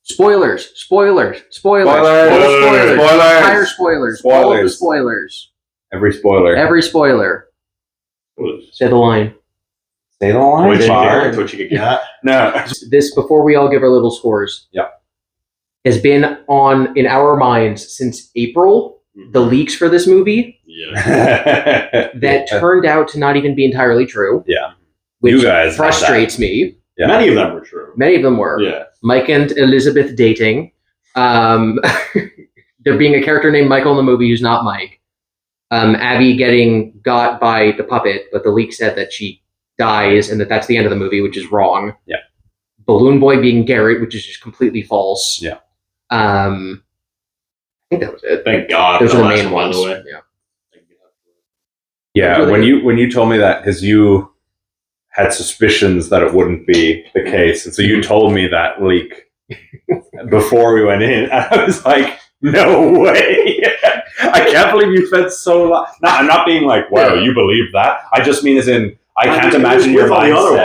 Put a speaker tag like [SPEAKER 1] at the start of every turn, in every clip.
[SPEAKER 1] Spoilers.
[SPEAKER 2] Spoilers.
[SPEAKER 1] Entire spoilers. All of the spoilers.
[SPEAKER 2] Every spoiler.
[SPEAKER 1] Every spoiler. Say the line.
[SPEAKER 2] Say the line.
[SPEAKER 3] What you got?
[SPEAKER 2] No.
[SPEAKER 1] This, before we all give our little scores, has been on in our minds since April. The leaks for this movie that turned out to not even be entirely true.
[SPEAKER 2] Yeah.
[SPEAKER 1] Which
[SPEAKER 2] you guys
[SPEAKER 1] frustrates me.
[SPEAKER 3] Yeah. Many of them were true.
[SPEAKER 1] Many of them were.
[SPEAKER 3] Yeah.
[SPEAKER 1] Mike and Elizabeth dating. There being a character named Michael in the movie who's not Mike. Abby getting got by the puppet, but the leak said that she dies and that's the end of the movie, which is wrong.
[SPEAKER 2] Yeah.
[SPEAKER 1] Balloon Boy being Garrett, which is just completely false.
[SPEAKER 2] Yeah.
[SPEAKER 1] I think that was it.
[SPEAKER 3] Thank God.
[SPEAKER 1] Those are the main ones.
[SPEAKER 3] By the way.
[SPEAKER 2] Yeah. When you told me that, because you had suspicions that it wouldn't be the case, and so you told me that leak before we went in, and I was like, no way. I can't believe you spent so long. No, I'm not being like, wow, you believe that. I just mean as in, I can't imagine your mindset.
[SPEAKER 3] The other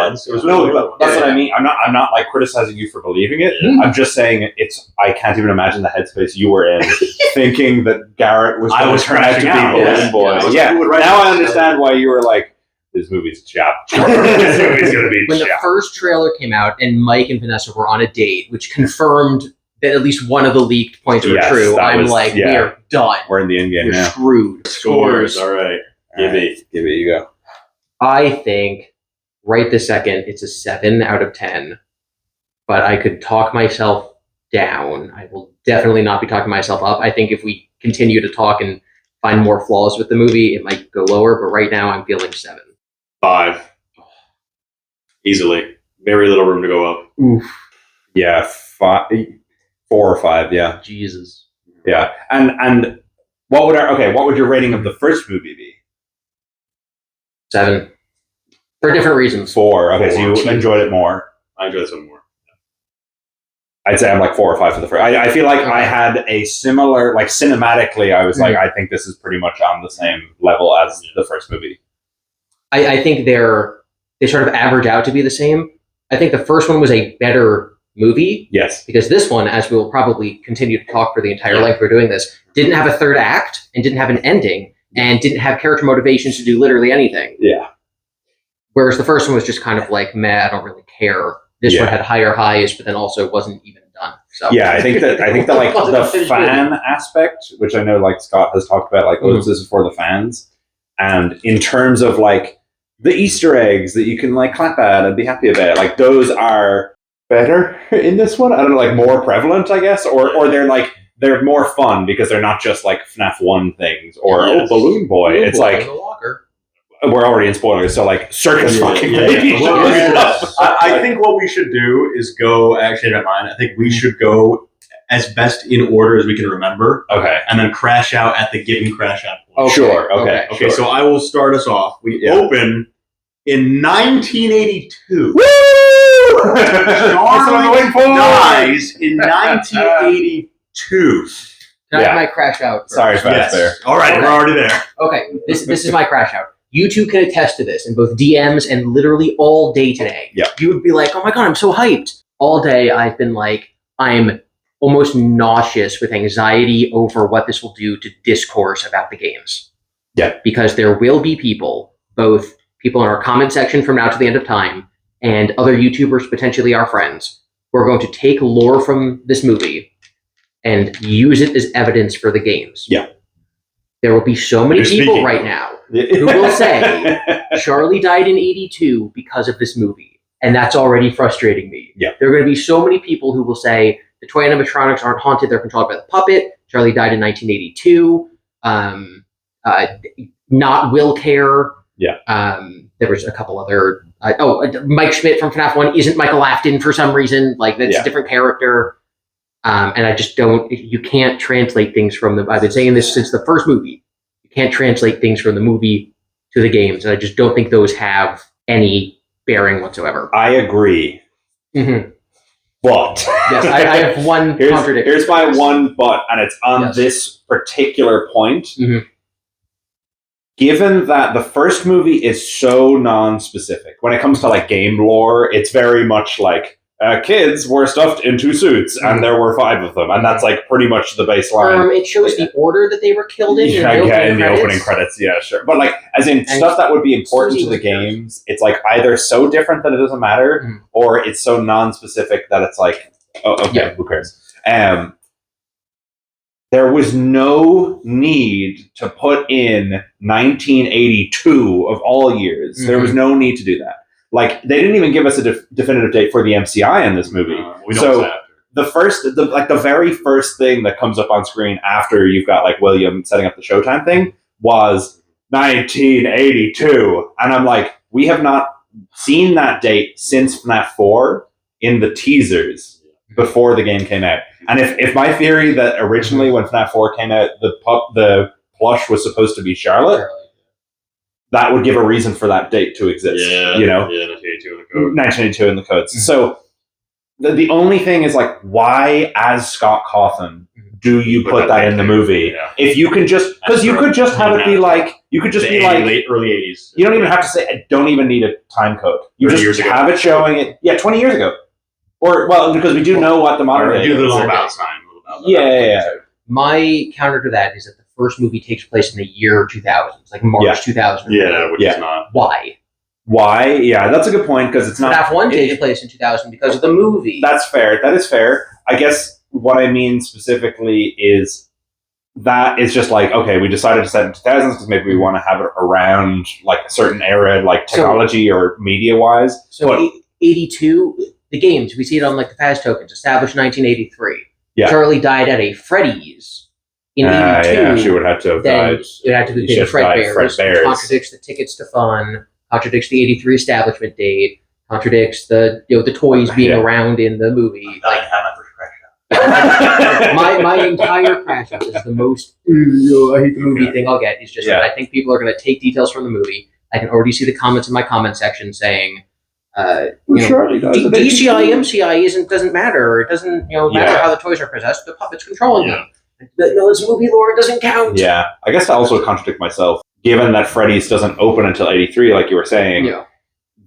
[SPEAKER 3] ones.
[SPEAKER 2] That's what I mean. I'm not like criticizing you for believing it. I'm just saying I can't even imagine the headspace you were in, thinking that Garrett was going to turn out to be Balloon Boy. Yeah. Now I understand why you were like, this movie's chap. This movie's going to be
[SPEAKER 1] when the first trailer came out and Mike and Vanessa were on a date, which confirmed that at least one of the leaked points were true, I'm like, we are done.
[SPEAKER 2] We're in the end game
[SPEAKER 1] now. We're screwed.
[SPEAKER 3] Scores. All right. GiBi,
[SPEAKER 2] you go.
[SPEAKER 1] I think right this second it's a 7 out of 10, but I could talk myself down. I will definitely not be talking myself up. I think if we continue to talk and find more flaws with the movie, it might go lower, but right now I'm feeling 7.
[SPEAKER 3] 5. Easily. Very little room to go up.
[SPEAKER 1] Oof.
[SPEAKER 2] Yeah, 4 or 5, yeah.
[SPEAKER 1] Jesus.
[SPEAKER 2] Yeah. And what would your rating of the first movie be?
[SPEAKER 1] 7. For different reasons.
[SPEAKER 2] 4. Okay, so you enjoyed it more.
[SPEAKER 3] I enjoyed this one more.
[SPEAKER 2] I'd say I'm like 4 or 5 for the first. I feel like I had a similar, like cinematically, I was like, I think this is pretty much on the same level as the first movie.
[SPEAKER 1] I think they sort of average out to be the same. I think the first one was a better movie.
[SPEAKER 2] Yes.
[SPEAKER 1] Because this one, as we'll probably continue to talk for the entire length we're doing this, didn't have a third act and didn't have an ending and didn't have character motivations to do literally anything.
[SPEAKER 2] Yeah.
[SPEAKER 1] Whereas the first one was just kind of like, meh, I don't really care. This one had higher highs, but then also wasn't even done. So
[SPEAKER 2] yeah, I think that like the fan aspect, which I know like Scott has talked about, like this is for the fans. And in terms of like the Easter eggs that you can like clap at and be happy about, like those are better in this one. I don't know, like more prevalent, I guess, or they're more fun because they're not just like FNAF 1 things or Balloon Boy. It's like we're already in spoilers, so like circus fucking baby.
[SPEAKER 3] I think what we should do is go. Actually, I don't mind. I think we should go as best in order as we can remember.
[SPEAKER 2] Okay,
[SPEAKER 3] and then crash out at the given crash out point.
[SPEAKER 2] Oh, sure. Okay.
[SPEAKER 3] Okay. So I will start us off. We open in 1982.
[SPEAKER 2] Woo!
[SPEAKER 3] Charlie dies in 1982.
[SPEAKER 1] Can I have my crash out first?
[SPEAKER 2] Sorry, fast there.
[SPEAKER 3] All right, we're already there.
[SPEAKER 1] Okay, this is my crash out. You two can attest to this in both DMs and literally all day today.
[SPEAKER 2] Yeah.
[SPEAKER 1] You would be like, oh my God, I'm so hyped. All day I've been like, I'm almost nauseous with anxiety over what this will do to discourse about the games.
[SPEAKER 2] Yeah.
[SPEAKER 1] Because there will be people, both people in our comment section from now to the end of time and other YouTubers, potentially our friends, who are going to take lore from this movie and use it as evidence for the games.
[SPEAKER 2] Yeah.
[SPEAKER 1] There will be so many people right now who will say, Charlie died in 82 because of this movie. And that's already frustrating me.
[SPEAKER 2] Yeah.
[SPEAKER 1] There are going to be so many people who will say, the toy animatronics aren't haunted, they're controlled by the puppet. Charlie died in 1982. Not will care.
[SPEAKER 2] Yeah.
[SPEAKER 1] There was a couple other... Mike Schmidt from FNAF 1 isn't Michael Afton for some reason. Like, that's a different character. And I just don't... You can't translate things from the... I've been saying this since the first movie. You can't translate things from the movie to the games. And I just don't think those have any bearing whatsoever.
[SPEAKER 2] I agree.
[SPEAKER 1] Mm-hmm.
[SPEAKER 2] But...
[SPEAKER 1] Yes, I have one contradiction.
[SPEAKER 2] Here's my one but, and it's on this particular point.
[SPEAKER 1] Mm-hmm.
[SPEAKER 2] given that the first movie is so non-specific, when it comes to like game lore, it's very much like kids were stuffed into suits, and there were 5 of them, and that's like pretty much the baseline.
[SPEAKER 1] It shows the order that they were killed in.
[SPEAKER 2] In the opening credits, yeah, sure. But like, as in stuff that would be important to the games, it's like either so different that it doesn't matter, or it's so non-specific that it's like, oh, okay, who cares? There was no need to put in 1982 of all years. There was no need to do that. Like, they didn't even give us a definitive date for the MCI in this movie. So the very first thing that comes up on screen after you've got like William setting up the Showtime thing was 1982, and I'm like, we have not seen that date since FNAF 4 in the teasers before the game came out. And if my theory that originally when FNAF 4 came out, the plush was supposed to be Charlotte, that would give a reason for that date to exist.
[SPEAKER 3] Yeah,
[SPEAKER 2] you know?
[SPEAKER 3] Yeah, 1982 in the code.
[SPEAKER 2] 1982 in the codes. So the only thing is like, why, as Scott Cawthon, do you put that in the movie? Yeah. If you can just, because you could just have it be like, you could just be like
[SPEAKER 3] early 80s.
[SPEAKER 2] You don't even have to say, I don't even need a time code. You just have it showing it. Yeah, 20 years ago. Or, well, because we do know what the modern day is.
[SPEAKER 3] Do the little about sign.
[SPEAKER 2] Yeah.
[SPEAKER 1] My counter to that is that the first movie takes place in the year 2000. It's like March 2000.
[SPEAKER 3] Yeah, which is not.
[SPEAKER 1] Why?
[SPEAKER 2] Why? Yeah, that's a good point, because it's not.
[SPEAKER 1] FNAF 1 takes place in 2000 because of the movie.
[SPEAKER 2] That's fair. That is fair. I guess what I mean specifically is that it's just like, okay, we decided to set it in 2000s because maybe we want to have it around like a certain era, like technology or media-wise.
[SPEAKER 1] So 82, the games, we see it on like the Faz tokens, established 1983.
[SPEAKER 2] Yeah.
[SPEAKER 1] Charlie died at a Freddy's in 82.
[SPEAKER 2] Yeah, she would have to have died.
[SPEAKER 1] It had to be the Fred Bears. Contradicts the tickets to fun, contradicts the 83 establishment date, contradicts the the toys being around in the movie. My entire crash out is the most I hate the movie thing I'll get is just that I think people are going to take details from the movie. I can already see the comments in my comment section saying DCI, MCI doesn't matter. It doesn't matter how the toys are possessed. The puppet's controlling them. No, it's movie lore. It doesn't count.
[SPEAKER 2] Yeah, I guess I also contradict myself. Given that Freddy's doesn't open until 83, like you were saying,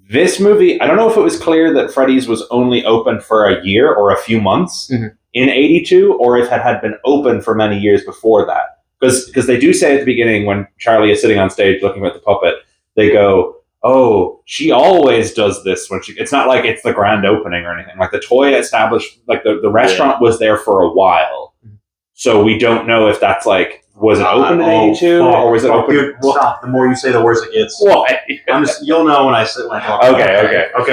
[SPEAKER 2] this movie, I don't know if it was clear that Freddy's was only open for a year or a few months in 82, or if it had been open for many years before that. Because they do say at the beginning, when Charlie is sitting on stage looking at the puppet, they go, oh, she always does this when it's not like it's the grand opening or anything. Like the toy established, like the restaurant was there for a while. So we don't know if that's like, was it open in 82 or was it open?
[SPEAKER 3] Dude, stop. The more you say, the worse it gets.
[SPEAKER 2] Why?
[SPEAKER 3] You'll know when I talk.
[SPEAKER 2] Okay.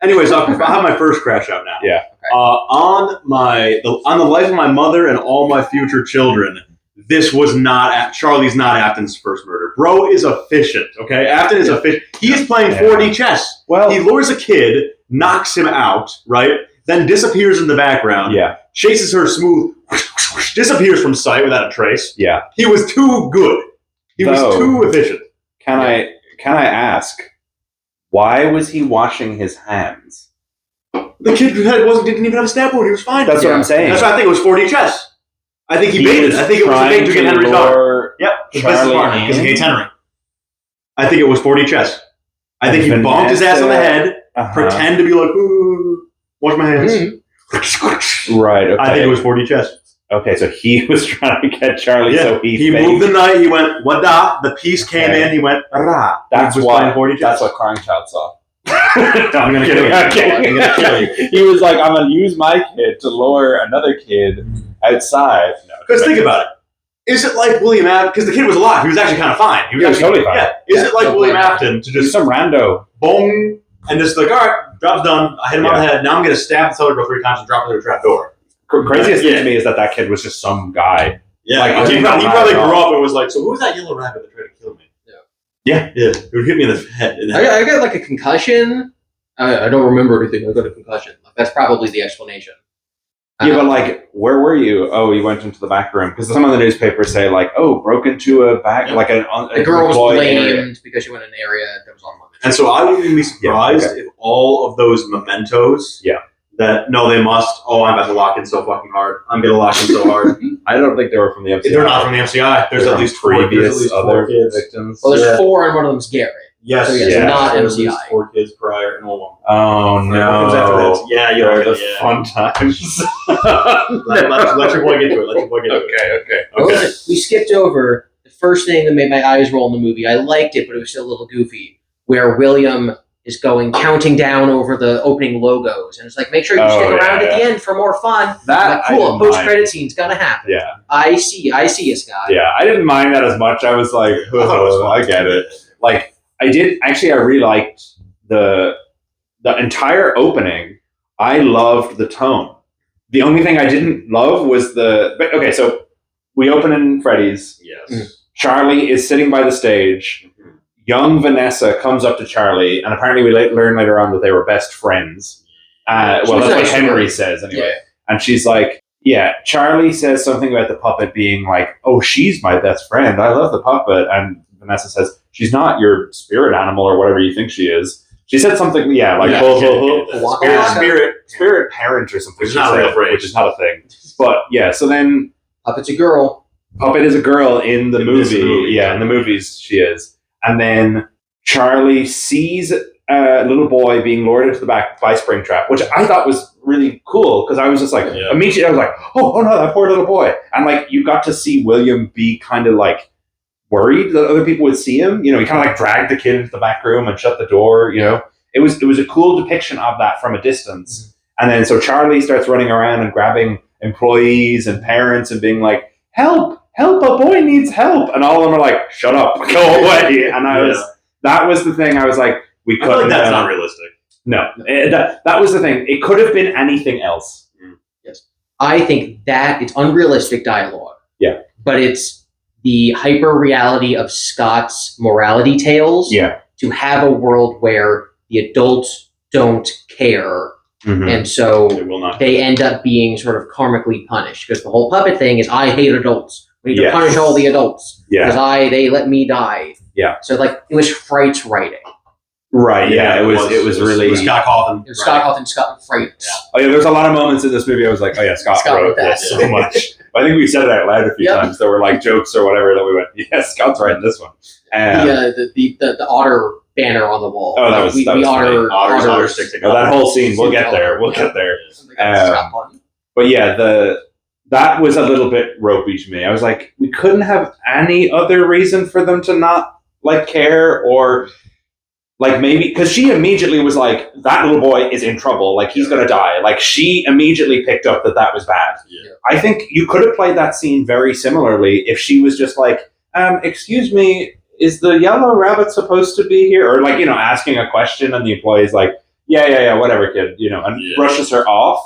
[SPEAKER 3] Anyways, I'll have my first crash out now.
[SPEAKER 2] Yeah.
[SPEAKER 3] On the life of my mother and all my future children, this was not Charlie's not Afton's first murder. Bro is efficient. Okay, Afton is efficient. He is playing 4D chess. Well, he lures a kid, knocks him out, right? Then disappears in the background. Yeah. Chases her smooth, disappears from sight without a trace. Yeah. He was too good. He was too efficient.
[SPEAKER 2] Can I ask, why was he washing his hands?
[SPEAKER 3] The kid didn't even have a stab wound. He was fine.
[SPEAKER 2] That's what I'm saying.
[SPEAKER 3] That's why I think it was 4D chess. I think he baited. I think it was a bait to get Henry's daughter. Yep. Because he hates Henry. I think it was 4D chess. I think he bonked his ass on the head, pretend to be like, ooh, wash my hands.
[SPEAKER 2] Right. Okay.
[SPEAKER 3] I think it was 4D chess.
[SPEAKER 2] Okay, so he was trying to get Charlie, so he
[SPEAKER 3] moved the knight, he went, wada, the piece came in, he went, rah.
[SPEAKER 2] That's what Crying Child saw.
[SPEAKER 3] I'm going to kill you. I'm going to kill you.
[SPEAKER 2] He was like, I'm going to use my kid to lure another kid outside.
[SPEAKER 3] Because think about it. Is it like William Afton? Because the kid was alive. He was actually kind of fine.
[SPEAKER 2] He was totally fine.
[SPEAKER 3] Yeah. Is it like William Afton to just
[SPEAKER 2] some rando
[SPEAKER 3] boom and just like, all right, job's done. I hit him on the head. Now I'm going to stab the other girl 3 times and drop her through a trap door.
[SPEAKER 2] Craziest thing to me is that kid was just some guy.
[SPEAKER 3] Yeah, like, he probably grew up and was like, so who was that yellow rabbit that tried to kill me? Yeah. It would hit me in the head.
[SPEAKER 1] I got like a concussion. I don't remember anything. I got a concussion. That's probably the explanation.
[SPEAKER 2] Yeah, but like, where were you? Oh, you went into the back room. Because some of the newspapers say like, oh, broke into a back, like a
[SPEAKER 1] girl was blamed because she went in an area that was on limits.
[SPEAKER 3] And so I wouldn't be surprised if all of those mementos that no, they must. Oh, I'm about to lock in so fucking hard. I'm gonna lock in so hard.
[SPEAKER 2] I don't think they were from the MCI.
[SPEAKER 3] They're not from the MCI. There's at least
[SPEAKER 2] previous other
[SPEAKER 3] kids.
[SPEAKER 2] victims.
[SPEAKER 1] Well, there's 4, and one of them's Garrett.
[SPEAKER 3] Yes,
[SPEAKER 1] so
[SPEAKER 2] yeah.
[SPEAKER 1] not
[SPEAKER 3] There's
[SPEAKER 1] MCI.
[SPEAKER 3] at least 4 kids prior and 1 woman.
[SPEAKER 2] Oh no!
[SPEAKER 3] Yeah, you
[SPEAKER 2] They're
[SPEAKER 3] know
[SPEAKER 2] the fun times.
[SPEAKER 3] let your boy get to it.
[SPEAKER 2] Okay.
[SPEAKER 1] We skipped over the first thing that made my eyes roll in the movie. I liked it, but it was still a little goofy. Where William is counting down over the opening logos, and it's like, make sure you stick around at the end for more fun.
[SPEAKER 2] That
[SPEAKER 1] like, cool, a post-credit scene's gonna happen.
[SPEAKER 2] Yeah.
[SPEAKER 1] I see you, Scott.
[SPEAKER 2] Yeah, I didn't mind that as much. I was like, I get it. Like, I really liked the entire opening. I loved the tone. The only thing I didn't love was okay, so we open in Freddy's.
[SPEAKER 3] Yes.
[SPEAKER 2] Charlie is sitting by the stage. Young Vanessa comes up to Charlie, and apparently we learn later on that they were best friends. Well, that's what Henry says anyway. Yeah. And she's like, yeah, Charlie says something about the puppet being like, oh, she's my best friend. I love the puppet. And Vanessa says, she's not your spirit animal or whatever you think she is. She said something, spirit parent or something.
[SPEAKER 3] Which is not a real phrase.
[SPEAKER 2] Which is not a thing. But yeah, so then
[SPEAKER 1] Puppet's a girl.
[SPEAKER 2] Puppet is a girl in the movie. Yeah, in the movies she is. And then Charlie sees a little boy being lured into the back by Springtrap, which I thought was really cool because I was just like, immediately I was like, oh no, that poor little boy. And like, you got to see William be kind of like worried that other people would see him. You know, he kind of like dragged the kid into the back room and shut the door. You know, it was a cool depiction of that from a distance. Mm-hmm. And then so Charlie starts running around and grabbing employees and parents and being like, help, a boy needs help. And all of them are like, shut up, go away. And that was the thing. I was like, we couldn't. I feel like
[SPEAKER 3] that's not realistic.
[SPEAKER 2] No, that was the thing. It could have been anything else.
[SPEAKER 1] Yes. I think that it's unrealistic dialogue.
[SPEAKER 2] Yeah.
[SPEAKER 1] But it's the hyper reality of Scott's morality tales.
[SPEAKER 2] Yeah.
[SPEAKER 1] To have a world where the adults don't care. Mm-hmm. And so they end up being sort of karmically punished because the whole puppet thing is I hate adults. We need to punish all the adults because they let me die.
[SPEAKER 2] Yeah.
[SPEAKER 1] So like it was Fright's writing.
[SPEAKER 2] Right. Yeah. It was really.
[SPEAKER 3] It was Scott Cawthon.
[SPEAKER 1] It was Scott Cawthon, Scott Fright.
[SPEAKER 2] Yeah. Oh yeah. There's a lot of moments in this movie I was like, oh yeah, Scott wrote this so much. I think we said it out loud a few times. There were like jokes or whatever that we went, yes, Scott's writing this one.
[SPEAKER 1] The otter banner on the wall.
[SPEAKER 2] Oh, that was
[SPEAKER 3] otter stick together.
[SPEAKER 2] That whole scene. We'll get there. But yeah, that was a little bit ropey to me. I was like, we couldn't have any other reason for them to not like care or like maybe because she immediately was like, that little boy is in trouble. Like he's gonna die. Like she immediately picked up that was bad. Yeah. I think you could have played that scene very similarly if she was just like, excuse me, is the yellow rabbit supposed to be here? Or like, you know, asking a question and the employee's like, yeah, whatever, kid, you know, and brushes her off.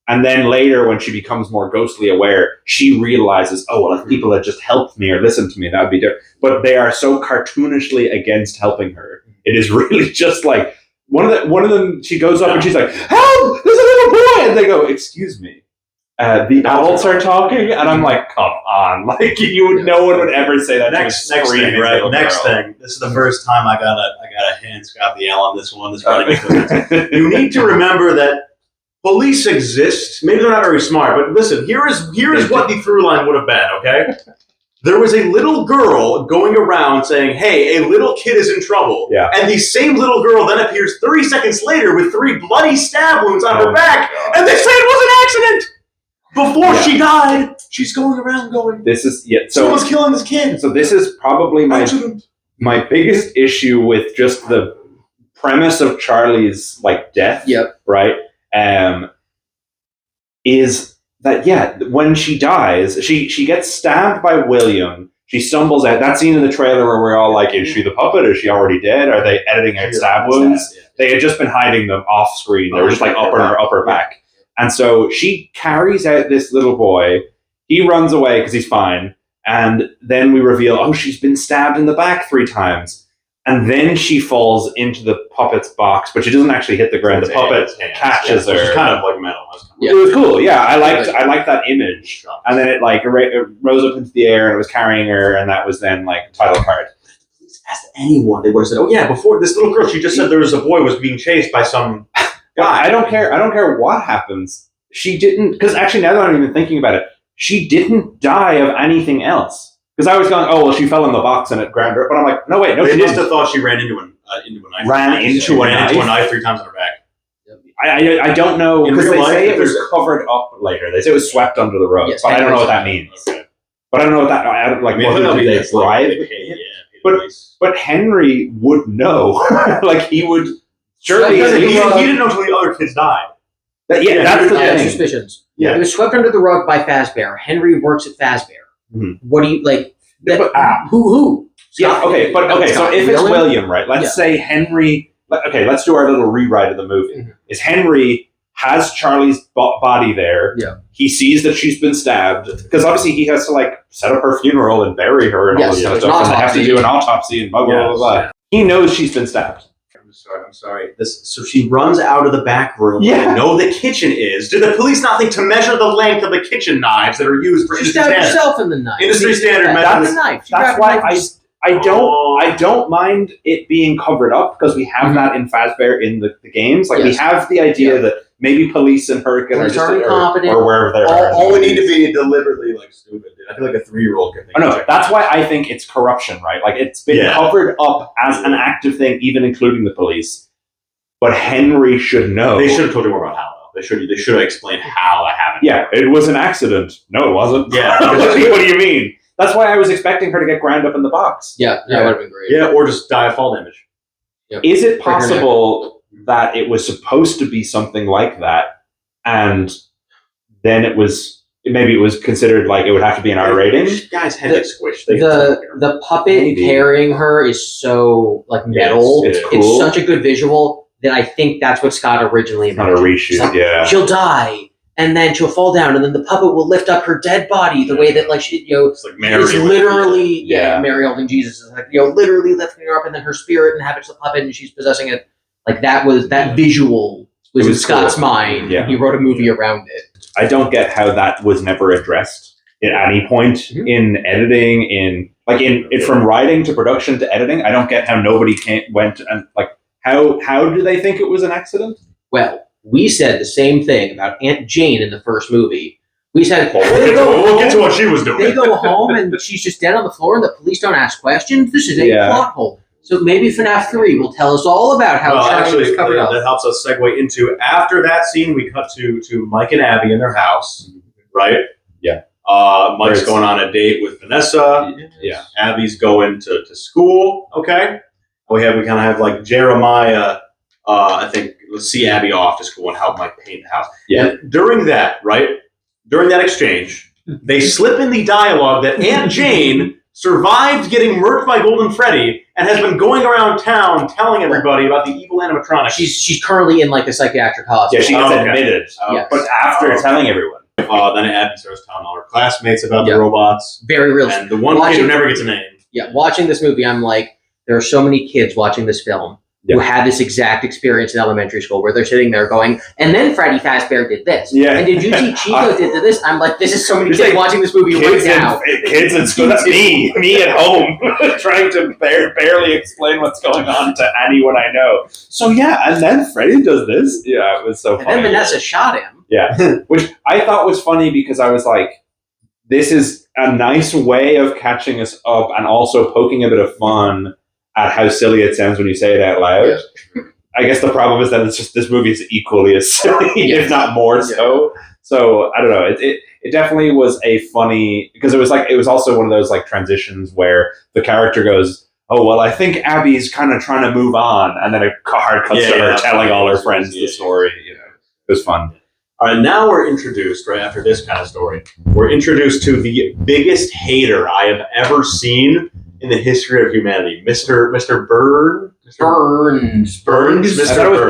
[SPEAKER 2] And then later when she becomes more ghostly aware, she realizes, oh, well, if people had just helped me or listened to me, that would be different. But they are so cartoonishly against helping her. It is really just like, one of them, she goes up and she's like, help, there's a little boy. And they go, excuse me. The adults are talking, and I'm like, come on, like no one would ever say that.
[SPEAKER 3] Next thing. This is the first time I got a hand Scott the L on this one. You need to remember that police exist. Maybe they're not very smart, but listen. Here is what the through line would have been. Okay, there was a little girl going around saying, "Hey, a little kid is in trouble."
[SPEAKER 2] Yeah.
[SPEAKER 3] And the same little girl then appears 30 seconds later with 3 bloody stab wounds on her back, and they say it was an accident. Before she died, she's going around going, someone's killing this kid.
[SPEAKER 2] So this is probably my biggest issue with just the premise of Charlie's like death.
[SPEAKER 1] Yep.
[SPEAKER 2] Right? Is that when she dies, she gets stabbed by William. She stumbles out. That scene in the trailer where we're all like, is she the puppet? Is she already dead? Are they editing out stab wounds? Yeah. They had just been hiding them off screen. They were just like up her upper back. And so she carries out this little boy. He runs away because he's fine. And then we reveal, oh, she's been stabbed in the back 3 times. And then she falls into the puppet's box, but she doesn't actually hit the ground. The puppet catches her.
[SPEAKER 3] Which is kind of like metal.
[SPEAKER 2] It was cool. Yeah, I liked that image. And then it rose up into the air and it was carrying her. And that was then like title card.
[SPEAKER 3] Ask anyone. They would have said, oh yeah, before this little girl, she just said there was a boy was being chased by some
[SPEAKER 2] I don't care. I don't care what happens. She didn't, because actually now that I'm even thinking about it, she didn't die of anything else. Because I was going, oh well, she fell in the box and it grabbed her. But I'm like, no wait, no,
[SPEAKER 3] They
[SPEAKER 2] she
[SPEAKER 3] must
[SPEAKER 2] didn't.
[SPEAKER 3] have thought she ran into a knife.
[SPEAKER 2] Ran into a knife
[SPEAKER 3] 3 times on her back.
[SPEAKER 2] I don't know,
[SPEAKER 3] In
[SPEAKER 2] because
[SPEAKER 3] real
[SPEAKER 2] they
[SPEAKER 3] life,
[SPEAKER 2] say it was
[SPEAKER 3] there's-
[SPEAKER 2] covered up later. They say it was swept under the rug,
[SPEAKER 1] Yes,
[SPEAKER 2] but I don't know what that means.
[SPEAKER 3] Okay.
[SPEAKER 2] But I don't know what that. I don't, like,
[SPEAKER 3] I mean,
[SPEAKER 2] what
[SPEAKER 3] it'll
[SPEAKER 2] did
[SPEAKER 3] be
[SPEAKER 2] they
[SPEAKER 3] that's like,
[SPEAKER 2] bribe?
[SPEAKER 3] they pay, yeah,
[SPEAKER 2] But-
[SPEAKER 3] pay
[SPEAKER 2] But Henry would know. Like he would. Surely,
[SPEAKER 1] Swept under
[SPEAKER 3] he
[SPEAKER 1] the rug.
[SPEAKER 3] didn't know until the other kids died.
[SPEAKER 2] yeah, that's the
[SPEAKER 1] I have
[SPEAKER 2] thing.
[SPEAKER 1] suspicions.
[SPEAKER 3] Yeah.
[SPEAKER 1] It was swept under the rug by Fazbear. Henry works at Fazbear.
[SPEAKER 2] Mhm.
[SPEAKER 1] What do you like?
[SPEAKER 2] Yeah, but-
[SPEAKER 1] Who?
[SPEAKER 2] Yeah, okay, but okay. So
[SPEAKER 1] Scott
[SPEAKER 2] if it's
[SPEAKER 1] Whelan?
[SPEAKER 2] William, right? Let's say Henry. Okay, let's do our little rewrite of the movie.
[SPEAKER 1] Mhm.
[SPEAKER 2] Is Henry has Charlie's body there?
[SPEAKER 1] Yeah.
[SPEAKER 2] He sees that she's been stabbed because obviously he has to like set up her funeral and bury her and all
[SPEAKER 1] Yes,
[SPEAKER 2] this kind of
[SPEAKER 1] an
[SPEAKER 2] stuff. And they have to
[SPEAKER 1] autopsy.
[SPEAKER 2] do an autopsy and blah blah blah blah.
[SPEAKER 3] Yes.
[SPEAKER 2] He knows she's been stabbed.
[SPEAKER 3] I'm sorry. So she runs out of the back room.
[SPEAKER 2] Yeah.
[SPEAKER 3] Where they know the kitchen is. Did the police not think to measure the length of the kitchen knives that are used for
[SPEAKER 1] She
[SPEAKER 3] industry
[SPEAKER 1] stabbed
[SPEAKER 3] standard?
[SPEAKER 1] herself in the knife.
[SPEAKER 3] Industry standard
[SPEAKER 1] That's
[SPEAKER 3] method.
[SPEAKER 1] the knife. She
[SPEAKER 2] That's
[SPEAKER 1] grabbed
[SPEAKER 2] why
[SPEAKER 1] the knife.
[SPEAKER 2] I don't mind it being covered up because we have that in Fazbear in the games. Like we
[SPEAKER 1] Yes.
[SPEAKER 2] have the idea that maybe police and Hurricane are
[SPEAKER 1] Police
[SPEAKER 2] just
[SPEAKER 1] are incompetent.
[SPEAKER 2] or wherever they are.
[SPEAKER 3] All we need to be deliberately like stupid. Dude. I feel like a 3-year-old can think.
[SPEAKER 2] Oh, no, that's why I think it's corruption, right? Like it's been
[SPEAKER 3] Yeah.
[SPEAKER 2] covered up as an active thing, even including the police. But Henry should know.
[SPEAKER 3] They should have told you more about how. Though. They should have explained how that happened.
[SPEAKER 2] Yeah, it was an accident. No, it wasn't.
[SPEAKER 3] Yeah.
[SPEAKER 2] What do you mean? That's why I was expecting her to get ground up in the box.
[SPEAKER 1] Yeah, that would have been great.
[SPEAKER 3] Yeah, or just die of fall damage.
[SPEAKER 2] Is it possible that it was supposed to be something like that, and then maybe it was considered like it would have to be an R rating?
[SPEAKER 3] Guy's head is squished. They
[SPEAKER 1] The puppet
[SPEAKER 2] Maybe.
[SPEAKER 1] carrying her is so like metal.
[SPEAKER 2] It's
[SPEAKER 1] It's
[SPEAKER 2] cool.
[SPEAKER 1] such a good visual that I think that's what Scott originally
[SPEAKER 2] It's not a
[SPEAKER 1] imagined.
[SPEAKER 2] reshoot,
[SPEAKER 1] It's like,
[SPEAKER 2] yeah.
[SPEAKER 1] She'll die, and then she'll fall down, and then the puppet will lift up her dead body the way that like she,
[SPEAKER 3] It's like Mary.
[SPEAKER 1] it's literally
[SPEAKER 2] Yeah.
[SPEAKER 1] Mary holding Jesus is like literally lifting her up, and then her spirit inhabits the puppet, and she's possessing it. Like that visual was
[SPEAKER 2] It
[SPEAKER 1] in
[SPEAKER 2] was
[SPEAKER 1] Scott's
[SPEAKER 2] cool.
[SPEAKER 1] mind.
[SPEAKER 2] Yeah.
[SPEAKER 1] He wrote a movie around it.
[SPEAKER 2] I don't get how that was never addressed at any point
[SPEAKER 1] Mhm.
[SPEAKER 2] in editing, in from writing to production to editing. I don't get how nobody went and like how do they think it was an accident?
[SPEAKER 1] Well, we said the same thing about Aunt Jane in the first movie. We said
[SPEAKER 3] We'll get to what she was doing.
[SPEAKER 1] they go home and she's just dead on the floor and the police don't ask questions. This is a
[SPEAKER 2] Yeah.
[SPEAKER 1] plot hole. So maybe FNAF 3 will tell us all about how
[SPEAKER 3] Well,
[SPEAKER 1] Charlie
[SPEAKER 3] actually,
[SPEAKER 1] was covered up.
[SPEAKER 3] that helps us segue into after that scene. We cut to Mike and Abby in their house, right?
[SPEAKER 2] Yeah.
[SPEAKER 3] Mike's going on a date with Vanessa.
[SPEAKER 2] Yeah.
[SPEAKER 3] Abby's going to school. Okay. We kind of have like Jeremiah. I think let's see Abby off to school and help Mike paint the house.
[SPEAKER 2] Yeah.
[SPEAKER 3] And during that exchange, they slip in the dialogue that Aunt Jane survived getting murked by Golden Freddy and has been going around town telling everybody about the evil animatronics.
[SPEAKER 1] She's currently in like a psychiatric hospital.
[SPEAKER 2] Yeah, she gets
[SPEAKER 3] Oh, okay.
[SPEAKER 2] admitted,
[SPEAKER 1] Yes.
[SPEAKER 2] but after telling everyone.
[SPEAKER 3] Then Abby starts telling all her classmates about
[SPEAKER 1] Yeah.
[SPEAKER 3] the robots.
[SPEAKER 1] Very real.
[SPEAKER 3] And the one kid who never gets a name.
[SPEAKER 1] Yeah, watching this movie, I'm like, there are so many kids watching this film who had this exact experience in elementary school where they're sitting there going, and then Freddy Fazbear did this.
[SPEAKER 2] Yeah.
[SPEAKER 1] And did you see Chico did this? I'm like, this is so many
[SPEAKER 2] It's
[SPEAKER 1] kids
[SPEAKER 2] like
[SPEAKER 1] watching this movie right now.
[SPEAKER 2] Kids in school. That's me at home, trying to barely explain what's going on to anyone I know. So yeah, and then Freddy does this. Yeah, it was so
[SPEAKER 1] And
[SPEAKER 2] funny.
[SPEAKER 1] then Vanessa shot him.
[SPEAKER 2] Yeah, which I thought was funny because I was like, this is a nice way of catching us up and also poking a bit of fun at how silly it sounds when you say it out loud.
[SPEAKER 1] Yeah.
[SPEAKER 2] I guess the problem is that it's just this movie is equally as silly,
[SPEAKER 1] Yes.
[SPEAKER 2] if not more so. So I don't know. It definitely was a funny because it was also one of those like transitions where the character goes, "Oh well, I think Abby's kind of trying to move on," and then a hard cuts to her telling all her friends the story. You know, it was fun.
[SPEAKER 3] All right, now we're introduced, right after this kind of story, we're introduced to the biggest hater I have ever seen in the history of humanity, Mr. Bird.
[SPEAKER 1] Burns.
[SPEAKER 3] Burns?
[SPEAKER 2] I thought it was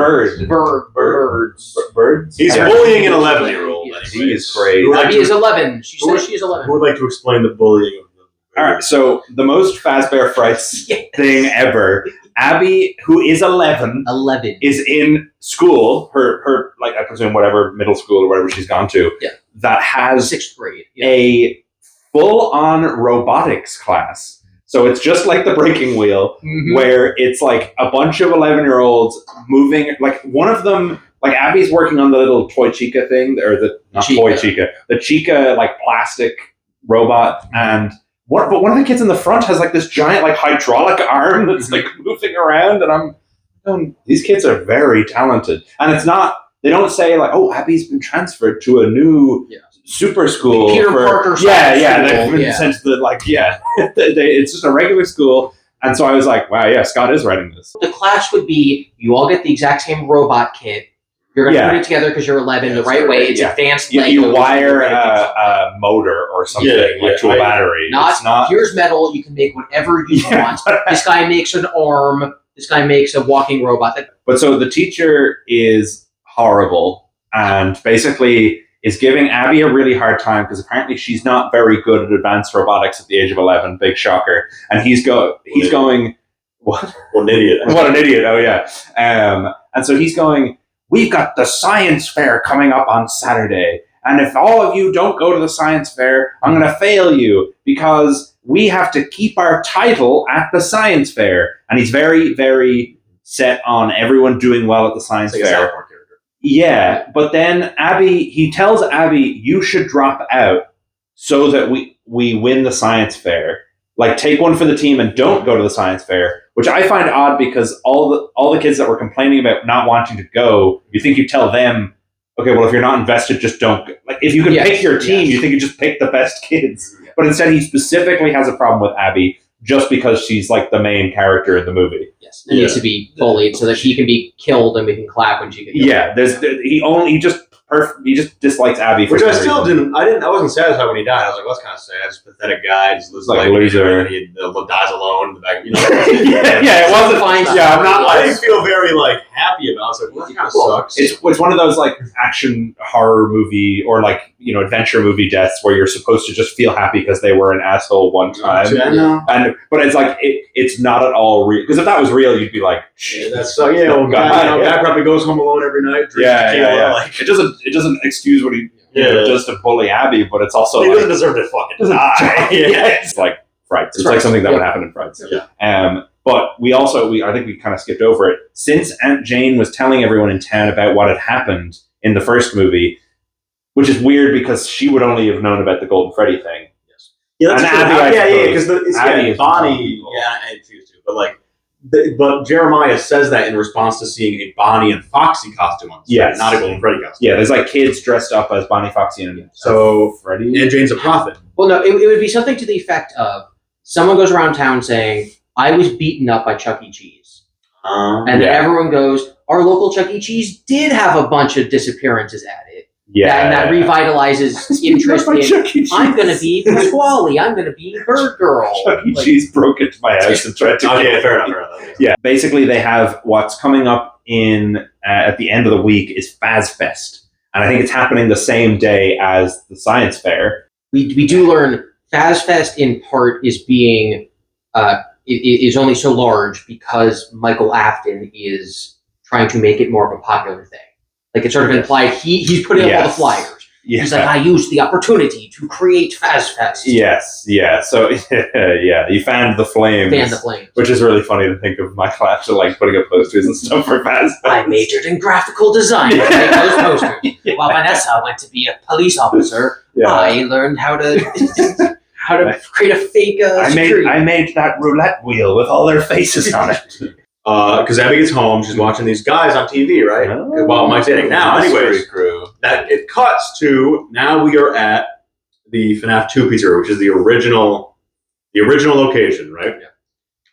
[SPEAKER 2] Bird.
[SPEAKER 1] Birds.
[SPEAKER 2] Birds.
[SPEAKER 3] He's
[SPEAKER 2] Yeah.
[SPEAKER 3] bullying an 11-year-old.
[SPEAKER 1] Yes.
[SPEAKER 2] He is great.
[SPEAKER 3] Who would like
[SPEAKER 1] Abby
[SPEAKER 3] to-
[SPEAKER 1] is 11. She
[SPEAKER 3] who
[SPEAKER 1] says
[SPEAKER 3] would-
[SPEAKER 1] she's 11.
[SPEAKER 3] Who would like to explain the bullying of the
[SPEAKER 2] All right, so the most Fazbear Frights
[SPEAKER 1] Yes.
[SPEAKER 2] thing ever. Abby, who is 11,
[SPEAKER 1] 11.
[SPEAKER 2] is in school, her like I presume whatever middle school or whatever she's gone to,
[SPEAKER 1] Yeah.
[SPEAKER 2] that has
[SPEAKER 1] 6th grade. Yeah.
[SPEAKER 2] a full-on robotics class So it's just like the breaking wheel, where it's like a bunch of 11-year-olds moving. Like one of them, like Abby's working on the little toy chica thing, or the chica like plastic robot, and but one of the kids in the front has like this giant like hydraulic arm that's like moving around, and I'm going, these kids are very talented, and it's not. They don't say like, "Oh, Abby's been transferred to a new super school."
[SPEAKER 1] Peter Parker.
[SPEAKER 2] They've been sent to it's just a regular school, and so I was like, "Wow, yeah, Scott is writing this."
[SPEAKER 1] The clash would be you all get the exact same robot kit. You're going to put it together because you're 11 the right way. It's advanced.
[SPEAKER 2] You wire a motor or something to a battery. It's not.
[SPEAKER 1] Here's metal. You can make whatever you want. This guy makes an arm. This guy makes a walking robot.
[SPEAKER 2] But so the teacher is horrible and basically is giving Abby a really hard time because apparently she's not very good at advanced robotics at the age of 11. Big shocker. And he's going, what?
[SPEAKER 3] What an idiot.
[SPEAKER 2] What an idiot. Oh, yeah. And so he's going, we've got the science fair coming up on Saturday. And if all of you don't go to the science fair, I'm going to fail you because we have to keep our title at the science fair. And he's very, very set on everyone doing well at the science fair. Yeah, but then he tells Abby, you should drop out so that we win the science fair. Like, take one for the team and don't go to the science fair, which I find odd because all the kids that were complaining about not wanting to go, you think you tell them, okay, well, if you're not invested, just don't go. Like, if you can pick your team, you think you just pick the best kids. Yeah. But instead, he specifically has a problem with Abby just because she's like the main character in the movie.
[SPEAKER 1] Yes, it needs to be bullied so that she can be killed and we can clap when she gets killed.
[SPEAKER 2] Yeah, he just dislikes Abby.
[SPEAKER 3] Which I still didn't. I wasn't satisfied when he died. I was like, well, that's kind of sad. Just pathetic guy. Just looks
[SPEAKER 2] like a loser.
[SPEAKER 3] And he dies alone in the back.
[SPEAKER 2] It wasn't fine. Yeah, I'm not.
[SPEAKER 3] I didn't feel very happy about it. I was like, well, that kind of sucks.
[SPEAKER 2] It's one of those like action horror movie or like adventure movie deaths where you're supposed to just feel happy because they were an asshole one time. But it's like it's not at all real. Because if that was real, you'd be like,
[SPEAKER 3] that's guy probably goes home alone every night.
[SPEAKER 2] It doesn't excuse what he does to bully Abby, but it's also
[SPEAKER 3] he doesn't deserve to fucking die.
[SPEAKER 2] It's like Frights. It's like something that would happen in Frights. Yeah. But I think we kind of skipped over it. Since Aunt Jane was telling everyone in town about what had happened in the first movie, which is weird because she would only have known about the Golden Freddy thing.
[SPEAKER 3] Yes. Yeah, that's
[SPEAKER 2] Abby,
[SPEAKER 3] because Bonnie. Yeah, I choose to, but but Jeremiah says that in response to seeing a Bonnie and Foxy costume on set, not a Golden Freddy costume.
[SPEAKER 2] Yeah, there's like kids dressed up as Bonnie, Foxy, and Freddy.
[SPEAKER 3] And Jane's a prophet.
[SPEAKER 1] Well, no, it would be something to the effect of someone goes around town saying, I was beaten up by Chuck E. Cheese. And then everyone goes, our local Chuck E. Cheese did have a bunch of disappearances at it. Yeah. And that revitalizes interest in, I'm going to be Pasquale, I'm going to be Bird Girl.
[SPEAKER 2] Chuck E. Cheese broke into my house and tried to
[SPEAKER 3] fair enough.
[SPEAKER 2] Yeah, basically they have what's coming up at the end of the week is Fazfest. And I think it's happening the same day as the science fair.
[SPEAKER 1] We do learn Fazfest in part is being, is only so large because Michael Afton is trying to make it more of a popular thing. Like it's sort of implied he's putting up all the flyers. Yeah. He's like, I used the opportunity to create Fazfest.
[SPEAKER 2] Yes, yeah. So you fanned the flames. Which is really funny to think of Michael Afton putting up posters and stuff for Fazfest.
[SPEAKER 1] I majored in graphical design to make those posters. While Vanessa went to be a police officer, I learned how to create a fake security.
[SPEAKER 2] I made that roulette wheel with all their faces on it.
[SPEAKER 3] Because Abby gets home, she's watching these guys on TV, right? While Mike's eating. Now, anyways, that it cuts to now we are at the FNAF 2 pizzeria, which is the original location, right? Yeah.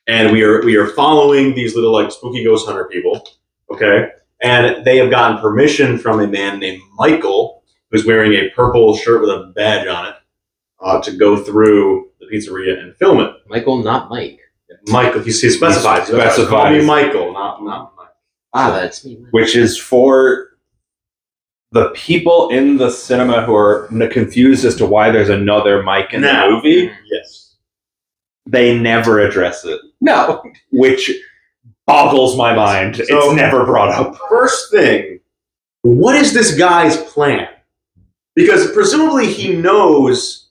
[SPEAKER 3] And we are following these little spooky ghost hunter people, okay? And they have gotten permission from a man named Michael, who's wearing a purple shirt with a badge on it, to go through the pizzeria and film it.
[SPEAKER 1] Michael, not Mike.
[SPEAKER 3] Michael, he specifies. Call me Michael, not Mike.
[SPEAKER 1] That's me.
[SPEAKER 2] Which is for the people in the cinema who are confused as to why there's another Mike in the movie.
[SPEAKER 3] Yes.
[SPEAKER 2] They never address it.
[SPEAKER 1] No.
[SPEAKER 2] Which boggles my mind. So, it's never brought up.
[SPEAKER 3] First thing, what is this guy's plan? Because presumably he knows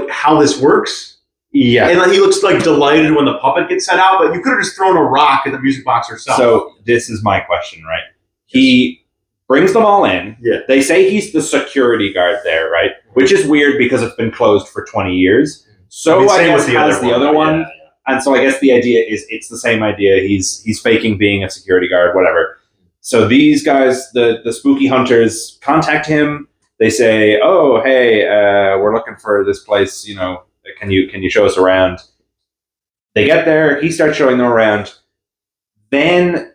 [SPEAKER 3] how this works.
[SPEAKER 2] Yeah.
[SPEAKER 3] And he looks like delighted when the puppet gets set out, but you could have just thrown a rock at the music box yourself.
[SPEAKER 2] So this is my question, right? He brings them all in.
[SPEAKER 3] Yeah.
[SPEAKER 2] They say he's the security guard there, right? Which is weird because it's been closed for 20 years. So I guess has the other one. And so I guess the idea is it's the same idea. He's faking being a security guard, whatever. So these guys, the spooky hunters, contact him. They say, "Oh, hey, we're looking for this place. You know, can you show us around?" They get there. He starts showing them around. Then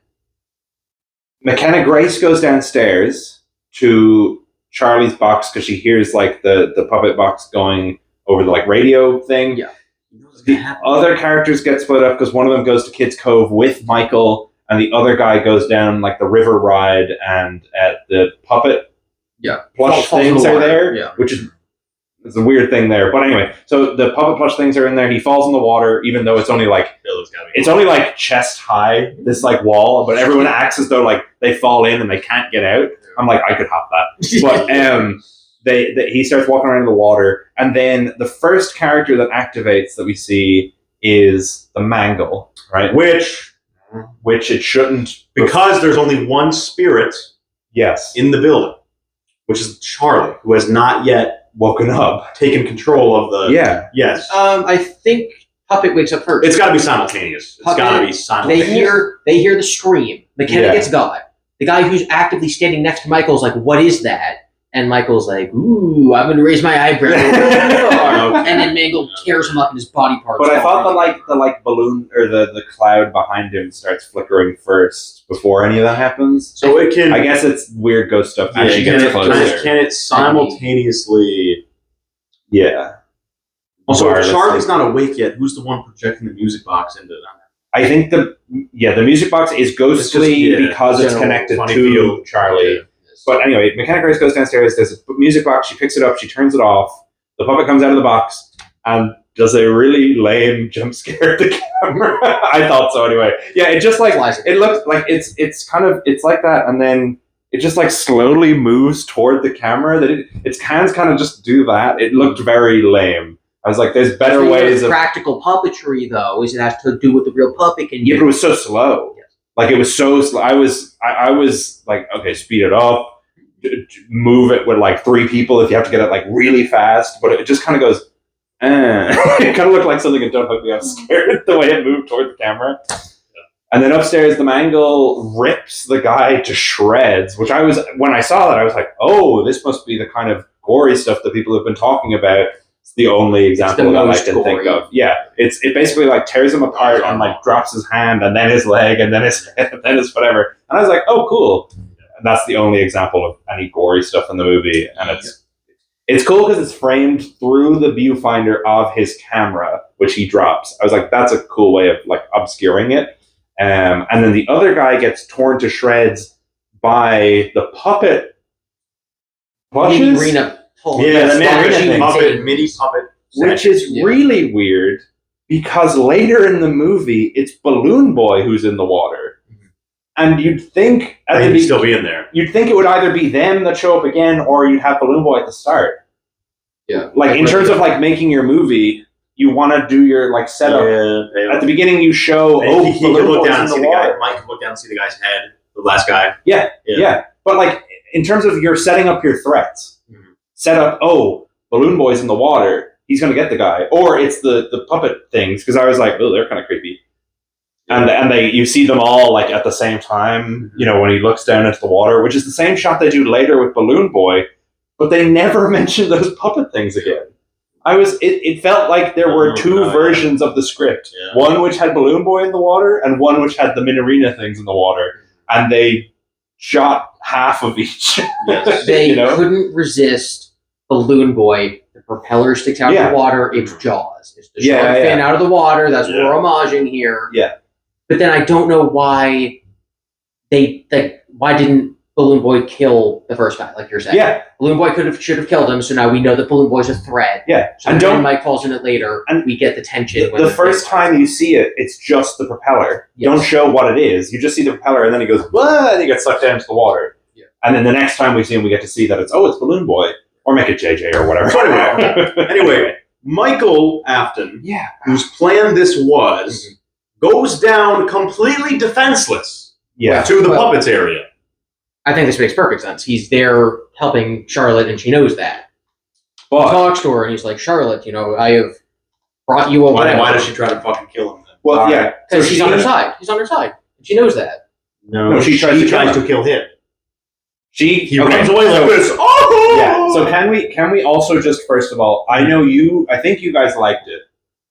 [SPEAKER 2] McKenna Grace goes downstairs to Charlie's box because she hears like the puppet box going over the like radio thing.
[SPEAKER 1] Yeah.
[SPEAKER 2] The other characters get split up because one of them goes to Kids Cove with Michael, and the other guy goes down like the river ride, and the puppet plush things are there, which is it's a weird thing there. But anyway, so the puppet plush things are in there. He falls in the water, even though it's only like chest high, this like wall, but everyone acts as though like they fall in and they can't get out. I'm like, I could have that. But he starts walking around in the water, and then the first character that activates that we see is the mangle, right? Which it shouldn't,
[SPEAKER 3] because there's only one spirit in the building, which is Charlie, who has not yet woken up, taken control of the... Yes.
[SPEAKER 1] I think Puppet wakes up first.
[SPEAKER 3] It's got to be simultaneous.
[SPEAKER 1] They hear the scream. McKenna gets got. The guy who's actively standing next to Michael's like, "What is that?" And Michael's like, "Ooh, I'm going to raise my eyebrow." And then Mangle tears him up in his body parts.
[SPEAKER 2] But I thought the balloon or the cloud behind him starts flickering first before any of that happens.
[SPEAKER 3] So it can...
[SPEAKER 2] I guess it's weird ghost stuff. Actually gets closer.
[SPEAKER 3] Can it simultaneously...
[SPEAKER 2] Yeah.
[SPEAKER 3] Also, if Charlie's not awake yet, who's the one projecting the music box into them?
[SPEAKER 2] I think the music box is ghostly because it's connected to Charlie. But anyway, McKenna Grace goes downstairs, there's a music box, she picks it up, she turns it off, the puppet comes out of the box, and does a really lame jump scare at the camera. I thought so anyway. Yeah, it just like, it looks like it's like that, and then it just like slowly moves toward the camera. That its hands kind of just do that. It looked very lame. I was like, there's better ways of...
[SPEAKER 1] Practical puppetry, though, is it has to do with the real puppet. But
[SPEAKER 2] it was so slow. Yes. Like, it was so slow. I was like, okay, speed it up. Move it with like 3 people if you have to get it like really fast, but it just kind of goes it kind of looked like something in Don't Hug Me, I'm Scared the way it moved toward the camera. And then upstairs the mangle rips the guy to shreds, which when I saw that I was like, oh, this must be the kind of gory stuff that people have been talking about. It's the only example that I can think of. Yeah, it basically like tears him apart and like drops his hand and then his leg and then his head and then his whatever, and I was like, oh, cool. That's the only example of any gory stuff in the movie, and it's cool because it's framed through the viewfinder of his camera, which he drops. I was like, that's a cool way of like obscuring it. And then the other guy gets torn to shreds by the puppet plushes.
[SPEAKER 3] Mini puppet,
[SPEAKER 2] which is really weird because later in the movie, it's Balloon Boy who's in the water. And you'd think
[SPEAKER 3] he'd still be in there.
[SPEAKER 2] You'd think it would either be them that show up again, or you'd have Balloon Boy at the start.
[SPEAKER 1] Yeah,
[SPEAKER 2] like in terms of like making your movie, you want to do your like setup at the beginning. You show
[SPEAKER 3] he could look down and see the guy. Mike could look down and see the guy's head. The last guy.
[SPEAKER 2] Yeah. But like in terms of you're setting up your threats, set up. Oh, Balloon Boy's in the water. He's gonna get the guy, or it's the puppet things. Because I was like, oh, they're kind of creepy. And you see them all like at the same time, you know, when he looks down into the water, which is the same shot they do later with Balloon Boy, but they never mention those puppet things again. It felt like there were 2 versions of the script. Yeah. One which had Balloon Boy in the water and one which had the Minorina things in the water. And they shot half of each.
[SPEAKER 1] Yes. They couldn't resist Balloon Boy. The propeller sticks out of the water. It's Jaws. It's the shark fin out of the water. That's what we're homaging here.
[SPEAKER 2] Yeah.
[SPEAKER 1] But then I don't know why why didn't Balloon Boy kill the first guy, like you're saying?
[SPEAKER 2] Yeah.
[SPEAKER 1] Balloon Boy should have killed him, so now we know that Balloon Boy's a threat.
[SPEAKER 2] Yeah.
[SPEAKER 1] So and Mike calls in it later, and we get the tension.
[SPEAKER 2] The first time you see it, it's just the propeller. Yes. Don't show what it is. You just see the propeller, and then he goes, "What?" and he gets sucked down into the water. Yeah. And then the next time we see him, we get to see that it's Balloon Boy, or make it JJ or whatever.
[SPEAKER 3] So anyway, Micheal Afton,
[SPEAKER 2] Yeah.
[SPEAKER 3] whose plan this was, goes down completely defenseless to the puppets area.
[SPEAKER 1] I think this makes perfect sense. He's there helping Charlotte, and she knows that.
[SPEAKER 2] But
[SPEAKER 1] he talks to her, and he's like, Charlotte, I have brought you over.
[SPEAKER 3] Why does she try to fucking kill him then?
[SPEAKER 2] Well, yeah.
[SPEAKER 1] Because he's on her side. He's on her side. She knows that.
[SPEAKER 3] No, she tries to kill him. He runs away like this. Oh!
[SPEAKER 2] Yeah. So can we also just, first of all, I think you guys liked it.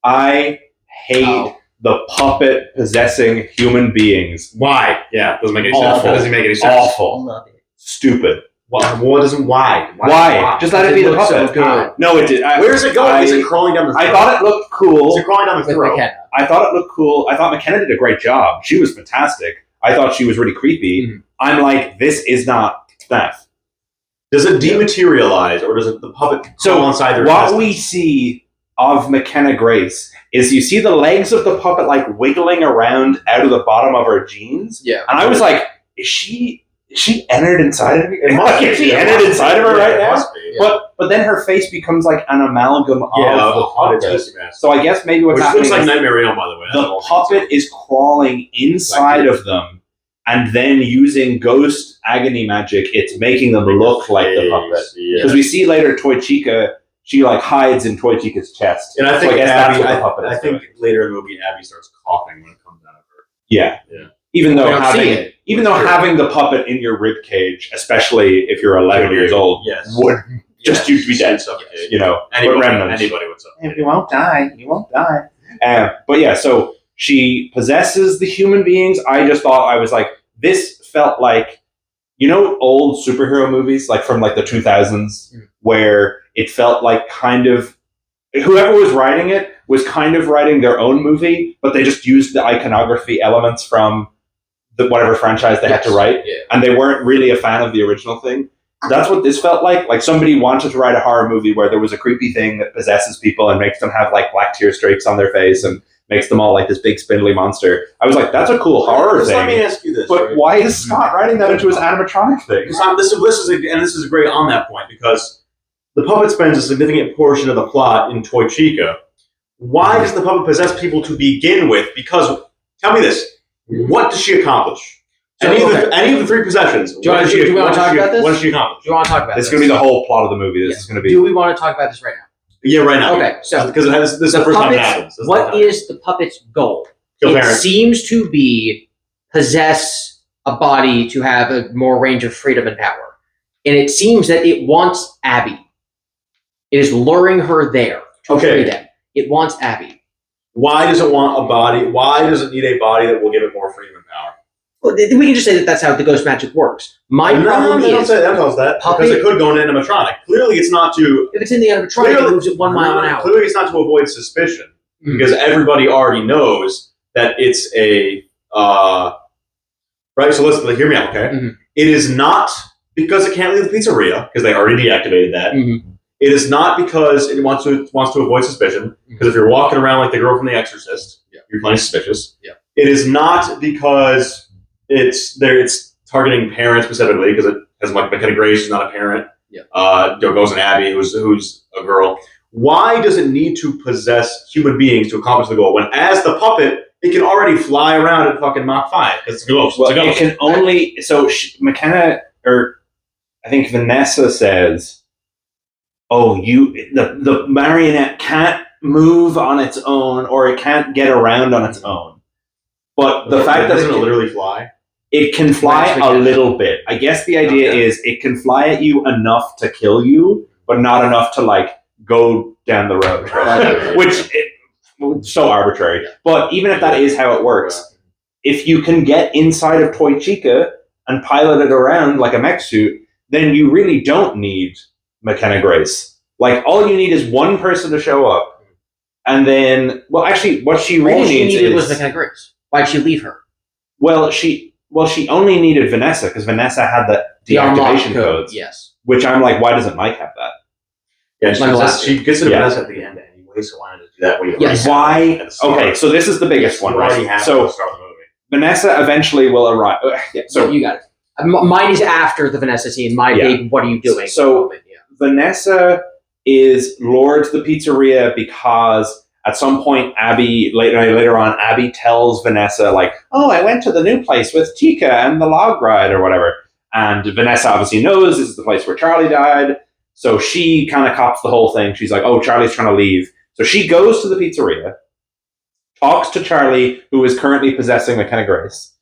[SPEAKER 2] I hate the puppet possessing human beings.
[SPEAKER 3] Why? Yeah, doesn't make any
[SPEAKER 2] Awful.
[SPEAKER 3] sense. That doesn't make any sense.
[SPEAKER 2] Awful.
[SPEAKER 1] Love it.
[SPEAKER 2] Stupid.
[SPEAKER 3] Why?
[SPEAKER 2] Just let it be the puppet.
[SPEAKER 1] So good.
[SPEAKER 2] No, it did.
[SPEAKER 3] Where is it going? Is it crawling down the throat?
[SPEAKER 2] I thought it looked cool.
[SPEAKER 3] Is it crawling down the
[SPEAKER 1] With
[SPEAKER 3] throat?
[SPEAKER 1] McKenna.
[SPEAKER 2] I thought it looked cool. I thought McKenna did a great job. She was fantastic. I thought she was really creepy.
[SPEAKER 1] Mm-hmm.
[SPEAKER 2] I'm like, this is not FNAF.
[SPEAKER 3] Does it dematerialize, or does it the puppet go inside their
[SPEAKER 2] what
[SPEAKER 3] intestines?
[SPEAKER 2] we see of McKenna Grace is you see the legs of the puppet like wiggling around out of the bottom of her jeans.
[SPEAKER 1] Yeah.
[SPEAKER 2] And I was like, is she entered inside of me?
[SPEAKER 3] Is
[SPEAKER 2] she entered inside of her right now?
[SPEAKER 3] Must be, yeah.
[SPEAKER 2] But then her face becomes like an amalgam of the puppet. So I guess maybe what's
[SPEAKER 3] Which
[SPEAKER 2] happening
[SPEAKER 3] looks like
[SPEAKER 2] is
[SPEAKER 3] Nightmare Realm, by the way.
[SPEAKER 2] the puppet is crawling inside of them, and then using ghost agony magic, it's making them look like the puppet. Because we see later Toy Chica, she like hides in Toy Chica's chest.
[SPEAKER 3] And I think
[SPEAKER 2] so I guess
[SPEAKER 3] Abby,
[SPEAKER 2] that's what the puppet is
[SPEAKER 3] I think
[SPEAKER 2] doing.
[SPEAKER 3] later in the movie, Abby starts coughing when it comes out of her.
[SPEAKER 2] Yeah.
[SPEAKER 3] Yeah.
[SPEAKER 2] Even though
[SPEAKER 1] We don't see it.
[SPEAKER 2] having the puppet in your rib cage, especially if you're 11 years old, would just you to be dead.
[SPEAKER 3] Suffocate.
[SPEAKER 2] Anybody
[SPEAKER 3] would suffocate.
[SPEAKER 2] You won't die. You won't die. But yeah, so she possesses the human beings. I just thought, I was like, this felt like, old superhero movies, like from like the 2000s, where it felt like kind of whoever was writing it was kind of writing their own movie, but they just used the iconography elements from whatever franchise they had to write, and they weren't really a fan of the original thing. That's what this felt like. Like somebody wanted to write a horror movie where there was a creepy thing that possesses people and makes them have like black tear streaks on their face and makes them all like this big spindly monster. I was like, that's a cool horror thing.
[SPEAKER 3] Let me ask you this.
[SPEAKER 2] But why is Scott writing that into his animatronic thing?
[SPEAKER 3] This is great on that point, because the puppet spends a significant portion of the plot in Toy Chica. Why does the puppet possess people to begin with? Because, tell me this, what does she accomplish? Any of the three possessions.
[SPEAKER 1] Do you want to talk about this?
[SPEAKER 3] What does she accomplish?
[SPEAKER 1] Do you want to talk about
[SPEAKER 2] This
[SPEAKER 1] this?
[SPEAKER 2] is going to be the whole plot of the movie. This is going to be...
[SPEAKER 1] Do we want to talk about this right now?
[SPEAKER 3] Yeah, right now.
[SPEAKER 1] Okay, so
[SPEAKER 3] because this is the first time it happens.
[SPEAKER 1] What is the puppet's goal?
[SPEAKER 3] Kill
[SPEAKER 1] It
[SPEAKER 3] parents.
[SPEAKER 1] seems to be possess a body to have a more range of freedom and power. And it seems that it wants Abby. It is luring her there to free them. It wants Abby.
[SPEAKER 3] Why does it want a body? Why does it need a body that will give it more freedom and power?
[SPEAKER 1] Well, we can just say that that's how the ghost magic works. My problem is...
[SPEAKER 3] Don't tell us that. Because it could go in an animatronic. Clearly it's not to...
[SPEAKER 1] If it's in the animatronic, it moves at 1 mile an hour.
[SPEAKER 3] Clearly it's not to avoid suspicion. Because everybody already knows that it's a... right, so listen, hear me out, okay? It is not because it can't leave the pizzeria, because they already deactivated that. It is not because it wants to avoid suspicion, because if you're walking around like the girl from The Exorcist, you're plenty suspicious. It is not because it's targeting parents specifically, because it has like McKenna Grace, who's not a parent. Goes and Abby, who's a girl. Why does it need to possess human beings to accomplish the goal, when as the puppet, it can already fly around at fucking Mach 5? It's a ghost.
[SPEAKER 2] Well, it can only... So McKenna, or I think Vanessa says... the marionette can't move on its own, or it can't get around on its own. But the fact that it can
[SPEAKER 3] literally fly,
[SPEAKER 2] it can fly a little bit. I guess the idea is it can fly at you enough to kill you, but not enough to like go down the road, which is so arbitrary. But even if that is how it works, if you can get inside of Toy Chica and pilot it around like a mech suit, then you really don't need McKenna Grace. Like, all you need is one person to show up, and then, well, actually, what she really needed
[SPEAKER 1] was McKenna Grace. Why'd she leave her?
[SPEAKER 2] Well, she only needed Vanessa, because Vanessa had the deactivation codes.
[SPEAKER 1] Yes.
[SPEAKER 2] Which I'm like, why doesn't Mike have that?
[SPEAKER 3] Yeah, she gets to Vanessa at the end anyway, so why not do that?
[SPEAKER 1] Yes.
[SPEAKER 2] Why? Okay, so this is the biggest one, right? So Vanessa eventually will arrive.
[SPEAKER 1] So you got it. Mine is after the Vanessa scene. My big, what are you doing?
[SPEAKER 2] So Vanessa is lured to the pizzeria because at some point later on, Abby tells Vanessa, like, oh, I went to the new place with Chica and the log ride or whatever. And Vanessa obviously knows this is the place where Charlie died. So she kind of cops the whole thing. She's like, oh, Charlie's trying to leave. So she goes to the pizzeria, talks to Charlie, who is currently possessing McKenna Grace.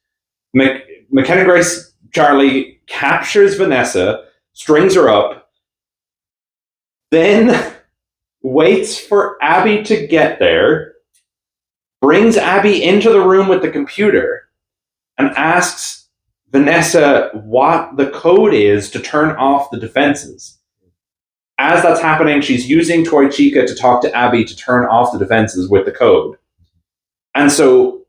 [SPEAKER 2] McKenna Grace, Charlie, captures Vanessa, strings her up, then waits for Abby to get there, brings Abby into the room with the computer, and asks Vanessa what the code is to turn off the defenses. As that's happening, she's using Toy Chica to talk to Abby to turn off the defenses with the code. And so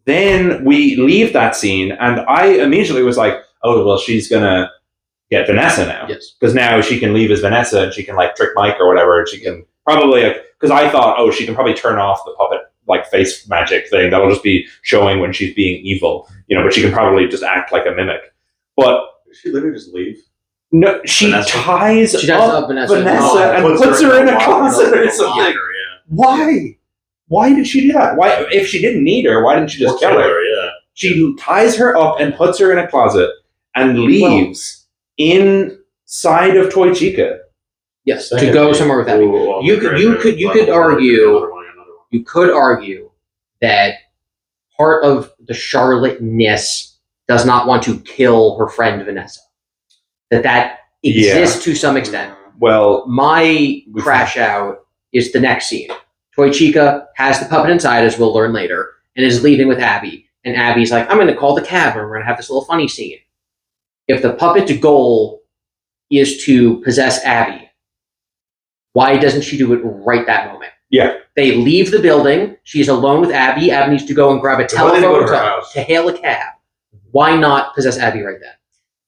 [SPEAKER 2] then we leave that scene, and I immediately was like, oh, well, she's going to get Vanessa now.
[SPEAKER 1] Yes.
[SPEAKER 2] Because now she can leave as Vanessa, and she can, like, trick Mike or whatever, and she can probably, because I thought, oh, she can probably turn off the puppet, like, face magic thing. That'll just be showing when she's being evil, but she can probably just act like a mimic. But
[SPEAKER 3] Did she literally just leave?
[SPEAKER 2] no, she
[SPEAKER 3] Vanessa?
[SPEAKER 2] ties up Vanessa and puts her in a closet or something.
[SPEAKER 3] Yeah.
[SPEAKER 2] Why? Why did she do that? Why, if she didn't need her, why didn't she just kill her?
[SPEAKER 3] Yeah.
[SPEAKER 2] She ties her up and puts her in a closet and leaves inside of Toy Chica.
[SPEAKER 1] Yes, to go somewhere with Abby. You could argue that part of the Charlotte-ness does not want to kill her friend Vanessa. That exists to some extent.
[SPEAKER 2] Well,
[SPEAKER 1] my crash out is the next scene. Toy Chica has the puppet inside, as we'll learn later, and is leaving with Abby. And Abby's like, I'm going to call the cab, and we're going to have this little funny scene. If the puppet's goal is to possess Abby, why doesn't she do it right that moment?
[SPEAKER 2] Yeah.
[SPEAKER 1] They leave the building. She's alone with Abby. Abby needs to go and grab a telephone to hail a cab. Why not possess Abby right then?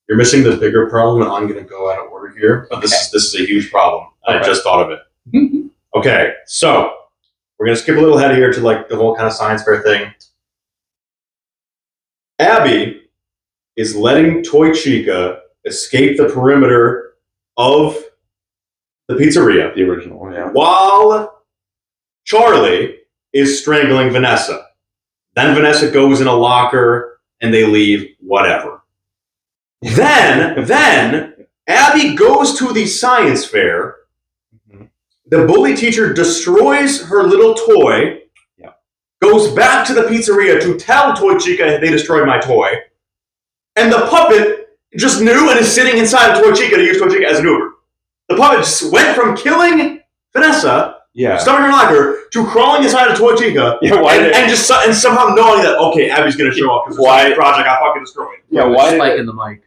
[SPEAKER 3] You're missing the bigger problem, and I'm going to go out of order here. But this is a huge problem. I just thought of it. Okay, so we're going to skip a little ahead here to like the whole kind of science fair thing. Abby is letting Toy Chica escape the perimeter of the pizzeria,
[SPEAKER 2] the original,
[SPEAKER 3] while Charlie is strangling Vanessa. Then Vanessa goes in a locker, and they leave, whatever. Then Abby goes to the science fair. The bully teacher destroys her little toy, goes back to the pizzeria to tell Toy Chica they destroyed my toy, and the puppet just knew and is sitting inside of Toy Chica to use Toy Chica as an Uber. The puppet just went from killing Vanessa, stuffing her locker, to crawling inside of Toy Chica, and somehow knowing that, okay, Abby's going to show up because it's a project I fucking destroyed.
[SPEAKER 2] Yeah, why
[SPEAKER 1] spiking the mic?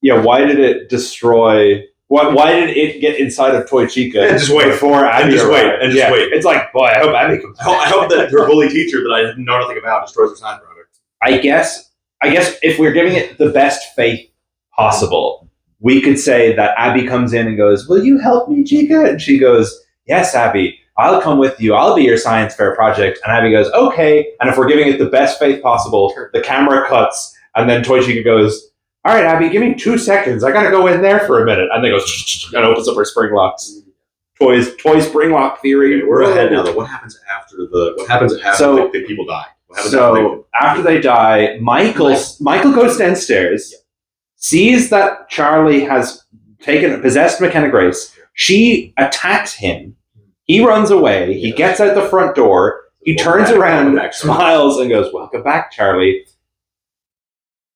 [SPEAKER 2] Yeah, why did it destroy? Why did it get inside of Toy Chica?
[SPEAKER 3] And just wait
[SPEAKER 2] before Abby
[SPEAKER 3] and just
[SPEAKER 2] arrived?
[SPEAKER 3] wait.
[SPEAKER 2] It's like, boy, I hope Abby comes.
[SPEAKER 3] I hope that her bully teacher that I know nothing about destroys her science project.
[SPEAKER 2] I guess if we're giving it the best faith possible, we could say that Abby comes in and goes, "Will you help me, Chica?" And she goes, "Yes, Abby, I'll come with you. I'll be your science fair project." And Abby goes, "Okay." And if we're giving it the best faith possible, the camera cuts, and then Toy Chica goes, "All right, Abby, give me 2 seconds. I gotta go in there for a minute." And then goes and opens up her spring locks. Toy spring lock theory.
[SPEAKER 3] Okay, we're ahead now. Though, what happens after the people die?
[SPEAKER 2] After they die, Michael goes downstairs, sees that Charlie has possessed McKenna Grace. She attacks him. He runs away. He gets out the front door. He turns around, smiles, and goes, "Welcome back, Charlie."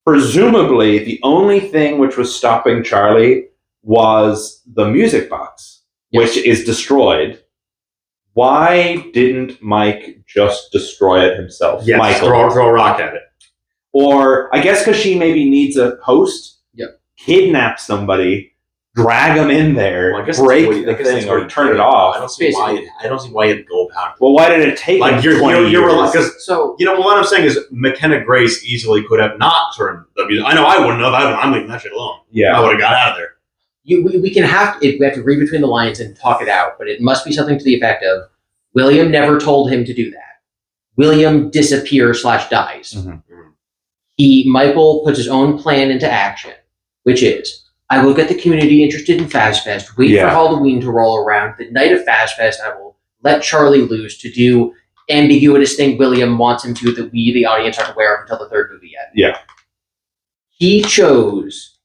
[SPEAKER 2] Presumably, the only thing which was stopping Charlie was the music box, which is destroyed. Why didn't Mike just destroy it himself?
[SPEAKER 3] Yes,
[SPEAKER 2] Michael.
[SPEAKER 3] throw a rock at it.
[SPEAKER 2] Or I guess because she maybe needs a host, kidnap somebody, drag them in there, break the thing, or turn it off.
[SPEAKER 3] I don't see why you'd go about it.
[SPEAKER 2] Well, why did it take
[SPEAKER 3] like
[SPEAKER 2] you're
[SPEAKER 3] 20 years? What I'm saying is McKenna Grace easily could have not turned the music. I know I wouldn't have. I'm leaving that shit alone.
[SPEAKER 2] Yeah,
[SPEAKER 3] I would have got out of there.
[SPEAKER 1] We have to read between the lines and talk it out, but it must be something to the effect of William never told him to do that. William disappears / dies. Michael puts his own plan into action, which is, I will get the community interested in Fazfest, wait for Halloween to roll around. The night of Fazfest, I will let Charlie loose to do ambiguous thing William wants him to that we, the audience, aren't aware of until the third movie yet.
[SPEAKER 2] Yeah.
[SPEAKER 1] He chose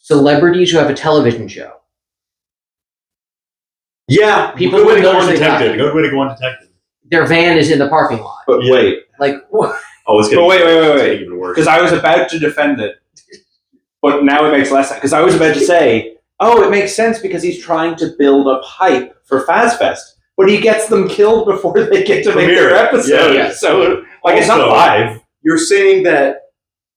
[SPEAKER 1] celebrities who have a television show.
[SPEAKER 3] Yeah,
[SPEAKER 1] people
[SPEAKER 3] good way to go
[SPEAKER 1] notice they
[SPEAKER 3] undetected. Good way to go undetected.
[SPEAKER 1] Their van is in the parking lot.
[SPEAKER 2] But wait.
[SPEAKER 1] Like, what?
[SPEAKER 3] Oh, it's getting,
[SPEAKER 2] wait.
[SPEAKER 3] Even worse.
[SPEAKER 2] Because I was about to defend it, but now it makes less sense. Because I was about to say, it makes sense because he's trying to build up hype for Fazfest, but he gets them killed before they get to make their episode.
[SPEAKER 1] Yeah.
[SPEAKER 2] So, it's not live.
[SPEAKER 3] You're saying that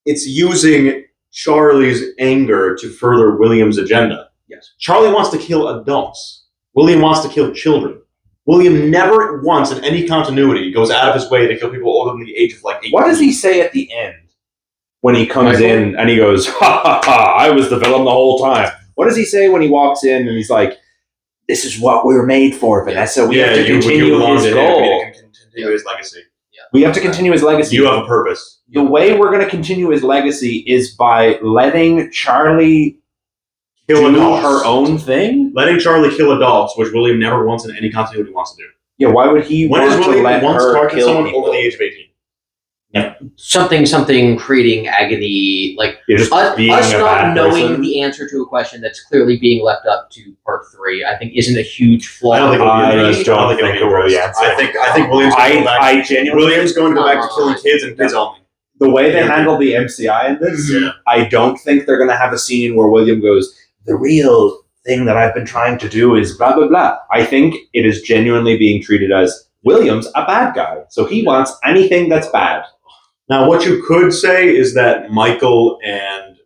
[SPEAKER 3] it's using Charlie's anger to further William's agenda.
[SPEAKER 1] Yes.
[SPEAKER 3] Charlie wants to kill adults. William wants to kill children. William never once in any continuity goes out of his way to kill people older than the age of 18.
[SPEAKER 2] What does he say at the end when he comes in and he goes, ha ha ha, I was the villain the whole time? What does he say when he walks in and he's like, this is what we were made for, Vanessa. We have to continue his goal.
[SPEAKER 3] Continue his legacy.
[SPEAKER 1] Yeah.
[SPEAKER 2] We have to continue his legacy.
[SPEAKER 3] You have a purpose.
[SPEAKER 2] The way we're going to continue his legacy is by letting Charlie
[SPEAKER 3] Kill
[SPEAKER 2] do
[SPEAKER 3] adults.
[SPEAKER 2] her own thing?
[SPEAKER 3] Letting Charlie kill adults, which William never once in any continuity wants to do.
[SPEAKER 2] Yeah, why would he
[SPEAKER 3] When
[SPEAKER 2] want
[SPEAKER 3] has
[SPEAKER 2] to
[SPEAKER 3] William
[SPEAKER 2] let
[SPEAKER 3] once
[SPEAKER 2] her
[SPEAKER 3] targeted
[SPEAKER 2] kill
[SPEAKER 3] someone
[SPEAKER 2] people?
[SPEAKER 3] over the age of 18?
[SPEAKER 1] Something creating agony, like
[SPEAKER 2] You're just being
[SPEAKER 1] us
[SPEAKER 2] a
[SPEAKER 1] not
[SPEAKER 2] bad
[SPEAKER 1] knowing
[SPEAKER 2] person?
[SPEAKER 1] the answer to a question that's clearly being left up to part 3, I think isn't a huge flaw.
[SPEAKER 3] I don't think
[SPEAKER 2] I
[SPEAKER 3] it'll be
[SPEAKER 2] don't think
[SPEAKER 3] it'll
[SPEAKER 2] it will be
[SPEAKER 3] addressed.
[SPEAKER 2] answered.
[SPEAKER 3] I think William's going to go back.
[SPEAKER 2] I genuinely
[SPEAKER 3] William's going to go back to killing kids and kids only.
[SPEAKER 2] the way they handle the MCI in this,
[SPEAKER 3] Yeah.
[SPEAKER 2] I don't think they're going to have a scene where William goes, the real thing that I've been trying to do is blah, blah, blah. I think it is genuinely being treated as William's a bad guy. So he wants anything that's bad.
[SPEAKER 3] Now, what you could say is that Michael and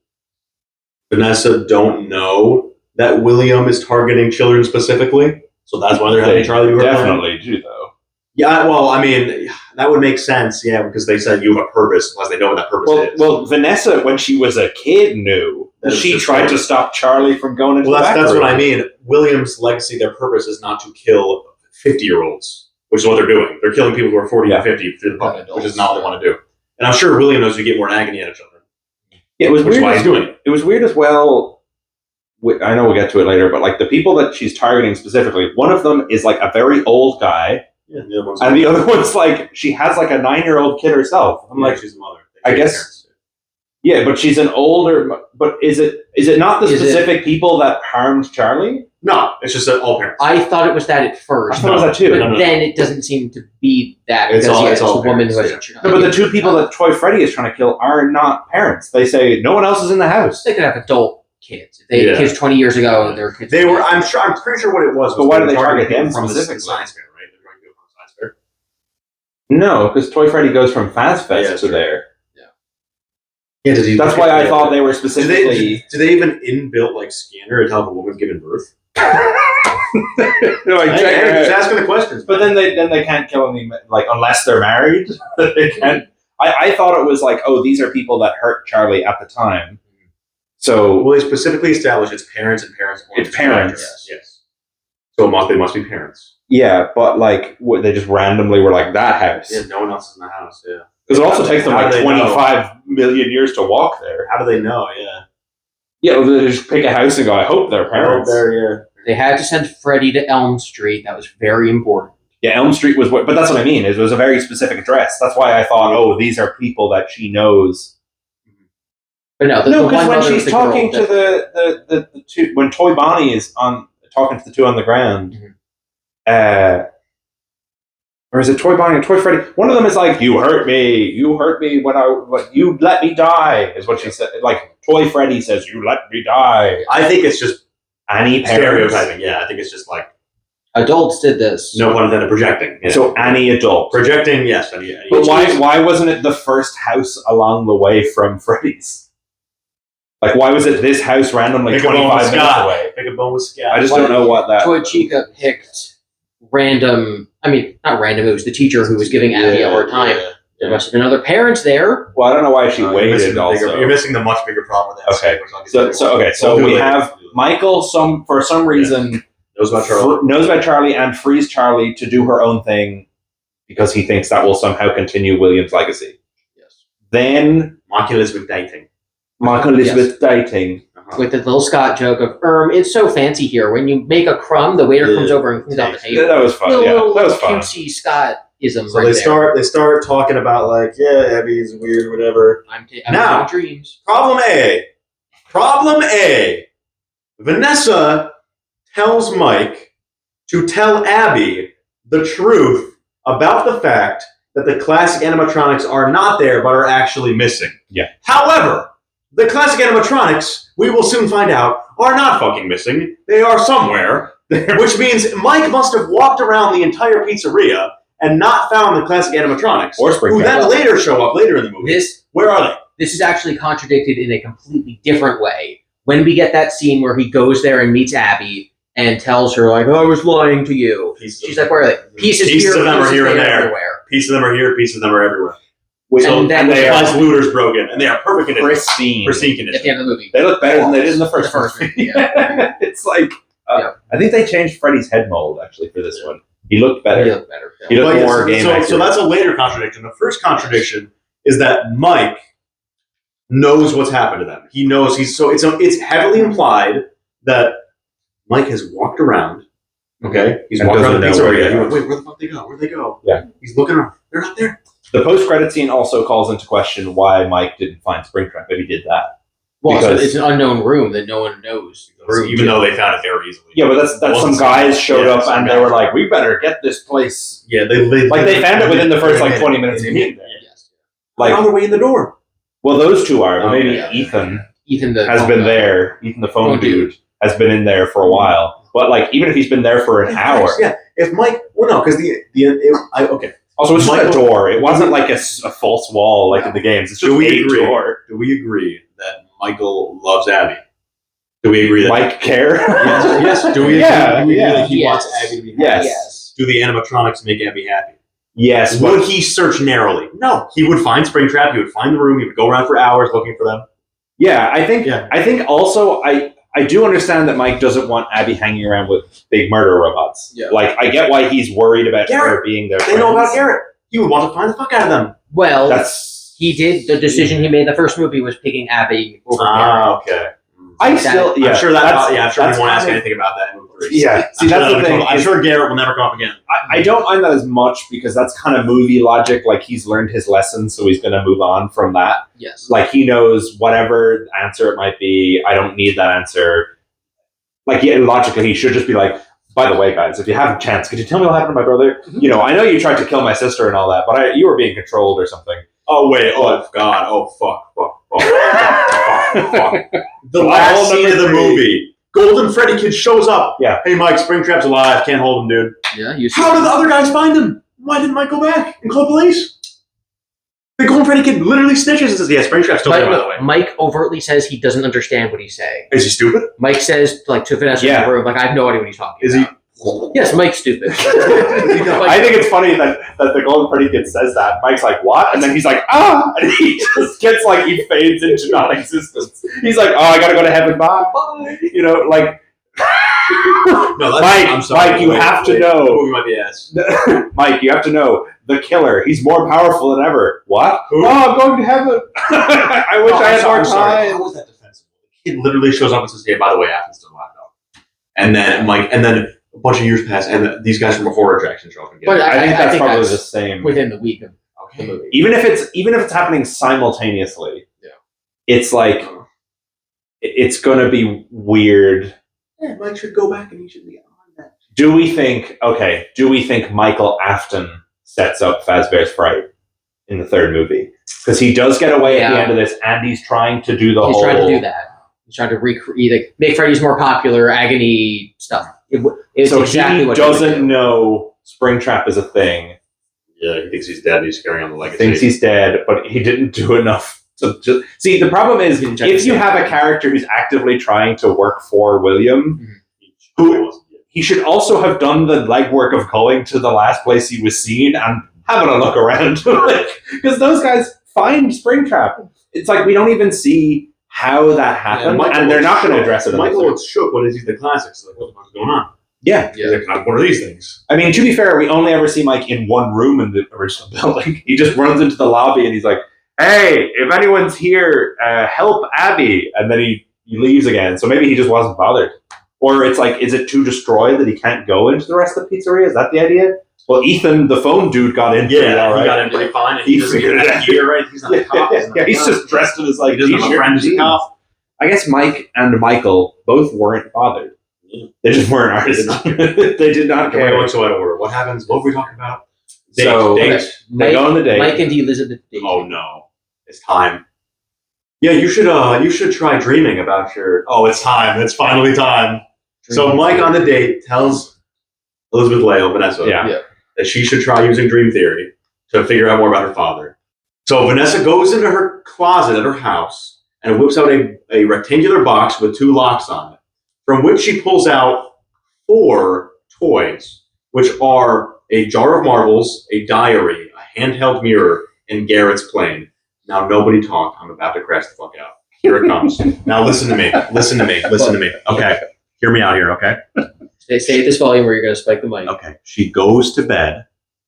[SPEAKER 3] Vanessa don't know that William is targeting children specifically. So that's why they're having Charlie do her plan.
[SPEAKER 2] Definitely do, though.
[SPEAKER 3] Yeah, well, I mean, that would make sense, yeah, because they said you have a purpose, unless they know what that purpose is.
[SPEAKER 2] Well, Vanessa, when she was a kid, knew.
[SPEAKER 3] That
[SPEAKER 2] She
[SPEAKER 3] was
[SPEAKER 2] tried
[SPEAKER 3] just-
[SPEAKER 2] to stop Charlie from going into
[SPEAKER 3] Well,
[SPEAKER 2] the
[SPEAKER 3] that's what
[SPEAKER 2] back
[SPEAKER 3] I
[SPEAKER 2] room.
[SPEAKER 3] mean. William's legacy, their purpose is not to kill 50-year-olds, which is what they're doing. They're killing people who are 40 and 50 through the puppet, which is not what they want to do. And I'm sure William knows you get more agony out of children.
[SPEAKER 2] Yeah, it was
[SPEAKER 3] Which is
[SPEAKER 2] weird.
[SPEAKER 3] why he's doing it.
[SPEAKER 2] It was weird as well. I know we'll get to it later, but like the people that she's targeting specifically, one of them is like a very old guy,
[SPEAKER 3] Yeah, the other one's
[SPEAKER 2] and the other one's like she has like a 9-year-old kid herself. I'm like,
[SPEAKER 3] she's the mother.
[SPEAKER 2] I guess. Yeah, but she's an older. But is it not the
[SPEAKER 1] Is it-
[SPEAKER 2] specific people that harmed Charlie?
[SPEAKER 3] No, it's just that all parents.
[SPEAKER 1] I thought it was that at
[SPEAKER 2] I
[SPEAKER 1] first,
[SPEAKER 2] thought it was that too.
[SPEAKER 1] but
[SPEAKER 3] No.
[SPEAKER 1] then it doesn't seem to be that
[SPEAKER 3] It's
[SPEAKER 1] because
[SPEAKER 3] all-
[SPEAKER 1] it's
[SPEAKER 3] it's all
[SPEAKER 1] a woman who has
[SPEAKER 3] parents,
[SPEAKER 1] a child.
[SPEAKER 2] No, but the two people that Toy Freddy is trying to kill are not parents. They say no one else is in the house.
[SPEAKER 1] They could have adult kids. If they had
[SPEAKER 3] Yeah.
[SPEAKER 1] kids 20 years ago, their kids.
[SPEAKER 3] They were. I'm pretty sure what it was.
[SPEAKER 2] But why do they
[SPEAKER 3] targeting
[SPEAKER 2] target them
[SPEAKER 3] people from the
[SPEAKER 2] specifically?
[SPEAKER 3] science fair, right? They're trying to go from the science fair.
[SPEAKER 2] No, because Toy Freddy goes from Fazfest
[SPEAKER 3] Yeah,
[SPEAKER 2] to
[SPEAKER 3] sure.
[SPEAKER 2] there.
[SPEAKER 3] Yeah,
[SPEAKER 2] That's why I thought they were
[SPEAKER 3] Do
[SPEAKER 2] specifically.
[SPEAKER 3] they even inbuilt like scanner to help a woman's giving birth?
[SPEAKER 2] They're like,
[SPEAKER 3] Hey, just asking the questions.
[SPEAKER 2] but then they can't kill any like unless they're married. They can't. I thought it was like, oh, these are people that hurt Charlie at the time. So
[SPEAKER 3] Well, they specifically established it's parents and parents.
[SPEAKER 2] It's parents.
[SPEAKER 3] Yes. So they must be parents.
[SPEAKER 2] yeah, but like they just randomly were like that house
[SPEAKER 3] Yeah, no one else is in the house. Yeah.
[SPEAKER 2] because it also takes them
[SPEAKER 3] How
[SPEAKER 2] like
[SPEAKER 3] do they know?
[SPEAKER 2] 25 million years to walk there.
[SPEAKER 3] How do they know? Yeah.
[SPEAKER 2] Yeah, well, they just pick a house and go. I hope they're parents.
[SPEAKER 1] They had to send Freddy to Elm Street. That was very important.
[SPEAKER 2] Yeah, Elm Street was what, but that's what I mean. It was a very specific address. That's why I thought, oh, these are people that she knows.
[SPEAKER 1] But no, the
[SPEAKER 2] No,
[SPEAKER 1] one
[SPEAKER 2] because when
[SPEAKER 1] mother
[SPEAKER 2] she's
[SPEAKER 1] was the girl
[SPEAKER 2] talking to
[SPEAKER 1] that-
[SPEAKER 2] the two, when Toy Bonnie is on talking to the two on the ground, or is it Toy Bonnie or Toy Freddy? One of them is like, "You hurt me when you let me die," is what she said. Like Toy Freddy says, "You let me die."
[SPEAKER 3] I think it's just
[SPEAKER 2] Any parents.
[SPEAKER 3] stereotyping. Yeah, I think it's just like
[SPEAKER 1] adults did this.
[SPEAKER 3] no pun intended, projecting. Yeah.
[SPEAKER 2] So any adult.
[SPEAKER 3] projecting, yes. Any
[SPEAKER 2] But why wasn't it the first house along the way from Freddy's? Like, why was it this house randomly
[SPEAKER 3] Pick a bone
[SPEAKER 2] 25
[SPEAKER 3] with
[SPEAKER 2] minutes
[SPEAKER 3] Scott.
[SPEAKER 2] away?
[SPEAKER 3] Pick a bone with Scott.
[SPEAKER 2] I just
[SPEAKER 1] Why
[SPEAKER 2] don't know what that.
[SPEAKER 1] Toy Chica picked random. I mean, not random. It was the teacher who was giving Abby a hard time. There must have been other parents there.
[SPEAKER 2] Well, I don't know why she
[SPEAKER 3] You're
[SPEAKER 2] waited.
[SPEAKER 3] missing the
[SPEAKER 2] Also,
[SPEAKER 3] you're missing the much bigger problem with that.
[SPEAKER 2] Okay.
[SPEAKER 3] scene, which I'll get to
[SPEAKER 2] so
[SPEAKER 3] later.
[SPEAKER 2] so
[SPEAKER 3] We'll do
[SPEAKER 2] we
[SPEAKER 3] it later.
[SPEAKER 2] have Michael. For some reason
[SPEAKER 3] Knows about Charlie.
[SPEAKER 2] knows about Charlie and frees Charlie to do her own thing because he thinks that will somehow continue William's legacy.
[SPEAKER 1] Yes.
[SPEAKER 2] Then
[SPEAKER 3] Mocula's with dating.
[SPEAKER 2] Mark and Elizabeth dating.
[SPEAKER 1] With the little Scott joke of, it's so fancy here. When you make a crumb, the waiter comes over and cleans out the table.
[SPEAKER 2] That was fun.
[SPEAKER 1] Little
[SPEAKER 2] that was fun.
[SPEAKER 1] cutesy Scott-ism
[SPEAKER 3] So
[SPEAKER 1] right
[SPEAKER 3] they start talking about like, Abby's weird, whatever.
[SPEAKER 1] I'm
[SPEAKER 3] Now,
[SPEAKER 1] dreams.
[SPEAKER 3] Problem A. Vanessa tells Mike to tell Abby the truth about the fact that the classic animatronics are not there but are actually missing.
[SPEAKER 2] Yeah.
[SPEAKER 3] However, the classic animatronics, we will soon find out, are not fucking missing. They are somewhere, which means Mike must have walked around the entire pizzeria and not found the classic animatronics,
[SPEAKER 2] Or Springtrap.
[SPEAKER 3] who then later show up later in the movie. Where are they?
[SPEAKER 1] This is actually contradicted in a completely different way. When we get that scene where he goes there and meets Abby and tells her, like, I was lying to you. She's like, where are they? Pieces
[SPEAKER 3] of them are here and there.
[SPEAKER 1] Everywhere.
[SPEAKER 3] Pieces of them are here, pieces of them are everywhere.
[SPEAKER 1] And then
[SPEAKER 3] they are looters broken, and they are perfect condition.
[SPEAKER 2] Pristine
[SPEAKER 3] condition.
[SPEAKER 1] At the end of the movie.
[SPEAKER 2] They look better than they did in the first
[SPEAKER 1] movie. Yeah.
[SPEAKER 2] It's like, I think they changed Freddy's head mold, actually, for this one. He looked better. He looked more game accurate.
[SPEAKER 3] So that's a later contradiction. The first contradiction is that Mike knows what's happened to them. He knows it's heavily implied that Mike has walked around. Okay, he's walking around the pizzeria. He went, wait, where the fuck they go? Where'd they go?
[SPEAKER 2] Yeah,
[SPEAKER 3] he's looking around. They're not there.
[SPEAKER 2] The post-credit scene also calls into question why Mike didn't find Springtrap if he did that.
[SPEAKER 1] Well, so it's an unknown room that no one knows.
[SPEAKER 3] Even though they found it very easily.
[SPEAKER 2] Yeah, but that's some guys showed up and they were like, "We better get this place."
[SPEAKER 3] Yeah, they
[SPEAKER 2] found it within the first 20 minutes of being there.
[SPEAKER 3] Yes.
[SPEAKER 2] Like
[SPEAKER 3] on the way in the door.
[SPEAKER 2] Well, those two are. But maybe Ethan has been there. Ethan, the phone dude, has been in there for a while. But like, even if he's been there for an hour,
[SPEAKER 3] If Mike, well, no, because okay.
[SPEAKER 2] Also, it's just a door. It wasn't like a false wall like in the games. It's just a door.
[SPEAKER 3] Do we agree that Michael loves Abby? Do we agree that
[SPEAKER 2] Mike care?
[SPEAKER 3] Yes. Do we agree that he wants Abby to be happy?
[SPEAKER 1] Yes.
[SPEAKER 3] Do the animatronics make Abby happy?
[SPEAKER 2] Yes.
[SPEAKER 3] Would he search narrowly? No. He would find Springtrap. He would find the room. He would go around for hours looking for them.
[SPEAKER 2] Yeah, I think also I do understand that Mike doesn't want Abby hanging around with big murder robots.
[SPEAKER 1] Yeah.
[SPEAKER 2] Like, I get why he's worried about her being there.
[SPEAKER 3] They know about Garrett. He would want to find the fuck out of them.
[SPEAKER 1] Well, he did. The decision he made in the first movie was picking Abby over Garrett.
[SPEAKER 3] Okay.
[SPEAKER 2] I'm sure
[SPEAKER 3] he won't ask anything about that in movie 3.
[SPEAKER 2] Yeah. See, that's the thing.
[SPEAKER 3] I'm sure Garrett will never come up again.
[SPEAKER 2] I don't mind that as much because that's kind of movie logic. Like, he's learned his lesson, so he's going to move on from that.
[SPEAKER 1] Yes.
[SPEAKER 2] Like, he knows whatever answer it might be, I don't need that answer. Like, logically, he should just be like, by the way, guys, if you have a chance, could you tell me what happened to my brother? You know, I know you tried to kill my sister and all that, but you were being controlled or something.
[SPEAKER 3] Oh, wait. Oh, God. Oh, fuck. The last scene of the movie. Golden Freddy kid shows up.
[SPEAKER 2] Yeah.
[SPEAKER 3] Hey, Mike, Springtrap's alive. Can't hold him, dude.
[SPEAKER 1] Yeah.
[SPEAKER 3] How did the other guys find him? Why didn't Mike go back and call police? The Golden Freddy kid literally snitches and says, yeah, Springtrap's still there, by the way.
[SPEAKER 1] Mike overtly says he doesn't understand what he's saying.
[SPEAKER 3] Is he stupid?
[SPEAKER 1] Mike says, like, to Vanessa in the room, like, I have no idea what he's talking about.
[SPEAKER 3] Is he?
[SPEAKER 1] Yes, Mike's stupid.
[SPEAKER 2] I think it's funny that the Golden Freddy kid says that. Mike's like, what? And then he's like, ah! And he just gets like, he fades into non-existence. He's like, oh, I gotta go to heaven, bye. You know, like...
[SPEAKER 3] No,
[SPEAKER 2] Mike, you have to know.
[SPEAKER 3] Mike,
[SPEAKER 2] you have to know. The killer, he's more powerful than ever. What?
[SPEAKER 3] Who?
[SPEAKER 2] Oh, I'm going to heaven. I wish I had more time.
[SPEAKER 3] How was that defensible? The kid literally shows up and says, hey, by the way, Afton's still alive, though. And then a bunch of years pass, and these guys from a horror attraction show up again.
[SPEAKER 1] But
[SPEAKER 2] I think that's probably the same.
[SPEAKER 1] Within the week of the movie.
[SPEAKER 2] Even if it's happening simultaneously, it's like it's going to be weird.
[SPEAKER 3] Yeah, Mike should go back and he should be on that.
[SPEAKER 2] Do we think Michael Afton sets up Fazbear's Fright in the third movie? Because he does get away at the end of this, and he's trying to do
[SPEAKER 1] He's trying to do that. He's trying to recreate, make Freddy's more popular, agony stuff. It's
[SPEAKER 2] so
[SPEAKER 1] exactly
[SPEAKER 2] he
[SPEAKER 1] what
[SPEAKER 2] doesn't know Springtrap is a thing.
[SPEAKER 3] Yeah, he thinks he's dead. He's carrying on the legacy.
[SPEAKER 2] Thinks he's dead, but he didn't do enough. So see, the problem is if you have a character who's actively trying to work for William, who he should also have done the legwork of going to the last place he was seen and having a look around, because those guys find Springtrap. It's like we don't even see how that happened, and they're not going to address it.
[SPEAKER 3] Michael looks shook when he sees the classics. Like, what the fuck's going on?
[SPEAKER 2] Yeah.
[SPEAKER 3] He's like, what are these things?
[SPEAKER 2] I mean, to be fair, we only ever see Mike in one room in the original building. He just runs into the lobby and he's like, hey, if anyone's here, help Abby. And then he leaves again. So maybe he just wasn't bothered. Or it's like, is it too destroyed that he can't go into the rest of the pizzeria? Is that the idea? Well, Ethan, the phone dude, got in.
[SPEAKER 3] Yeah,
[SPEAKER 2] all right.
[SPEAKER 3] He got in pretty fine. And
[SPEAKER 2] He
[SPEAKER 3] he doesn't
[SPEAKER 2] figured
[SPEAKER 3] get
[SPEAKER 2] it
[SPEAKER 3] that
[SPEAKER 2] out.
[SPEAKER 3] gear, right? He's not a cop.
[SPEAKER 2] He's just dressed in his like.
[SPEAKER 3] He doesn't have a friend who's a cop.
[SPEAKER 2] I guess Mike and Michael both weren't bothered. They just weren't artists. They did not care.
[SPEAKER 3] Okay, what's out of order? What happens? What were we talking about? Date.
[SPEAKER 2] So
[SPEAKER 3] Date.
[SPEAKER 2] they go on the date.
[SPEAKER 1] Mike and Elizabeth date.
[SPEAKER 3] Oh no, it's time. Yeah, you should try dreaming about your. Oh, it's time. It's finally time. So Mike on the date tells Elizabeth Lail, Vanessa, that she should try using dream theory to figure out more about her father. So Vanessa goes into her closet at her house and whips out a rectangular box with 2 locks on it, from which she pulls out 4 toys, which are a jar of marbles, a diary, a handheld mirror, and Garrett's plane. Now nobody talk. I'm about to crash the fuck out. Here it comes. Now listen to me. Listen to me. Listen to me. Okay. Hear me out here, okay?
[SPEAKER 1] Stay at this volume where you're going to spike the mic.
[SPEAKER 3] Okay. She goes to bed,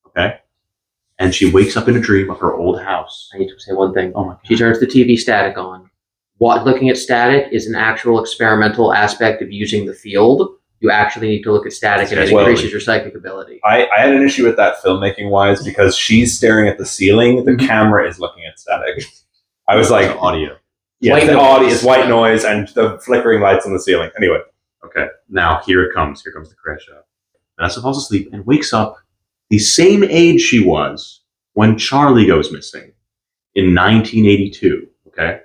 [SPEAKER 3] okay? And she wakes up in a dream of her old house.
[SPEAKER 1] I need to say one thing.
[SPEAKER 3] Oh my God.
[SPEAKER 1] She turns the TV static on. Looking at static is an actual experimental aspect of using the field. You actually need to look at static, and it increases your psychic ability.
[SPEAKER 2] I had an issue with that filmmaking wise because she's staring at the ceiling. The camera is looking at static. I was like,
[SPEAKER 3] audio.
[SPEAKER 2] Yeah,
[SPEAKER 1] White
[SPEAKER 2] the
[SPEAKER 1] noise.
[SPEAKER 2] audio is white noise and the flickering lights on the ceiling. Anyway.
[SPEAKER 3] Okay, now here it comes. Here comes the crash out. Vanessa falls asleep and wakes up the same age she was when Charlie goes missing in 1982. Okay?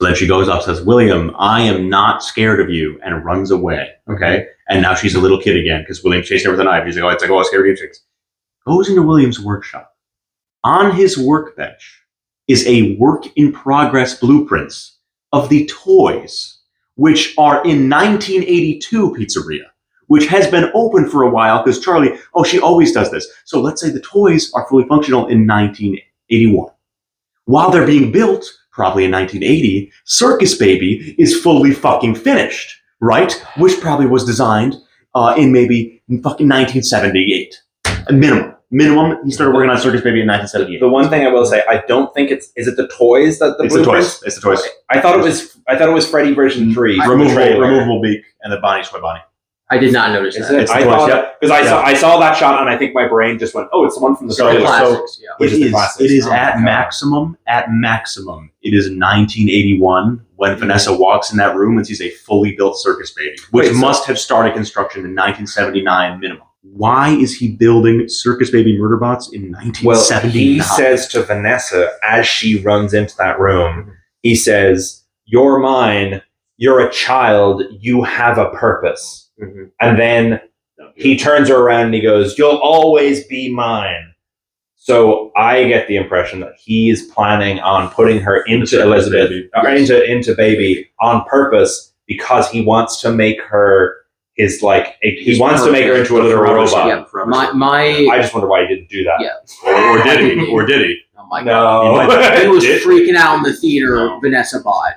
[SPEAKER 3] So then she goes up, says, William, I am not scared of you, and runs away. Okay? And now she's a little kid again because William's chasing her with a knife. She's like, I'm scared of you. Chicks. Goes into William's workshop. On his workbench is a work-in-progress blueprints of the toys which are in 1982 pizzeria, which has been open for a while because Charlie, she always does this. So let's say the toys are fully functional in 1981. While they're being built, probably in 1980, Circus Baby is fully fucking finished, right? Which probably was designed in maybe fucking 1978. Minimum, he started working on Circus Baby in 1978.
[SPEAKER 2] The one thing I will say, I don't think is it the toys that the
[SPEAKER 3] It's the
[SPEAKER 2] blueprints?
[SPEAKER 3] toys. It's the toys.
[SPEAKER 2] I thought it was Freddy version 3.
[SPEAKER 3] Removable beak and the Bonnie Toy Bonnie.
[SPEAKER 1] I did not notice that.
[SPEAKER 3] It's the
[SPEAKER 2] I
[SPEAKER 3] toys,
[SPEAKER 2] thought because I saw that shot and I think my brain just went, oh, it's the one from the
[SPEAKER 3] So-
[SPEAKER 2] trailer.
[SPEAKER 1] Classics, yeah.
[SPEAKER 2] Which is the classics.
[SPEAKER 3] It is
[SPEAKER 2] Oh
[SPEAKER 3] at
[SPEAKER 2] my God.
[SPEAKER 3] maximum. It is 1981 when Vanessa walks in that room and sees a fully built Circus Baby, which must have started construction in 1979 minimum. Why is he building Circus Baby murder bots in 1979?
[SPEAKER 2] Well, he says to Vanessa as she runs into that room, he says, "You're mine. You're a child. You have a purpose."
[SPEAKER 1] Mm-hmm.
[SPEAKER 2] And then he turns her around and he goes, "You'll always be mine." So I get the impression that he is planning on putting her into Elizabeth, or into Baby on purpose because he wants to make her his he wants to make her into a little robot.
[SPEAKER 1] Yeah.
[SPEAKER 2] I just wonder why he didn't do that.
[SPEAKER 1] Yeah.
[SPEAKER 3] or did he? Or did he?
[SPEAKER 1] Oh my God.
[SPEAKER 2] No.
[SPEAKER 1] He was freaking out in the theater.
[SPEAKER 3] No.
[SPEAKER 1] Vanessa bought.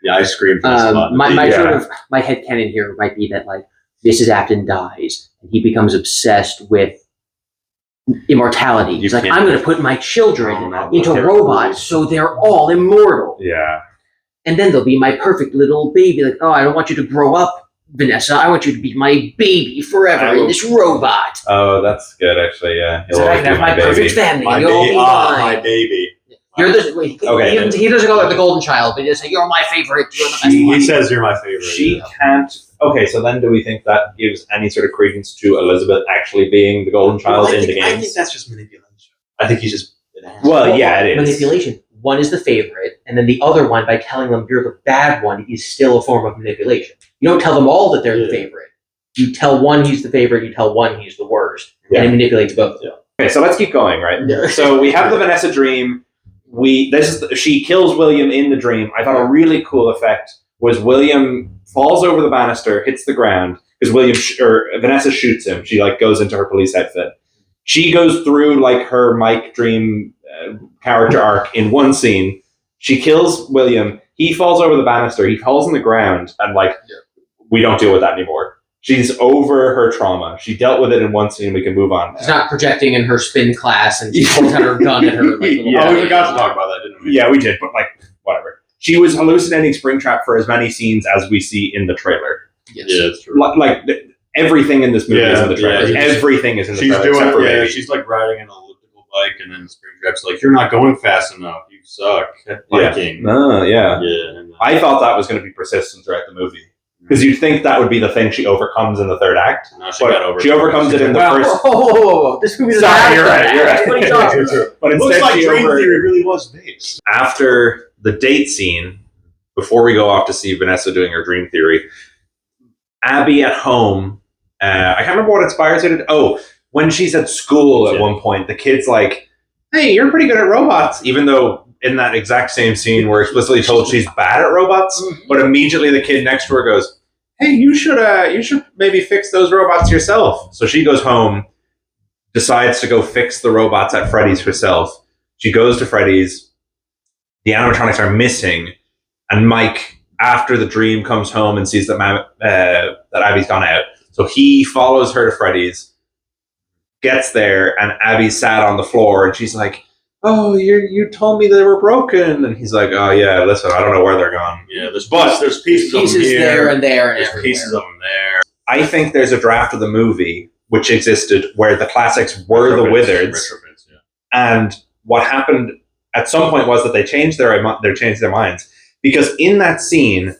[SPEAKER 3] Yeah, I screamed for this spot.
[SPEAKER 1] My headcanon here might be that Mrs. Afton dies and he becomes obsessed with immortality. He's like, I'm going to put my children into robots so they're all immortal.
[SPEAKER 2] Yeah.
[SPEAKER 1] And then they'll be my perfect little baby. Like, I don't want you to grow up, Vanessa. I want you to be my baby forever in this robot.
[SPEAKER 2] Oh, that's good, actually. Yeah.
[SPEAKER 1] So I can have my perfect family.
[SPEAKER 3] My
[SPEAKER 1] You'll be mine.
[SPEAKER 3] my baby.
[SPEAKER 1] You're he doesn't go like the golden child, but he does say, you're my favorite. You're the best
[SPEAKER 3] He
[SPEAKER 1] one.
[SPEAKER 3] says you're my favorite.
[SPEAKER 2] She can't. Okay, so then do we think that gives any sort of credence to Elizabeth actually being the golden child in the games?
[SPEAKER 3] I think that's just manipulation. I think he's just.
[SPEAKER 2] Well, yeah, it is.
[SPEAKER 1] Manipulation. One is the favorite, and then the other one, by telling them you're the bad one, is still a form of manipulation. You don't tell them all that they're the favorite. You tell one he's the favorite, you tell one he's the worst, and it manipulates both.
[SPEAKER 2] Yeah. Okay, so let's keep going, right?
[SPEAKER 1] Yeah.
[SPEAKER 2] So we have the Vanessa dream. She kills William in the dream. I thought a really cool effect was William falls over the banister, hits the ground because Vanessa shoots him. She goes into her police outfit. She goes through her Mike dream character arc in one scene. She kills William. He falls over the banister. He falls on the ground, and we don't deal with that anymore. She's over her trauma. She dealt with it in one scene. We can move on now.
[SPEAKER 1] She's not projecting in her spin class and she pulls out her gun at her. Like,
[SPEAKER 2] Yeah.
[SPEAKER 3] Oh, we forgot to talk about that, didn't we?
[SPEAKER 2] Yeah, we did, but like, whatever. She was hallucinating Springtrap for as many scenes as we see in the trailer.
[SPEAKER 1] Yes.
[SPEAKER 3] Yeah, that's true.
[SPEAKER 2] Like everything in this movie is in the trailer.
[SPEAKER 3] Yeah.
[SPEAKER 2] Everything is in the
[SPEAKER 3] She's
[SPEAKER 2] trailer. Except for
[SPEAKER 3] doing,
[SPEAKER 2] Baby.
[SPEAKER 3] she's like riding an elliptical bike, and then Springtrap's like, "You're not going fast enough. You suck at biking."
[SPEAKER 2] Oh, yeah.
[SPEAKER 3] Yeah.
[SPEAKER 2] I thought that was going to be persistent throughout the movie. Because you'd think that would be the thing she overcomes in the third act.
[SPEAKER 3] No, she got over.
[SPEAKER 2] She overcomes it in the first.
[SPEAKER 1] Whoa. This movie doesn't
[SPEAKER 2] Sorry,
[SPEAKER 1] have
[SPEAKER 2] you're
[SPEAKER 1] that.
[SPEAKER 2] right. You're right.
[SPEAKER 1] That's what he's talking about.
[SPEAKER 2] But
[SPEAKER 3] Looks
[SPEAKER 2] instead,
[SPEAKER 3] like
[SPEAKER 2] she
[SPEAKER 3] Dream
[SPEAKER 2] over
[SPEAKER 3] Theory really was based.
[SPEAKER 2] after the date scene, before we go off to see Vanessa doing her Dream Theory, Abby at home. I can't remember what inspires her to. Oh, when she's at school at one point, the kid's like, "Hey, you're pretty good at robots," even though in that exact same scene we're explicitly told she's bad at robots. But immediately the kid next to her goes, "Hey, you should maybe fix those robots yourself." So she goes home, decides to go fix the robots at Freddy's herself. She goes to Freddy's. The animatronics are missing, and Mike, after the dream, comes home and sees that that Abby's gone out. So he follows her to Freddy's, gets there, and Abby's sat on the floor, and she's like, "Oh, you told me they were broken." And he's like, "Oh yeah, listen, I don't know where they're gone."
[SPEAKER 3] Yeah, there's pieces of them here.
[SPEAKER 1] there and there and
[SPEAKER 3] There's
[SPEAKER 1] everywhere.
[SPEAKER 3] pieces of them there.
[SPEAKER 2] I think there's a draft of the movie which existed where the classics were the Wizards,
[SPEAKER 3] Retrofits, yeah.
[SPEAKER 2] and what happened at some point was that they changed their minds, because in that scene,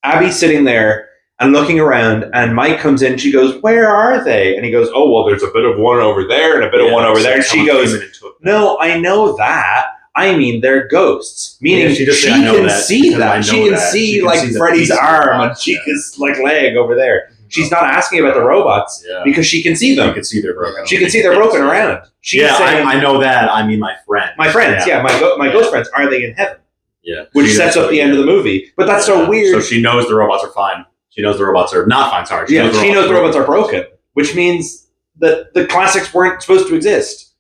[SPEAKER 2] Abby's sitting there and looking around, and Mike comes in. She goes, "Where are they?" And he goes, "Oh, well, there's a bit of one over there and a bit of one over there." And she goes, "No, I know that. I mean, they're ghosts." Meaning she can see them. She can see like Freddy's arm and Chica's like leg over there. She's not asking about the robots because she can see them.
[SPEAKER 3] You can see they're broken.
[SPEAKER 2] She can see they're broken around. She's saying,
[SPEAKER 3] I know that. I mean, my friends.
[SPEAKER 2] My friends, my ghost friends, are they in heaven?
[SPEAKER 3] Yeah.
[SPEAKER 2] Which sets up the end of the movie. But that's so weird.
[SPEAKER 3] So she knows the robots are fine. She knows the robots are not fine. Sorry.
[SPEAKER 2] She knows the robots are broken, which means that the classics weren't supposed to exist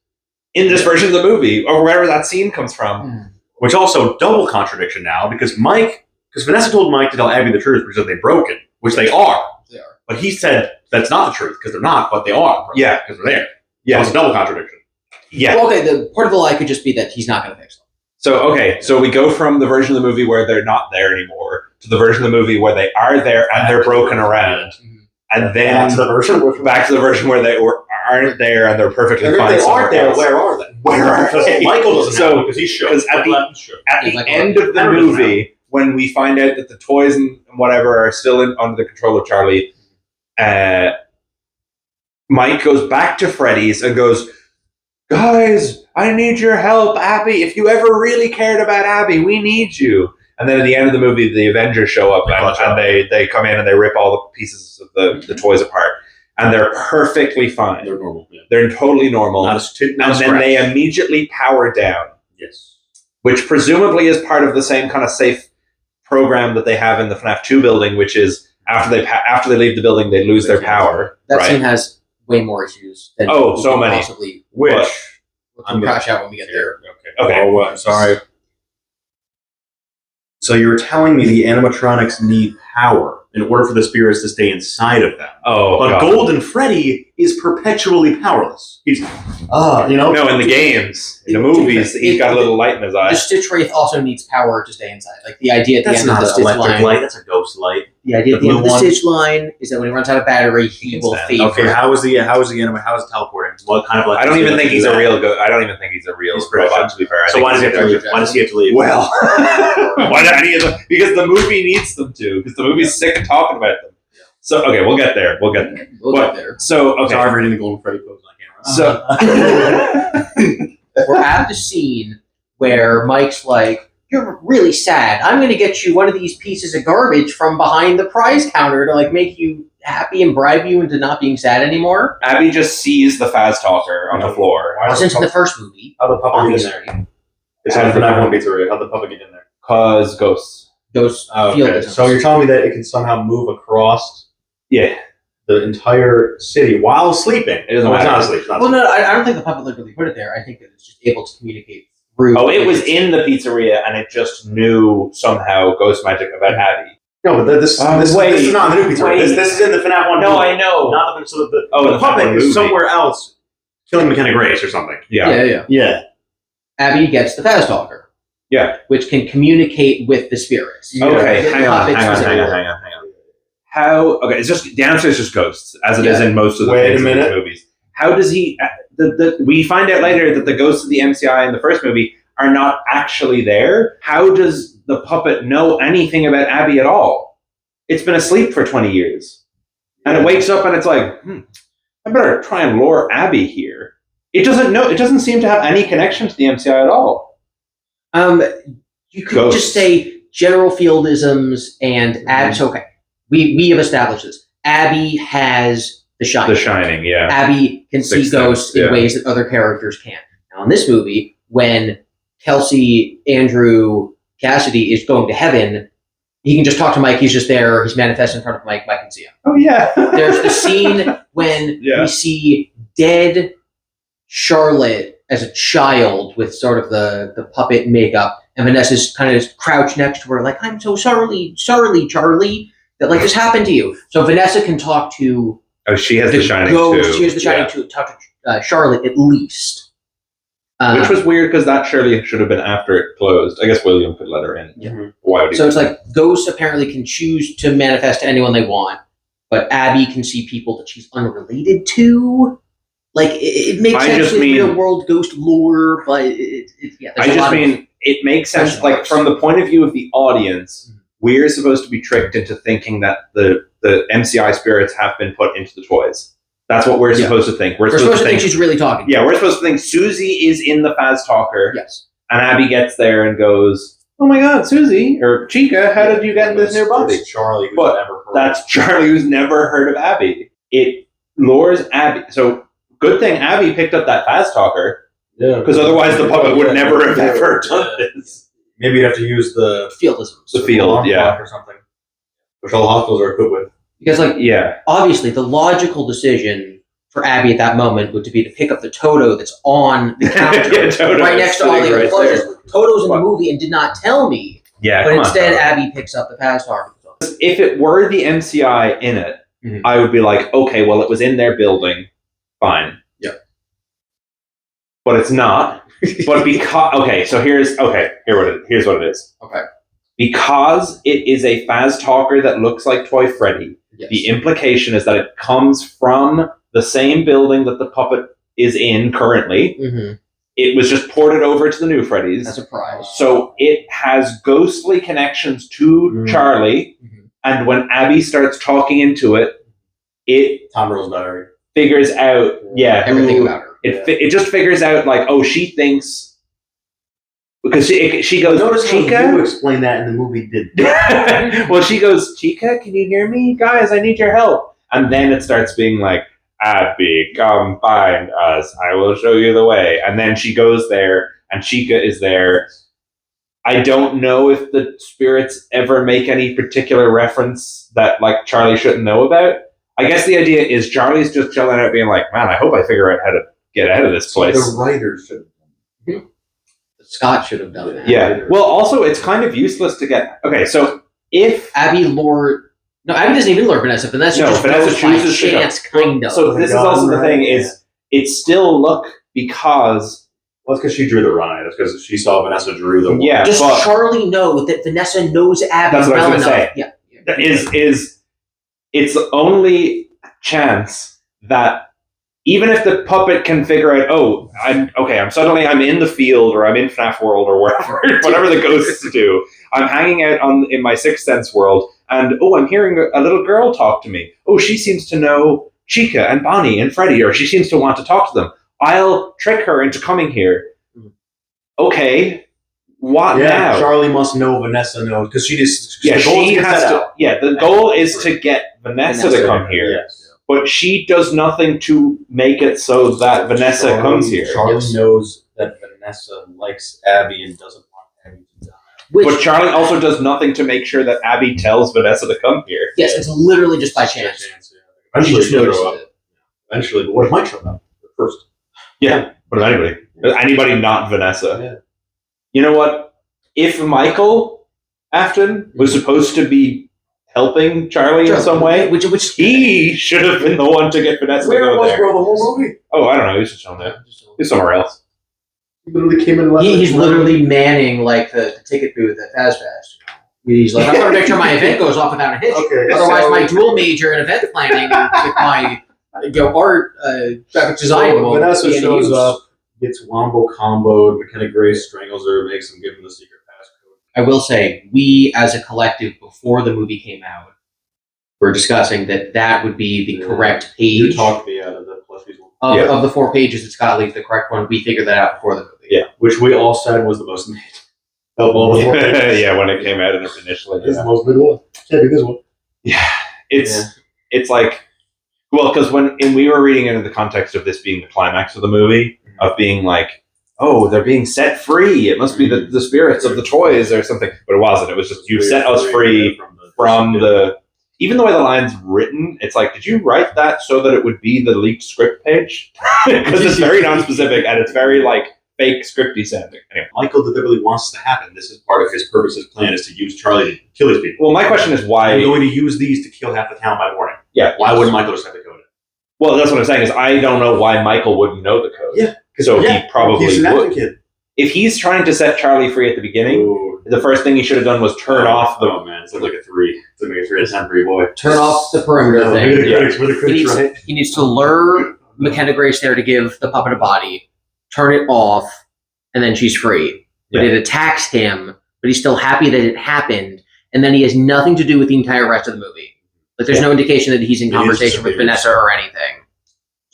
[SPEAKER 2] in this version of the movie, or wherever that scene comes from.
[SPEAKER 3] Which also double contradiction now, because Vanessa told Mike to tell Abby the truth because they're broken, which they are.
[SPEAKER 1] They are.
[SPEAKER 3] But he said that's not the truth because they're not, but they are. Broken,
[SPEAKER 2] Yeah,
[SPEAKER 3] because they're there.
[SPEAKER 2] Yeah,
[SPEAKER 3] So it's a double contradiction.
[SPEAKER 2] Yeah.
[SPEAKER 1] Well, okay, the part of the lie could just be that he's not going to fix them.
[SPEAKER 2] So we go from the version of the movie where they're not there anymore to the version of the movie where they are there and they're broken around, and then back to the version where they aren't there and they're perfectly fine.
[SPEAKER 3] They aren't there. Where are they?
[SPEAKER 2] Where are they?
[SPEAKER 3] Michael doesn't know because he's sure.
[SPEAKER 2] Because at the end of the movie, when we find out that the toys and whatever are still under the control of Charlie, Mike goes back to Freddy's and goes, "Guys, I need your help, Abby. If you ever really cared about Abby, we need you." And then at the end of the movie, the Avengers show up and they come in and they rip all the pieces of the toys apart. And they're perfectly fine.
[SPEAKER 3] They're normal. Yeah.
[SPEAKER 2] They're totally normal.
[SPEAKER 3] Not
[SPEAKER 2] and then they immediately power down.
[SPEAKER 3] Yes.
[SPEAKER 2] Which presumably is part of the same kind of safe program that they have in the FNAF 2 building, which is after they leave the building, they lose their power.
[SPEAKER 1] That scene has way more issues than
[SPEAKER 2] so many.
[SPEAKER 1] Possibly.
[SPEAKER 3] Which
[SPEAKER 1] I'm crash out when we get there.
[SPEAKER 2] Okay.
[SPEAKER 3] Oh, I'm sorry. So you're telling me the animatronics need power in order for the spirits to stay inside of them.
[SPEAKER 2] Oh,
[SPEAKER 3] but
[SPEAKER 2] God.
[SPEAKER 3] Golden Freddy is perpetually powerless. He's,
[SPEAKER 2] No, in the games, in the movies, he's got a little light in his eye.
[SPEAKER 1] The Stitch Wraith also needs power to stay inside. Like the idea at the
[SPEAKER 3] that's
[SPEAKER 1] end of
[SPEAKER 3] not
[SPEAKER 1] the
[SPEAKER 3] an
[SPEAKER 1] Stitch
[SPEAKER 3] electric
[SPEAKER 1] line.
[SPEAKER 3] light. That's a ghost light.
[SPEAKER 1] The idea at the
[SPEAKER 3] The
[SPEAKER 1] end of the
[SPEAKER 3] blue one?
[SPEAKER 1] Stitch line is that when he runs out of battery, he will fade.
[SPEAKER 3] Okay,
[SPEAKER 1] forever.
[SPEAKER 3] how is teleporting? What kind of
[SPEAKER 2] I don't even think he's a real I don't even think he's a real robot, to be fair.
[SPEAKER 3] So why does he have to leave? Why does he have to leave?
[SPEAKER 2] Well, because the movie needs them to. Because the movie's sick of talking about them. So okay, we'll get there.
[SPEAKER 1] We'll get there.
[SPEAKER 2] So okay,
[SPEAKER 3] sorry for reading the Golden Freddy pose on camera.
[SPEAKER 2] So
[SPEAKER 1] we're at the scene where Mike's like, "You're really sad. I'm going to get you one of these pieces of garbage from behind the prize counter to like make you happy and bribe you into not being sad anymore."
[SPEAKER 2] Abby just sees the Faztalker on the floor.
[SPEAKER 1] Since in the first movie,
[SPEAKER 3] How the puppet get in there? It's on the FNAF 1 pizzeria. How'd the puppet get in there?
[SPEAKER 2] Cause ghosts.
[SPEAKER 1] those
[SPEAKER 3] Okay. So you're telling me that it can somehow move across
[SPEAKER 2] Yeah.
[SPEAKER 3] the entire city while sleeping?
[SPEAKER 2] It doesn't
[SPEAKER 3] It's
[SPEAKER 2] matter.
[SPEAKER 3] not asleep. It's not
[SPEAKER 1] Well,
[SPEAKER 3] asleep.
[SPEAKER 1] no, I don't think the puppet literally put it there. I think that it's just able to communicate through.
[SPEAKER 2] Oh, it was in the pizzeria, and it just knew somehow ghost magic about Abby.
[SPEAKER 3] No, but this is not in the new pizzeria. This is in the FNAF 1.
[SPEAKER 2] No, I know.
[SPEAKER 3] Not the puppet is somewhere else killing McKenna Grace or something.
[SPEAKER 1] Yeah. Abby gets the Faztalker.
[SPEAKER 2] Yeah.
[SPEAKER 1] Which can communicate with the spirits.
[SPEAKER 2] Okay, hang on. Okay, it's just the answer is just ghosts, as it is in most of the movies. How does he? We find out later that the ghosts of the MCI in the first movie are not actually there. How does the puppet know anything about Abby at all? It's been asleep for 20 years, and it wakes up and it's like, I better try and lure Abby here. It doesn't know. It doesn't seem to have any connection to the MCI at all.
[SPEAKER 1] You could just say general fieldisms and Abby's okay. We have established this. Abby has the Shining.
[SPEAKER 2] The Shining, yeah.
[SPEAKER 1] Abby can see ghosts in ways that other characters can't. Now, in this movie, when Kelsey, Andrew, Cassidy is going to heaven, he can just talk to Mike. He's just there. He's manifesting in front of Mike. Mike can see him.
[SPEAKER 2] Oh, yeah.
[SPEAKER 1] There's the scene when we see dead Charlotte as a child with sort of the puppet makeup, and Vanessa's kind of crouched next to her like, I'm so sorry, Charlie, that like this happened to you. So Vanessa can talk to
[SPEAKER 2] she has the Shining
[SPEAKER 1] ghost.
[SPEAKER 2] too.
[SPEAKER 1] She has the Shining to talk to Charlotte at least.
[SPEAKER 2] Which was weird because that surely should have been after it closed. I guess William could let her in.
[SPEAKER 1] Yeah.
[SPEAKER 2] Why would he?
[SPEAKER 1] So it's like ghosts apparently can choose to manifest to anyone they want, but Abby can see people that she's unrelated to. Like it makes sense with real world ghost lore, but
[SPEAKER 2] it makes sense. Like from the point of view of the audience, we're supposed to be tricked into thinking that the MCI spirits have been put into the toys. That's what we're supposed to think. We're supposed to think
[SPEAKER 1] she's really talking.
[SPEAKER 2] Yeah, we're supposed to think Susie is in the Faztalker.
[SPEAKER 1] Yes.
[SPEAKER 2] And Abby gets there and goes, "Oh my God, Susie or Chica, how did you get in this new body?"
[SPEAKER 3] Charlie,
[SPEAKER 2] that's Charlie who's never heard of Abby. It lures Abby. So good thing Abby picked up that Faztalker. Yeah. Because otherwise the puppet would never have ever done this.
[SPEAKER 3] Maybe you have to use the
[SPEAKER 1] fieldisms.
[SPEAKER 2] The field,
[SPEAKER 3] or something. Which all hospitals are equipped with.
[SPEAKER 1] Because, obviously, the logical decision for Abby at that moment would be to pick up the Toto that's on the counter right next to all the other clothes. Toto's in the movie and did not tell me.
[SPEAKER 2] Yeah,
[SPEAKER 1] but instead, Abby picks up the Faztalker.
[SPEAKER 2] If it were the MCI in it, I would be like, okay, well, it was in their building, fine.
[SPEAKER 1] Yeah.
[SPEAKER 2] But it's not. But because here's what it is.
[SPEAKER 1] Okay.
[SPEAKER 2] Because it is a Faztalker that looks like Toy Freddy. Yes. The implication is that it comes from the same building that the puppet is in currently. Mm-hmm. It was just ported over to the new Freddy's.
[SPEAKER 1] That's a surprise.
[SPEAKER 2] So it has ghostly connections to Charlie, and when Abby starts talking into it,
[SPEAKER 3] Tom Rose battery
[SPEAKER 2] figures out
[SPEAKER 1] everything about her.
[SPEAKER 2] It just figures out like, oh, she thinks. Because she goes,
[SPEAKER 3] notice
[SPEAKER 2] Chica?
[SPEAKER 3] How you explain that in the movie did.
[SPEAKER 2] Well, she goes, Chica, can you hear me? Guys, I need your help. And then it starts being like, Abby, come find us. I will show you the way. And then she goes there, and Chica is there. I don't know if the spirits ever make any particular reference that like Charlie shouldn't know about. I guess the idea is Charlie's just chilling out being like, man, I hope I figure out how to get out of this place.
[SPEAKER 3] The writers should have.
[SPEAKER 1] Scott should have done that.
[SPEAKER 2] Yeah. Well, also, it's kind of useless to get... Okay, so if...
[SPEAKER 1] Abby doesn't even lure Vanessa. Vanessa chooses chance, kind of.
[SPEAKER 2] So this is also the thing, is it still look because...
[SPEAKER 3] Well, it's because she drew the run. It's because she saw Vanessa drew the one.
[SPEAKER 2] Yeah,
[SPEAKER 1] does Charlie know that Vanessa knows Abby
[SPEAKER 2] well enough? That's what I was going to say.
[SPEAKER 1] Yeah.
[SPEAKER 2] It's the only chance that even if the puppet can figure out, I'm in the field or I'm in FNAF world or wherever, whatever the ghosts do. I'm hanging out in my Sixth Sense world, and I'm hearing a little girl talk to me. Oh, she seems to know Chica and Bonnie and Freddy, or she seems to want to talk to them. I'll trick her into coming here. Okay, what now?
[SPEAKER 3] Charlie must know Vanessa knows because she just
[SPEAKER 2] she has to. Yeah, the goal is to get Vanessa to come here. Yes. But she does nothing to make it so that Vanessa comes here.
[SPEAKER 3] Charlie knows that Vanessa likes Abby and doesn't want Abby to die.
[SPEAKER 2] But Charlie also does nothing to make sure that Abby tells Vanessa to come here.
[SPEAKER 1] Yes, it's literally just by chance.
[SPEAKER 3] Eventually she'll show up. Eventually, but what if Mike showed up first?
[SPEAKER 2] Yeah, but anybody not Vanessa.
[SPEAKER 3] Yeah.
[SPEAKER 2] You know what? If Michael Afton was supposed to be helping Charlie in some way.
[SPEAKER 1] Which
[SPEAKER 2] He should have been the one to get Vanessa to
[SPEAKER 3] Where
[SPEAKER 2] go
[SPEAKER 3] was
[SPEAKER 2] there.
[SPEAKER 3] bro the whole movie?
[SPEAKER 2] Oh, I don't know. He's just on there. He's somewhere else.
[SPEAKER 3] He literally came in and left.
[SPEAKER 1] he's literally manning like the ticket booth at Fazfest. He's like, I'm going to make sure my event goes off without a hitch.
[SPEAKER 3] Okay,
[SPEAKER 1] Otherwise,
[SPEAKER 3] so-
[SPEAKER 1] my dual major in event planning with my art graphic design will
[SPEAKER 3] Vanessa
[SPEAKER 1] be in
[SPEAKER 3] shows
[SPEAKER 1] use.
[SPEAKER 3] up, gets wombo comboed. McKenna Grace strangles her, makes him give him the secret passcode.
[SPEAKER 1] I will say, we as a collective, before the movie came out, were discussing that would be the correct
[SPEAKER 3] You
[SPEAKER 1] page
[SPEAKER 3] talked me out of the plushies one.
[SPEAKER 1] of the 4 pages that Scott leaves the correct one. We figured that out before the movie.
[SPEAKER 2] Yeah.
[SPEAKER 3] Which we all said was the most mid. Of all the 4 pages.
[SPEAKER 2] Yeah, when it came out initially.
[SPEAKER 3] This is the most mid one. Can't do this one.
[SPEAKER 2] Yeah, it's like, well, because when we were reading it in the context of this being the climax of the movie, of being like, oh, they're being set free. It must be the spirits of the toys or something. But it wasn't. It was just, you set us free from the... Even the way the line's written, it's like, did you write that so that it would be the leaked script page? Because it's very non-specific and it's very, like, fake scripty sounding. Anyway.
[SPEAKER 3] Michael deliberately wants this to happen. This is part of his purpose, his plan is to use Charlie to kill these people.
[SPEAKER 2] Well, my question is why...
[SPEAKER 3] I'm going to use these to kill half the town by morning.
[SPEAKER 2] Yeah.
[SPEAKER 3] Why wouldn't Michael just have the code?
[SPEAKER 2] Well, that's what I'm saying, is I don't know why Michael wouldn't know the code.
[SPEAKER 3] Yeah.
[SPEAKER 2] So he probably
[SPEAKER 3] He's an
[SPEAKER 2] would.
[SPEAKER 3] Afton kid.
[SPEAKER 2] If he's trying to set Charlie free at the beginning,
[SPEAKER 3] Ooh.
[SPEAKER 2] the first thing he should have done was turn off the...
[SPEAKER 3] Oh, man. It's like a 3. It's like a 3 out of 10 for you, boy.
[SPEAKER 1] Turn off the perimeter
[SPEAKER 3] No,
[SPEAKER 1] thing.
[SPEAKER 3] we're the critics. We're the critics, right?
[SPEAKER 1] He needs to lure McKenna Grace there to give the puppet a body, turn it off, and then she's free. But it attacks him, but he's still happy that it happened, and then he has nothing to do with the entire rest of the movie. Like, there's no indication that he's in conversation with Vanessa or anything.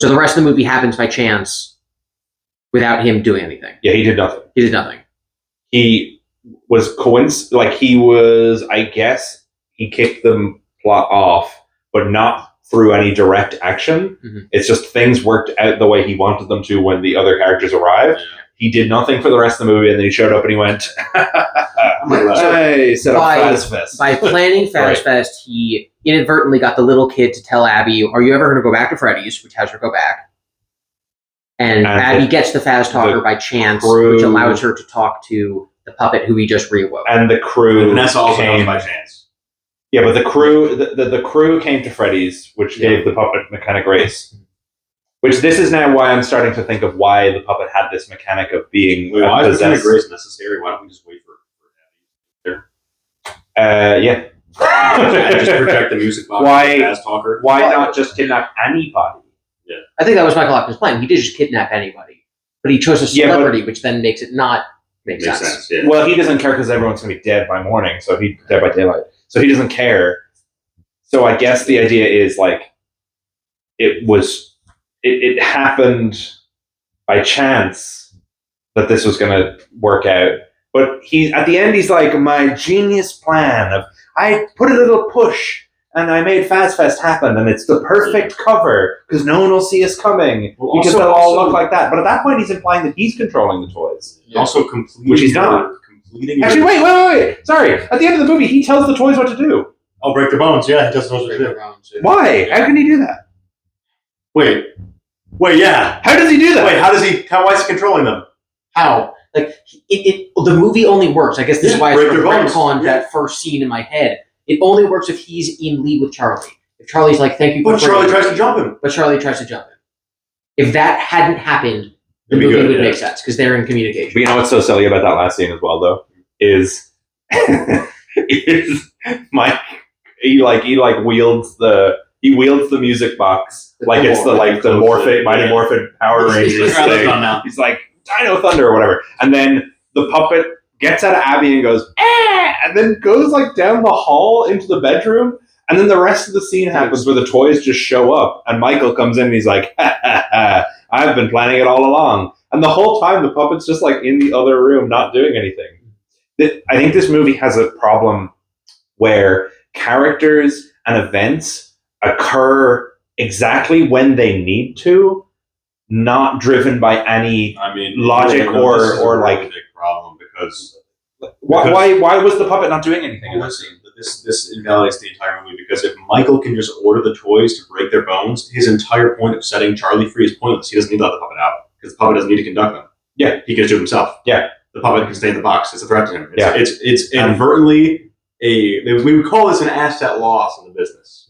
[SPEAKER 1] So the rest of the movie happens by chance without him doing anything.
[SPEAKER 2] Yeah, he did nothing.
[SPEAKER 1] He did nothing.
[SPEAKER 2] He was I guess, he kicked the plot off, but not through any direct action.
[SPEAKER 1] Mm-hmm.
[SPEAKER 2] It's just things worked out the way he wanted them to when the other characters arrived. Yeah. He did nothing for the rest of the movie, and then he showed up and he went, hey, set up Fazfest.
[SPEAKER 1] By planning Fazfest, he inadvertently got the little kid to tell Abby, are you ever going to go back to Freddy's? Which has her go back. And Abby gets the Faztalker by chance, which allows her to talk to the puppet who he just reawoke.
[SPEAKER 2] And the crew
[SPEAKER 3] and Vanessa also came by chance.
[SPEAKER 2] Yeah, but the crew came to Freddy's, which gave the puppet McKenna Grace. Which this is now why I'm starting to think of why the puppet had this mechanic of being
[SPEAKER 3] why is McKenna Grace necessary? Why don't we just wait for
[SPEAKER 2] Abby? Yeah.
[SPEAKER 3] And just project the music box.
[SPEAKER 2] Why not just kidnap anybody?
[SPEAKER 3] Yeah,
[SPEAKER 1] I think that was Michael Afton's plan. He did just kidnap anybody, but he chose a celebrity, which then makes it not make sense.
[SPEAKER 2] Yeah. Well, he doesn't care because everyone's going to be dead by morning, so he's dead by daylight. So he doesn't care. So I guess the idea is like it happened by chance that this was going to work out. But at the end, he's like, my genius plan of I put a little push. And I made Fazfest happen, and it's the perfect cover, because no one will see us coming, because they'll all look like that. But at that point, he's implying that he's controlling the toys.
[SPEAKER 3] Also completing...
[SPEAKER 2] Which he's not. Actually, wait. Sorry. At the end of the movie, he tells the toys what to do.
[SPEAKER 3] Oh, break their bones. Yeah, he tells the toys what to do.
[SPEAKER 2] Why? How can he do that?
[SPEAKER 3] Wait, yeah.
[SPEAKER 2] How does he do that?
[SPEAKER 3] Wait, why is he controlling them? How?
[SPEAKER 1] Like, the movie only works. I guess this is why it's retconned that first scene in my head. It only works if he's in league with Charlie. If Charlie's like, thank you for...
[SPEAKER 3] But Charlie tries to jump him.
[SPEAKER 1] But Charlie tries to jump him. If that hadn't happened, the movie would make sense, because they're in communication.
[SPEAKER 2] But you know what's so silly about that last scene as well, though? Is Mike... He wields the music box like it's the Mighty Morphin Power Rangers thing. He's like, Dino Thunder or whatever. And then the puppet gets out of Abby and goes, and then goes like down the hall into the bedroom, and then the rest of the scene happens where the toys just show up, and Michael comes in and he's like, I've been planning it all along. And the whole time the puppet's just like in the other room not doing anything. I think this movie has a problem where characters and events occur exactly when they need to, not driven by any logic or like...
[SPEAKER 3] big problem because
[SPEAKER 2] why was the puppet not doing anything in this scene?
[SPEAKER 3] This invalidates the entire movie, because if Michael can just order the toys to break their bones, his entire point of setting Charlie free is pointless. He doesn't need to let the puppet out, because the puppet doesn't need to conduct them.
[SPEAKER 2] Yeah.
[SPEAKER 3] He can do it himself.
[SPEAKER 2] Yeah.
[SPEAKER 3] The puppet can stay in the box. It's a threat to him.
[SPEAKER 2] It's
[SPEAKER 3] inadvertently we would call this an asset loss in the business.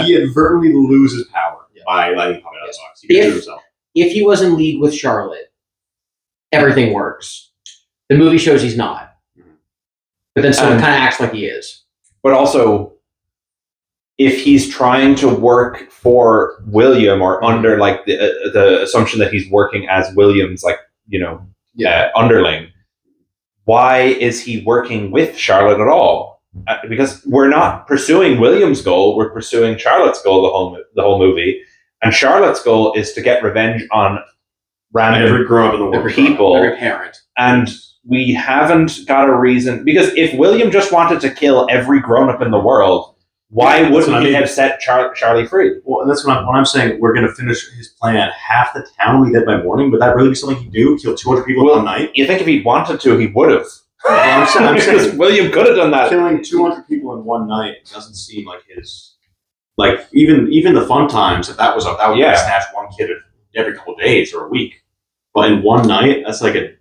[SPEAKER 3] He inadvertently loses power by letting him out of the box. He can do himself.
[SPEAKER 1] If he was in league with Charlotte, everything works. The movie shows he's not. But then someone kind of acts like he is.
[SPEAKER 2] But also, if he's trying to work for William or under like the assumption that he's working as William's underling, why is he working with Charlotte at all? Because we're not pursuing William's goal, we're pursuing Charlotte's goal the whole movie, and Charlotte's goal is to get revenge on random
[SPEAKER 3] every grown-up in the world,
[SPEAKER 2] people,
[SPEAKER 3] every parent,
[SPEAKER 2] and we haven't got a reason. Because if William just wanted to kill every grown-up in the world, why wouldn't he have set Charlie free?
[SPEAKER 3] Well, and that's when I'm saying we're going to finish his plan. Half the town will be dead by morning. Would that really be something he'd do? Kill 200 people in one night?
[SPEAKER 2] You think if he'd wanted to, he would have.
[SPEAKER 3] I'm saying
[SPEAKER 2] William could have done that.
[SPEAKER 3] Killing 200 people in one night doesn't seem like his. Like even the fun times, if that would snatch one kid every couple of days or a week, but in one night, that's like a.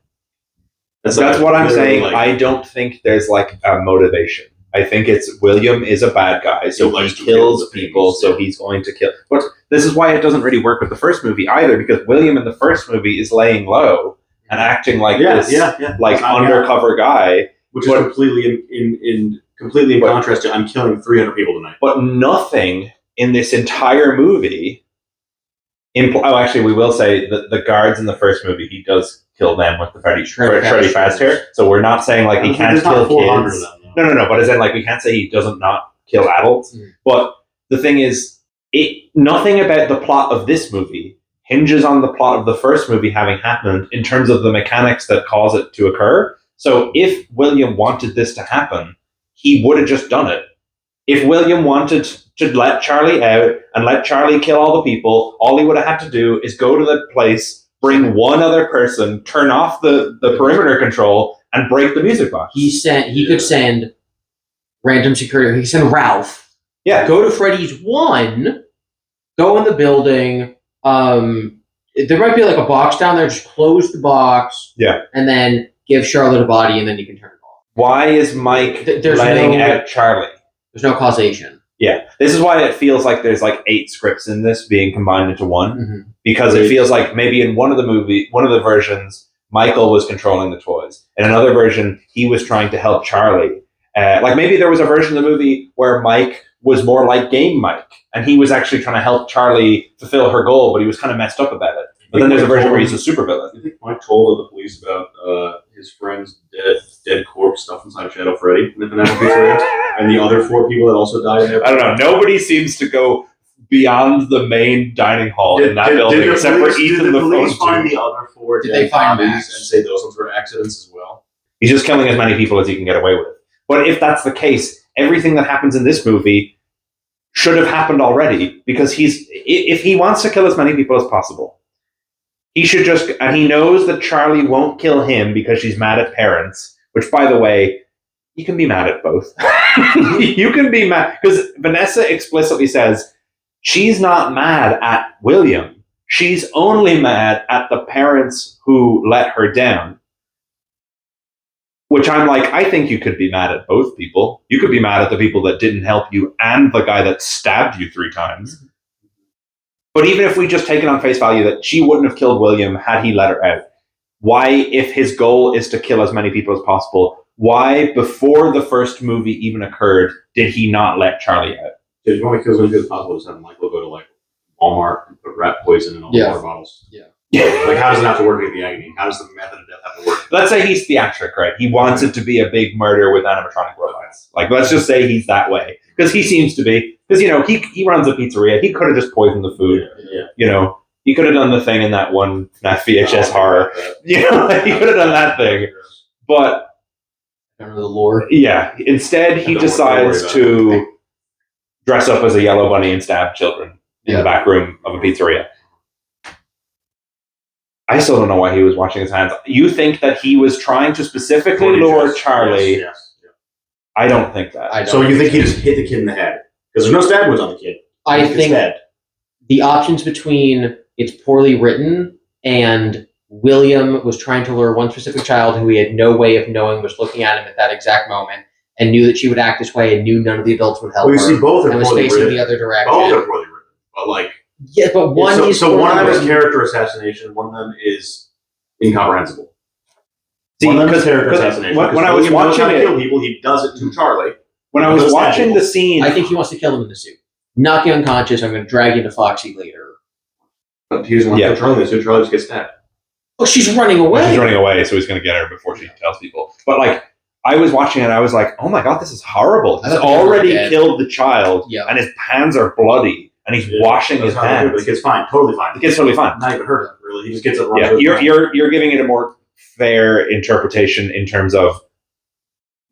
[SPEAKER 2] That's what I'm saying. I don't think there's like a motivation. I think it's William is a bad guy, so he kills people, so he's going to kill. But this is why it doesn't really work with the first movie either, because William in the first movie is laying low and acting like undercover guy,
[SPEAKER 3] which is completely in contrast to I'm killing 300 people tonight.
[SPEAKER 2] But nothing in this entire movie. Actually, we will say that the guards in the first movie, he does kill them with the Freddy Fazfest. So we're not saying like he can't kill kids. No. But as in, like, we can't say he doesn't not kill adults. But the thing is, nothing about the plot of this movie hinges on the plot of the first movie having happened in terms of the mechanics that cause it to occur. So if William wanted this to happen, he would have just done it. If William wanted to let Charlie out and let Charlie kill all the people, all he would have had to do is go to the place, bring one other person, turn off the perimeter control, and break the music box.
[SPEAKER 1] He could send random security. He could send Ralph.
[SPEAKER 2] Yeah.
[SPEAKER 1] Go to Freddy's 1. Go in the building. There might be like a box down there. Just close the box.
[SPEAKER 2] Yeah.
[SPEAKER 1] And then give Charlotte a body, and then you can turn it off.
[SPEAKER 2] Why is Mike letting out Charlie?
[SPEAKER 1] There's no causation.
[SPEAKER 2] Yeah. This is why it feels like there's like 8 scripts in this being combined into one.
[SPEAKER 1] Mm-hmm.
[SPEAKER 2] Because it feels like maybe in one of the versions, Michael was controlling the toys. In another version, he was trying to help Charlie. Like maybe there was a version of the movie where Mike was more like Game Mike, and he was actually trying to help Charlie fulfill her goal, but he was kind of messed up about it. But then there's a version where he's a supervillain.
[SPEAKER 3] I think Mike told the police about his friend's dead corpse stuff inside of Shadow Freddy in the FNAF pizzeria, and the other 4 people that also died in there.
[SPEAKER 2] I don't know. Nobody seems to go beyond the main dining hall in that building, except for Ethan the
[SPEAKER 3] police
[SPEAKER 2] phone
[SPEAKER 3] find
[SPEAKER 2] tube.
[SPEAKER 3] the other 4
[SPEAKER 1] Did they find
[SPEAKER 3] Max and say those ones were accidents as well?
[SPEAKER 2] He's just killing as many people as he can get away with. But if that's the case, everything that happens in this movie should have happened already, because if he wants to kill as many people as possible, he should just, and he knows that Charlie won't kill him because she's mad at parents, which, by the way, you can be mad at both. You can be mad, because Vanessa explicitly says she's not mad at William. She's only mad at the parents who let her down. Which I'm like, I think you could be mad at both people. You could be mad at the people that didn't help you and the guy that stabbed you 3 times. But even if we just take it on face value that she wouldn't have killed William had he let her out, why, if his goal is to kill as many people as possible, why, before the first movie even occurred, did he not let Charlie out?
[SPEAKER 3] If you want to kill as many people as possible, just have Michael go to like Walmart and put rat poison in all the water bottles.
[SPEAKER 1] Yeah.
[SPEAKER 3] Like, how does it have to work in the agony? How does the method of death have to work?
[SPEAKER 2] Let's say he's theatric, right? He wants it to be a big murder with animatronic robots. Like, let's just say he's that way. Because he seems to be. Because, he runs a pizzeria. He could have just poisoned the food. Yeah. He could have done the thing in that one FNAF VHS horror. He could have done that thing. But,
[SPEAKER 1] I don't know the lore.
[SPEAKER 2] Yeah. Instead, he decides to dress up as a yellow bunny and stab children in the back room of a pizzeria. I still don't know why he was washing his hands. You think that he was trying to specifically lure Charlie?
[SPEAKER 3] Yes.
[SPEAKER 2] I don't think that.
[SPEAKER 3] So you think he just hit the kid in the head? Because there's no stab wounds on the kid.
[SPEAKER 1] I think the options between it's poorly written and William was trying to lure one specific child who he had no way of knowing was looking at him at that exact moment, and knew that she would act this way and knew none of the adults would help
[SPEAKER 3] Well, you
[SPEAKER 1] her.
[SPEAKER 3] see, both are
[SPEAKER 1] and was
[SPEAKER 3] poorly
[SPEAKER 1] facing
[SPEAKER 3] written.
[SPEAKER 1] the other direction.
[SPEAKER 3] Both are poorly written. But like,
[SPEAKER 1] yeah, but one is
[SPEAKER 3] so one of them is
[SPEAKER 1] written.
[SPEAKER 3] character assassination. One of them is incomprehensible.
[SPEAKER 2] See,
[SPEAKER 3] one of them is
[SPEAKER 2] because
[SPEAKER 3] character assassination.
[SPEAKER 2] when I was
[SPEAKER 3] William knows
[SPEAKER 2] watching
[SPEAKER 3] how to
[SPEAKER 2] it,
[SPEAKER 3] kill people, he does it to Charlie.
[SPEAKER 2] when I was watching the scene,
[SPEAKER 1] I think he wants to kill him in the suit. Knock you unconscious. I'm going to drag you to Foxy later.
[SPEAKER 3] But he doesn't want to kill Charlie in the suit. Charlie just gets stabbed.
[SPEAKER 1] Oh, she's running away.
[SPEAKER 2] she's running away, so he's going to get her before she tells people. But like, I was watching it, and I was like, oh my god, this is horrible. He's already killed the child, and his hands are bloody, and he's washing his hands.
[SPEAKER 3] But the kid's fine, totally fine.
[SPEAKER 2] The kid's totally fine.
[SPEAKER 3] Not even hurt, really. He just gets it wrong.
[SPEAKER 2] Yeah, you're giving it a more fair interpretation in terms of,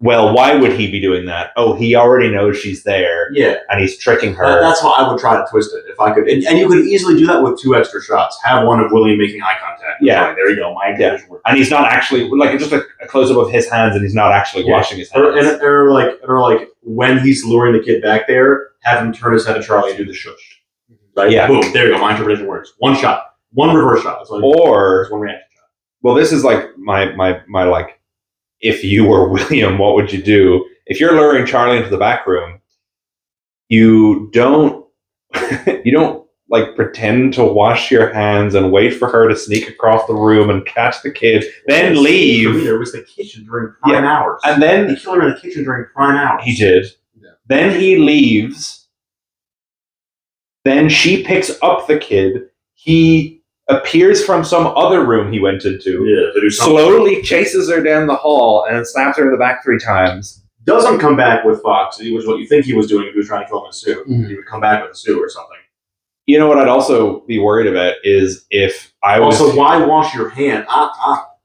[SPEAKER 2] well, why would he be doing that? Oh, he already knows she's there.
[SPEAKER 3] Yeah.
[SPEAKER 2] And he's tricking her.
[SPEAKER 3] That's how I would try to twist it if I could. And you could easily do that with 2 extra shots. Have one of William making eye contact.
[SPEAKER 2] Yeah.
[SPEAKER 3] Like, there you go. My activation worked.
[SPEAKER 2] And he's not actually, like, just a close-up of his hands, and he's not actually washing his hands.
[SPEAKER 3] Or like when he's luring the kid back there, have him turn his head to Charlie and do the shush. Right?
[SPEAKER 2] Yeah.
[SPEAKER 3] Boom. There you go. My interpretation works. One shot. One reverse shot. That's
[SPEAKER 2] Or
[SPEAKER 3] one reaction shot.
[SPEAKER 2] Well, this is like my like, if you were William, what would you do? If you're luring Charlie into the back room, you don't like pretend to wash your hands and wait for her to sneak across the room and catch the kid, then leave.
[SPEAKER 3] It was the kitchen during prime hours.
[SPEAKER 2] And then
[SPEAKER 3] he killed her in the kitchen during prime hours.
[SPEAKER 2] He did. Yeah. Then he leaves. Then she picks up the kid. He appears from some other room he went into.
[SPEAKER 3] Yeah, to do something.
[SPEAKER 2] Slowly chases her down the hall and slaps her in the back 3 times.
[SPEAKER 3] Doesn't come back with Foxy, which is what you think he was doing if he was trying to kill him in a suit.
[SPEAKER 1] Mm-hmm.
[SPEAKER 3] He would come back with a suit or something.
[SPEAKER 2] You know what I'd also be worried about is if I was...
[SPEAKER 3] Also, why wash your hand?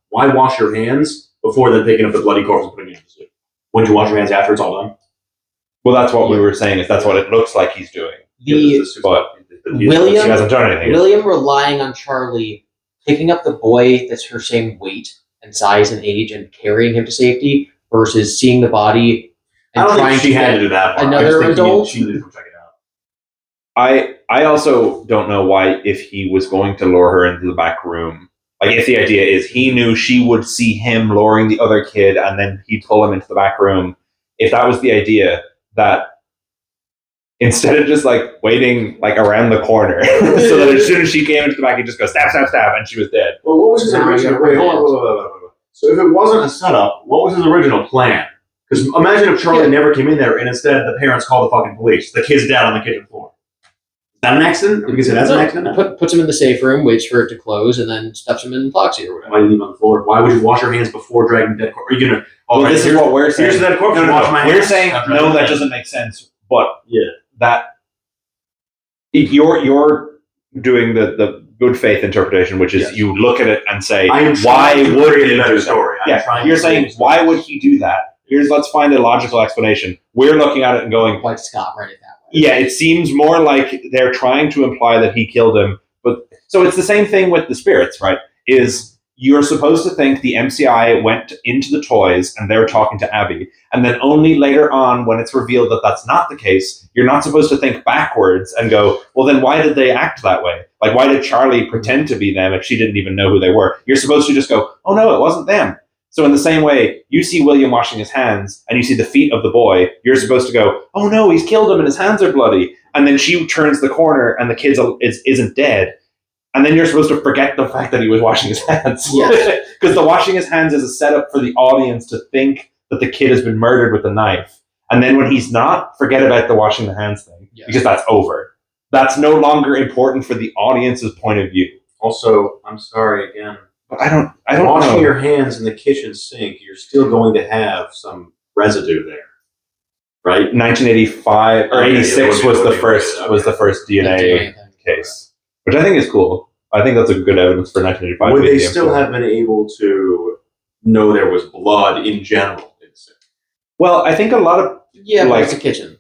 [SPEAKER 3] Why wash your hands before then picking up the bloody corpse and putting it in the suit? Wouldn't you wash your hands after it's all done?
[SPEAKER 2] Well, that's what we were saying, is that's what it looks like he's doing.
[SPEAKER 1] William,
[SPEAKER 2] she hasn't done anything.
[SPEAKER 1] William relying on Charlie picking up the boy that's her same weight and size and age and carrying him to safety versus seeing the body and trying
[SPEAKER 3] she had to do that part.
[SPEAKER 1] Another adult.
[SPEAKER 3] She needed to check it out.
[SPEAKER 2] I also don't know why, if he was going to lure her into the back room, like if the idea is he knew she would see him luring the other kid and then he'd pull him into the back room, if that was the idea, that instead of just like waiting like around the corner so that as soon as she came into the back, he'd just go stab, stab, stab, and she was dead.
[SPEAKER 3] Well, what was his original? Wait, hold on. So if it wasn't a setup, what was his original plan? Because imagine if Charlie never came in there and instead the parents called the fucking police. The kid's dead on the kitchen floor. Is that an accident? We can say that's an accident.
[SPEAKER 1] Puts him in the safe room, waits for it to close, and then stuffs him in Foxy or whatever.
[SPEAKER 3] Why do you leave him on the floor? Why would you wash your hands before dragging the dead corpse? Are you gonna?
[SPEAKER 2] Well, this is what we're saying.
[SPEAKER 3] Here's the dead corpse.
[SPEAKER 2] We're saying no, that doesn't make sense. But that you're doing the good faith interpretation, which is you look at it and say, why would he do that? You're saying, why would he do that? Let's find a logical explanation. We're looking at it and going,
[SPEAKER 1] why'd Scott write it that way?
[SPEAKER 2] Yeah, it seems more like they're trying to imply that he killed him. But so it's the same thing with the spirits, right? Is you're supposed to think the MCI went into the toys and they're talking to Abby. And then only later on, when it's revealed that that's not the case, you're not supposed to think backwards and go, well, then why did they act that way? Like, why did Charlie pretend to be them if she didn't even know who they were? You're supposed to just go, oh, no, it wasn't them. So in the same way, you see William washing his hands and you see the feet of the boy, you're supposed to go, oh, no, he's killed him and his hands are bloody. And then she turns the corner and the kid isn't dead. And then you're supposed to forget the fact that he was washing his hands. Because the washing his hands is a setup for the audience to think that the kid has been murdered with a knife. And then when he's not, forget about the washing the hands thing. Because that's over. That's no longer important for the audience's point of view.
[SPEAKER 3] Also, I'm sorry again.
[SPEAKER 2] But I don't
[SPEAKER 3] washing
[SPEAKER 2] know.
[SPEAKER 3] Your hands in the kitchen sink, you're still going to have some residue there. Right?
[SPEAKER 2] 1985 or 86 was the first DNA case. Which I think is cool. I think that's a good evidence for 1985.
[SPEAKER 3] Would they still have been able to know there was blood in general?
[SPEAKER 2] Well, I think a lot of...
[SPEAKER 1] Yeah, like the kitchen.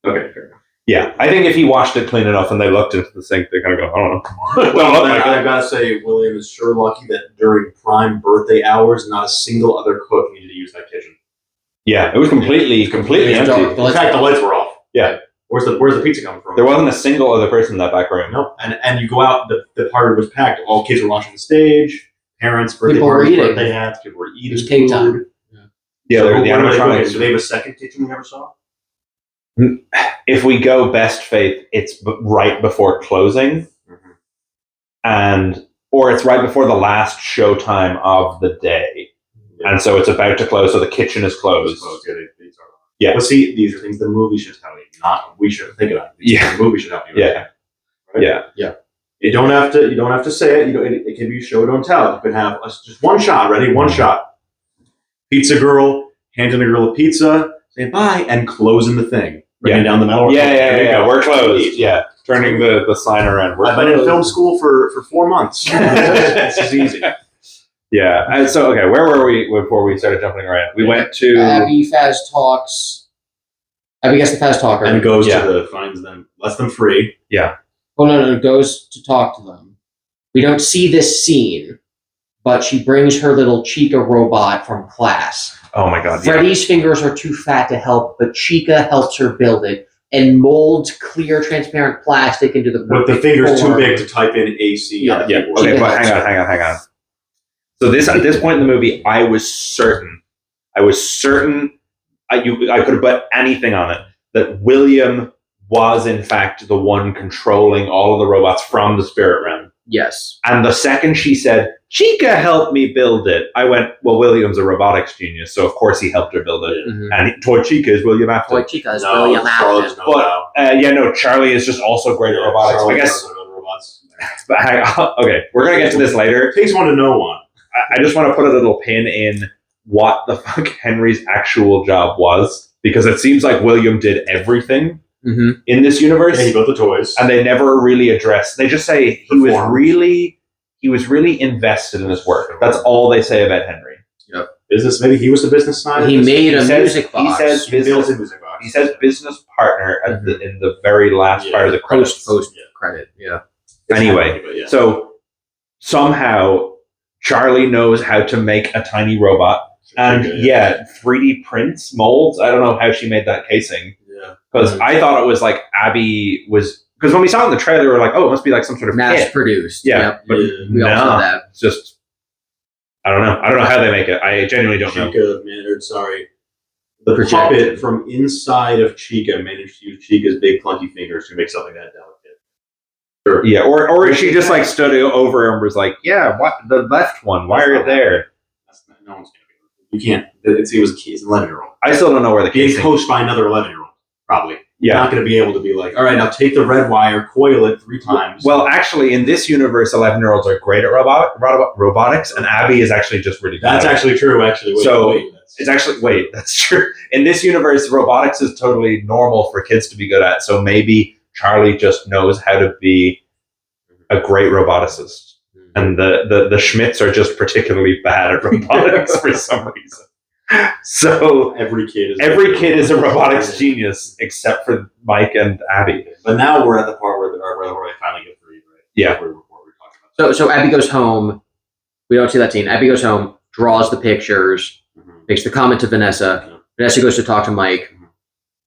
[SPEAKER 3] Okay, fair enough.
[SPEAKER 2] Yeah, I think if he washed it clean enough and they looked into the sink, they kind of go, I don't know.
[SPEAKER 3] Well, I've got to say, William is sure lucky that during prime birthday hours, not a single other cook needed to use that kitchen.
[SPEAKER 2] Yeah, it was completely empty.
[SPEAKER 3] In fact, the lights were off.
[SPEAKER 2] Yeah.
[SPEAKER 3] Where's the pizza coming from?
[SPEAKER 2] There wasn't a single other person in that back room.
[SPEAKER 3] Nope. And you go out, the party was packed. All kids were watching the stage. Parents, birthday
[SPEAKER 1] people were
[SPEAKER 3] parties,
[SPEAKER 1] eating.
[SPEAKER 3] Birthday hats. People were eating.
[SPEAKER 1] It was cake time.
[SPEAKER 3] Yeah.
[SPEAKER 2] Yeah,
[SPEAKER 3] So
[SPEAKER 2] the
[SPEAKER 3] where do they go?
[SPEAKER 2] animatronics.
[SPEAKER 3] Do they have a second kitchen we never saw?
[SPEAKER 2] If we go best faith, it's right before closing, or it's right before the last showtime of the day, and so it's about to close. So the kitchen is closed. Yeah.
[SPEAKER 3] Well, see, these are things the movie should tell you, not we should think about.
[SPEAKER 2] Yeah.
[SPEAKER 3] The movie should help you.
[SPEAKER 2] Yeah.
[SPEAKER 3] Right?
[SPEAKER 2] Yeah.
[SPEAKER 3] You don't have to say it. It can be show don't tell. You can have just one shot. Ready? One shot. Pizza girl handing a girl a pizza, saying bye, and closing the thing. Bringing down the metal.
[SPEAKER 2] Yeah. We're closed. Yeah. Turning the sign around.
[SPEAKER 3] I've been in film school for 4 months. This is easy.
[SPEAKER 2] Yeah. And so, okay, where were we before we started jumping around? We went to
[SPEAKER 1] Abby Faz talks. Abby gets the Faztalker.
[SPEAKER 3] And goes to finds them, lets them free.
[SPEAKER 2] Yeah.
[SPEAKER 1] Oh, no, goes to talk to them. We don't see this scene, but she brings her little Chica robot from class.
[SPEAKER 2] Oh my God.
[SPEAKER 1] Freddy's fingers are too fat to help, but Chica helps her build it and molds clear, transparent plastic into the
[SPEAKER 3] With the fingers too big to type in AC.
[SPEAKER 1] Yeah.
[SPEAKER 3] On the keyboard.
[SPEAKER 2] Okay, but hang on. So at this point in the movie, I was certain I could have bet anything on it that William was in fact the one controlling all of the robots from the spirit realm.
[SPEAKER 1] Yes.
[SPEAKER 2] And the second she said, Chica helped me build it, I went, well, William's a robotics genius, so of course he helped her build it.
[SPEAKER 1] Mm-hmm.
[SPEAKER 2] And Toy Chica is William Afton.
[SPEAKER 1] Toy Chica is William Afton.
[SPEAKER 2] But Charlie is just also great at robotics.
[SPEAKER 3] Charlie
[SPEAKER 2] I guess. But okay, we're gonna get to this later.
[SPEAKER 3] It takes one to know one.
[SPEAKER 2] I just want to put a little pin in what the fuck Henry's actual job was, because it seems like William did everything in this universe.
[SPEAKER 3] Yeah, he built the toys,
[SPEAKER 2] and they never really address. They just say he was really invested in his work. That's all they say about Henry.
[SPEAKER 3] Yep. Business. Maybe he was the business side.
[SPEAKER 1] He made a music box.
[SPEAKER 2] He says business. He says business partner in the very last part of the credits.
[SPEAKER 1] Post credit. Yeah.
[SPEAKER 2] Anyway, so somehow Charlie knows how to make a tiny robot. And 3D prints, molds. I don't know how she made that casing. Yeah. Because I thought it was like Abby was... Because when we saw it in the trailer, we were like, oh, it must be like some sort of
[SPEAKER 1] mass
[SPEAKER 2] kit.
[SPEAKER 1] produced.
[SPEAKER 2] Yeah.
[SPEAKER 1] Yep.
[SPEAKER 2] But
[SPEAKER 1] we all saw that.
[SPEAKER 2] It's just... I don't know. I don't know how they make it. I genuinely don't know.
[SPEAKER 3] The puppet from inside of Chica managed to use Chica's big clunky fingers to make something that delicate.
[SPEAKER 2] Sure. Yeah, or she just like stood over and was like, yeah, what the left one? Why are you there?
[SPEAKER 3] No one's gonna be. You can't. It was he's an 11-year-old.
[SPEAKER 2] I still don't know where the
[SPEAKER 3] being coached by another 11-year-old. Probably.
[SPEAKER 2] Yeah.
[SPEAKER 3] You're not going to be able to be like, all right, now take the red wire, coil it 3 times.
[SPEAKER 2] Well, actually, in this universe, 11-year-olds are great at robotics, and Abby is actually just really bad.
[SPEAKER 3] That's actually true. Actually,
[SPEAKER 2] that's true. In this universe, robotics is totally normal for kids to be good at. So maybe Charlie just knows how to be a great roboticist, and the Schmidts are just particularly bad at robotics for some reason. So
[SPEAKER 3] every kid
[SPEAKER 2] is a robotics genius except for Mike and Abby.
[SPEAKER 3] But now we're at the part where they finally get free, right?
[SPEAKER 2] Yeah.
[SPEAKER 1] So Abby goes home. We don't see that scene. Abby goes home, draws the pictures, makes the comment to Vanessa. Yeah. Vanessa goes to talk to Mike.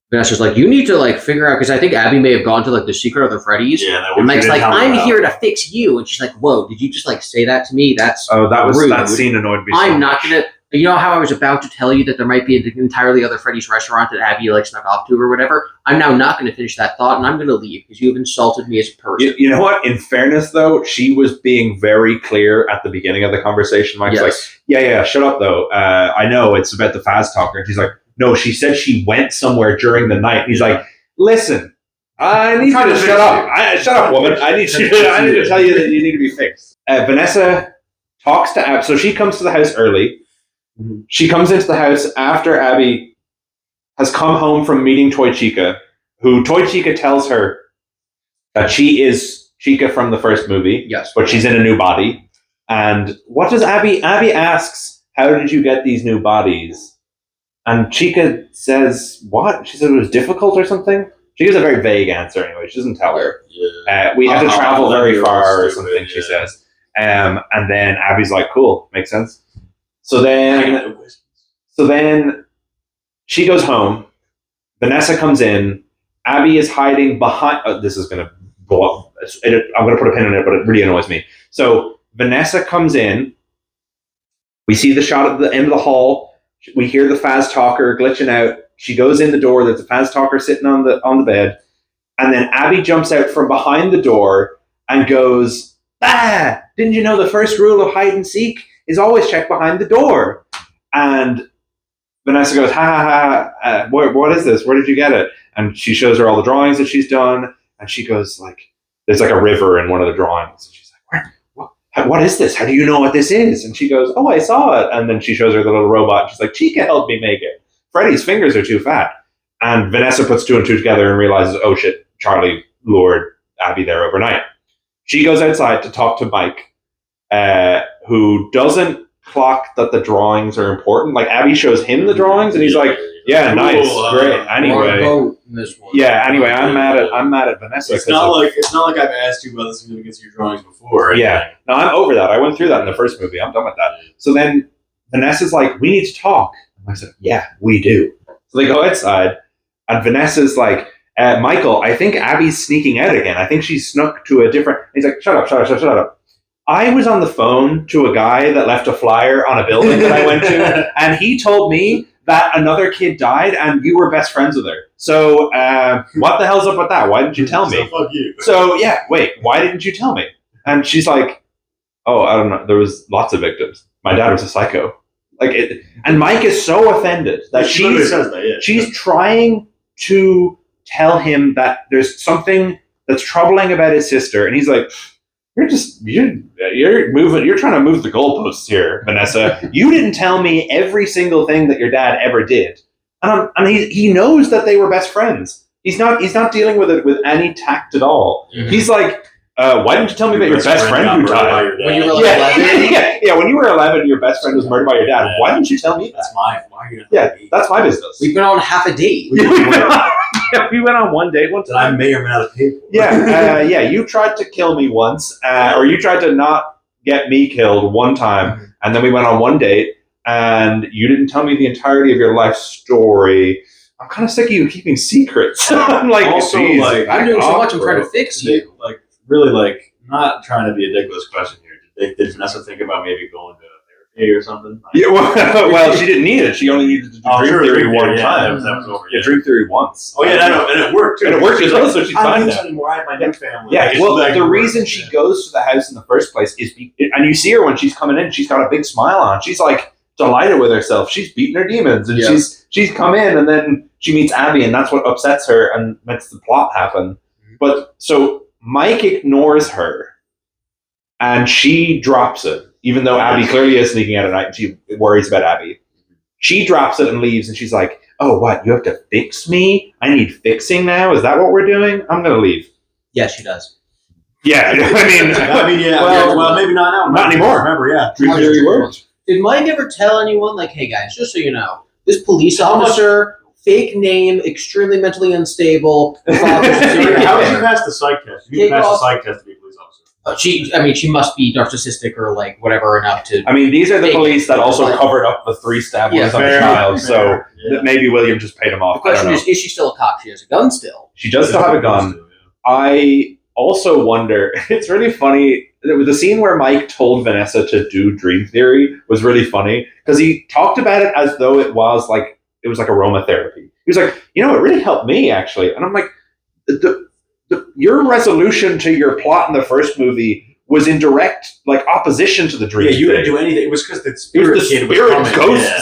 [SPEAKER 1] Vanessa's like, you need to like figure out, because I think Abby may have gone to like the secret of the Freddy's.
[SPEAKER 3] Yeah,
[SPEAKER 1] and Mike's like, I'm here to fix you, and she's like, whoa, did you just like say that to me? That's rude.
[SPEAKER 2] That scene annoyed me.
[SPEAKER 1] I'm not gonna. You know how I was about to tell you that there might be an entirely other Freddy's restaurant that Abby like snuck off to or whatever? I'm now not going to finish that thought, and I'm going to leave because you have insulted me as a person.
[SPEAKER 2] You know what? In fairness, though, she was being very clear at the beginning of the conversation. Mike's like, yeah, shut up, though. I know it's about the Faztalker. And she's like, no, she said she went somewhere during the night. And he's like, listen, I need you to shut up. Shut up, woman. I need to tell you that you need to be fixed. Vanessa talks to Abby. So she comes to the house early. She comes into the house after Abby has come home from meeting Toy Chica, who Toy Chica tells her that she is Chica from the first movie.
[SPEAKER 1] Yes.
[SPEAKER 2] But she's in a new body. And what does Abby asks, how did you get these new bodies? And Chica says, what? She said it was difficult or something? She gives a very vague answer anyway. She doesn't tell her. Yeah. We had to travel very far or something, she says. And then Abby's like, cool, makes sense. So then she goes home. Vanessa comes in. Abby is hiding behind... this is going to go up. I'm going to put a pin in it, but it really annoys me. So Vanessa comes in. We see the shot at the end of the hall. We hear the Faztalker glitching out. She goes in the door. There's a Faztalker sitting on the bed. And then Abby jumps out from behind the door and goes, "Ah, didn't you know the first rule of hide and seek is always check behind the door?" And Vanessa goes, "Ha ha ha, what is this? Where did you get it?" And she shows her all the drawings that she's done. And she goes like, there's like a river in one of the drawings. And she's like, what is this? How do you know what this is? And she goes, "Oh, I saw it." And then she shows her the little robot. She's like, "Chica helped me make it. Freddy's fingers are too fat." And Vanessa puts 2 and 2 together and realizes, oh shit, Charlie lured Abby there overnight. She goes outside to talk to Mike, who doesn't clock that the drawings are important. Like, Abby shows him the drawings and he's like, "Yeah, nice, great. Anyway, anyway, I'm mad at Vanessa.
[SPEAKER 3] It's not like I've asked you about the significance of your drawings before.
[SPEAKER 2] Yeah, no, I'm over that. I went through that in the first movie. I'm done with that. So then Vanessa's like, "We need to talk." And I said, "Yeah, we do." So they go outside, and Vanessa's like, "Michael, I think Abby's sneaking out again. I think she snuck to a different." He's like, "Shut up. I was on the phone to a guy that left a flyer on a building that I went to, and he told me that another kid died and you were best friends with her. So what the hell's up with that? Why didn't you tell me?"
[SPEAKER 3] So fuck you.
[SPEAKER 2] So yeah, wait, why didn't you tell me? And she's like, "Oh, I don't know. There was lots of victims. My dad was a psycho." And Mike is so offended that she's trying to tell him that there's something that's troubling about his sister, and he's like, you're trying to move the goalposts here, Vanessa. You didn't tell me every single thing that your dad ever did." And he knows that they were best friends. He's not dealing with it with any tact at all. Mm-hmm. He's like, "Why didn't you tell me about your best friend who died?"
[SPEAKER 1] When you were like 11?
[SPEAKER 2] Yeah, when you were 11, your best friend was murdered by your dad. Why didn't you tell me that? That's my business.
[SPEAKER 1] We've been on half a date.
[SPEAKER 2] We went on one date once.
[SPEAKER 3] That I may or may not have paid for.
[SPEAKER 2] Yeah, you tried to kill me once, or you tried to not get me killed one time, and then we went on one date, and you didn't tell me the entirety of your life story. I'm kind of sick of you keeping secrets. I'm like,
[SPEAKER 3] also,
[SPEAKER 2] geez,
[SPEAKER 3] like,
[SPEAKER 1] I'm doing so much. I'm trying to fix you.
[SPEAKER 3] Like, really, like, not trying to be a ridiculous question here. Did Vanessa think about maybe going to therapy or something?
[SPEAKER 2] Yeah, well, she didn't need it. She only needed to do dream theory one time.
[SPEAKER 3] That was over.
[SPEAKER 2] Yeah, dream theory once.
[SPEAKER 3] Oh yeah, I know, and it worked too.
[SPEAKER 2] And it worked as well, so she's fine now.
[SPEAKER 3] Anymore. I have my new family.
[SPEAKER 2] Yeah, well, the reason she goes to the house in the first place is, and you see her when she's coming in, she's got a big smile on. She's like delighted with herself. She's beating her demons, and she's come in, and then she meets Abby, and that's what upsets her and makes the plot happen. But so Mike ignores her, and she drops it, even though Abby clearly is sneaking out at night, and she worries about Abby. She drops it and leaves, and she's like, "Oh, what? You have to fix me? I need fixing now? Is that what we're doing? I'm going to leave."
[SPEAKER 1] Yeah, she does.
[SPEAKER 2] Yeah, I mean, yeah.
[SPEAKER 3] Well, maybe not now.
[SPEAKER 2] Not anymore.
[SPEAKER 3] Remember, yeah.
[SPEAKER 2] Dream theory worked.
[SPEAKER 1] Did Mike ever tell anyone, like, "Hey guys, just so you know, this police officer, fake name, extremely mentally unstable."
[SPEAKER 3] How did you pass the psych test? You passed the psych test to be a police officer.
[SPEAKER 1] She must be narcissistic or like whatever enough to.
[SPEAKER 2] I mean, these are the police that also covered up the 3 stab wounds on the child, so maybe William just paid him off.
[SPEAKER 1] The question is she still a cop? She has a gun still.
[SPEAKER 2] She does still have a gun. I also wonder, it's really funny, the scene where Mike told Vanessa to do dream theory was really funny, because he talked about it as though it was like aromatherapy. He was like, "You know, it really helped me, actually." And I'm like, your resolution to your plot in the first movie was in direct opposition to the dream.
[SPEAKER 3] Yeah, you didn't do anything. It was because the
[SPEAKER 2] spirit ghost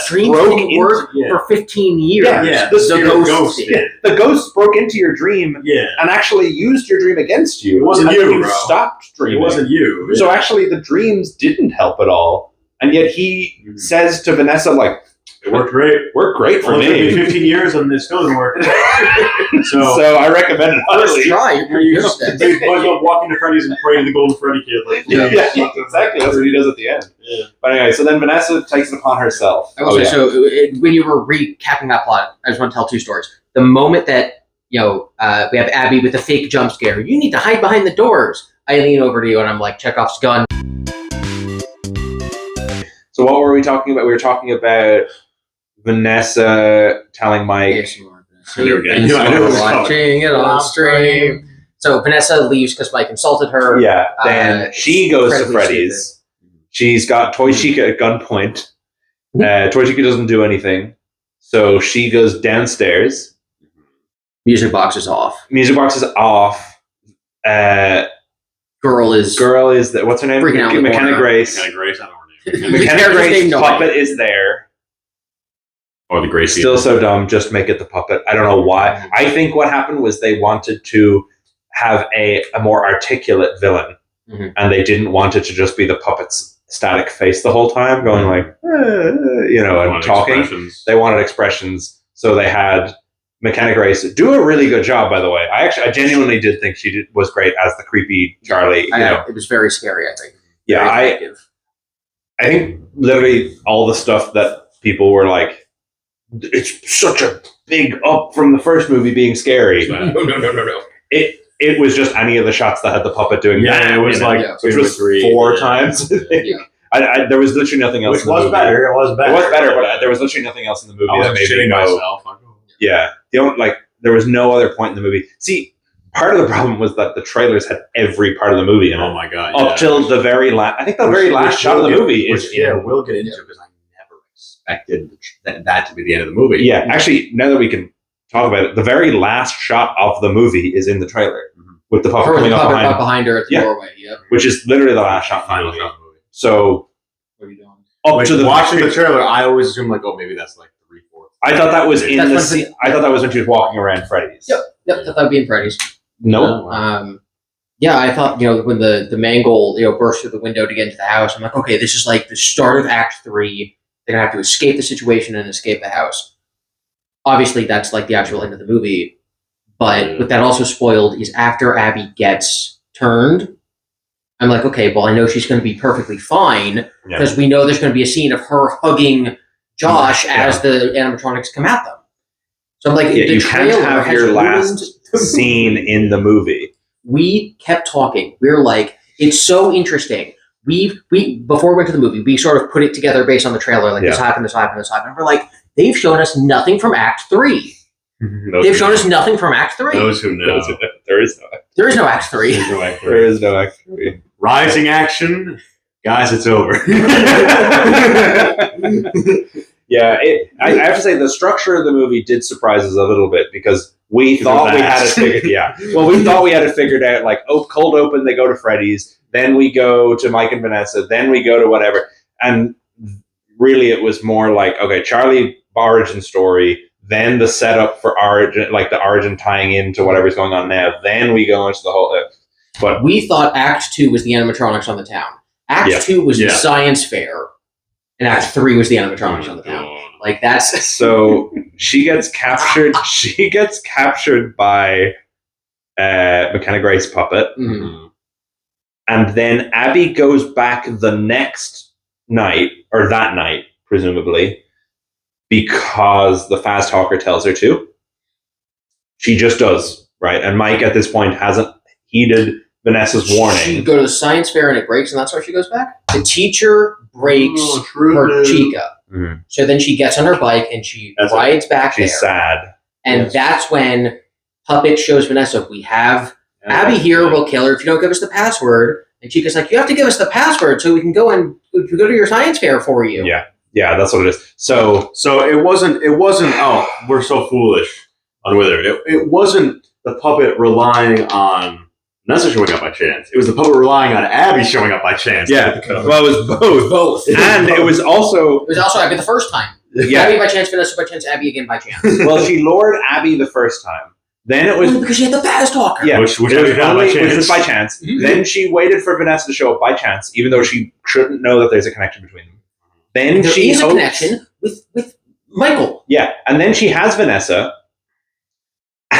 [SPEAKER 2] broke
[SPEAKER 1] into for 15 years.
[SPEAKER 2] Yeah. The ghost broke into your dream and actually used your dream against you.
[SPEAKER 3] It wasn't you,
[SPEAKER 2] bro. Stopped dreaming.
[SPEAKER 3] It wasn't you.
[SPEAKER 2] So actually the dreams didn't help at all. And yet he says to Vanessa, like,
[SPEAKER 3] "It worked great.
[SPEAKER 2] Worked great for me.
[SPEAKER 3] It took me 15 years and it still didn't work."
[SPEAKER 2] So I recommend it.
[SPEAKER 1] Let's try. You're
[SPEAKER 3] walking to Freddy's and praying to the golden Freddy kid.
[SPEAKER 2] Exactly. That's what he does at the end. Yeah. But anyway, so then Vanessa takes it upon herself.
[SPEAKER 1] So when you were recapping that plot, I just want to tell 2 stories. The moment that we have Abby with a fake jump scare, "You need to hide behind the doors." I lean over to you and I'm like, Chekhov's gun.
[SPEAKER 2] So what were we talking about? We were talking about Vanessa telling Mike.
[SPEAKER 1] Yes, you are. Watching it on stream. So Vanessa leaves because Mike insulted her.
[SPEAKER 2] Yeah. Then she goes to Freddy's. She's got Toy Chica at gunpoint. Toy Chica doesn't do anything, so she goes downstairs.
[SPEAKER 1] Music box is off.
[SPEAKER 2] Music box is off.
[SPEAKER 1] Girl is
[SPEAKER 2] what's her name?
[SPEAKER 1] Freaking out in the
[SPEAKER 2] McKenna
[SPEAKER 1] corner.
[SPEAKER 2] Grace.
[SPEAKER 3] McKenna Grace, I don't know her name.
[SPEAKER 2] McKenna
[SPEAKER 1] Character's
[SPEAKER 2] Grace
[SPEAKER 1] name, no
[SPEAKER 2] puppet
[SPEAKER 1] idea.
[SPEAKER 2] is there.
[SPEAKER 3] Or the Gracie.
[SPEAKER 2] Still so dumb. Just make it the puppet. I don't know why. I think what happened was they wanted to have a more articulate villain, and they didn't want it to just be the puppet's static face the whole time, going like, and talking.
[SPEAKER 3] Expressions.
[SPEAKER 2] They wanted expressions, so they had McKenna Grace do a really good job. By the way, I genuinely did think she was great as the creepy Charlie.
[SPEAKER 1] It was very scary. I think.
[SPEAKER 2] Yeah,
[SPEAKER 1] Very effective.
[SPEAKER 2] I think literally all the stuff that people were like, it's such a big up from the first movie being scary.
[SPEAKER 1] No.
[SPEAKER 2] It was just any of the shots that had the puppet doing that.
[SPEAKER 3] Yeah, it was like
[SPEAKER 2] which was 4 times.
[SPEAKER 1] Yeah.
[SPEAKER 2] I there was literally nothing else.
[SPEAKER 3] Which
[SPEAKER 2] in the
[SPEAKER 3] was
[SPEAKER 2] movie.
[SPEAKER 3] better. It was better.
[SPEAKER 2] It was better, but there was literally nothing else in the movie
[SPEAKER 3] I
[SPEAKER 2] that
[SPEAKER 3] was
[SPEAKER 2] made me
[SPEAKER 3] shitting
[SPEAKER 2] go.
[SPEAKER 3] myself.
[SPEAKER 2] Yeah, there was no other point in the movie. See, part of the problem was that the trailers had every part of the movie in it.
[SPEAKER 3] Oh my god!
[SPEAKER 2] Up till the very last. I think the very last shot of the movie is.
[SPEAKER 3] we'll get into because I never expected that to be the end of the movie.
[SPEAKER 2] Yeah, actually, now that we can talk about it, the very last shot of the movie is in the trailer with the puppet coming up behind
[SPEAKER 1] her at the doorway. Yep.
[SPEAKER 2] which is literally the last shot.
[SPEAKER 3] Final shot of the movie.
[SPEAKER 2] So
[SPEAKER 1] What are you doing?
[SPEAKER 2] up to the
[SPEAKER 3] watching the trailer, I always assume like, oh, maybe that's like 3/4.
[SPEAKER 2] I thought that was in
[SPEAKER 1] That's
[SPEAKER 2] the
[SPEAKER 1] when
[SPEAKER 2] scene. I thought that was when she was walking around Freddy's.
[SPEAKER 1] Yep, that would be in Freddy's.
[SPEAKER 2] No.
[SPEAKER 1] Yeah, I thought, when the mangle, burst through the window to get into the house, I'm like, okay, this is like the start of Act 3. They're going to have to escape the situation and escape the house. Obviously, that's like the actual end of the movie. But what that also spoiled is after Abby gets turned, I'm like, okay, well, I know she's going to be perfectly fine because we know there's going to be a scene of her hugging Josh as the animatronics come at them. So I'm like,
[SPEAKER 2] you can't have your last scene in the movie.
[SPEAKER 1] We kept talking. We were like, it's so interesting. We before we went to the movie, we sort of put it together based on the trailer, like this happened. And we're like, they've shown us nothing from Act 3. They've shown us nothing from Act 3.
[SPEAKER 3] Those who know.
[SPEAKER 2] There is no Act 3.
[SPEAKER 1] There is no Act 3.
[SPEAKER 2] There is no Act 3.
[SPEAKER 3] Rising action. Guys, it's over.
[SPEAKER 2] Yeah, I have to say the structure of the movie did surprise us a little bit because we thought we had it figured. Yeah, well, we thought we had it figured out. Like, cold open, they go to Freddy's, then we go to Mike and Vanessa, then we go to whatever. And really, it was more like, okay, Charlie origin story, then the setup for origin, like the origin tying into whatever's going on now. Then we go into the whole. But
[SPEAKER 1] we thought Act 2 was the animatronics on the town. Act 2 was the science fair. And Act 3 was the animatronics on the town. Like, that's...
[SPEAKER 2] So, she gets captured. She gets captured by McKenna Grace puppet.
[SPEAKER 1] Mm-hmm.
[SPEAKER 2] And then Abby goes back the next night, or that night, presumably, because the Faztalker tells her to. She just does, right? And Mike, at this point, hasn't heeded Vanessa's warning.
[SPEAKER 1] She go to the science fair and it breaks, and that's why she goes back? The teacher breaks her chica.
[SPEAKER 2] Mm-hmm.
[SPEAKER 1] So then she gets on her bike and she rides back there.
[SPEAKER 2] She's sad.
[SPEAKER 1] And that's when Puppet shows Vanessa, we have Abby here, we'll kill her if you don't give us the password. And Chica's like, you have to give us the password so we can go to your science fair for you.
[SPEAKER 2] Yeah, that's what it is. So
[SPEAKER 3] it wasn't, oh, we're so foolish on Wither. It wasn't the puppet relying on Vanessa showing up by chance. It was the puppet relying on Abby showing up by chance.
[SPEAKER 2] Yeah, well, it was both. And it was also
[SPEAKER 1] Abby the first time.
[SPEAKER 2] Yeah.
[SPEAKER 1] Abby by chance, Vanessa by chance, Abby again by chance.
[SPEAKER 2] Well, she lured Abby the first time. Then it was
[SPEAKER 1] because she had the Faztalker.
[SPEAKER 2] Yeah,
[SPEAKER 3] which was
[SPEAKER 2] by chance. Mm-hmm. Then she waited for Vanessa to show up by chance, even though she shouldn't know that there's a connection between them. Then
[SPEAKER 1] there is a connection with Michael.
[SPEAKER 2] Yeah, and then she has Vanessa.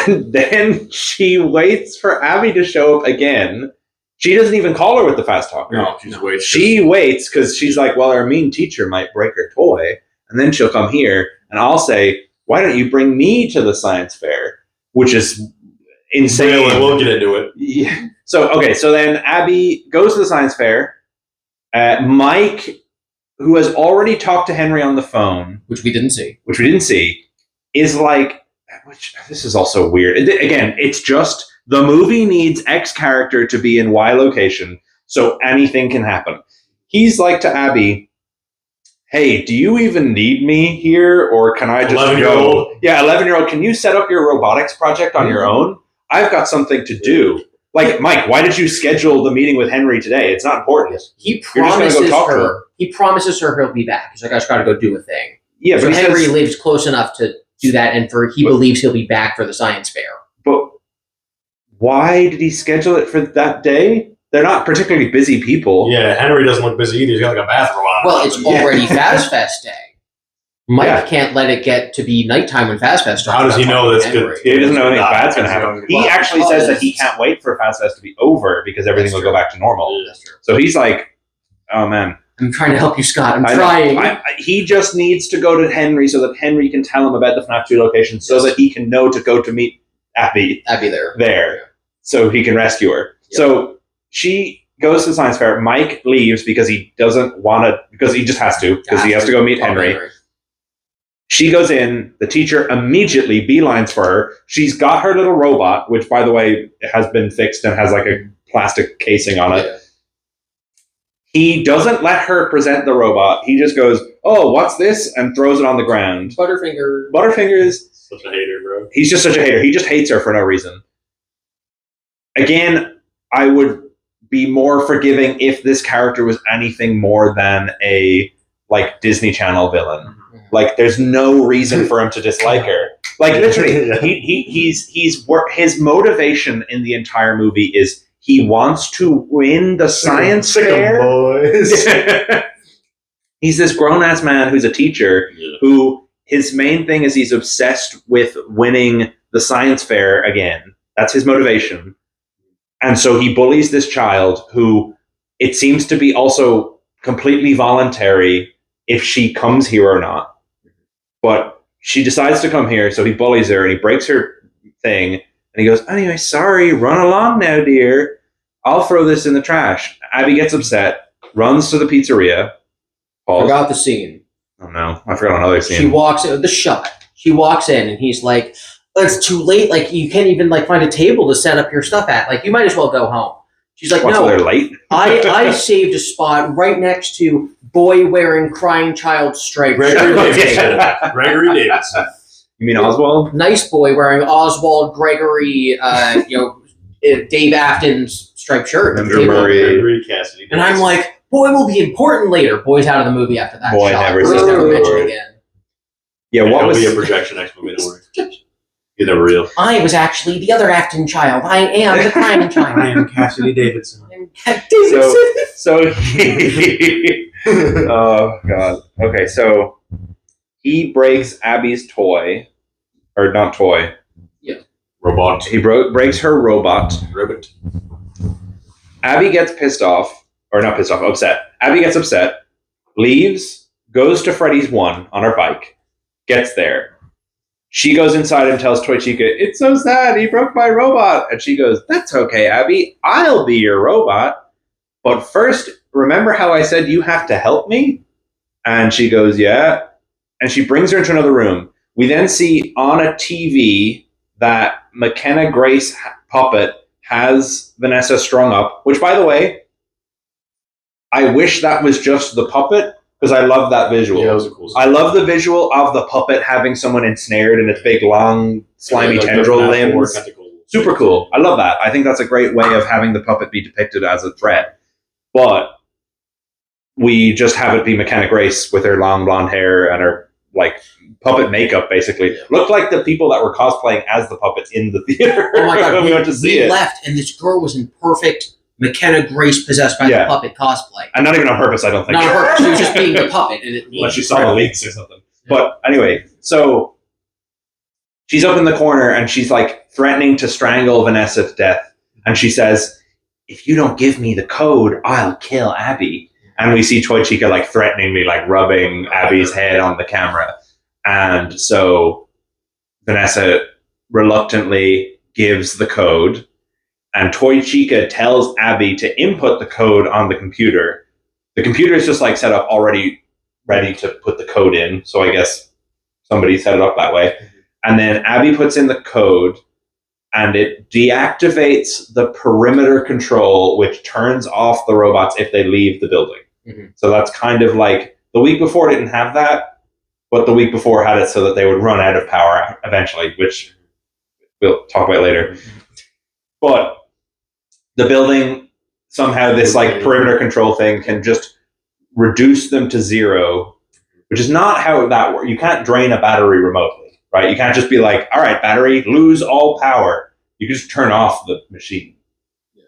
[SPEAKER 2] And then she waits for Abby to show up again. She doesn't even call her with the Faztalker.
[SPEAKER 3] No, she just waits.
[SPEAKER 2] She waits because she's like, well, our mean teacher might break her toy. And then she'll come here, and I'll say, why don't you bring me to the science fair? Which is insane.
[SPEAKER 3] We'll get into it.
[SPEAKER 2] Yeah. So then Abby goes to the science fair. Mike, who has already talked to Henry on the phone.
[SPEAKER 1] Which we didn't see,
[SPEAKER 2] is like, this is also weird. Again, it's just the movie needs X character to be in Y location, so anything can happen. He's like to Abby, hey, do you even need me here, or can I just
[SPEAKER 3] 11-year-old?
[SPEAKER 2] Yeah, 11-year-old, can you set up your robotics project on your own? I've got something to do. Like, Mike, why did you schedule the meeting with Henry today? It's not important.
[SPEAKER 1] He promises her. He promises her he'll be back. He's like, I just got to go do a thing.
[SPEAKER 2] Yeah,
[SPEAKER 1] so
[SPEAKER 2] but
[SPEAKER 1] Henry lives close enough to do that, and he believes he'll be back for the science fair.
[SPEAKER 2] But why did he schedule it for that day? They're not particularly busy people.
[SPEAKER 3] Yeah, Henry doesn't look busy either. He's got like a bathrobe on.
[SPEAKER 1] Well, it's already Fazfest day. Mike can't let it get to be nighttime when Fazfest starts.
[SPEAKER 3] How does he know that's good?
[SPEAKER 2] He doesn't know anything bad's going to happen. He actually says that he can't wait for Fazfest to be over because everything will go back to normal.
[SPEAKER 1] That's true.
[SPEAKER 2] So he's like, oh man.
[SPEAKER 1] I'm trying to help you, Scott. I'm trying.
[SPEAKER 2] He just needs to go to Henry so that Henry can tell him about the FNAF 2 location so that he can know to go to meet Abby there. So he can rescue her. Yep. So she goes to the science fair. Mike leaves because he doesn't want to, because he just has to, because he has to go meet Henry. She goes in. The teacher immediately beelines for her. She's got her little robot, which, by the way, has been fixed and has like a plastic casing on it. Yeah. He doesn't let her present the robot. He just goes, oh, what's this? And throws it on the ground. Butterfingers.
[SPEAKER 3] Such a hater, bro.
[SPEAKER 2] He's just such a hater. He just hates her for no reason. Again, I would be more forgiving if this character was anything more than a like Disney Channel villain. Like, there's no reason for him to dislike her. Like, literally, his motivation in the entire movie is he wants to win the science fair. Boys. He's this grown-ass man who's a teacher who his main thing is he's obsessed with winning the science fair again. That's his motivation. And so he bullies this child who it seems to be also completely voluntary if she comes here or not. But she decides to come here, so he bullies her and he breaks her thing. And he goes, anyway, sorry, run along now, dear. I'll throw this in the trash. Abby gets upset, runs to the pizzeria.
[SPEAKER 1] Forgot the scene.
[SPEAKER 2] Oh, no. I forgot another scene.
[SPEAKER 1] She walks in, the shot. She walks in and he's like, it's too late. Like, you can't even like find a table to set up your stuff at. Like, you might as well go home. She's like, no,
[SPEAKER 2] they're late?
[SPEAKER 1] I saved a spot right next to boy wearing crying child stripes.
[SPEAKER 3] Gregory Davidson.
[SPEAKER 2] You mean Oswald?
[SPEAKER 1] Nice boy wearing Oswald Gregory, Dave Afton's striped shirt.
[SPEAKER 3] Gregory Cassidy.
[SPEAKER 1] And I'm like, boy will be important later. Boy's out of the movie after that.
[SPEAKER 2] Boy
[SPEAKER 1] shot.
[SPEAKER 2] never
[SPEAKER 1] Boy's never mentioned again.
[SPEAKER 2] Yeah, what was
[SPEAKER 3] be a projection next movie? Don't worry. You're never real.
[SPEAKER 1] I was actually the other Afton child. I am the crying child.
[SPEAKER 3] I am Cassidy Davidson.
[SPEAKER 2] So he, oh god. Okay, so he breaks Abby's toy, or not toy.
[SPEAKER 1] Yeah.
[SPEAKER 3] Robot.
[SPEAKER 2] He breaks her robot.
[SPEAKER 3] Ribbit.
[SPEAKER 2] Abby gets pissed off, or not pissed off, upset. Abby gets upset, leaves, goes to Freddy's 1 on her bike, gets there. She goes inside and tells Toy Chica, it's so sad, he broke my robot. And she goes, that's okay, Abby, I'll be your robot. But first, remember how I said you have to help me? And she goes, yeah. And she brings her into another room. We then see on a TV that McKenna Grace puppet has Vanessa strung up, which, by the way, I wish that was just the puppet, because I love that visual.
[SPEAKER 3] Yeah, that was a cool
[SPEAKER 2] I love the visual of the puppet having someone ensnared in its big, long, slimy tendril limbs. Super cool. I love that. I think that's a great way of having the puppet be depicted as a threat. But we just have it be McKenna Grace with her long blonde hair and her like puppet makeup, basically. Looked like the people that were cosplaying as the puppets in the theater.
[SPEAKER 1] Oh my god,
[SPEAKER 2] we went to see
[SPEAKER 1] it. Left, and this girl was in perfect McKenna Grace possessed by the puppet cosplay.
[SPEAKER 2] And not even on purpose, I don't think.
[SPEAKER 1] Not on purpose. She was just being the puppet.
[SPEAKER 2] Unless she saw the leaks or something. Yeah. But anyway, so she's up in the corner and she's like threatening to strangle Vanessa to death. And she says, if you don't give me the code, I'll kill Abby. And we see Toy Chica like threateningly like rubbing Abby's head on the camera. And so Vanessa reluctantly gives the code. And Toy Chica tells Abby to input the code on the computer. The computer is just like set up already ready to put the code in. So I guess somebody set it up that way. And then Abby puts in the code and it deactivates the perimeter control, which turns off the robots if they leave the building. Mm-hmm. So that's kind of like The week before didn't have that, but the week before had it so that they would run out of power eventually, which we'll talk about later. But the building, somehow this like perimeter control thing can just reduce them to 0, which is not how that works. You can't drain a battery remotely, right? You can't just be like, all right, battery, lose all power. You can just turn off the machine. Yeah.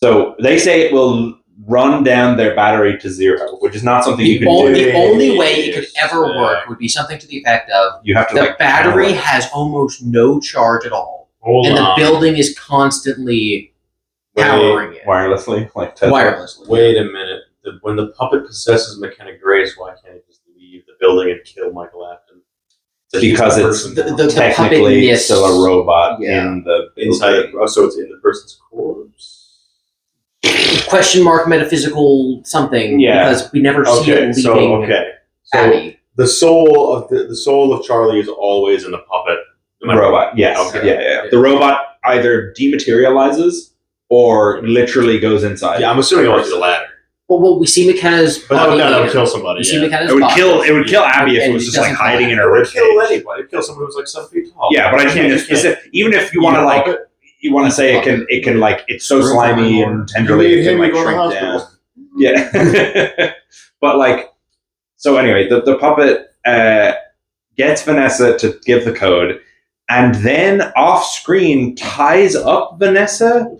[SPEAKER 2] So they say it will run down their battery to 0, which is not something you can do.
[SPEAKER 1] The only way it could ever work would be something to the effect of
[SPEAKER 2] you have to,
[SPEAKER 1] the battery has almost no charge at all. The building is constantly powering it.
[SPEAKER 2] Wirelessly?
[SPEAKER 1] Wirelessly.
[SPEAKER 3] Wait a minute. When the puppet possesses McKenna Grace, why can't he just leave the building and kill Michael Afton?
[SPEAKER 2] Because it's technically still a robot in the
[SPEAKER 3] inside. So it's in the person's corpse?
[SPEAKER 1] Question mark metaphysical something, because we never see it leaving Abby.
[SPEAKER 3] The soul of Charlie is always in the puppet.
[SPEAKER 2] Robot, yes. Okay. Yeah. The robot either dematerializes or literally goes inside.
[SPEAKER 3] Yeah, I'm assuming it was the latter.
[SPEAKER 1] Well, we see McKenna's body.
[SPEAKER 3] That would kill somebody.
[SPEAKER 2] It would kill Abby if it was just like hiding in her ribcage.
[SPEAKER 3] It would kill anybody. It would kill someone who was like 7 feet tall.
[SPEAKER 2] Yeah, but I just mean even if you want to like, you want to say it can like, it's so slimy and tenderly it can like shrink down. Yeah. But like, so anyway, the puppet gets Vanessa to give the code, and then off screen ties up Vanessa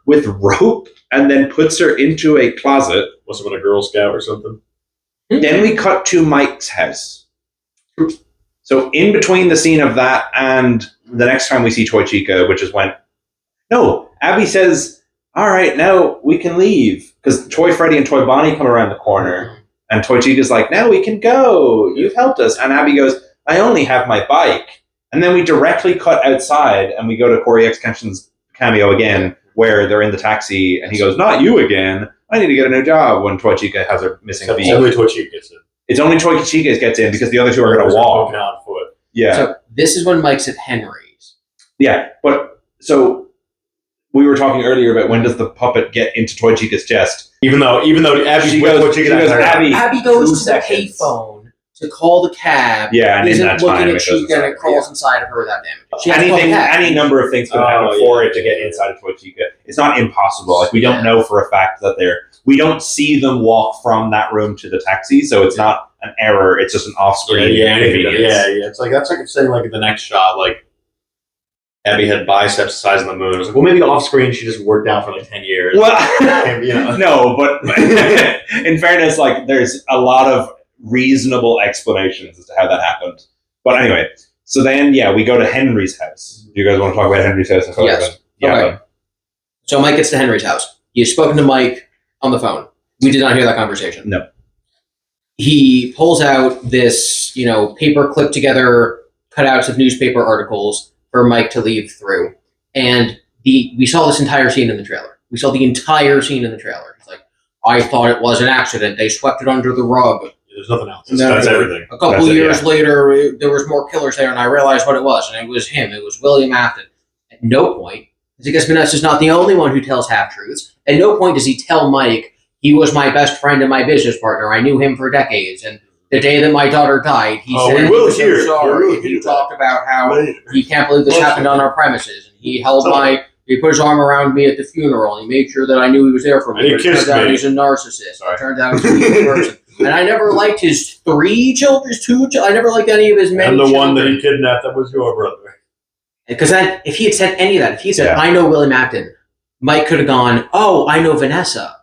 [SPEAKER 2] with rope and then puts her into a closet.
[SPEAKER 3] Must have been a Girl Scout or something.
[SPEAKER 2] Then we cut to Mike's house. So in between the scene of that and the next time we see Toy Chica, which is when Abby says, all right, now we can leave, because Toy Freddy and Toy Bonnie come around the corner, and Toy Chica's like, now we can go, you've helped us. And Abby goes, I only have my bike. And then we directly cut outside and we go to Corey X. Kenshin's cameo again, where they're in the taxi and he goes, not you again. I need to get a new job, when Toy Chica has her missing feet.
[SPEAKER 3] Only Toy Chica gets in.
[SPEAKER 2] It's only Toy Chica gets in because the other two are going to walk.
[SPEAKER 3] On foot.
[SPEAKER 2] Yeah.
[SPEAKER 1] So this is when Mike's at Henry's.
[SPEAKER 2] Yeah, but so we were talking earlier about when does the puppet get into Toy Chica's chest?
[SPEAKER 3] Even though Abby
[SPEAKER 1] Abby goes to the payphone to call the cab.
[SPEAKER 2] Yeah, and
[SPEAKER 1] isn't looking at Chica and it crawls inside of her without damage.
[SPEAKER 2] Any number of things could happen for it to get inside of Toy Chica. It's not impossible. Like, we don't know for a fact that we don't see them walk from that room to the taxi, so it's not an error. It's just an off-screen.
[SPEAKER 3] Yeah. It's like that's like saying like in the next shot, like Abby had biceps the size of the moon. I was like, well, maybe off-screen she just worked out for like 10 years.
[SPEAKER 2] Well, no, but in fairness, like there's a lot of reasonable explanations as to how that happened. But anyway, so then we go to Henry's house. Do you guys want to talk about Henry's house?
[SPEAKER 1] Yes. Okay. So Mike gets to Henry's house. He has spoken to Mike on the phone. We did not hear that conversation.
[SPEAKER 2] No.
[SPEAKER 1] He pulls out this, paper clipped together cutouts of newspaper articles for Mike to leave through. And we saw this entire scene in the trailer. We saw the entire scene in the trailer. It's like, I thought it was an accident. They swept it under the rug.
[SPEAKER 3] There's nothing else. That's everything.
[SPEAKER 1] A couple years later, there was more killers there, and I realized what it was, and it was him. It was William Afton. At no point, because Vanessa's not the only one who tells half-truths, at no point does he tell Mike, he was my best friend and my business partner. I knew him for decades, and the day that my daughter died, he said he was so sorry. And he talked about how he can't believe this happened on our premises, and he he put his arm around me at the funeral, and he made sure that I knew he was there for me.
[SPEAKER 3] And he kissed me.
[SPEAKER 1] He's a narcissist. It turns out he's a good person. And I never liked his 3 children, his 2 children. I never liked any of his many children.
[SPEAKER 3] And the one that he kidnapped, that was your brother.
[SPEAKER 1] Because then, if he had said any of that, if he said, I know William Afton, Mike could have gone, oh, I know Vanessa.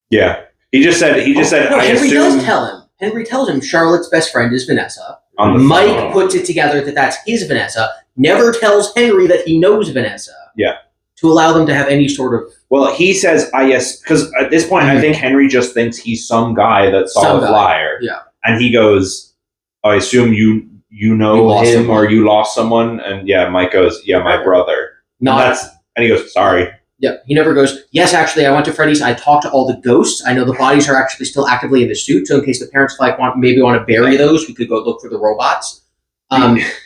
[SPEAKER 2] Yeah. He just said,
[SPEAKER 1] no, Henry does tell him. Henry tells him Charlotte's best friend is Vanessa. Mike puts it together that that's his Vanessa. Never tells Henry that he knows Vanessa.
[SPEAKER 2] Yeah.
[SPEAKER 1] To allow them to have any sort of...
[SPEAKER 2] Well, he says, yes, because at this point, I think Henry just thinks he's some guy that saw a flyer.
[SPEAKER 1] Yeah.
[SPEAKER 2] And he goes, I assume you know him or you lost someone. And Mike goes, my brother. And he goes, sorry.
[SPEAKER 1] Yeah, he never goes, yes, actually, I went to Freddy's. I talked to all the ghosts. I know the bodies are actually still actively in the suit. So in case the parents want to bury those, we could go look for the robots.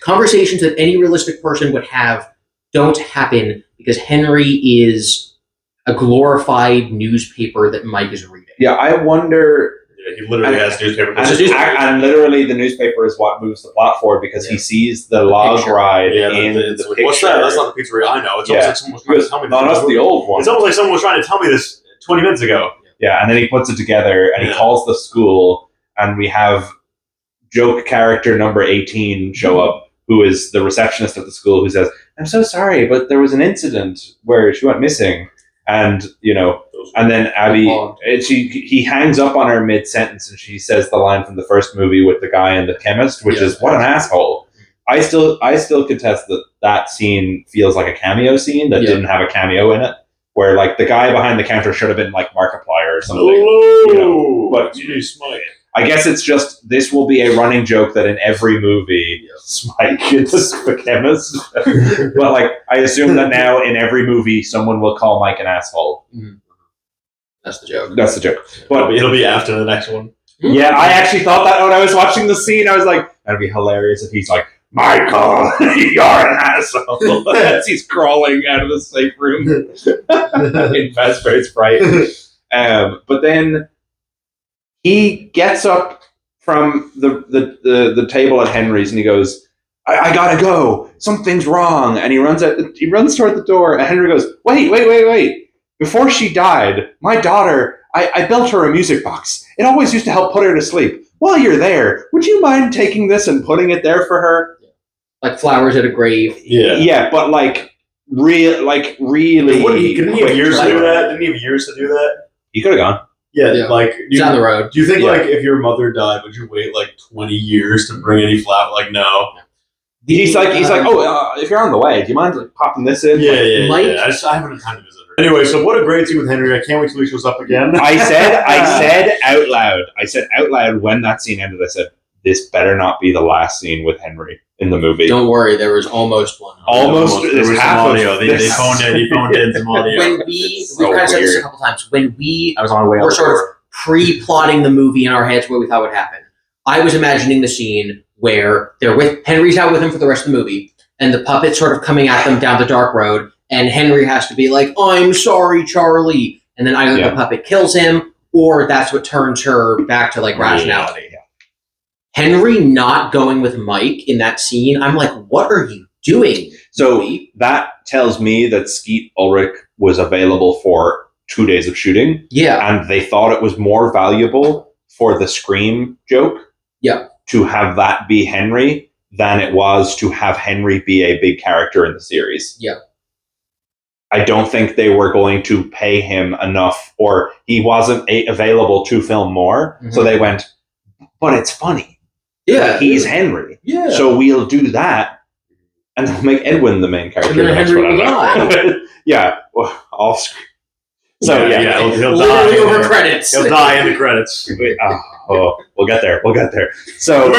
[SPEAKER 1] Conversations that any realistic person would have don't happen because Henry is a glorified newspaper that Mike is reading.
[SPEAKER 2] Yeah, I wonder
[SPEAKER 3] He literally has newspaper.
[SPEAKER 2] And literally, the newspaper is what moves the plot forward because he sees the log ride in the picture.
[SPEAKER 3] What's that? That's not the pizzeria I know. It's almost like someone was trying to tell me this.
[SPEAKER 2] No, that's the old one.
[SPEAKER 3] It's almost like someone was trying to tell me this 20 minutes ago.
[SPEAKER 2] Yeah, and then he puts it together and he calls the school, and we have joke character number 18 show up, who is the receptionist at the school, who says, "I'm so sorry, but there was an incident where she went missing." And, and then Abby, he hangs up on her mid-sentence and she says the line from the first movie with the guy and the chemist, which is, what an asshole. I still contest that scene feels like a cameo scene that didn't have a cameo in it, where like the guy behind the counter should have been like Markiplier or something. But I guess it's just, this will be a running joke that in every movie, Smike is the chemist. But like, I assume that now in every movie, someone will call Mike an asshole.
[SPEAKER 1] Mm-hmm. That's the joke.
[SPEAKER 2] That's the joke. But
[SPEAKER 3] it'll be after the next one.
[SPEAKER 2] Yeah, I actually thought that when I was watching the scene. I was like, that'd be hilarious if he's like, "Michael, you're an asshole," as he's crawling out of the safe room in Fazbear's Fright. But then he gets up from the table at Henry's and he goes, I gotta go. Something's wrong. And he runs toward the door, and Henry goes, wait. Before she died, my daughter, I built her a music box. It always used to help put her to sleep. While you're there, would you mind taking this and putting it there for her?
[SPEAKER 1] Like flowers at a grave.
[SPEAKER 3] Yeah.
[SPEAKER 2] Yeah, but really.
[SPEAKER 3] Didn't he have years to do that? Didn't he have years to do that?
[SPEAKER 2] He could have gone.
[SPEAKER 3] Yeah, like
[SPEAKER 1] down the road.
[SPEAKER 3] Do you think like if your mother died, would you wait like 20 years to bring any flower? Like no.
[SPEAKER 2] He's like, if you're on the way, do you mind like popping this in?
[SPEAKER 3] Yeah. I haven't had time to visit her. Anyway, so what a great scene with Henry. I can't wait till he shows up again.
[SPEAKER 2] I said out loud when that scene ended, I said, this better not be the last scene with Henry in the movie.
[SPEAKER 1] Don't worry, there was almost one.
[SPEAKER 2] Almost.
[SPEAKER 3] There was some audio. They phoned in some audio.
[SPEAKER 1] When we kind of said this a couple times, when
[SPEAKER 2] I was on my way
[SPEAKER 1] were sort of pre-plotting the movie in our heads what we thought would happen, I was imagining the scene where Henry's out with him for the rest of the movie, and the puppet's sort of coming at them down the dark road, and Henry has to be like, "I'm sorry, Charlie," and then either the puppet kills him, or that's what turns her back to like rationality.
[SPEAKER 2] Yeah.
[SPEAKER 1] Henry not going with Mike in that scene, I'm like, what are you doing?
[SPEAKER 2] So that tells me that Skeet Ulrich was available for 2 days of shooting.
[SPEAKER 1] Yeah.
[SPEAKER 2] And they thought it was more valuable for the Scream joke to have that be Henry than it was to have Henry be a big character in the series.
[SPEAKER 1] Yeah.
[SPEAKER 2] I don't think they were going to pay him enough, or he wasn't available to film more. Mm-hmm. So they went, but it's funny. Yeah, he's Henry. Yeah. So we'll do that, and then we'll make Edwin the main character.
[SPEAKER 1] And then Henry will die.
[SPEAKER 2] Yeah. Well, off screen. So
[SPEAKER 3] he'll
[SPEAKER 1] die over credits.
[SPEAKER 3] He'll die in the credits.
[SPEAKER 2] We'll get there. So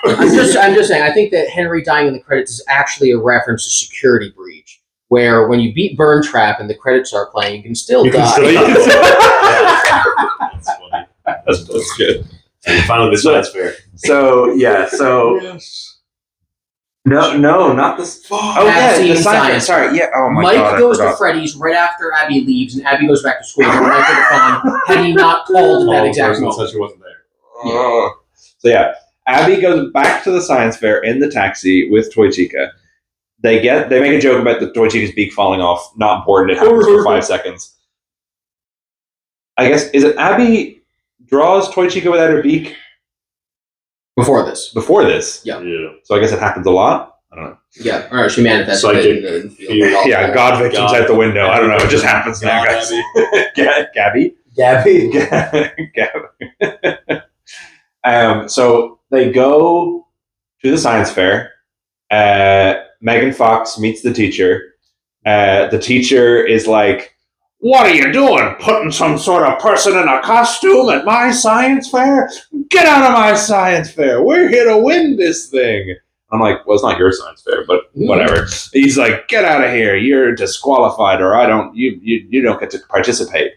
[SPEAKER 1] I'm just saying. I think that Henry dying in the credits is actually a reference to Security Breach, where when you beat Burn Trap and the credits are playing, you can still die.
[SPEAKER 3] That's funny. That's good. And finally, the science fair.
[SPEAKER 2] So no, not this. The science fair. Sorry, oh my God.
[SPEAKER 1] Mike goes to Freddy's right after Abby leaves, and Abby goes back to school. And Mike would have gone had he not called at that exact moment.
[SPEAKER 3] Said she wasn't there.
[SPEAKER 2] So Abby goes back to the science fair in the taxi with Toy Chica. They make a joke about the Toy Chica's beak falling off. Not important. It happens for 5 seconds. I guess, is it Abby draws Toy Chica without her beak? Before this.
[SPEAKER 1] Yeah.
[SPEAKER 2] So I guess it happens a lot? I don't know.
[SPEAKER 1] Yeah. Or she manifests it.
[SPEAKER 2] Yeah, God victims out the window. I don't know. It just happens now, guys. Gabby? So they go to the science fair. Megan Fox meets the teacher. The teacher is like, "What are you doing? Putting some sort of person in a costume at my science fair? Get out of my science fair. We're here to win this thing." I'm like, well, it's not your science fair, but whatever. He's like, "Get out of here. You're disqualified, or you don't get to participate."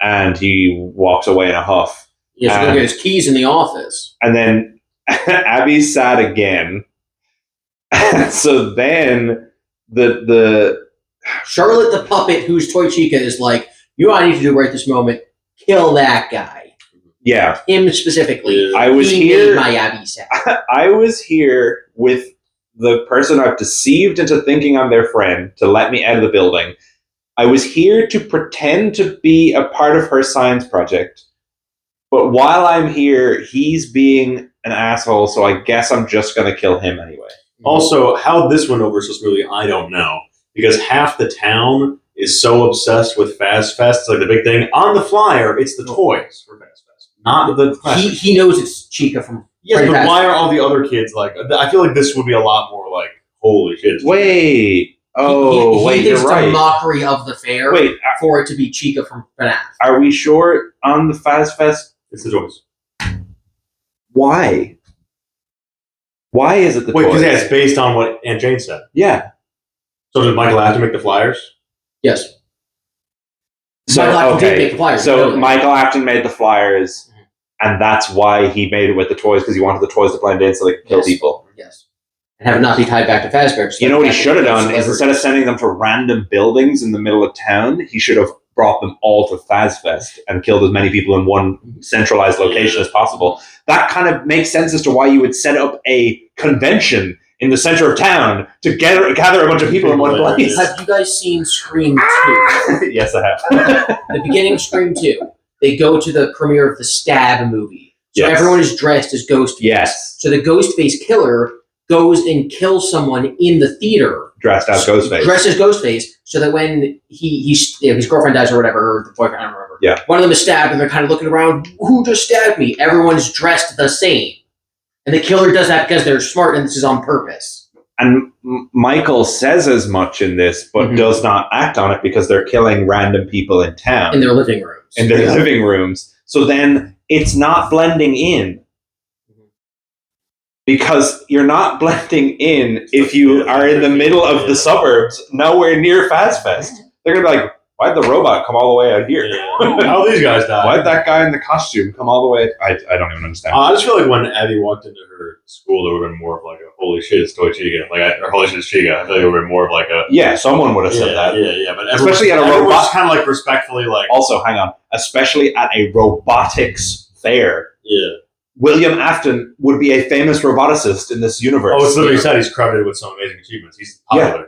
[SPEAKER 2] And he walks away in a huff.
[SPEAKER 1] He has to go get his keys in the office.
[SPEAKER 2] And then Abby's sad again. So then the
[SPEAKER 1] Charlotte the puppet, who's Toy Chica, is like, "You know what I need to do right this moment? Kill that guy."
[SPEAKER 2] Yeah.
[SPEAKER 1] Him specifically.
[SPEAKER 2] I was
[SPEAKER 1] he
[SPEAKER 2] here.
[SPEAKER 1] made my Abby sad.
[SPEAKER 2] I was here with the person I've deceived into thinking I'm their friend to let me out of the building. I was here to pretend to be a part of her science project. But while I'm here, he's being an asshole, so I guess I'm just going to kill him anyway.
[SPEAKER 3] Also, how this went over so smoothly, I don't know. Because half the town is so obsessed with Fazfest, it's like the big thing. On the flyer, it's the toys for Fazfest, not the classic.
[SPEAKER 1] He knows it's Chica from
[SPEAKER 3] Yes,
[SPEAKER 1] Freddy
[SPEAKER 3] but
[SPEAKER 1] Fazbear.
[SPEAKER 3] why are all the other kids like... I feel like this would be a lot more like, holy shit.
[SPEAKER 2] Wait. Oh,
[SPEAKER 1] he
[SPEAKER 2] wait,
[SPEAKER 1] thinks
[SPEAKER 2] you're
[SPEAKER 1] it's a
[SPEAKER 2] right.
[SPEAKER 1] mockery of the fair
[SPEAKER 2] Wait,
[SPEAKER 1] for it to be Chica from FNAF.
[SPEAKER 2] are we sure on the Fazfest?
[SPEAKER 3] It's the toys.
[SPEAKER 2] Why? Why is it the
[SPEAKER 3] Wait,
[SPEAKER 2] toys?
[SPEAKER 3] because it's based on what Aunt Jane said.
[SPEAKER 2] Yeah.
[SPEAKER 3] So did Michael Afton make the flyers?
[SPEAKER 1] Yes.
[SPEAKER 2] So,
[SPEAKER 1] Michael Afton did make the flyers.
[SPEAKER 2] So Michael Afton made the flyers, and that's why he made it with the toys, because he wanted the toys to blend in so they could kill people.
[SPEAKER 1] Yes. And have it not be tied back to Fazbear.
[SPEAKER 2] You know what he should have done is instead of sending them to random buildings in the middle of town, he should have brought them all to Fazfest and killed as many people in one centralized location as possible. That kind of makes sense as to why you would set up a convention in the center of town to gather a bunch of people in one place.
[SPEAKER 1] Have you guys seen Scream 2?
[SPEAKER 2] Yes, I have.
[SPEAKER 1] The beginning of Scream 2, they go to the premiere of the Stab movie. So
[SPEAKER 2] Yes.
[SPEAKER 1] everyone is dressed as Ghostface.
[SPEAKER 2] Yes.
[SPEAKER 1] So the Ghostface killer goes and kills someone in the theater.
[SPEAKER 2] Dressed as Ghostface.
[SPEAKER 1] Dressed as Ghostface, so that when his girlfriend dies or whatever, or the boyfriend, I don't remember.
[SPEAKER 2] Yeah.
[SPEAKER 1] One of them is stabbed, and they're kind of looking around. Who just stabbed me? Everyone's dressed the same, and the killer does that because they're smart, and this is on purpose.
[SPEAKER 2] And Michael says as much in this, but does not act on it because they're killing random people in town.
[SPEAKER 1] In their living rooms.
[SPEAKER 2] In their living rooms. So then it's not blending in. Because you're not blending in if you are in the middle of the suburbs, nowhere near Fazfest. They're going to be like, why'd the robot come all the way out here?
[SPEAKER 3] How these guys die?
[SPEAKER 2] Why'd that guy in the costume come all the way? I don't even understand.
[SPEAKER 3] I just feel like when Abby walked into her school, there would have been more of like a holy shit, it's Toy Chica. Or holy shit, it's Chica. I feel like it would have been more of like a...
[SPEAKER 2] Yeah, someone would have said that.
[SPEAKER 3] Yeah. But
[SPEAKER 2] especially at a robot...
[SPEAKER 3] just kind of like respectfully like...
[SPEAKER 2] Also, hang on. Especially at a robotics fair.
[SPEAKER 3] Yeah.
[SPEAKER 2] William Afton would be a famous roboticist in this universe.
[SPEAKER 3] Oh, it's literally said he's credited with some amazing achievements. He's popular.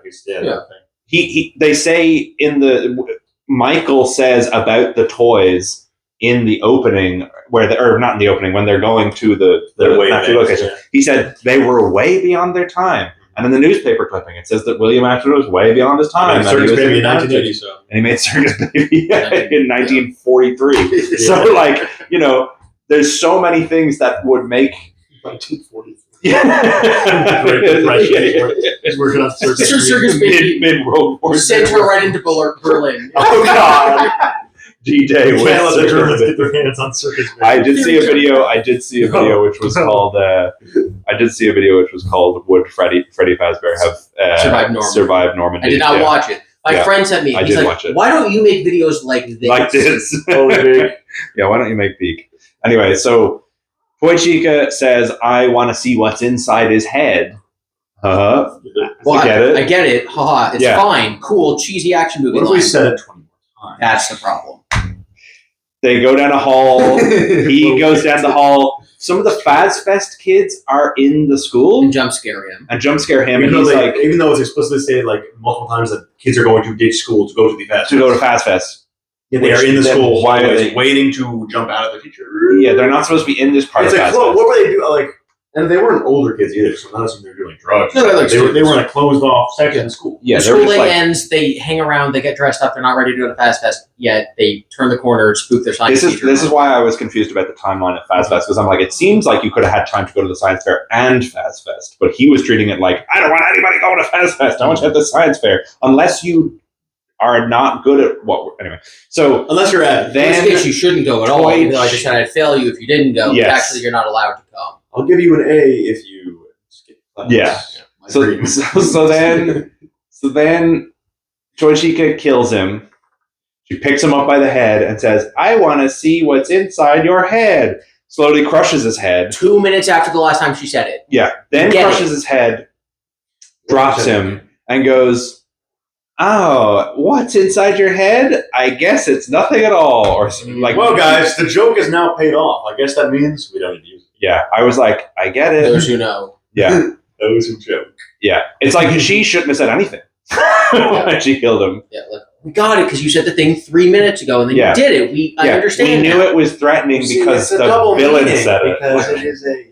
[SPEAKER 3] They say in the... Michael says about the toys in the opening, or not in the opening, when they're going to the location. Yeah. He said they were way beyond their time. And in the newspaper clipping, it says that William Afton was way beyond his time. Circus Baby in 1980, so.
[SPEAKER 2] And he made Circus Baby in 1943. So, like, you know, there's so many things that would make...
[SPEAKER 3] 1943.
[SPEAKER 1] He's working on Circus Baby.
[SPEAKER 2] Mid-World War.
[SPEAKER 1] Sent her right into Berlin.
[SPEAKER 2] Oh, God. D-Day with
[SPEAKER 3] Can't let the Germans get their hands on Circus Baby.
[SPEAKER 2] I did see a video which was called Would Freddy Fazbear have survived Normandy?
[SPEAKER 1] I did not watch it. My friend sent me. He's like, why don't you make videos like this?
[SPEAKER 2] Like this. Yeah, why don't you make Beak? Anyway, so Toy Chica says, I want to see what's inside his head.
[SPEAKER 1] Well, I get it. Haha. It's fine. Cool. Cheesy action movie.
[SPEAKER 3] What if we said it 20 more times?
[SPEAKER 1] That's the problem.
[SPEAKER 2] They go down a hall. He goes down the hall. Some of the Fazfest kids are in the school.
[SPEAKER 1] And jump scare him.
[SPEAKER 3] Even though it's explicitly stated like multiple times that kids are going to ditch school to go to the Fazfest.
[SPEAKER 2] To go to Fazfest.
[SPEAKER 3] Yeah, they are in the school. Why are they waiting to jump out of the teacher?
[SPEAKER 2] Yeah, they're not supposed to be in this part of Fazfest.
[SPEAKER 3] What were they doing? Like, and they weren't older kids either, so not as if they were doing drugs.
[SPEAKER 1] No,
[SPEAKER 3] they were in a closed off section of school.
[SPEAKER 2] Yeah,
[SPEAKER 1] the school day ends, they hang around, they get dressed up, they're not ready to go to Fazfest yet. They turn the corner, spook their science teacher.
[SPEAKER 2] This is why I was confused about the timeline at Fazfest, because I'm like, it seems like you could have had time to go to the science fair and Fazfest, but he was treating it like, I don't want anybody going to Fazfest. I want you at the science fair, unless you are not good at anyway. So
[SPEAKER 3] unless you're at,
[SPEAKER 1] in this case, you shouldn't go at all. Even though I just said I'd fail you if you didn't go. Yes. But actually, you're not allowed to come.
[SPEAKER 3] I'll give you an A if you skip class.
[SPEAKER 2] Yeah. So then Toy Chica kills him. She picks him up by the head and says, I want to see what's inside your head. Slowly crushes his head.
[SPEAKER 1] 2 minutes after the last time she said it.
[SPEAKER 2] Yeah. Then crushes his head, drops him, and goes, oh, what's inside your head? I guess it's nothing at all. Or like,
[SPEAKER 3] well, guys, the joke is now paid off. I guess that means we don't need to use it.
[SPEAKER 2] Yeah, I was like, I get it.
[SPEAKER 1] Those who know.
[SPEAKER 2] Yeah.
[SPEAKER 3] Those who joke.
[SPEAKER 2] Yeah. It's like she shouldn't have said anything when she killed him.
[SPEAKER 1] Yeah, like, we got it because you said the thing 3 minutes ago and then you did it. I understand.
[SPEAKER 2] We knew it was threatening because the villain said it.
[SPEAKER 3] Because it is a...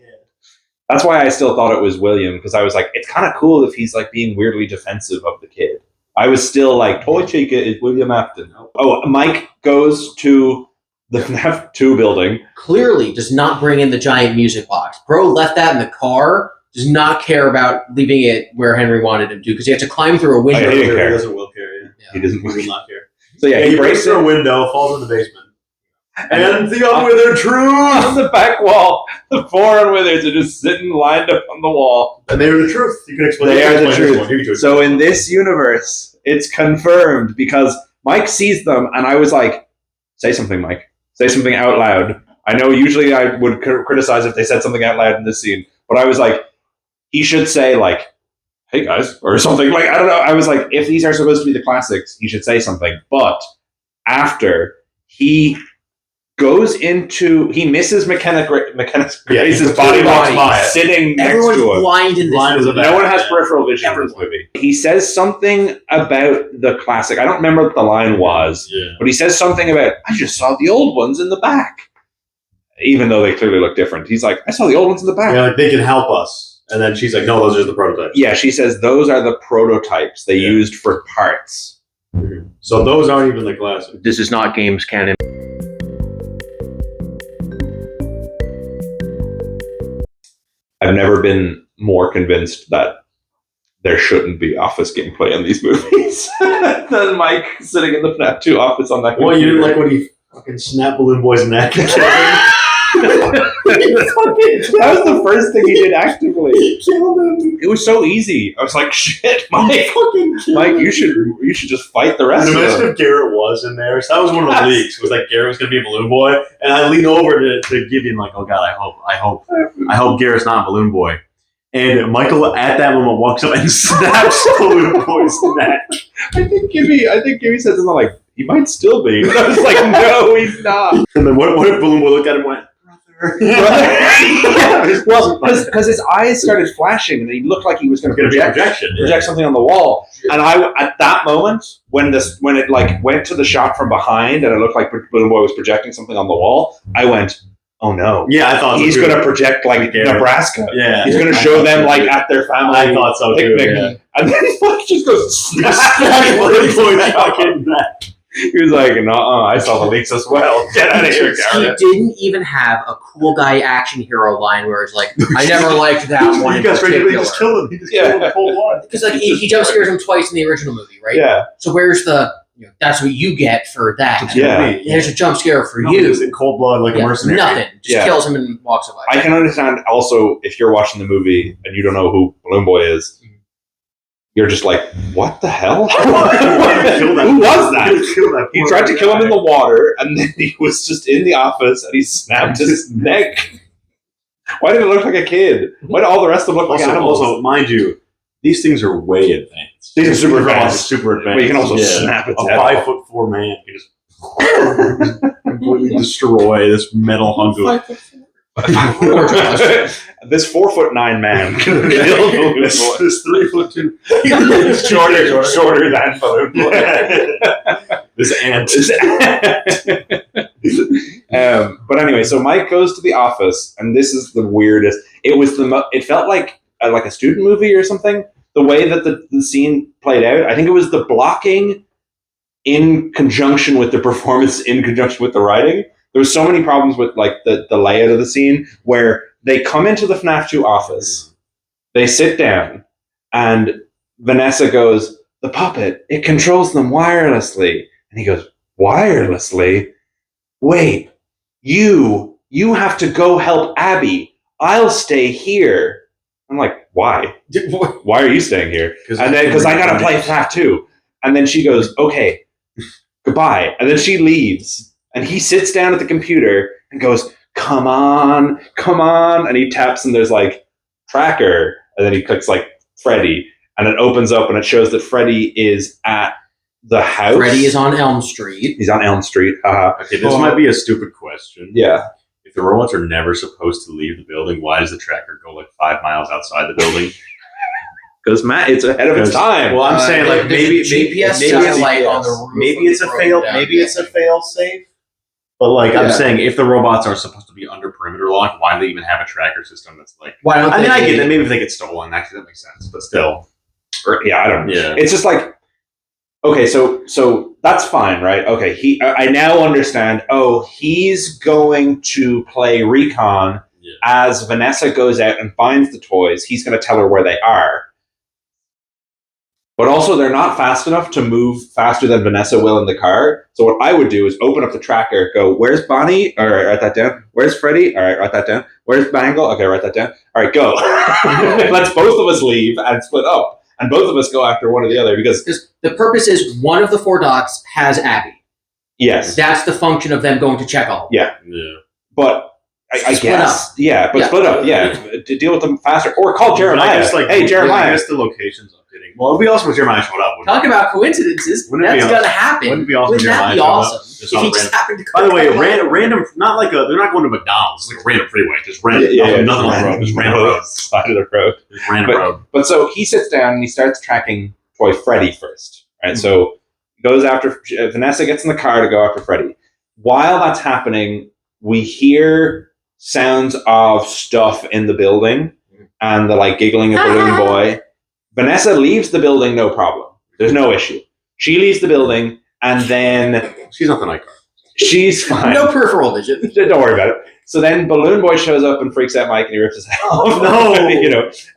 [SPEAKER 2] That's why I still thought it was William, because I was like, it's kind of cool if he's like being weirdly defensive of the kid. I was still like, Toy Chica is William Afton. Oh, Mike goes to the FNAF 2 building.
[SPEAKER 1] Clearly does not bring in the giant music box. Bro left that in the car, does not care about leaving it where Henry wanted him to, because he had to climb through a window.
[SPEAKER 2] He didn't care.
[SPEAKER 3] He doesn't will care. Yeah.
[SPEAKER 2] He doesn't
[SPEAKER 3] He will not care.
[SPEAKER 2] So yeah,
[SPEAKER 3] he breaks through a window, falls in the basement. And the unwithered truth!
[SPEAKER 2] On the back wall, the 4 unwithers are just sitting lined up on the wall.
[SPEAKER 3] And they are the truth. You can explain.
[SPEAKER 2] They are the truth. So in this universe, it's confirmed because Mike sees them, and I was like, say something, Mike. Say something out loud. I know usually I would criticize if they said something out loud in this scene, but I was like, he should say, like, hey guys, or something. Like, I don't know. I was like, if these are supposed to be the classics, he should say something. But after he goes into, he misses McKenna's Grace's body walks by sitting next to him.
[SPEAKER 1] Blind in this movie.
[SPEAKER 2] No one has peripheral vision in this movie. He says something about the classic. I don't remember what the line was, but he says something about, I just saw the old ones in the back. Even though they clearly look different. He's like, I saw the old ones in the back.
[SPEAKER 3] Yeah, like, they can help us. And then she's like, no, those are the prototypes.
[SPEAKER 2] Yeah, she says those are the prototypes they used for parts.
[SPEAKER 3] Mm-hmm. So those aren't even the classics.
[SPEAKER 1] This is not games canon.
[SPEAKER 2] I've never been more convinced that there shouldn't be office gameplay in these movies than Mike sitting in the FNAF 2 office on that computer.
[SPEAKER 3] Well, you didn't like when he fucking snapped Balloon Boy's neck?
[SPEAKER 2] That was the first thing he did actively.
[SPEAKER 3] He killed him.
[SPEAKER 2] It was so easy. I was like, shit, Mike. Mike, you should just fight the rest of them.
[SPEAKER 3] Imagine if Garrett was in there. So that was one of the leaks. It was like Garrett was going to be a Balloon Boy. And I lean over to GiBi and like, oh God, I hope Garrett's not Balloon Boy. And Michael at that moment walks up and snaps Balloon Boy's neck.
[SPEAKER 2] I think GiBi said something like, he might still be. And I was like, no, he's not.
[SPEAKER 3] And then what if Balloon Boy looked at him and went,
[SPEAKER 2] well, because his eyes started flashing and he looked like he was going to project something on the wall. And I, at that moment, when it like went to the shot from behind and it looked like Balloon Boy was projecting something on the wall, I went, oh no!
[SPEAKER 3] Yeah, I thought
[SPEAKER 2] he's going to project like Nebraska.
[SPEAKER 3] Yeah,
[SPEAKER 2] he's going to show them like at their family.
[SPEAKER 3] I thought so too.
[SPEAKER 2] Yeah. And then he just goes
[SPEAKER 3] Balloon Boy's fucking neck.
[SPEAKER 2] He was like, no, I saw the leaks as well. Get out of here, Garrett.
[SPEAKER 1] He didn't even have a cool guy action hero line where it's like, I never liked that one.
[SPEAKER 3] He got straight to just kill him. He just killed him the whole one.
[SPEAKER 1] Because like he jump scares him twice in the original movie, right?
[SPEAKER 2] Yeah.
[SPEAKER 1] So where's the, that's what you get for that.
[SPEAKER 2] Yeah.
[SPEAKER 1] There's a jump scare for you.
[SPEAKER 3] He's in cold blood like a mercenary.
[SPEAKER 1] Nothing. Just kills him and walks away.
[SPEAKER 2] I can understand also if you're watching the movie and you don't know who Balloon Boy is, you're just like, what the hell? Who was that? He tried to kill him in the water, and then he was just in the office, and he snapped his neck. Why did it look like a kid? Why did all the rest of them look like animals?
[SPEAKER 3] Also, mind you, these things are way advanced.
[SPEAKER 2] These are super advanced.
[SPEAKER 3] Super advanced.
[SPEAKER 2] But you can also snap its head
[SPEAKER 3] off. 5'4" man can just completely destroy this metal hunk of...
[SPEAKER 2] This 4'9" man can kill Balloon Boy.
[SPEAKER 3] This 3'2"
[SPEAKER 2] shorter than Balloon Boy.
[SPEAKER 3] This ant.
[SPEAKER 2] But anyway, so Mike goes to the office, and this is the weirdest. It felt like a student movie or something. The way that the scene played out, I think it was the blocking in conjunction with the performance, in conjunction with the writing. There was so many problems with like the layout of the scene where they come into the FNAF 2 office, they sit down, and Vanessa goes, the puppet, it controls them wirelessly. And he goes, wirelessly? Wait, you have to go help Abby. I'll stay here. I'm like, why? Why are you staying here? And then, because I gotta play FNAF 2. And then she goes, okay, goodbye. And then she leaves. And he sits down at the computer and goes, come on. And he taps and there's like, tracker. And then he clicks like, Freddy. and it opens up and it shows that Freddy is at the house.
[SPEAKER 1] Freddy is on Elm Street.
[SPEAKER 2] He's on Elm Street.
[SPEAKER 3] Okay, this might be a stupid question.
[SPEAKER 2] Yeah.
[SPEAKER 3] If the robots are never supposed to leave the building, why does the tracker go like 5 miles outside the building?
[SPEAKER 2] Because Matt, it's ahead of its time.
[SPEAKER 3] Well, I'm saying like maybe
[SPEAKER 1] GPS satellite on the roof.
[SPEAKER 3] maybe it's a fail safe. But like I'm saying, if the robots are supposed to be under perimeter lock, why do they even have a tracker system that's like?
[SPEAKER 1] Why don't
[SPEAKER 3] I mean, I get that. Maybe if they get stolen, actually that makes sense. But still,
[SPEAKER 2] yeah, I don't know.
[SPEAKER 3] Yeah.
[SPEAKER 2] It's just like, okay, so that's fine, right? Okay, I now understand. Oh, he's going to play recon as Vanessa goes out and finds the toys. He's going to tell her where they are. But also, they're not fast enough to move faster than Vanessa will in the car. So what I would do is open up the tracker, go, where's Bonnie? All right, write that down. Where's Freddy? All right, write that down. Where's Mangle? Okay, write that down. All right, go. Let's both of us leave and split up. And both of us go after one or the other because
[SPEAKER 1] the purpose is one of the 4 docs has Abby.
[SPEAKER 2] Yes.
[SPEAKER 1] That's the function of them going to check all.
[SPEAKER 2] Yeah. But I
[SPEAKER 1] Split
[SPEAKER 2] guess. Yeah, but split up. Yeah. To deal with them faster. Or call Jeremiah. Hey, Jeremiah.
[SPEAKER 3] I guess the location's updating. Well, it'd be awesome if Jeremiah showed up.
[SPEAKER 1] Talk about coincidences. That's going to happen.
[SPEAKER 3] Wouldn't it be awesome if
[SPEAKER 1] Wouldn't that
[SPEAKER 3] Jeremiah
[SPEAKER 1] be awesome?
[SPEAKER 3] If
[SPEAKER 1] he just happened to
[SPEAKER 3] By the way, random, not like they're not going to McDonald's. It's like a random freeway. Just random. Nothing on the road. Just random road.
[SPEAKER 2] Side of the road.
[SPEAKER 3] Just random road.
[SPEAKER 2] But so he sits down and he starts tracking toy Freddy first. Right? Mm-hmm. So he goes after, Vanessa gets in the car to go after Freddy. While that's happening, we hear sounds of stuff in the building and the like giggling of Balloon Boy. Vanessa leaves the building, no problem. There's no issue. She leaves the building and then
[SPEAKER 3] she's not the night guard.
[SPEAKER 2] She's fine.
[SPEAKER 1] No peripheral vision.
[SPEAKER 2] Don't worry about it. So then Balloon Boy shows up and freaks out Mike and he rips his head off.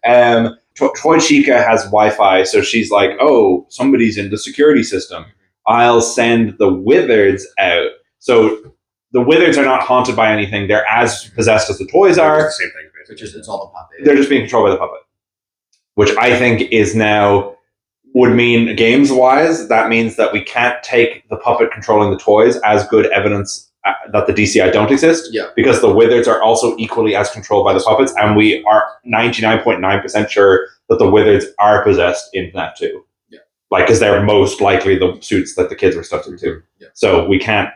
[SPEAKER 3] No.
[SPEAKER 2] Toy Chica has Wi-Fi, so she's like, oh, somebody's in the security system. I'll send the Wizards out. So the Wizards are not haunted by anything. They're as possessed as the toys are.
[SPEAKER 3] It's the same thing, basically.
[SPEAKER 1] Which is, it's all the puppet.
[SPEAKER 2] They're just being controlled by the puppet. Which I think is now, would mean games-wise, that means that we can't take the puppet controlling the toys as good evidence that the DCI don't exist.
[SPEAKER 1] Yeah.
[SPEAKER 2] Because the Wizards are also equally as controlled by the puppets, and we are 99.9% sure that the Wizards are possessed in FNAF 2.
[SPEAKER 1] Yeah.
[SPEAKER 2] Like, because they're most likely the suits that the kids were stuffed into.
[SPEAKER 1] Yeah.
[SPEAKER 2] So we can't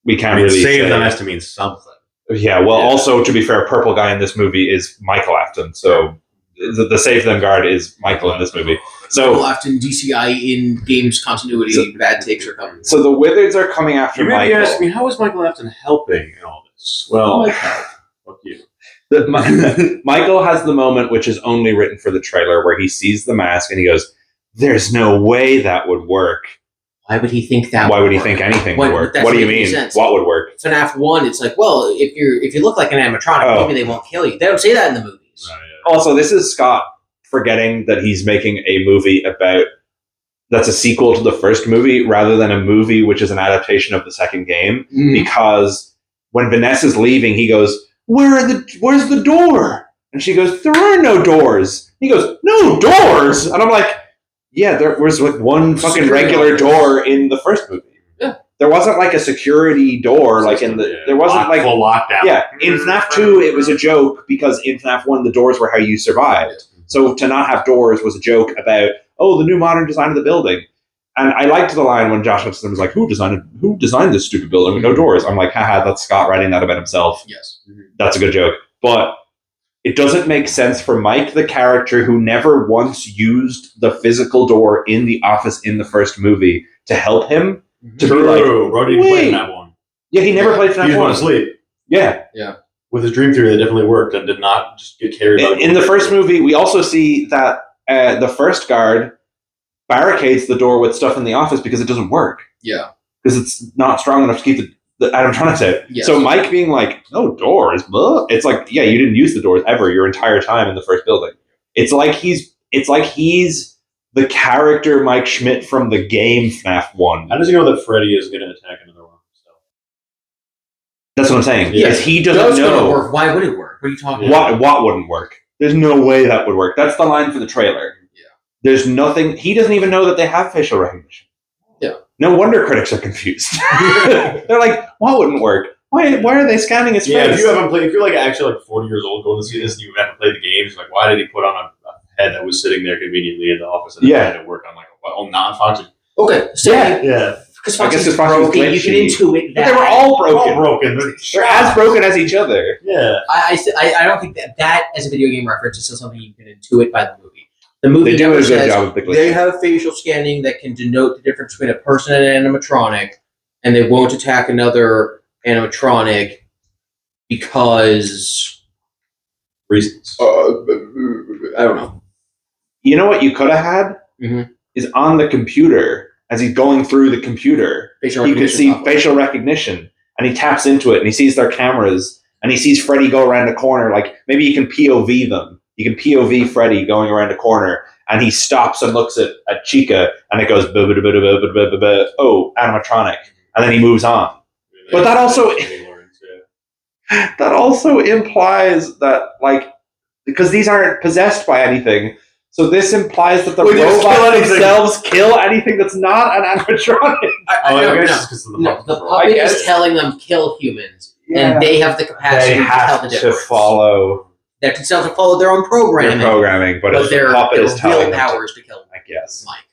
[SPEAKER 2] really
[SPEAKER 3] save them has to mean something.
[SPEAKER 2] Yeah, well, also, to be fair, purple guy in this movie is Michael Afton, so the Save Them guard is Michael in this movie. So
[SPEAKER 1] Michael Afton, DCI in games continuity, bad takes are coming.
[SPEAKER 2] So the Wizards are coming after
[SPEAKER 3] You
[SPEAKER 2] Michael.
[SPEAKER 3] You ask me, how is Michael Afton helping in all this? Well, fuck you.
[SPEAKER 2] Michael has the moment which is only written for the trailer where he sees the mask and he goes, there's no way that would work.
[SPEAKER 1] Why would he think that?
[SPEAKER 2] Why would he think anything would work? What do you mean?
[SPEAKER 1] Sense.
[SPEAKER 2] What would work?
[SPEAKER 1] FNAF 1, it's like, well, if you look like an animatronic, maybe they won't kill you. They don't say that in the movies.
[SPEAKER 3] Oh, yeah.
[SPEAKER 2] Also, this is Scott forgetting that he's making a movie that's a sequel to the first movie rather than a movie which is an adaptation of the second game. Because when Vanessa's leaving, he goes, where's the door? And she goes, there are no doors. He goes, no doors? And I'm like, yeah, there was like one fucking regular door in the first movie.
[SPEAKER 1] Yeah.
[SPEAKER 2] There wasn't like a security door like in the... There wasn't like...
[SPEAKER 3] Full lockdown.
[SPEAKER 2] Yeah, in FNAF 2, it was a joke because in FNAF 1, the doors were how you survived. So to not have doors was a joke about, oh, the new modern design of the building. And I liked the line when Josh Hutcherson was like, who designed this stupid building with no doors? I'm like, haha, that's Scott writing that about himself.
[SPEAKER 1] Yes.
[SPEAKER 2] That's a good joke. But it doesn't make sense for Mike, the character who never once used the physical door in the office in the first movie, to help him. To be like,
[SPEAKER 3] Bro didn't play that one.
[SPEAKER 2] Yeah, he never played FNAF 1.
[SPEAKER 3] He just went to sleep.
[SPEAKER 2] Yeah.
[SPEAKER 1] Yeah.
[SPEAKER 3] With his dream theory, that definitely worked and did not just get carried out.
[SPEAKER 2] In the first movie, we also see that the first guard barricades the door with stuff in the office because it doesn't work.
[SPEAKER 1] Yeah.
[SPEAKER 2] Because it's not strong enough to keep the animatronics out.
[SPEAKER 1] Yes.
[SPEAKER 2] So Mike being like, no doors, blah. It's like, yeah, you didn't use the doors ever your entire time in the first building. It's like he's the character Mike Schmidt from the game FNAF 1.
[SPEAKER 3] How does he know that Freddy is going to attack another one? So.
[SPEAKER 2] That's what I'm saying.
[SPEAKER 1] Yeah.
[SPEAKER 2] Because he doesn't know.
[SPEAKER 1] Work. Why would it work? What are you talking about?
[SPEAKER 2] What wouldn't work? There's no way that would work. That's the line for the trailer.
[SPEAKER 1] Yeah.
[SPEAKER 2] There's nothing. He doesn't even know that they have facial recognition.
[SPEAKER 1] Yeah.
[SPEAKER 2] No wonder critics are confused. They're like, what wouldn't work? Why are they scanning his face?
[SPEAKER 3] If you haven't played, if you're like actually like 40 years old going to see this and you haven't played the games, like why did he put on a head that was sitting there conveniently in the office and
[SPEAKER 2] Yeah.
[SPEAKER 3] trying to work on like non-Foxy.
[SPEAKER 1] Okay, so
[SPEAKER 3] Yeah.
[SPEAKER 1] because
[SPEAKER 2] I guess
[SPEAKER 1] Foxy's
[SPEAKER 2] it's Foxy's
[SPEAKER 1] broken, you can
[SPEAKER 2] glitchy.
[SPEAKER 1] intuit
[SPEAKER 2] But
[SPEAKER 1] that.
[SPEAKER 2] they were all broken.
[SPEAKER 3] They're
[SPEAKER 2] They're as broken as each other.
[SPEAKER 3] Yeah.
[SPEAKER 1] I don't think that as a video game reference is still something you can intuit by the movie. The movie
[SPEAKER 2] They do
[SPEAKER 1] never
[SPEAKER 2] a good
[SPEAKER 1] says
[SPEAKER 2] job of the glitch.
[SPEAKER 1] they have facial scanning that can denote the difference between a person and an animatronic, and they won't attack another animatronic because
[SPEAKER 3] Reasons.
[SPEAKER 1] I don't know.
[SPEAKER 2] You know what you could have had
[SPEAKER 1] Mhm.
[SPEAKER 2] is on the computer as he's going through the computer.
[SPEAKER 1] Facial
[SPEAKER 2] You could
[SPEAKER 1] recognition
[SPEAKER 2] see
[SPEAKER 1] software.
[SPEAKER 2] facial recognition, and he taps into it, and he sees their cameras, and he sees Freddy go around the corner. Like maybe you can POV them. You can POV Freddy going around the corner, and he stops and looks at Chica, and it goes oh, animatronic, and then he moves on. But that also implies that like because these aren't possessed by anything. So this implies that the
[SPEAKER 3] Well, they just kill
[SPEAKER 2] robots
[SPEAKER 3] anything.
[SPEAKER 2] themselves kill anything that's not an animatronic.
[SPEAKER 1] The puppet is telling them kill humans,
[SPEAKER 2] Yeah.
[SPEAKER 1] and they have the capacity
[SPEAKER 2] They
[SPEAKER 1] to tell the
[SPEAKER 2] have to
[SPEAKER 1] difference.
[SPEAKER 2] follow
[SPEAKER 1] That can still follow their own
[SPEAKER 2] their
[SPEAKER 1] programming,
[SPEAKER 2] programming, but if the
[SPEAKER 1] their
[SPEAKER 2] puppet is telling
[SPEAKER 1] real
[SPEAKER 2] them
[SPEAKER 1] powers to kill
[SPEAKER 2] I guess.
[SPEAKER 1] Mike.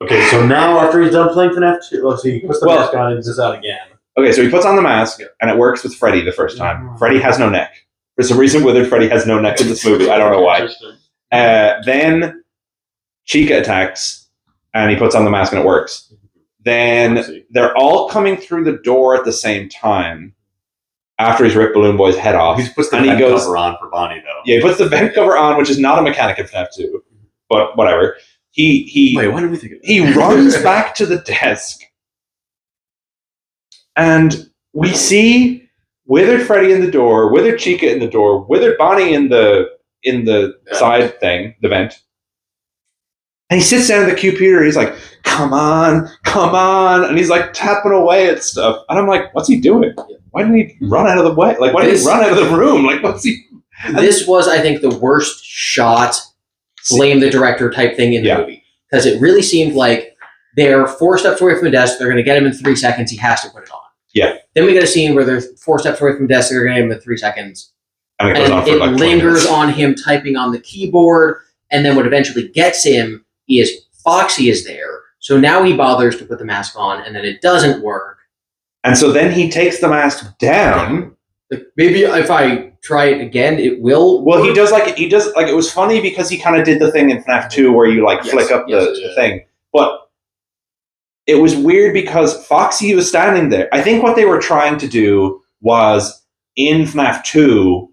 [SPEAKER 3] Okay, so now after he's done playing FNAF 2, let's see, he puts the mask on and does out again.
[SPEAKER 2] Okay, so he puts on the mask, and it works with Freddy the first time. Freddy has no neck. For some reason, Withered Freddy has no neck in this movie. I don't know why. Then Chica attacks, and he puts on the mask, and it works. Then they're all coming through the door at the same time after he's ripped Balloon Boy's head off.
[SPEAKER 3] He puts the
[SPEAKER 2] and
[SPEAKER 3] vent
[SPEAKER 2] he goes,
[SPEAKER 3] cover on for Bonnie, though.
[SPEAKER 2] Yeah, he puts the vent cover on, which is not a mechanic in FNAF 2, but whatever. He
[SPEAKER 3] Wait, why did we think of that?
[SPEAKER 2] He runs back to the desk, and we see Withered Freddy in the door, Withered Chica in the door, Withered Bonnie in the side thing, the vent. And he sits down at the computer. He's like, "Come on, come on!" And he's like tapping away at stuff. And I'm like, "What's he doing? Why didn't he run out of the way? Like, why didn't he run out of the room? Like, what's he?"
[SPEAKER 1] This was, I think, the worst shot, blame the director type thing in the movie. Because it really seemed like they're 4 steps away from the desk. They're going to get him in 3 seconds. He has to put it on.
[SPEAKER 2] Yeah.
[SPEAKER 1] Then we get a scene where they're 4 steps away from the desk. They're going to get him in 3 seconds.
[SPEAKER 2] And it goes on for like 20
[SPEAKER 1] lingers
[SPEAKER 2] minutes.
[SPEAKER 1] on him typing on the keyboard. And then what eventually gets him is Foxy is there. So now he bothers to put the mask on, and then it doesn't work.
[SPEAKER 2] And so then he takes the mask down.
[SPEAKER 1] Like, maybe if I try it again, it will.
[SPEAKER 2] Well, he does like it was funny because he kind of did the thing in FNAF 2 where you like flick up the thing. But it was weird because Foxy was standing there. I think what they were trying to do was in FNAF 2,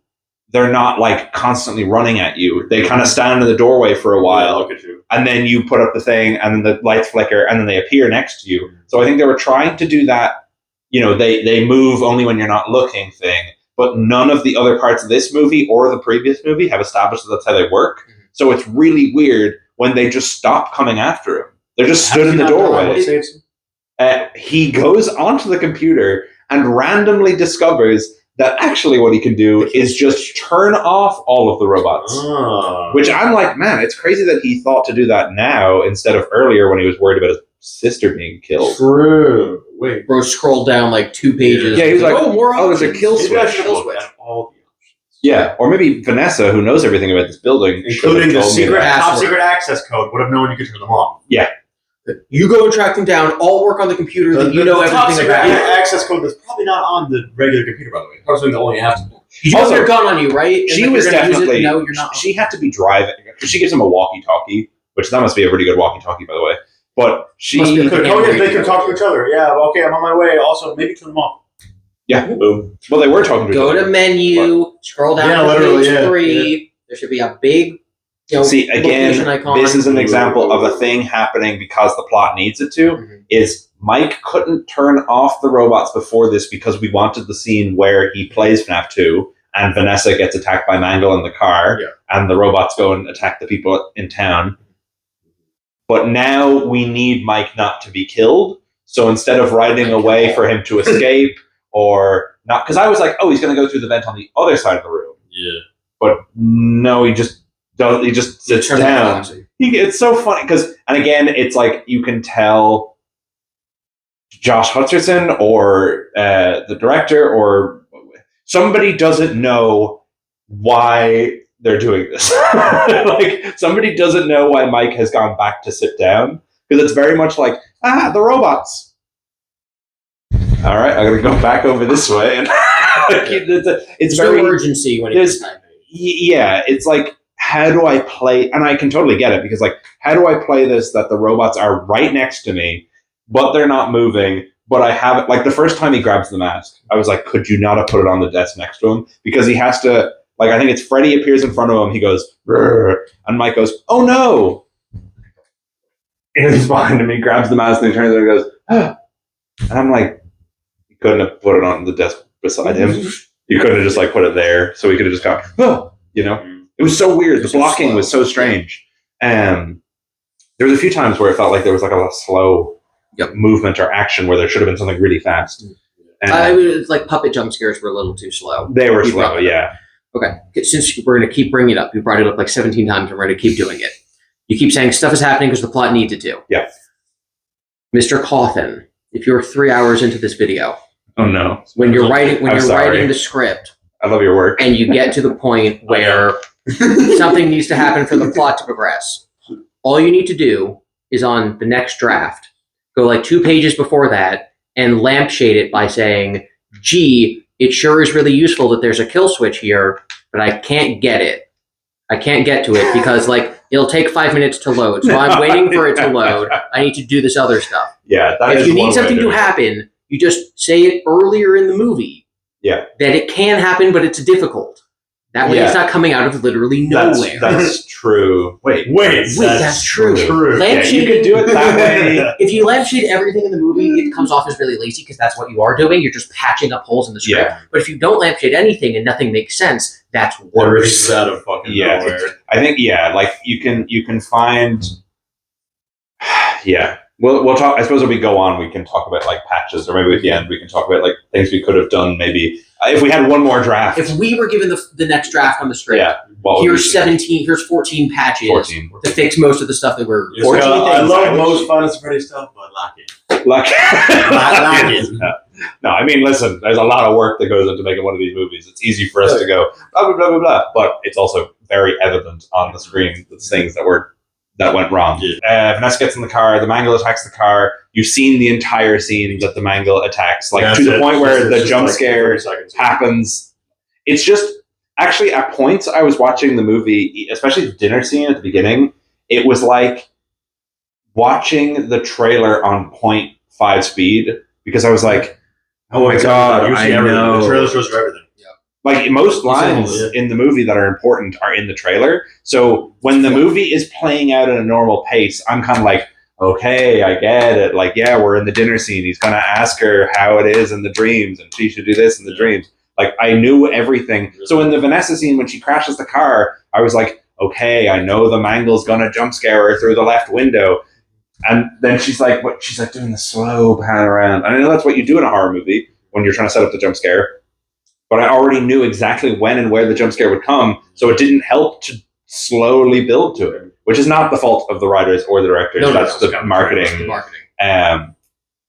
[SPEAKER 2] they're not like constantly running at you. They kind of stand in the doorway for a while.
[SPEAKER 3] Look at you.
[SPEAKER 2] And then you put up the thing, and then the lights flicker, and then they appear next to you. So I think they were trying to do that, you know, they move only when you're not looking thing. But none of the other parts of this movie or the previous movie have established that that's how they work. Mm-hmm. So it's really weird when they just stop coming after him. They're just stood in the doorway. He goes onto the computer and randomly discovers that actually what he can do is just turn off all of the robots.
[SPEAKER 3] Oh.
[SPEAKER 2] Which I'm like, man, it's crazy that he thought to do that now instead of earlier when he was worried about his sister being killed.
[SPEAKER 3] True. Wait.
[SPEAKER 1] Bro scrolled down like 2 pages.
[SPEAKER 2] Yeah, he was like,
[SPEAKER 1] more
[SPEAKER 2] there's a kill
[SPEAKER 3] Maybe I
[SPEAKER 2] switch.
[SPEAKER 3] should have looked at all the options.
[SPEAKER 2] Yeah, or maybe Vanessa, who knows everything about this building,
[SPEAKER 3] including the secret top
[SPEAKER 1] password.
[SPEAKER 3] secret access code, would have known you could turn them off.
[SPEAKER 2] Yeah.
[SPEAKER 1] You go and track them down. I'll work on the computer that you know
[SPEAKER 3] top
[SPEAKER 1] everything
[SPEAKER 3] secret
[SPEAKER 1] about.
[SPEAKER 3] access code that's probably not on the regular computer, by the way. Probably something that only has to.
[SPEAKER 1] You have your gun on you, right? And
[SPEAKER 2] She
[SPEAKER 1] like,
[SPEAKER 2] was
[SPEAKER 1] you're gonna use
[SPEAKER 2] definitely.
[SPEAKER 1] it? No, you're not.
[SPEAKER 2] She had to be driving. She gives him a walkie-talkie, which that must be a really good walkie-talkie, by the way. But she.
[SPEAKER 1] Must be like
[SPEAKER 3] They could talk to each other. Yeah, okay, I'm on my way. Also, maybe turn them off.
[SPEAKER 2] Yeah. Boom. Well, they were talking to each
[SPEAKER 1] Go
[SPEAKER 2] other.
[SPEAKER 1] to menu, scroll down to page 3.
[SPEAKER 2] Yeah.
[SPEAKER 1] There should be a big.
[SPEAKER 2] See, again,
[SPEAKER 1] icon.
[SPEAKER 2] this is an example of a thing happening because the plot needs it to. Mm-hmm. Is Mike couldn't turn off the robots before this because we wanted the scene where he plays FNAF 2 and Vanessa gets attacked by Mangle in the car and the robots go and attack the people in town. But now we need Mike not to be killed. So instead of riding away for him to escape or not, because I was like, oh, he's going to go through the vent on the other side of the room.
[SPEAKER 3] Yeah.
[SPEAKER 2] But no, he just sits down. It's so funny because, and again, it's like you can tell Josh Hutcherson or the director or somebody doesn't know why they're doing this. Like, somebody doesn't know why Mike has gone back to sit down, because it's very much like, the robots. All right, I'm going to go back over this way. And it's very
[SPEAKER 1] no urgency when it's time.
[SPEAKER 2] Yeah, it's like, how do I play? And I can totally get it, because like, how do I play this that the robots are right next to me, but they're not moving? But I have it, like the first time he grabs the mask, I was like, could you not have put it on the desk next to him? Because he has to, like, I think it's Freddy appears in front of him, he goes, "Rrr," and Mike goes, "Oh no!" And he's behind him, he grabs the mask and he turns and goes, "Ah." And I'm like, you couldn't have put it on the desk beside him. You couldn't have just like put it there, so we could have just gone, "Oh," you know? It was so weird. The blocking was so strange. There was a few times where it felt like there was like a slow movement or action where there should have been something really fast.
[SPEAKER 1] It's like puppet jump scares were a little too slow.
[SPEAKER 2] They were slow, yeah.
[SPEAKER 1] Okay, since we're going to keep bringing it up, you brought it up like 17 times and we're going to keep doing it. You keep saying stuff is happening because the plot needs it to.
[SPEAKER 2] Yeah.
[SPEAKER 1] Mr. Coffin, if you're 3 hours into this video,
[SPEAKER 2] oh no,
[SPEAKER 1] when you're writing the script,
[SPEAKER 2] I love your work,
[SPEAKER 1] and you get to the point where something needs to happen for the plot to progress, all you need to do is on the next draft, go like 2 pages before that and lampshade it by saying, "Gee, it sure is really useful that there's a kill switch here, but I can't get it. I can't get to it because like it'll take 5 minutes to load. So I'm waiting for it to load. I need to do this other stuff."
[SPEAKER 2] Yeah,
[SPEAKER 1] if you need something to happen, you just say it earlier in the movie.
[SPEAKER 2] Yeah.
[SPEAKER 1] That it can happen, but it's difficult. That way it's not coming out of literally nowhere.
[SPEAKER 2] That's true. Wait,
[SPEAKER 1] that's true.
[SPEAKER 2] Yeah, you could do it that way.
[SPEAKER 1] If you lampshade everything in the movie, it comes off as really lazy because that's what you are doing. You're just patching up holes in the script.
[SPEAKER 2] Yeah.
[SPEAKER 1] But if you don't lampshade anything and nothing makes sense, that's worse.
[SPEAKER 3] Out of fucking nowhere.
[SPEAKER 2] I think like you can find We'll talk. I suppose when we go on, we can talk about like patches, or maybe at the end we can talk about like things we could have done. Maybe if we had one more draft.
[SPEAKER 1] If we were given the next draft on the script, here's 17, here's 14 patches to fix most of the stuff that we're.
[SPEAKER 3] 14 I love most Final Freddy stuff, but
[SPEAKER 2] lacking. No, I mean, listen. There's a lot of work that goes into making one of these movies. It's easy for us to go blah blah blah blah blah, but it's also very evident on the screen the things that went wrong. Vanessa gets in the car, the mangle attacks the car. You've seen the entire scene that the mangle attacks, like to the point where the jump scare happens. It's just, actually at points I was watching the movie, especially the dinner scene at the beginning, it was like watching the trailer on 0.5 speed, because I was like, oh my God, I know.
[SPEAKER 3] The trailer shows everything.
[SPEAKER 2] Like most lines in the movie that are important are in the trailer. So when the movie is playing out at a normal pace, I'm kind of like, okay, I get it. Like, yeah, we're in the dinner scene. He's going to ask her how it is in the dreams, and she should do this in the dreams. Like, I knew everything. So in the Vanessa scene, when she crashes the car, I was like, okay, I know the mangle's going to jump scare her through the left window. And then she's like doing the slow pan around. And I know that's what you do in a horror movie when you're trying to set up the jump scare. But I already knew exactly when and where the jump scare would come, so it didn't help to slowly build to it, which is not the fault of the writers or the directors. That's the marketing.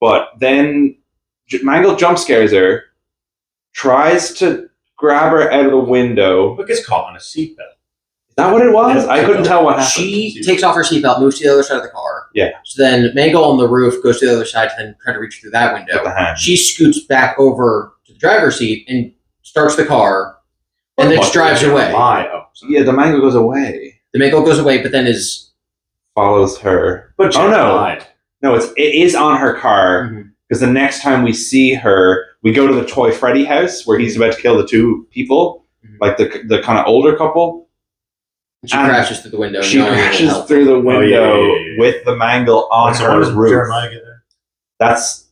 [SPEAKER 2] But then Mangle jump scares her, tries to grab her out of the window.
[SPEAKER 3] But gets caught on a seatbelt.
[SPEAKER 2] Is that what it was? I couldn't tell what happened.
[SPEAKER 1] She takes off her seatbelt, moves to the other side of the car.
[SPEAKER 2] Yeah.
[SPEAKER 1] So then Mangle on the roof goes to the other side to then try to reach through that window.
[SPEAKER 2] With the hand.
[SPEAKER 1] She scoots back over to the driver's seat and starts the car, and then just drives away.
[SPEAKER 2] Yeah, the mangle goes away.
[SPEAKER 1] The mangle goes away, but then
[SPEAKER 2] follows her.
[SPEAKER 3] But
[SPEAKER 2] no, it is on her car, because the next time we see her, we go to the toy Freddy house where he's about to kill the 2 people, like the kind of older couple.
[SPEAKER 1] She crashes through the window.
[SPEAKER 2] She crashes through the window with the mangle on her roof.
[SPEAKER 3] Jeremiah get there?
[SPEAKER 2] That's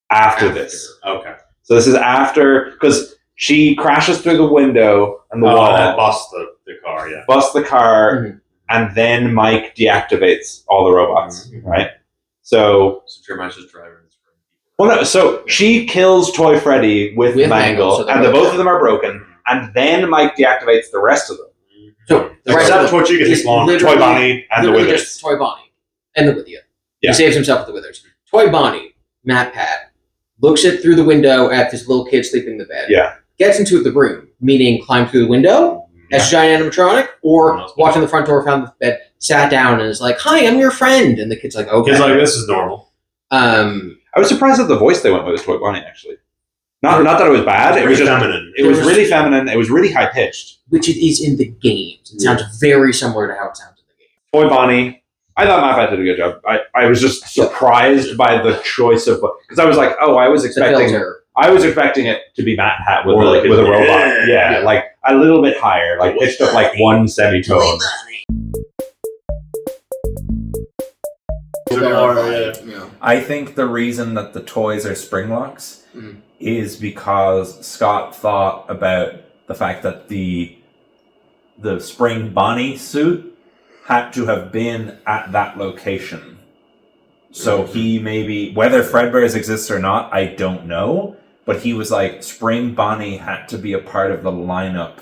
[SPEAKER 2] after this.
[SPEAKER 3] Okay.
[SPEAKER 2] So this is after, because she crashes through the window and the wall.
[SPEAKER 3] And busts the car,
[SPEAKER 2] Busts the car, and then Mike deactivates all the robots, right? So
[SPEAKER 3] Jeremiah's just driving.
[SPEAKER 2] Well, no, so she kills Toy Freddy with Mangle, so and both of them are broken, and then Mike deactivates the rest of them.
[SPEAKER 1] So
[SPEAKER 3] except Toy Chica takes long.
[SPEAKER 2] Toy Bonnie and the Withers.
[SPEAKER 1] Just Toy Bonnie and the Withers. He saves himself with the Withers. Toy Bonnie, matpat, looks through the window at this little kid sleeping in the bed.
[SPEAKER 2] Yeah.
[SPEAKER 1] Gets into the room, meaning climb through the window. as a giant animatronic, or walked in the front door, found the bed, sat down, and is like, "Hi, I'm your friend," and the kid's like, "Okay."
[SPEAKER 3] He's like, "This is normal."
[SPEAKER 2] I was surprised at the voice they went with Toy Bonnie, actually. Not that it was bad. It was just
[SPEAKER 3] feminine.
[SPEAKER 2] It was really feminine. It was really high pitched,
[SPEAKER 1] which it is in the games. It sounds very similar to how it sounds in the game.
[SPEAKER 2] Toy Bonnie. I thought matpat did a good job. I was just surprised by the choice of, because I was like, oh, I was expecting it to be matpat with a robot. Yeah, like a little bit higher, like pitched up like one semitone.
[SPEAKER 4] I think the reason that the toys are spring locks is because Scott thought about the fact that the spring Bonnie suit had to have been at that location. So he maybe, whether Fredbear's exists or not, I don't know, but he was like, Spring Bonnie had to be a part of the lineup.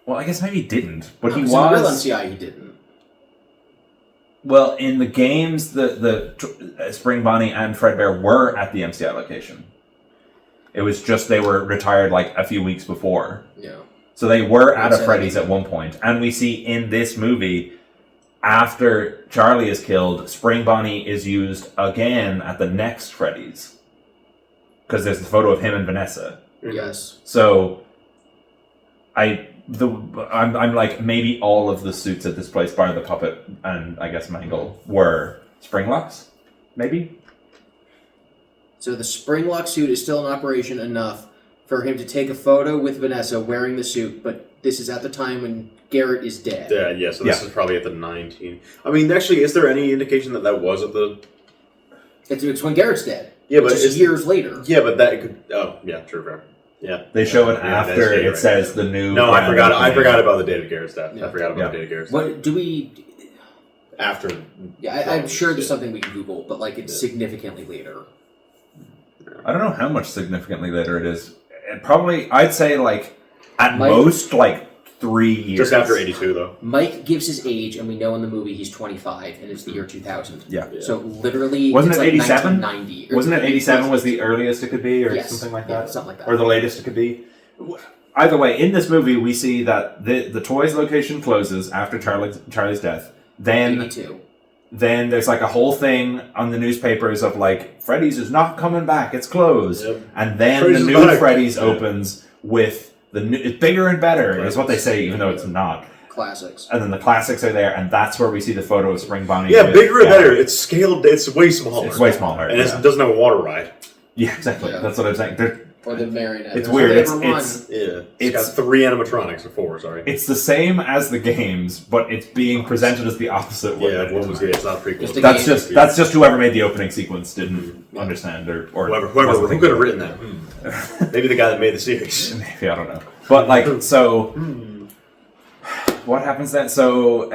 [SPEAKER 4] Well, I guess maybe he didn't, but he was.
[SPEAKER 1] In the real MCI, he didn't.
[SPEAKER 4] Well, in the games, the Spring Bonnie and Fredbear were at the MCI location. It was just they were retired like a few weeks before.
[SPEAKER 1] Yeah.
[SPEAKER 4] So they were at a Freddy's at one point. And we see in this movie, after Charlie is killed, Spring Bonnie is used again at the next Freddy's. Because there's the photo of him and Vanessa.
[SPEAKER 1] Yes.
[SPEAKER 4] So I'm like, maybe all of the suits at this place, bar the puppet and I guess Mangle, were spring locks? Maybe?
[SPEAKER 1] So the spring lock suit is still in operation enough for him to take a photo with Vanessa wearing the suit, but this is at the time when Garrett is dead.
[SPEAKER 3] Yeah, so this is probably at the 19. I mean, actually, is there any indication that was at the...
[SPEAKER 1] It's when Garrett's dead.
[SPEAKER 3] Yeah, but
[SPEAKER 1] it's years later.
[SPEAKER 3] Yeah, but that could... Oh, yeah, true, fair. Yeah.
[SPEAKER 4] They show it after it says the new...
[SPEAKER 3] No, I forgot about the date of Garrett's death. Yeah. I forgot about the date of Garrett's death.
[SPEAKER 1] What do we...
[SPEAKER 3] After...
[SPEAKER 1] Yeah, I'm sure there's something we can Google, but like it's significantly later.
[SPEAKER 4] I don't know how much significantly later it is. Probably, I'd say like, at most, like 3 years.
[SPEAKER 3] Just after 82, though.
[SPEAKER 1] Mike gives his age, and we know in the movie he's 25, and it's the year 2000.
[SPEAKER 4] Yeah.
[SPEAKER 1] So literally,
[SPEAKER 4] wasn't
[SPEAKER 1] it's
[SPEAKER 4] it 87?
[SPEAKER 1] 1990.
[SPEAKER 4] Wasn't it 87 was the earliest it could be, or something like that?
[SPEAKER 1] Yeah, something like that.
[SPEAKER 4] Or the latest it could be? Either way, in this movie, we see that the toys location closes after Charlie's death. Then
[SPEAKER 1] 82. Then
[SPEAKER 4] there's like a whole thing on the newspapers of like, Freddy's is not coming back, it's closed. Yep. And then Freddy's the new Freddy's opens with the new, it's bigger and better, is what they say, even though it's not.
[SPEAKER 1] Classics.
[SPEAKER 4] And then the classics are there, and that's where we see the photo of Spring Bonnie.
[SPEAKER 3] Yeah, bigger and better. It's scaled, it's way smaller.
[SPEAKER 4] It's way smaller.
[SPEAKER 3] And it doesn't have a water ride.
[SPEAKER 4] Yeah, exactly. Yeah. That's what I'm saying.
[SPEAKER 1] Or the marionette.
[SPEAKER 4] It's weird.
[SPEAKER 3] It's got 3 animatronics, or 4, sorry.
[SPEAKER 4] It's the same as the games, but it's being presented as the opposite way.
[SPEAKER 3] Yeah, it's not prequel.
[SPEAKER 4] That's just whoever made the opening sequence didn't understand, or
[SPEAKER 3] whoever who could have written that. Maybe the guy that made the series.
[SPEAKER 4] Maybe, I don't know. But like, so what happens then? So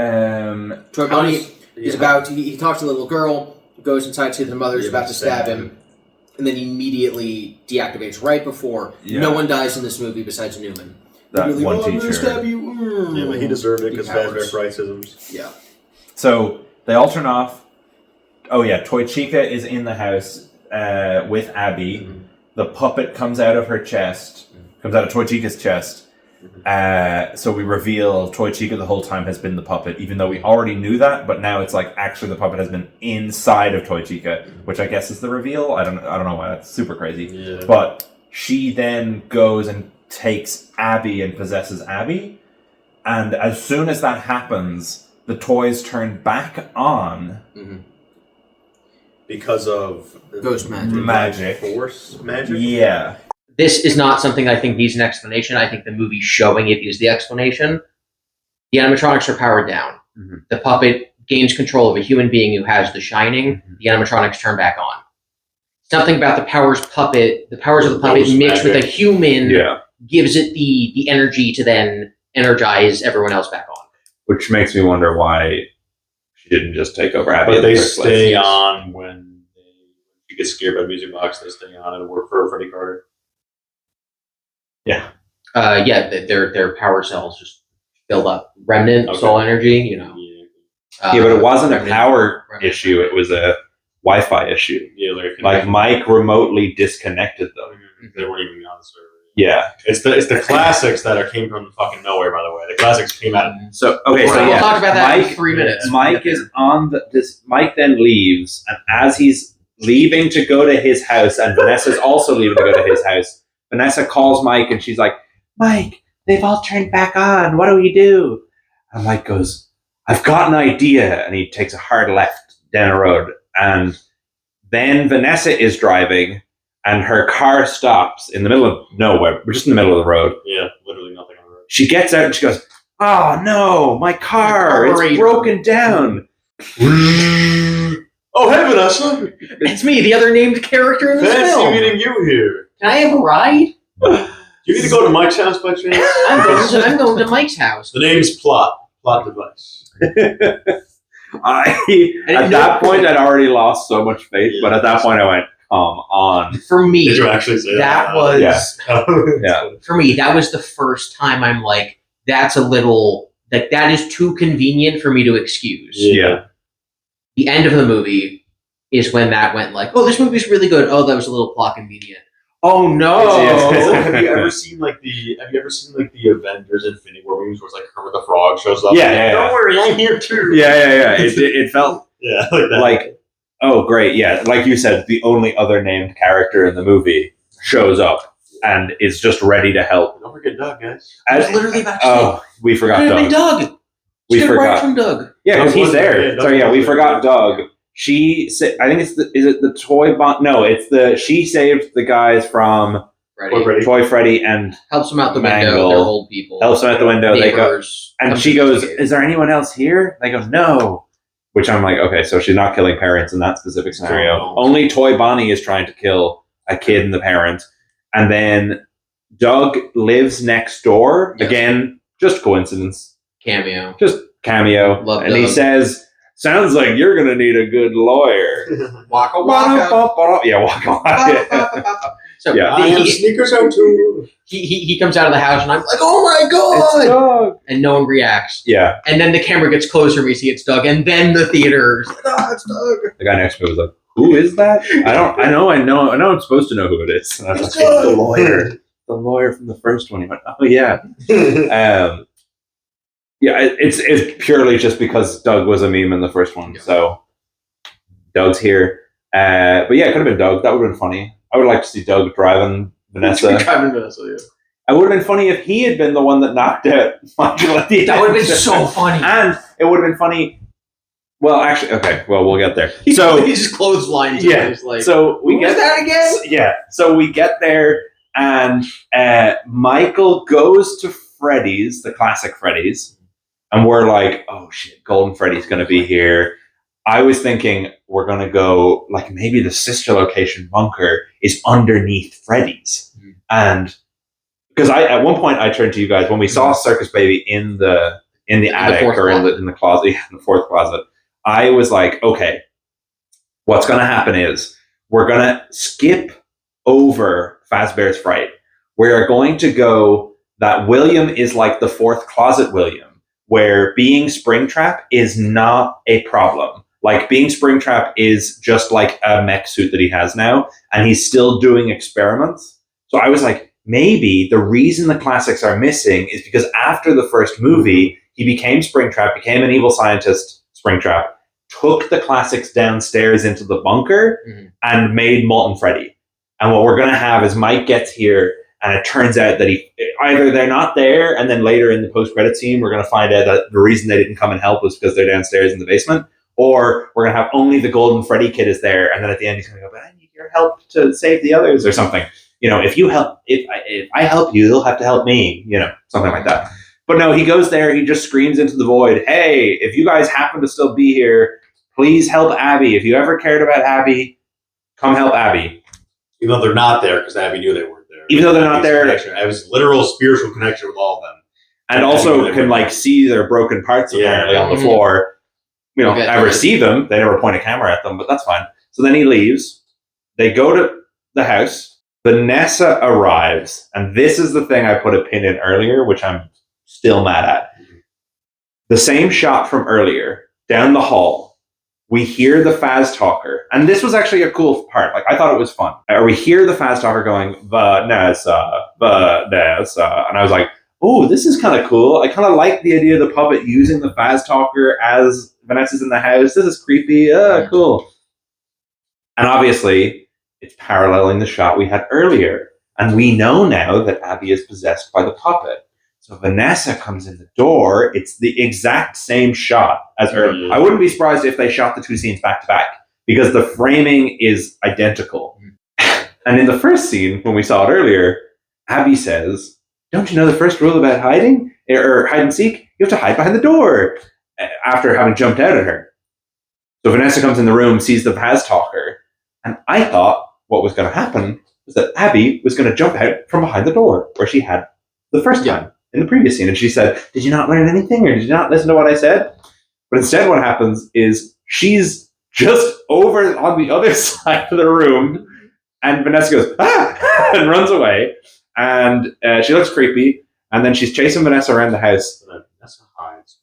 [SPEAKER 1] Toy Bonnie is about. He talks to the little girl, goes inside to the mother's about to stab him. And then immediately deactivates right before. Yeah. No one dies in this movie besides Newman.
[SPEAKER 4] That
[SPEAKER 1] really,
[SPEAKER 4] one teacher.
[SPEAKER 1] I'm gonna stab you.
[SPEAKER 3] Yeah, but he deserved it because Fazbear Frightisms.
[SPEAKER 1] Yeah.
[SPEAKER 4] So they all turn off. Oh yeah, Toy Chica is in the house with Abby. Mm-hmm. The puppet comes out of her chest. Comes out of Toy Chica's chest. So we reveal Toy Chica the whole time has been the puppet, even though we already knew that, but now it's like actually the puppet has been inside of Toy Chica, which I guess is the reveal. I don't know why that's super crazy. Yeah. But she then goes and takes Abby and possesses Abby, and as soon as that happens, the toys turn back on.
[SPEAKER 3] Mm-hmm. Because of
[SPEAKER 1] ghost
[SPEAKER 4] magic.
[SPEAKER 3] Force magic?
[SPEAKER 4] Yeah.
[SPEAKER 1] This is not something I think needs an explanation. I think the movie showing it is the explanation. The animatronics are powered down. Mm-hmm. The puppet gains control of a human being who has the shining. Mm-hmm. The animatronics turn back on. Something about the powers of the puppet mixed with a human gives it the energy to then energize everyone else back on.
[SPEAKER 2] Which makes me wonder why she didn't just take over Abby.
[SPEAKER 3] But they stay on when she gets scared by the music box. They stay on and work for Freddy Carter.
[SPEAKER 2] Yeah.
[SPEAKER 1] Their power cells just build up remnant soul energy, you know.
[SPEAKER 2] Yeah, but it wasn't a power issue, it was a Wi-Fi issue.
[SPEAKER 3] Yeah,
[SPEAKER 2] like Mike remotely disconnected them.
[SPEAKER 3] They weren't even on the server.
[SPEAKER 2] Yeah.
[SPEAKER 3] It's the classics that came from fucking nowhere. By the way, the classics came out.
[SPEAKER 2] So okay, so
[SPEAKER 1] we'll
[SPEAKER 2] yeah,
[SPEAKER 1] talk about that
[SPEAKER 2] Mike,
[SPEAKER 1] in 3 minutes.
[SPEAKER 2] Mike is on this. Mike then leaves, and as he's leaving to go to his house, and Vanessa's also leaving to go to his house. Vanessa calls Mike, and she's like, "Mike, they've all turned back on. What do we do?" And Mike goes, "I've got an idea," and he takes a hard left down a road, and then Vanessa is driving, and her car stops in the middle of nowhere. We're just in the middle of the road.
[SPEAKER 3] Yeah, literally nothing on the road.
[SPEAKER 2] She gets out and she goes, "Oh no, my car! It's broken down."
[SPEAKER 3] Oh, hey, Vanessa.
[SPEAKER 1] It's me, the other named character in this
[SPEAKER 3] Fancy
[SPEAKER 1] film.
[SPEAKER 3] meeting you here.
[SPEAKER 1] Can I have a ride?
[SPEAKER 3] You need to go to Mike's house by chance?
[SPEAKER 1] I'm going to Mike's house.
[SPEAKER 3] The name's Plot Device.
[SPEAKER 2] At that point, I'd already lost so much faith, but at that point, I went, "Come on."
[SPEAKER 1] For me,
[SPEAKER 3] Did you actually say that?
[SPEAKER 1] that was
[SPEAKER 2] Yeah.
[SPEAKER 1] for me. That was the first time I'm like, that's a little that is too convenient for me to excuse.
[SPEAKER 2] Yeah.
[SPEAKER 1] The end of the movie is when that went like, oh, this movie's really good. Oh, that was a little plot convenient. Oh no!
[SPEAKER 3] Have you ever seen like the Avengers Infinity War movies where it's like Kermit the Frog shows up?
[SPEAKER 2] Yeah.
[SPEAKER 1] Don't worry, I'm here too.
[SPEAKER 2] Yeah. It felt
[SPEAKER 3] Yeah, like that.
[SPEAKER 2] like, oh, great. Yeah. Like you said, the only other named character in the movie shows up and is just ready to help.
[SPEAKER 3] Don't forget Doug, guys.
[SPEAKER 1] I was literally about to
[SPEAKER 2] Oh, we forgot
[SPEAKER 1] say,
[SPEAKER 2] Doug.
[SPEAKER 1] Doug.
[SPEAKER 2] We
[SPEAKER 1] Get right
[SPEAKER 2] forgot.
[SPEAKER 1] from Doug.
[SPEAKER 2] Yeah, because
[SPEAKER 3] Doug
[SPEAKER 2] he's
[SPEAKER 3] was
[SPEAKER 2] there.
[SPEAKER 3] there, yeah,
[SPEAKER 2] So
[SPEAKER 3] Doug
[SPEAKER 2] yeah,
[SPEAKER 3] was
[SPEAKER 2] we
[SPEAKER 3] there.
[SPEAKER 2] forgot Doug. Is it the toy bomb? No, it's she saved the guys from
[SPEAKER 1] Freddy.
[SPEAKER 2] Toy Freddy and
[SPEAKER 1] Helps them out the
[SPEAKER 2] Mangle.
[SPEAKER 1] window. They're old people.
[SPEAKER 2] helps them out the window. They go,
[SPEAKER 1] Neighbors.
[SPEAKER 2] and
[SPEAKER 1] Come
[SPEAKER 2] she
[SPEAKER 1] to
[SPEAKER 2] goes,
[SPEAKER 1] investigate.
[SPEAKER 2] "Is there anyone else here?" They go, "No." Which I'm like, okay, so she's not killing parents in that specific scenario.
[SPEAKER 3] No.
[SPEAKER 2] Only Toy Bonnie is trying to kill a kid and the parent. And then Doug lives next door.
[SPEAKER 1] Yes.
[SPEAKER 2] Again, just coincidence.
[SPEAKER 1] Cameo.
[SPEAKER 2] Just cameo.
[SPEAKER 1] Love
[SPEAKER 2] and he
[SPEAKER 1] Doug.
[SPEAKER 2] says, "Sounds like you're going to need a good lawyer."
[SPEAKER 1] Waka
[SPEAKER 2] Yeah, waka waka.
[SPEAKER 1] So
[SPEAKER 2] Yeah.
[SPEAKER 3] I have sneakers on too.
[SPEAKER 1] he comes out of the house and I'm like, oh my
[SPEAKER 2] It's
[SPEAKER 1] god!
[SPEAKER 2] Doug.
[SPEAKER 1] And no one reacts.
[SPEAKER 2] Yeah.
[SPEAKER 1] And then the camera gets closer and we see it's Doug. And then the theater's like, oh, it's Doug.
[SPEAKER 2] The guy next to me was like, "Who is that?" I know I'm supposed to know who it is. And I was
[SPEAKER 1] It's
[SPEAKER 2] like, "It's the
[SPEAKER 1] Doug."
[SPEAKER 2] lawyer. The lawyer from the first one." He went, "Oh yeah." It's purely just because Doug was a meme in the first one. So Doug's here. But yeah, it could have been Doug. That would have been funny. I would like to see Doug driving Vanessa.
[SPEAKER 3] Driving Vanessa, yeah.
[SPEAKER 2] It would have been funny if he had been the one that knocked out Michael at the end.
[SPEAKER 1] That would have been so funny.
[SPEAKER 2] And it would have been funny. Well, actually, okay. Well, we'll get there.
[SPEAKER 1] He
[SPEAKER 2] So
[SPEAKER 1] just clotheslines.
[SPEAKER 2] yeah.
[SPEAKER 1] He's like,
[SPEAKER 2] so we
[SPEAKER 1] who
[SPEAKER 2] get
[SPEAKER 1] was that again?
[SPEAKER 2] Yeah. So we get there, and Michael goes to Freddy's, the classic Freddy's, and we're like, "Oh shit, Golden Freddy's going to be here." I was thinking we're going to go, like, maybe the sister location bunker is underneath Freddy's.
[SPEAKER 1] Mm-hmm.
[SPEAKER 2] And because at one point I turned to you guys when we saw Circus Baby in the attic or in the closet, in the fourth closet. I was like, okay, what's going to happen is we're going to skip over Fazbear's Fright. We are going to go that William is like the fourth closet William, where being Springtrap is not a problem. Like, being Springtrap is just like a mech suit that he has now, and he's still doing experiments. So I was like, maybe the reason the classics are missing is because after the first movie, he became Springtrap, became an evil scientist, Springtrap, took the classics downstairs into the bunker, and made Molten Freddy. And what we're going to have is Mike gets here, and it turns out that either they're not there, and then later in the post-credit scene, we're going to find out that the reason they didn't come and help was because they're downstairs in the basement. Or we're going to have only the Golden Freddy kid is there, and then at the end he's going to go, "But I need your help to save the others," or something. You know, if I help you, you'll have to help me. You know, something like that. But no, he goes there. He just screams into the void, "Hey, if you guys happen to still be here, please help Abby. If you ever cared about Abby, come help Abby."
[SPEAKER 3] Even though they're not there, because Abby knew they weren't there.
[SPEAKER 2] Even though they're not there,
[SPEAKER 3] I was literal spiritual connection with all of them,
[SPEAKER 2] and also can like see their broken parts apparently on the floor. We don't ever see them. They never point a camera at them, but that's fine. So then he leaves. They go to the house. Vanessa arrives. And this is the thing I put a pin in earlier, which I'm still mad at. The same shot from earlier, down the hall. we hear the Faztalker, and this was actually a cool part. Like, I thought it was fun. Or we hear the Faztalker going, Vanessa, Vanessa, and I was like, oh, this is kind of cool. I kind of like the idea of the puppet using the Faztalker as Vanessa's in the house. This is creepy. Cool. And obviously, it's paralleling the shot we had earlier. And we know now that Abby is possessed by the puppet. So Vanessa comes in the door. It's the exact same shot as earlier. I wouldn't be surprised if they shot the two scenes back to back because the framing is identical. And in the first scene, when we saw it earlier, Abby says, don't you know the first rule about hiding or hide and seek? You have to hide behind the door after having jumped out at her. So Vanessa comes in the room, sees the Faztalker, and I thought what was going to happen was that Abby was going to jump out from behind the door where she had the first time in the previous scene. And she said, did you not learn anything or did you not listen to what I said? But instead what happens is she's just over on the other side of the room and Vanessa goes, ah, and runs away. And she looks creepy. And then she's chasing Vanessa around the house.
[SPEAKER 3] Vanessa hides.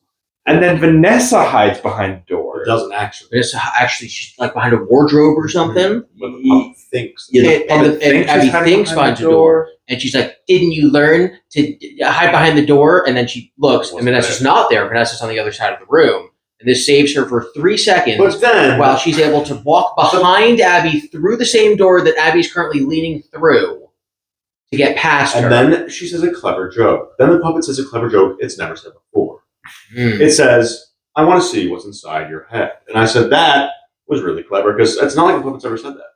[SPEAKER 2] And then Vanessa hides behind the door.
[SPEAKER 3] It doesn't actually.
[SPEAKER 1] Vanessa actually, she's like behind a wardrobe or something.
[SPEAKER 3] But the puppet thinks.
[SPEAKER 1] And Abby thinks finds a door. And she's like, didn't you learn to hide behind the door? And then she looks, and Vanessa's not there. Vanessa's on the other side of the room. And this saves her for 3 seconds.
[SPEAKER 3] But then,
[SPEAKER 1] while she's able to walk behind Abby through the same door that Abby's currently leaning through to get past her.
[SPEAKER 3] And then she says a clever joke. Then the puppet says a clever joke it's never said before. It says, I want to see what's inside your head. And I said, that was really clever because it's not like the puppet's ever said that.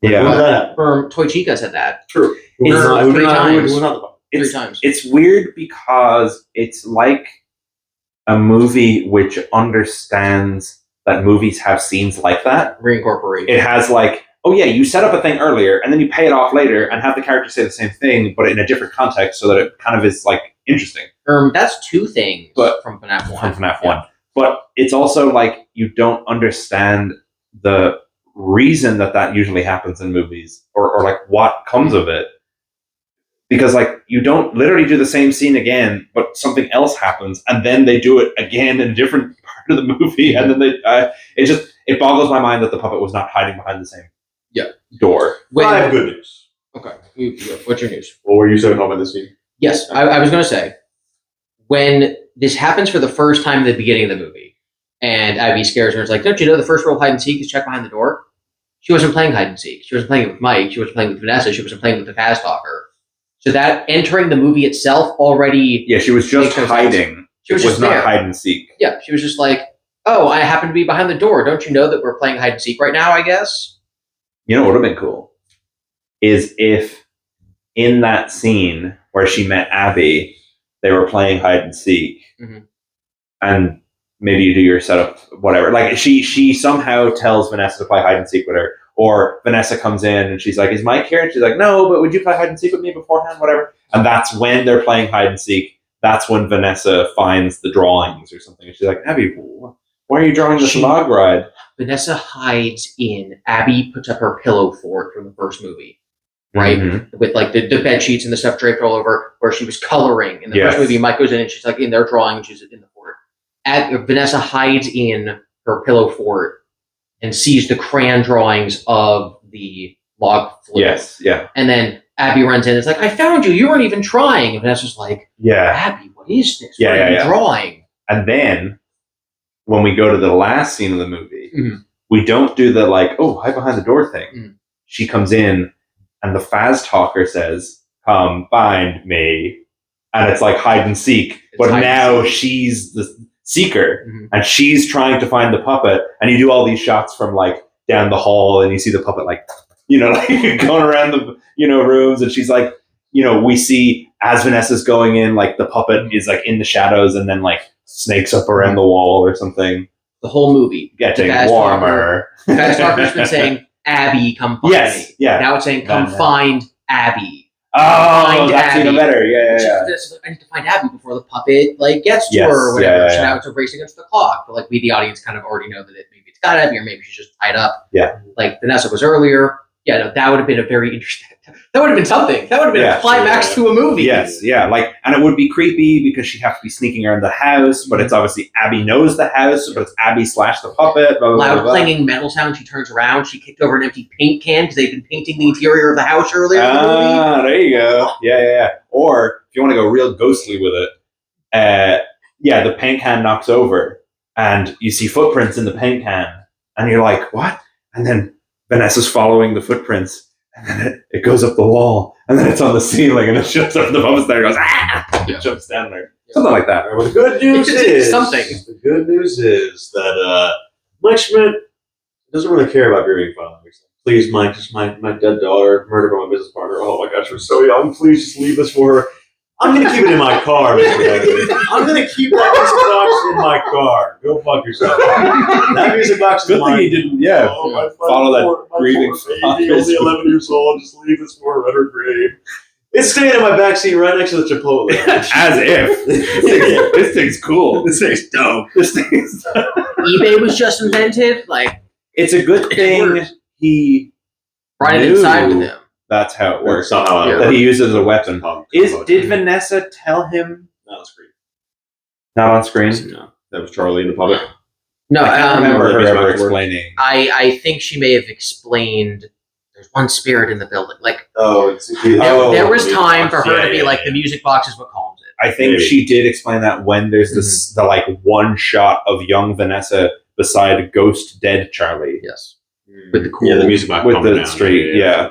[SPEAKER 2] Yeah.
[SPEAKER 3] Who did that happen?
[SPEAKER 1] Toy Chica said that.
[SPEAKER 3] True.
[SPEAKER 1] Three times.
[SPEAKER 3] Who not the puppet?
[SPEAKER 1] Three times.
[SPEAKER 2] It's weird because it's like a movie which understands that movies have scenes like that.
[SPEAKER 1] Reincorporate.
[SPEAKER 2] It has like, oh yeah, you set up a thing earlier and then you pay it off later and have the character say the same thing but in a different context so that it kind of is like interesting.
[SPEAKER 1] That's 2 things from FNAF 1.
[SPEAKER 2] From FNAF 1. But it's also like you don't understand the reason that usually happens in movies or like what comes of it. Because like you don't literally do the same scene again, but something else happens and then they do it again in a different part of the movie. And then it boggles my mind that the puppet was not hiding behind the same door.
[SPEAKER 3] I have good news.
[SPEAKER 1] Okay. What's your news?
[SPEAKER 3] What were you saying about this scene?
[SPEAKER 1] Yes, I was going to say, when this happens for the first time at the beginning of the movie, and Abby scares her, it's like, don't you know the first rule of hide and seek is check behind the door? She wasn't playing hide and seek. She wasn't playing it with Mike. She wasn't playing with Vanessa. She wasn't playing with the Faztalker. So that entering the movie itself already...
[SPEAKER 2] Yeah, she was just hiding.
[SPEAKER 1] She was just
[SPEAKER 2] not
[SPEAKER 1] there.
[SPEAKER 2] hide and seek.
[SPEAKER 1] Yeah, she was just like, oh, I happen to be behind the door. Don't you know that we're playing hide and seek right now, I guess?
[SPEAKER 2] You know what would have been cool? Is if in that scene where she met Abby, they were playing hide and seek, and maybe you do your setup, whatever. Like she somehow tells Vanessa to play hide and seek with her, or Vanessa comes in and she's like, "Is Mike here?" And she's like, "No, but would you play hide and seek with me beforehand?" Whatever. And that's when they're playing hide and seek. That's when Vanessa finds the drawings or something. And she's like, "Abby, why are you drawing this log ride?"
[SPEAKER 1] Vanessa hides in. Abby puts up her pillow fort from the first movie. Right? With like the bed sheets and the stuff draped all over where she was coloring. In the first movie, Mike goes in and she's like in there drawing and she's in the fort. Vanessa hides in her pillow fort and sees the crayon drawings of the log flume.
[SPEAKER 2] Yes, yeah.
[SPEAKER 1] And then Abby runs in and is like, I found you. You weren't even trying. And Vanessa's like, Abby, what is this? What are you drawing?
[SPEAKER 2] And then when we go to the last scene of the movie, we don't do the like, oh, hide behind the door thing. She comes in and the Faztalker says, come find me. And it's like hide and seek. But now she's the seeker and she's trying to find the puppet. And you do all these shots from like down the hall and you see the puppet like, like going around the, rooms. And she's like, we see as Vanessa's going in, like the puppet is like in the shadows and then like snakes up around the wall or something.
[SPEAKER 1] The whole movie.
[SPEAKER 2] Getting warmer.
[SPEAKER 1] Faztalker's been saying, Abby, come find me.
[SPEAKER 2] Yeah.
[SPEAKER 1] Now it's saying, come find Abby.
[SPEAKER 2] Oh, that's Abby. Even better. Yeah.
[SPEAKER 1] I need to find Abby before the puppet gets to her or whatever. So now it's a race against the clock. But we, the audience, kind of already know that maybe it's got Abby or maybe she's just tied up.
[SPEAKER 2] Yeah.
[SPEAKER 1] Like Vanessa was earlier. Yeah, no, that would have been a very interesting. That would have been something. That would have been a climax to a movie.
[SPEAKER 2] Yes, yeah, and it would be creepy because she'd have to be sneaking around the house, but it's obviously Abby knows the house, but it's Abby / the puppet. Blah, blah,
[SPEAKER 1] Loud
[SPEAKER 2] blah, blah.
[SPEAKER 1] clanging metal sound. She turns around. She kicked over an empty paint can because they've been painting the interior of the house earlier in the movie.
[SPEAKER 2] Ah, there you go. Yeah. Or if you want to go real ghostly with it, the paint can knocks over, and you see footprints in the paint can, and you're like, what? And then Vanessa's following the footprints. And then it goes up the wall, and then it's on the ceiling, and it shows up the puppet's there and goes, ah! It jumps down there. Something like that.
[SPEAKER 3] Well, the good news is
[SPEAKER 1] something.
[SPEAKER 3] The good news is that Mike Schmidt doesn't really care about burying files. Please, Mike, just my dead daughter, murdered by my business partner. Oh my gosh, we're so young. Please just leave this for her. I'm going to keep it in my car, Mr. Gregory. I'm going to keep that music box in my car. Go fuck yourself. That music box is
[SPEAKER 2] Good
[SPEAKER 3] mine.
[SPEAKER 2] thing he didn't, follow that grieving
[SPEAKER 3] father. Baby, only 11 years old. Just leave this for her at her grave. It's staying in my backseat right next to the Chipotle.
[SPEAKER 2] As if. This thing's cool.
[SPEAKER 3] This thing's dope.
[SPEAKER 1] eBay was just invented. Like,
[SPEAKER 2] it's a good thing he
[SPEAKER 1] brought it
[SPEAKER 2] knew
[SPEAKER 1] inside with him.
[SPEAKER 2] That's how it works.
[SPEAKER 3] Somehow
[SPEAKER 2] That he used as a weapon. Did Vanessa tell him?
[SPEAKER 3] Not on screen.
[SPEAKER 2] Not on screen?
[SPEAKER 3] No. That was Charlie and the puppet.
[SPEAKER 1] No,
[SPEAKER 2] I can't remember her ever
[SPEAKER 3] backwards.
[SPEAKER 2] explaining.
[SPEAKER 1] I think she may have explained. There's one spirit in the building. Like,
[SPEAKER 2] there
[SPEAKER 1] was time for her to be like, the music box is what calms it.
[SPEAKER 2] I think she did explain that when there's this the like one shot of young Vanessa beside ghost dead Charlie.
[SPEAKER 1] Yes. With the cool,
[SPEAKER 3] the music box
[SPEAKER 2] with the street, yeah.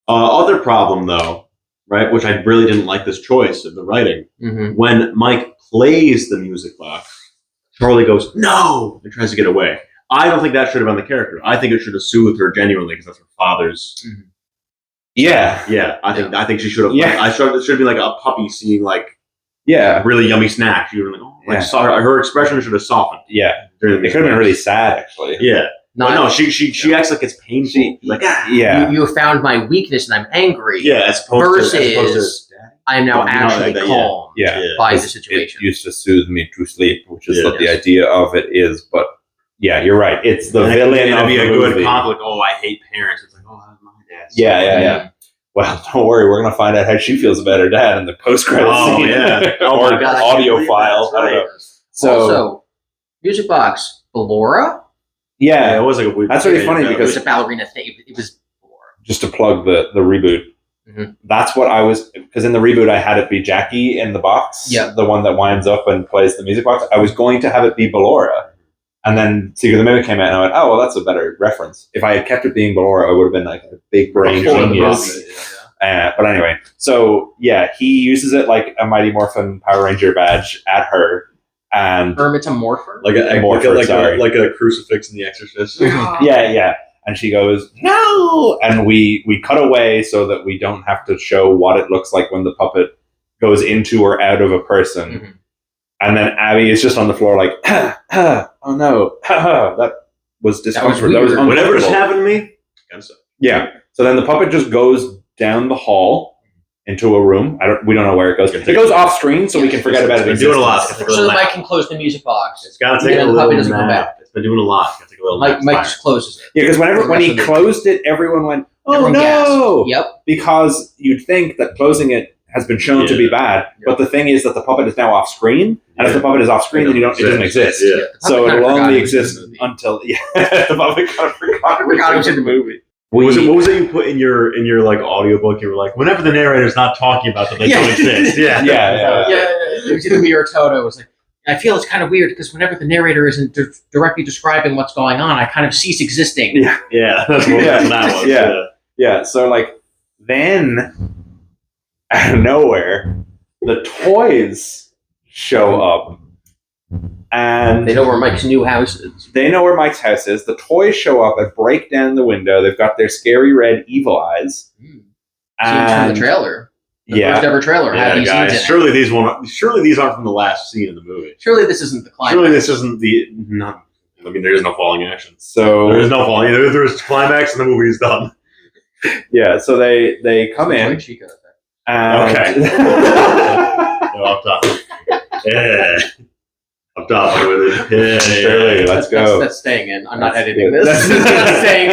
[SPEAKER 3] Other problem though, right? Which I really didn't like this choice of the writing.
[SPEAKER 1] Mm-hmm.
[SPEAKER 3] When Mike plays the music box, Charlie goes no and tries to get away. I don't think that should have been the character. I think it should have soothed her genuinely because that's her father's.
[SPEAKER 1] Mm-hmm.
[SPEAKER 3] Yeah. I think she should have.
[SPEAKER 2] Yeah.
[SPEAKER 3] It should be like a puppy seeing like really yummy snack. She would have her expression should have softened.
[SPEAKER 2] Yeah, it could have been really sad actually.
[SPEAKER 3] Yeah. No, she acts like it's painful.
[SPEAKER 1] You found my weakness and I'm angry.
[SPEAKER 3] Yeah, as opposed
[SPEAKER 1] to I am now actually calm by the situation.
[SPEAKER 2] It used to soothe me to sleep, which is what the idea of it is. But yeah, you're right. It's the villain of
[SPEAKER 3] be
[SPEAKER 2] the
[SPEAKER 3] a
[SPEAKER 2] movie.
[SPEAKER 3] good conflict. Oh, I hate parents. It's like, oh, my dad.
[SPEAKER 2] Yeah. Well, don't worry. We're going to find out how she feels about her dad in the post-credits scene.
[SPEAKER 3] Oh,
[SPEAKER 2] or audio file. I don't know.
[SPEAKER 1] So, music box, Ballora?
[SPEAKER 2] Yeah,
[SPEAKER 3] it was like a weird.
[SPEAKER 2] That's really funny
[SPEAKER 1] It
[SPEAKER 2] because
[SPEAKER 1] was a ballerina thing. It was Ballora.
[SPEAKER 2] Just to plug the reboot.
[SPEAKER 1] Mm-hmm.
[SPEAKER 2] That's what I was, because in the reboot I had it be Jackie in the box, the one that winds up and plays the music box. I was going to have it be Ballora, and then Secret of the Mimic came out, and I went, oh, well, that's a better reference. If I had kept it being Ballora, I would have been like a big brain genius. But anyway, so yeah, he uses it like a Mighty Morphin Power Ranger badge at her, and
[SPEAKER 1] It's a morpher,
[SPEAKER 3] like a crucifix in The Exorcist.
[SPEAKER 2] yeah. And she goes, no! And we cut away so that we don't have to show what it looks like when the puppet goes into or out of a person. Mm-hmm. And then Abby is just on the floor like, oh no, that was discomfort. That was uncomfortable.
[SPEAKER 3] Whatever's happened to me,
[SPEAKER 2] yeah. So then the puppet just goes down the hall into a room. We don't know where it goes. It goes off screen, so we can forget about it.
[SPEAKER 3] It's been doing a lot.
[SPEAKER 1] So Mike can close the music box.
[SPEAKER 3] It's got to take a little nap. It's been doing a lot. It's got to take a little nap.
[SPEAKER 1] Mike just closes it.
[SPEAKER 2] Yeah, because when he closed it, everyone went, "Oh no!"
[SPEAKER 1] Gasped. Yep.
[SPEAKER 2] Because you'd think that closing it has been shown to be bad, but the thing is that the puppet is now off screen, and if the puppet is off screen, then it doesn't exist.
[SPEAKER 3] Yeah.
[SPEAKER 2] So it will only exist until the puppet kind of forgot it was in the movie.
[SPEAKER 3] What was it you put in your like audiobook? You were like, whenever the narrator's not talking about them, they don't exist. Yeah.
[SPEAKER 1] It was either me or Toto. It was like, I feel it's kind of weird because whenever the narrator isn't directly describing what's going on, I kind of cease existing.
[SPEAKER 3] Yeah. That's what that was.
[SPEAKER 2] Yeah. So like then out of nowhere, the toys show up. And
[SPEAKER 1] they know where Mike's new house is.
[SPEAKER 2] They know where Mike's house is. The toys show up and break down the window. They've got their scary red evil eyes.
[SPEAKER 1] Scenes from the trailer. The first ever trailer.
[SPEAKER 3] Yeah, guys. Surely these aren't from the last scene in the movie.
[SPEAKER 1] Surely this isn't the climax.
[SPEAKER 3] Surely this isn't there is no falling action.
[SPEAKER 2] So
[SPEAKER 3] there is no falling. There's climax and the movie is done.
[SPEAKER 2] Yeah, so they come in.
[SPEAKER 1] Chica,
[SPEAKER 2] and
[SPEAKER 3] up top. Yeah. Up top with it.
[SPEAKER 2] Shirley, let's go.
[SPEAKER 1] That's staying in. I'm not editing this. That's staying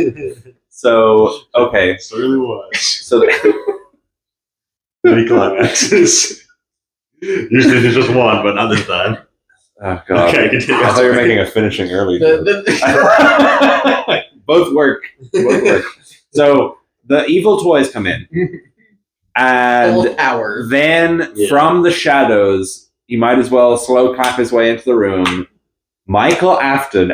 [SPEAKER 1] in.
[SPEAKER 2] So okay,
[SPEAKER 3] certainly was.
[SPEAKER 2] so
[SPEAKER 3] Many climaxes. Usually there's just one, but not this time.
[SPEAKER 2] oh god,
[SPEAKER 3] Okay, continue.
[SPEAKER 2] I thought you were making a finishing early. Both work. So the evil toys come in, and
[SPEAKER 1] Full hours.
[SPEAKER 2] then from the shadows, he might as well slow clap his way into the room. Michael Afton,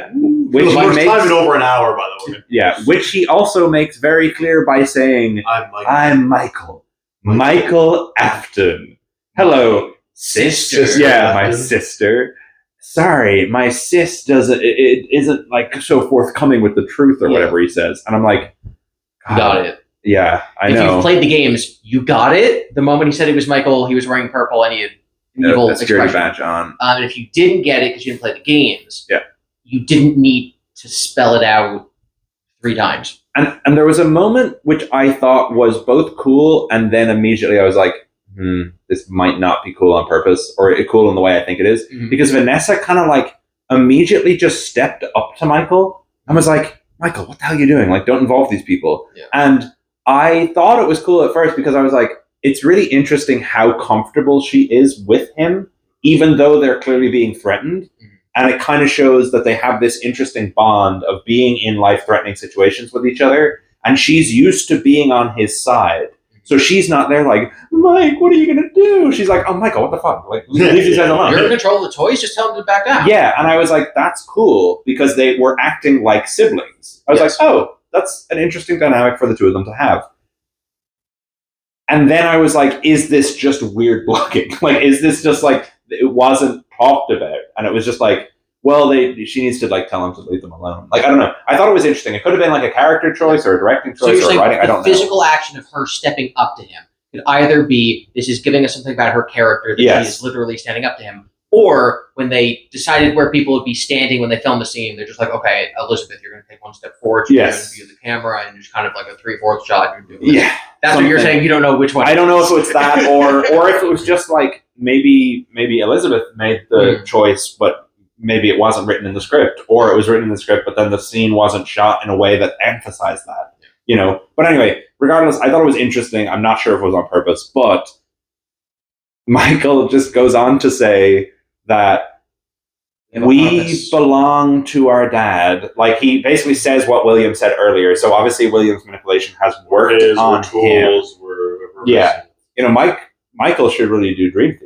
[SPEAKER 2] which
[SPEAKER 3] For the
[SPEAKER 2] he
[SPEAKER 3] first
[SPEAKER 2] makes,
[SPEAKER 3] time in over an hour, by the way.
[SPEAKER 2] yeah, which he also makes very clear by saying, "I'm Michael, Michael Afton. Hello, sister. Yeah, my sister. Sorry, my sis doesn't. It isn't like so forthcoming with the truth or whatever he says." And I'm like,
[SPEAKER 1] You got it.
[SPEAKER 2] Yeah, I know.
[SPEAKER 1] If you've played the games, you got it. The moment he said he was Michael, he was wearing purple and he had an evil
[SPEAKER 2] security
[SPEAKER 1] expression.
[SPEAKER 2] badge on.
[SPEAKER 1] And if you didn't get it because you didn't play the games,
[SPEAKER 2] yeah,
[SPEAKER 1] you didn't need to spell it out 3 times.
[SPEAKER 2] And there was a moment which I thought was both cool, and then immediately I was like, this might not be cool on purpose, or cool in the way I think it is. Mm-hmm. Because Vanessa kind of like immediately just stepped up to Michael and was like, Michael, what the hell are you doing? Like, don't involve these people. Yeah. And I thought it was cool at first because I was like, it's really interesting how comfortable she is with him, even though they're clearly being threatened. Mm-hmm. And it kind of shows that they have this interesting bond of being in life-threatening situations with each other. And she's used to being on his side. So she's not there like, Mike, what are you going to do? She's like, oh, Michael, what the fuck? Like, leave these guys alone.
[SPEAKER 1] You're in control of the toys. Just tell them to back down.
[SPEAKER 2] Yeah. And I was like, that's cool because they were acting like siblings. I was like, oh, that's an interesting dynamic for the two of them to have. And then I was like, is this just weird blocking? Like, is this just like, it wasn't talked about? And it was just like, well, she needs to like tell him to leave them alone. Like, I don't know. I thought it was interesting. It could have been like a character choice or a directing choice or a writing. I don't know.
[SPEAKER 1] The physical action of her stepping up to him could either be, this is giving us something about her character that she is literally standing up to him, or when they decided where people would be standing when they filmed the scene, they're just like, okay, Elizabeth, you're going to take one step forward, you're going to view the camera, and just kind of like a 3/4 shot. You're doing that's something. What you're saying. You don't know which one.
[SPEAKER 2] I don't know if it's that or if it was just like maybe Elizabeth made the choice, but maybe it wasn't written in the script, or it was written in the script, but then the scene wasn't shot in a way that emphasized that, you know? But anyway, regardless, I thought it was interesting. I'm not sure if it was on purpose, but Michael just goes on to say that we belong to our dad. Like, he basically says what William said earlier. So obviously William's manipulation has worked on him. Yeah. You know, Michael should really do dream theory.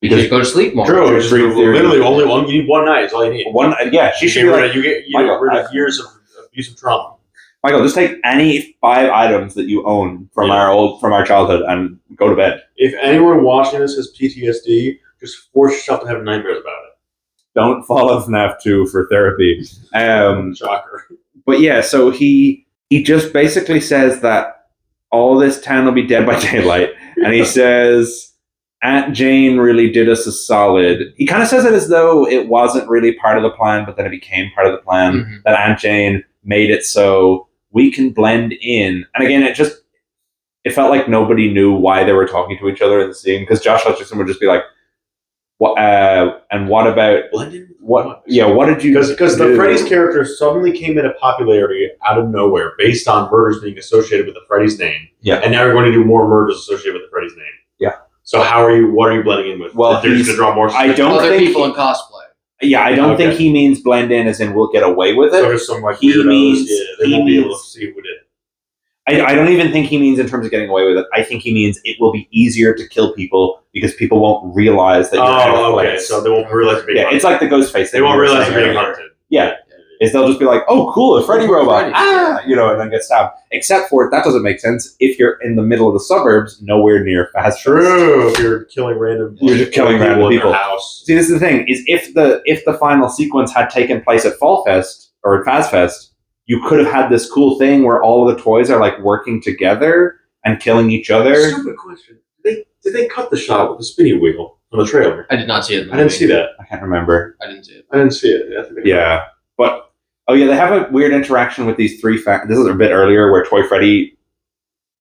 [SPEAKER 1] Because you go to sleep more.
[SPEAKER 3] True. Literally, only one. You need one night. Is all you need.
[SPEAKER 2] One. Yeah, she should be like.
[SPEAKER 3] You get rid of years of abusive trauma.
[SPEAKER 2] Michael, just take any 5 items that you own from our childhood and go to bed.
[SPEAKER 3] If anyone watching this has PTSD, just force yourself to have nightmares about it.
[SPEAKER 2] Don't follow FNAF 2 for therapy.
[SPEAKER 3] Shocker.
[SPEAKER 2] But yeah, so he just basically says that all this town will be dead by daylight, and he says Aunt Jane really did us a solid. He kind of says it as though it wasn't really part of the plan, but then it became part of the plan. Mm-hmm. That Aunt Jane made it so we can blend in. And again, it felt like nobody knew why they were talking to each other in the scene, because Josh Hutcherson would just be like, "What? And what about
[SPEAKER 3] blending?
[SPEAKER 2] What? Yeah, what did you?"
[SPEAKER 3] Because the Freddy's character suddenly came into popularity out of nowhere based on murders being associated with the Freddy's name.
[SPEAKER 2] Yeah,
[SPEAKER 3] and now we're going to do more murders associated with the Freddy's name.
[SPEAKER 2] Yeah.
[SPEAKER 3] So what are you blending in with?
[SPEAKER 2] Well,
[SPEAKER 3] they're just going to draw more.
[SPEAKER 2] I don't
[SPEAKER 1] other
[SPEAKER 2] think
[SPEAKER 1] people in cosplay.
[SPEAKER 2] Yeah, I don't think he means blend in as in we'll get away with it.
[SPEAKER 3] So there's some like
[SPEAKER 2] he
[SPEAKER 3] weirdos,
[SPEAKER 2] means
[SPEAKER 3] they won't be able to see who did it.
[SPEAKER 2] I don't even think he means in terms of getting away with it. I think he means it will be easier to kill people because people won't realize that you're out of place.
[SPEAKER 3] So they won't realize you're being hunted.
[SPEAKER 2] It's like the ghost face.
[SPEAKER 3] They won't realize you're being hunted.
[SPEAKER 2] Yeah. Is they'll just be like, oh, cool, a Freddy robot. And then get stabbed. Except for, that doesn't make sense if you're in the middle of the suburbs, nowhere near Fazfest.
[SPEAKER 3] True. If you're killing random
[SPEAKER 2] people in
[SPEAKER 3] your house.
[SPEAKER 2] See, this is the thing, is if the final sequence had taken place at Fall Fest, or at Fazfest, you could have had this cool thing where all of the toys are like working together and killing each other.
[SPEAKER 3] Stupid question. Did they cut the shot with the spinning wheel on the trailer?
[SPEAKER 1] I did not see it.
[SPEAKER 3] I didn't see that.
[SPEAKER 2] I can't remember.
[SPEAKER 1] I didn't see it.
[SPEAKER 3] I didn't see it.
[SPEAKER 2] Yeah. But, they have a weird interaction with these 3 this is a bit earlier where Toy Freddy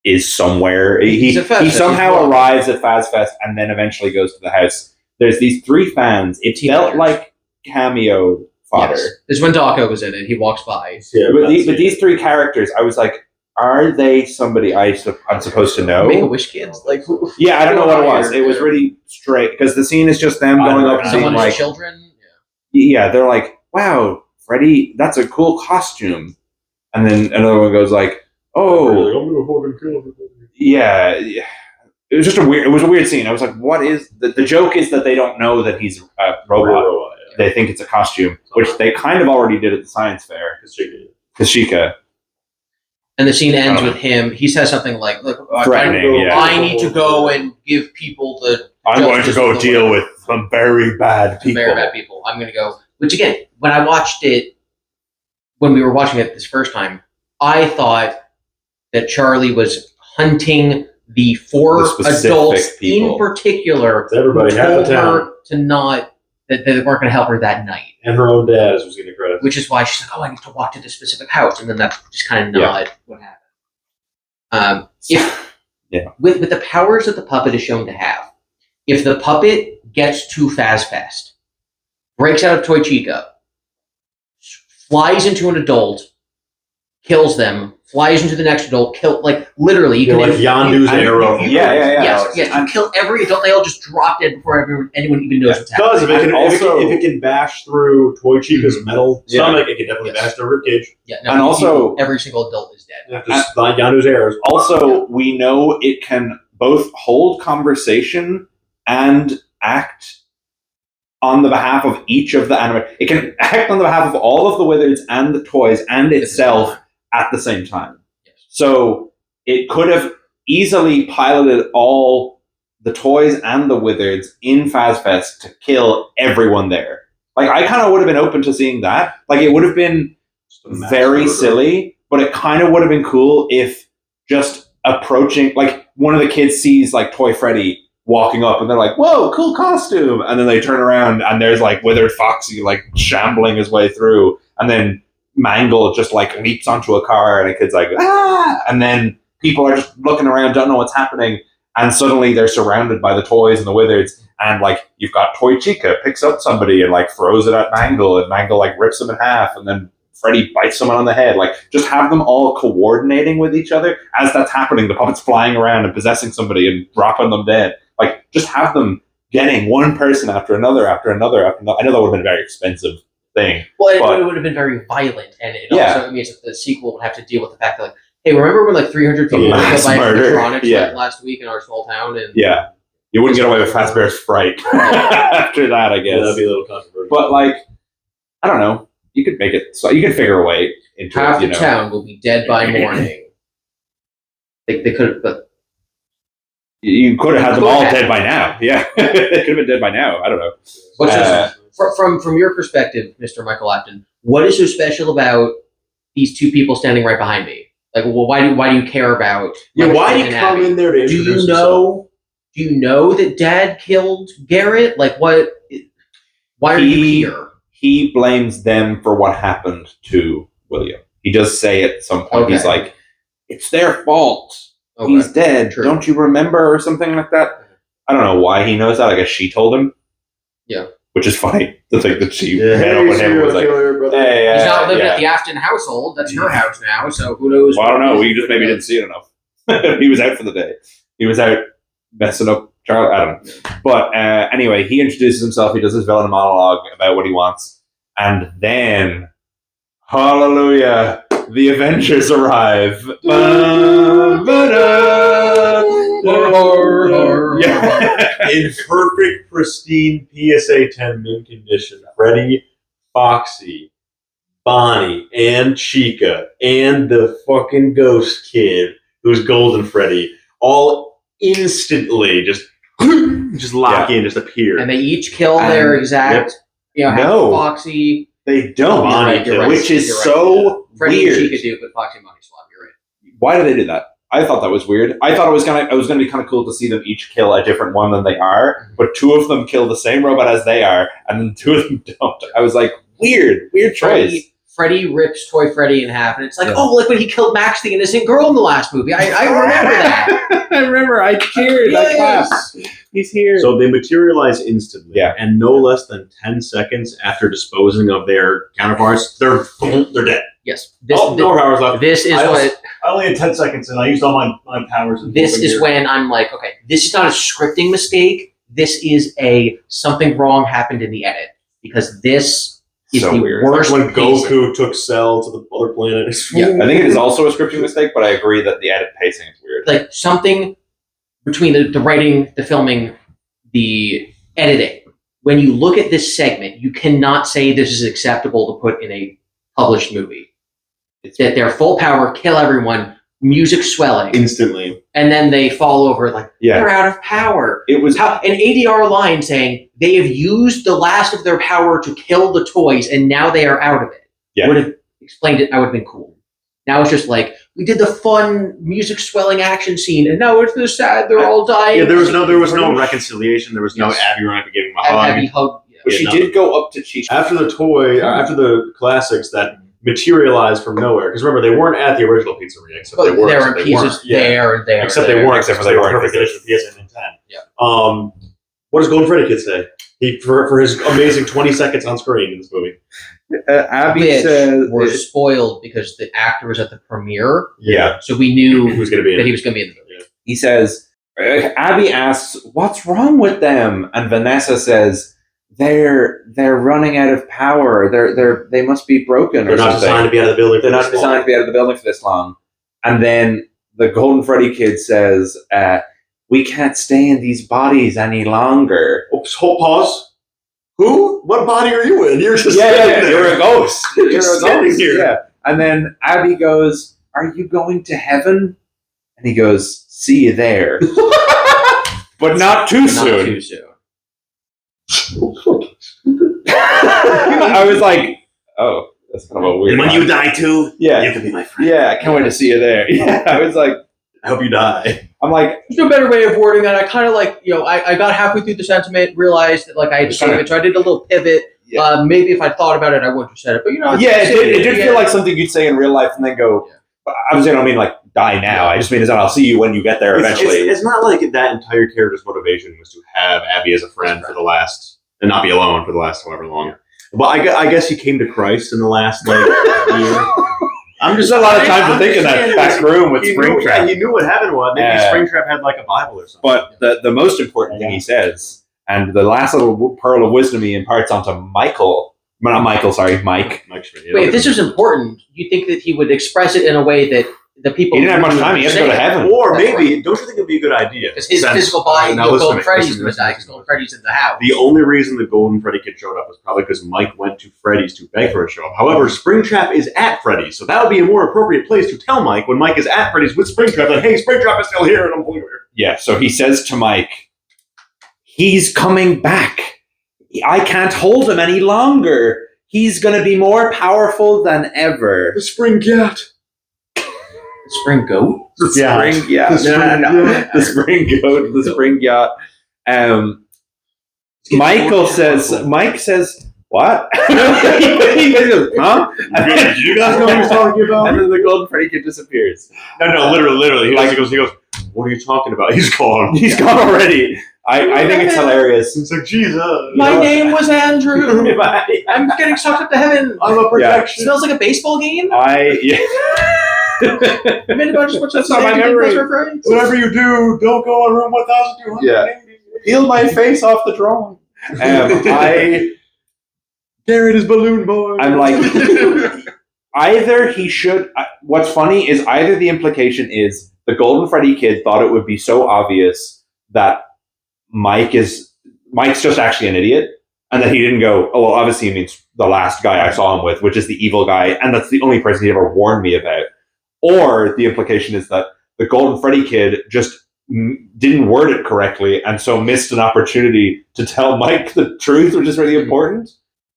[SPEAKER 2] is somewhere. He somehow arrives at Fazfest and then eventually goes to the house. There's these 3 fans. It felt like cameo fodder.
[SPEAKER 1] Yes. This is when Dawko was in it. He walks by.
[SPEAKER 3] Yeah,
[SPEAKER 2] But these three characters, I was like, are they somebody I'm supposed to know?
[SPEAKER 1] Make-A-Wish kids? Like,
[SPEAKER 2] Yeah, I don't know what it was. It was really straight because the scene is just them going up and being
[SPEAKER 1] someone
[SPEAKER 2] like,
[SPEAKER 1] as children?
[SPEAKER 2] yeah, they're like, wow, Freddy, that's a cool costume. And then another one goes like, oh,
[SPEAKER 3] I'm gonna fucking kill everybody.
[SPEAKER 2] yeah. It was just a weird scene. I was like, what is the joke is that they don't know that he's a robot. They think it's a costume, which they kind of already did at the science fair. Because Chica.
[SPEAKER 1] And the scene ends with him. He says something like, "Look,
[SPEAKER 2] Threatening,
[SPEAKER 1] I need to go and give people the.
[SPEAKER 2] I'm going to go deal with some very bad people.
[SPEAKER 1] Very bad people. I'm going to go." Which again, when I watched it, when we were watching it this first time, I thought that Charlie was hunting the four adults
[SPEAKER 2] people.
[SPEAKER 1] in particular.
[SPEAKER 3] Everybody
[SPEAKER 1] who
[SPEAKER 3] half
[SPEAKER 1] told
[SPEAKER 3] the town.
[SPEAKER 1] her to not that they weren't going to help her that night.
[SPEAKER 3] And her own dad was getting credit.
[SPEAKER 1] Which is why she's like, "Oh, I need to walk to this specific house," and then that's just kind of not what happened. With the powers that the puppet is shown to have, if the puppet gets to Fazfest, breaks out of Toy Chica, flies into an adult, kills them, flies into the next adult, literally. You can
[SPEAKER 3] like Yondu's arrow.
[SPEAKER 1] Yes, you kill every adult. They all just drop dead before anyone even knows what's happening.
[SPEAKER 3] Because if it can bash through Toy Chica's metal stomach, it can definitely bash through her ribcage.
[SPEAKER 1] Yeah,
[SPEAKER 2] and also
[SPEAKER 1] every single adult is dead.
[SPEAKER 3] Yeah, just like Yondu's arrows.
[SPEAKER 2] Also, we know it can both hold conversation and act on the behalf of each of the animators. It can act on the behalf of all of the wizards and the toys and itself at the same time.
[SPEAKER 1] Yes.
[SPEAKER 2] So it could have easily piloted all the toys and the wizards in Fazfest to kill everyone there. Like, I kind of would have been open to seeing that. Like, it would have been very silly, but it kind of would have been cool if just approaching, like, one of the kids sees, like, Toy Freddy walking up and they're like, whoa, cool costume. And then they turn around and there's, like, withered Foxy, like, shambling his way through. And then Mangle just, like, leaps onto a car and a kid's like, ah! And then people are just looking around, don't know what's happening. And suddenly they're surrounded by the toys and the wizards. And, like, you've got Toy Chica picks up somebody and, like, throws it at Mangle. And Mangle, like, rips him in half. And then Freddy bites someone on the head. Like, just have them all coordinating with each other. As that's happening, the puppet's flying around and possessing somebody and dropping them dead. Like, just have them getting one person after another, after another, after another. I know that would have been a very expensive thing.
[SPEAKER 1] Well, it would have been very violent. And it also means that the sequel would have to deal with the fact that, like, hey, remember when, like, 300 people were killed by animatronics last week in our small town? And
[SPEAKER 2] you wouldn't get away with Fazbear's Fright after that, I guess.
[SPEAKER 3] Yeah, that'd be a little controversial.
[SPEAKER 2] But, like, I don't know. You could make it so you could figure a way into
[SPEAKER 1] half
[SPEAKER 2] it.
[SPEAKER 1] the town will be dead by morning. They could have, but
[SPEAKER 2] you could have had them all dead by now. Yeah, they could have been dead by now. I don't know.
[SPEAKER 1] What's from your perspective, Mr. Michael Afton? What is so special about these two people standing right behind me? Like, well, why do you care about?
[SPEAKER 3] Why do you come in there to introduce yourself?
[SPEAKER 1] Do you know that Dad killed Garrett? Like, what? Why are you here?
[SPEAKER 2] He blames them for what happened to William. He does say at some point, he's like, it's their fault. Okay. He's dead. True. Don't you remember? Or something like that. I don't know why he knows that. I guess she told him.
[SPEAKER 1] Yeah.
[SPEAKER 2] Which is funny to think that she met up with him and was like,
[SPEAKER 1] hey, he's not living at the Afton household. That's your house now, so who knows?
[SPEAKER 2] Well, I don't know. We just maybe didn't see it enough. He was out for the day. He was out messing up Charlie. I don't know. But anyway, he introduces himself. He does his villain monologue about what he wants. And then, hallelujah, the Avengers arrive.
[SPEAKER 3] In perfect, pristine PSA 10 mint condition. Freddy, Foxy, Bonnie, and Chica, and the fucking ghost kid, who's Golden Freddy, all instantly just lock in, just appear.
[SPEAKER 1] And they each kill their exact, Foxy.
[SPEAKER 2] They don't,
[SPEAKER 3] Bonnie,
[SPEAKER 2] which is so
[SPEAKER 1] Freddy
[SPEAKER 2] weird.
[SPEAKER 1] and Chica do, but Foxy and Bonnie swap. You're right.
[SPEAKER 2] Why do they do that? I thought that was weird. I thought it was gonna be kind of cool to see them each kill a different one than they are, but two of them kill the same robot as they are, and then two of them don't. I was like, weird choice.
[SPEAKER 1] Freddy rips Toy Freddy in half, and it's like, oh, like when he killed Max, the innocent girl in the last movie. I remember that.
[SPEAKER 2] I remember. I cheered. I clapped.
[SPEAKER 4] He's here.
[SPEAKER 3] So they materialize instantly,
[SPEAKER 2] Yeah.
[SPEAKER 3] and no less than 10 seconds after disposing of their counterparts, they're dead.
[SPEAKER 1] Yes.
[SPEAKER 3] No more powers left.
[SPEAKER 1] This is
[SPEAKER 3] I only had 10 seconds, and I used all my powers.
[SPEAKER 1] This is when I'm like, okay, this is not a scripting mistake. This is something wrong happened in the edit, because this is
[SPEAKER 2] So
[SPEAKER 1] the
[SPEAKER 2] weird.
[SPEAKER 1] worst.
[SPEAKER 3] when
[SPEAKER 1] pacing.
[SPEAKER 3] Goku took Cell to the other planet.
[SPEAKER 1] Yeah.
[SPEAKER 2] I think it is also a scripting mistake, but I agree that the edit pacing is weird.
[SPEAKER 1] Like something between the writing, the filming, the editing. When you look at this segment, you cannot say this is acceptable to put in a published movie. That they're full power, kill everyone, music swelling,
[SPEAKER 3] Instantly.
[SPEAKER 1] and then they fall over like they're out of power.
[SPEAKER 2] It was
[SPEAKER 1] An ADR line saying they have used the last of their power to kill the toys and now they are out of it.
[SPEAKER 2] Yeah.
[SPEAKER 1] Would have explained it, I would have been cool. Now it's just like, we did the fun music swelling action scene and now it's the sad, they're all dying.
[SPEAKER 3] Yeah, there was no reconciliation. There was no Abby running to give him a hug.
[SPEAKER 1] Abby hug. Yeah.
[SPEAKER 2] But she did go up to Chica.
[SPEAKER 3] After the classics that materialized from nowhere. Because remember, they weren't at the original pizzeria, except
[SPEAKER 1] But
[SPEAKER 3] they were.
[SPEAKER 1] there
[SPEAKER 3] except
[SPEAKER 1] were
[SPEAKER 3] they weren't.
[SPEAKER 1] pieces there and there.
[SPEAKER 3] Except
[SPEAKER 1] there.
[SPEAKER 3] they weren't.
[SPEAKER 2] Except for
[SPEAKER 3] They
[SPEAKER 2] they
[SPEAKER 3] were
[SPEAKER 2] weren't.
[SPEAKER 3] perfect edition of PSN and 10.
[SPEAKER 1] Yeah.
[SPEAKER 3] What does Golden Freddy Kid say? For his amazing 20 seconds on screen in this movie.
[SPEAKER 2] Abby
[SPEAKER 1] Which
[SPEAKER 2] says
[SPEAKER 1] were spoiled because the actor was at the premiere,
[SPEAKER 2] Yeah.
[SPEAKER 1] so we knew
[SPEAKER 3] Who was going to be in
[SPEAKER 1] that
[SPEAKER 3] it?
[SPEAKER 1] he was going to be in the movie.
[SPEAKER 2] He says, Abby asks, "What's wrong with them?" And Vanessa says, "They're running out of power. They must be broken
[SPEAKER 3] They're
[SPEAKER 2] or
[SPEAKER 3] not
[SPEAKER 2] something.
[SPEAKER 3] designed to be out of the building.
[SPEAKER 2] They're not designed to be out of the building for this long." And then the Golden Freddy Kid says, "We can't stay in these bodies any longer."
[SPEAKER 3] Oops, hold, pause. Who? What body are you in? You're just
[SPEAKER 2] Yeah,
[SPEAKER 3] standing there.
[SPEAKER 2] you're a ghost. You're a
[SPEAKER 3] Just standing
[SPEAKER 2] ghost.
[SPEAKER 3] here.
[SPEAKER 2] Yeah. And then Abby goes, "Are you going to heaven?" And he goes, "See you there." But not too
[SPEAKER 1] Not
[SPEAKER 2] soon.
[SPEAKER 1] too soon.
[SPEAKER 2] I was like, oh, that's kind of a weird
[SPEAKER 3] And when
[SPEAKER 2] line.
[SPEAKER 3] you die too,
[SPEAKER 2] Yeah.
[SPEAKER 3] you can be my friend.
[SPEAKER 2] Yeah, I can't wait to see you there. Yeah, I was like,
[SPEAKER 3] I hope you die.
[SPEAKER 2] I'm like,
[SPEAKER 1] There's no better way of wording that. I kind of like, I got halfway through the sentiment, realized that like I had to save it, so I did a little pivot.
[SPEAKER 2] Yeah.
[SPEAKER 1] Maybe if I thought about it, I wouldn't have said it. But
[SPEAKER 2] yeah, it did feel like something you'd say in real life and then go, obviously I don't mean like die now. I just mean as in I'll see you when you get there eventually.
[SPEAKER 3] It's not like that entire character's motivation was to have Abby as a friend for the last, and not be alone for the last however long. Well, I guess he came to Christ in the last like year. I'm just
[SPEAKER 2] There's a lot of time
[SPEAKER 3] I'm
[SPEAKER 2] to think in
[SPEAKER 3] just
[SPEAKER 2] that
[SPEAKER 3] saying,
[SPEAKER 2] back room with
[SPEAKER 3] he
[SPEAKER 2] Springtrap.
[SPEAKER 3] knew, yeah, he knew what happened was maybe Springtrap had like a Bible or something.
[SPEAKER 2] But the most important thing he says, and the last little pearl of wisdom he imparts onto Mike.
[SPEAKER 3] Mike Schmidt.
[SPEAKER 1] Wait, if this was important, you think that he would express it in a way that the people...
[SPEAKER 2] He didn't have much time. He has to go to heaven.
[SPEAKER 3] Or
[SPEAKER 1] That's
[SPEAKER 3] maybe, don't you think it'd be a good idea?
[SPEAKER 1] Because his
[SPEAKER 3] Since-
[SPEAKER 1] physical body,
[SPEAKER 3] Now listen to
[SPEAKER 1] Golden
[SPEAKER 3] me,
[SPEAKER 1] Freddy's
[SPEAKER 3] listen,
[SPEAKER 1] going to die, because Golden Freddy's in the house.
[SPEAKER 3] The only reason the Golden Freddy Kid showed up was probably because Mike went to Freddy's to beg for a show up. However, Springtrap is at Freddy's, so that would be a more appropriate place to tell Mike when Mike is at Freddy's with Springtrap that, hey, Springtrap is still here and I'm here.
[SPEAKER 2] Yeah, so he says to Mike, "He's coming back. I can't hold him any longer. He's going to be more powerful than ever."
[SPEAKER 3] The Spring Cat.
[SPEAKER 1] Spring goat?
[SPEAKER 2] The spring yacht. No. The spring goat, the spring yacht. Mike says, what? He goes, huh?
[SPEAKER 3] Did you guys know what he was talking about?
[SPEAKER 2] And then the Golden Freddy Kid disappears.
[SPEAKER 3] No, literally. He goes, what are you talking about? He's gone.
[SPEAKER 2] He's gone already. I think it's hilarious.
[SPEAKER 3] It's like, Jesus.
[SPEAKER 1] My name was Andrew. I'm getting sucked up to heaven.
[SPEAKER 3] I'm a protection.
[SPEAKER 1] Smells like a baseball game.
[SPEAKER 2] I
[SPEAKER 1] made a bunch of
[SPEAKER 2] That's not my memory.
[SPEAKER 3] Whatever you do, don't go on room 1280.
[SPEAKER 2] Yeah. Peel my face off the drawing.
[SPEAKER 3] Garrett is Balloon Boy.
[SPEAKER 2] I'm like, either he should. What's funny is either the implication is the Golden Freddy Kid thought it would be so obvious that Mike's just actually an idiot, and that he didn't go, oh, well, obviously he means the last guy I saw him with, which is the evil guy, and that's the only person he ever warned me about. Or the implication is that the Golden Freddy Kid just didn't word it correctly, and so missed an opportunity to tell Mike the truth, which is really important.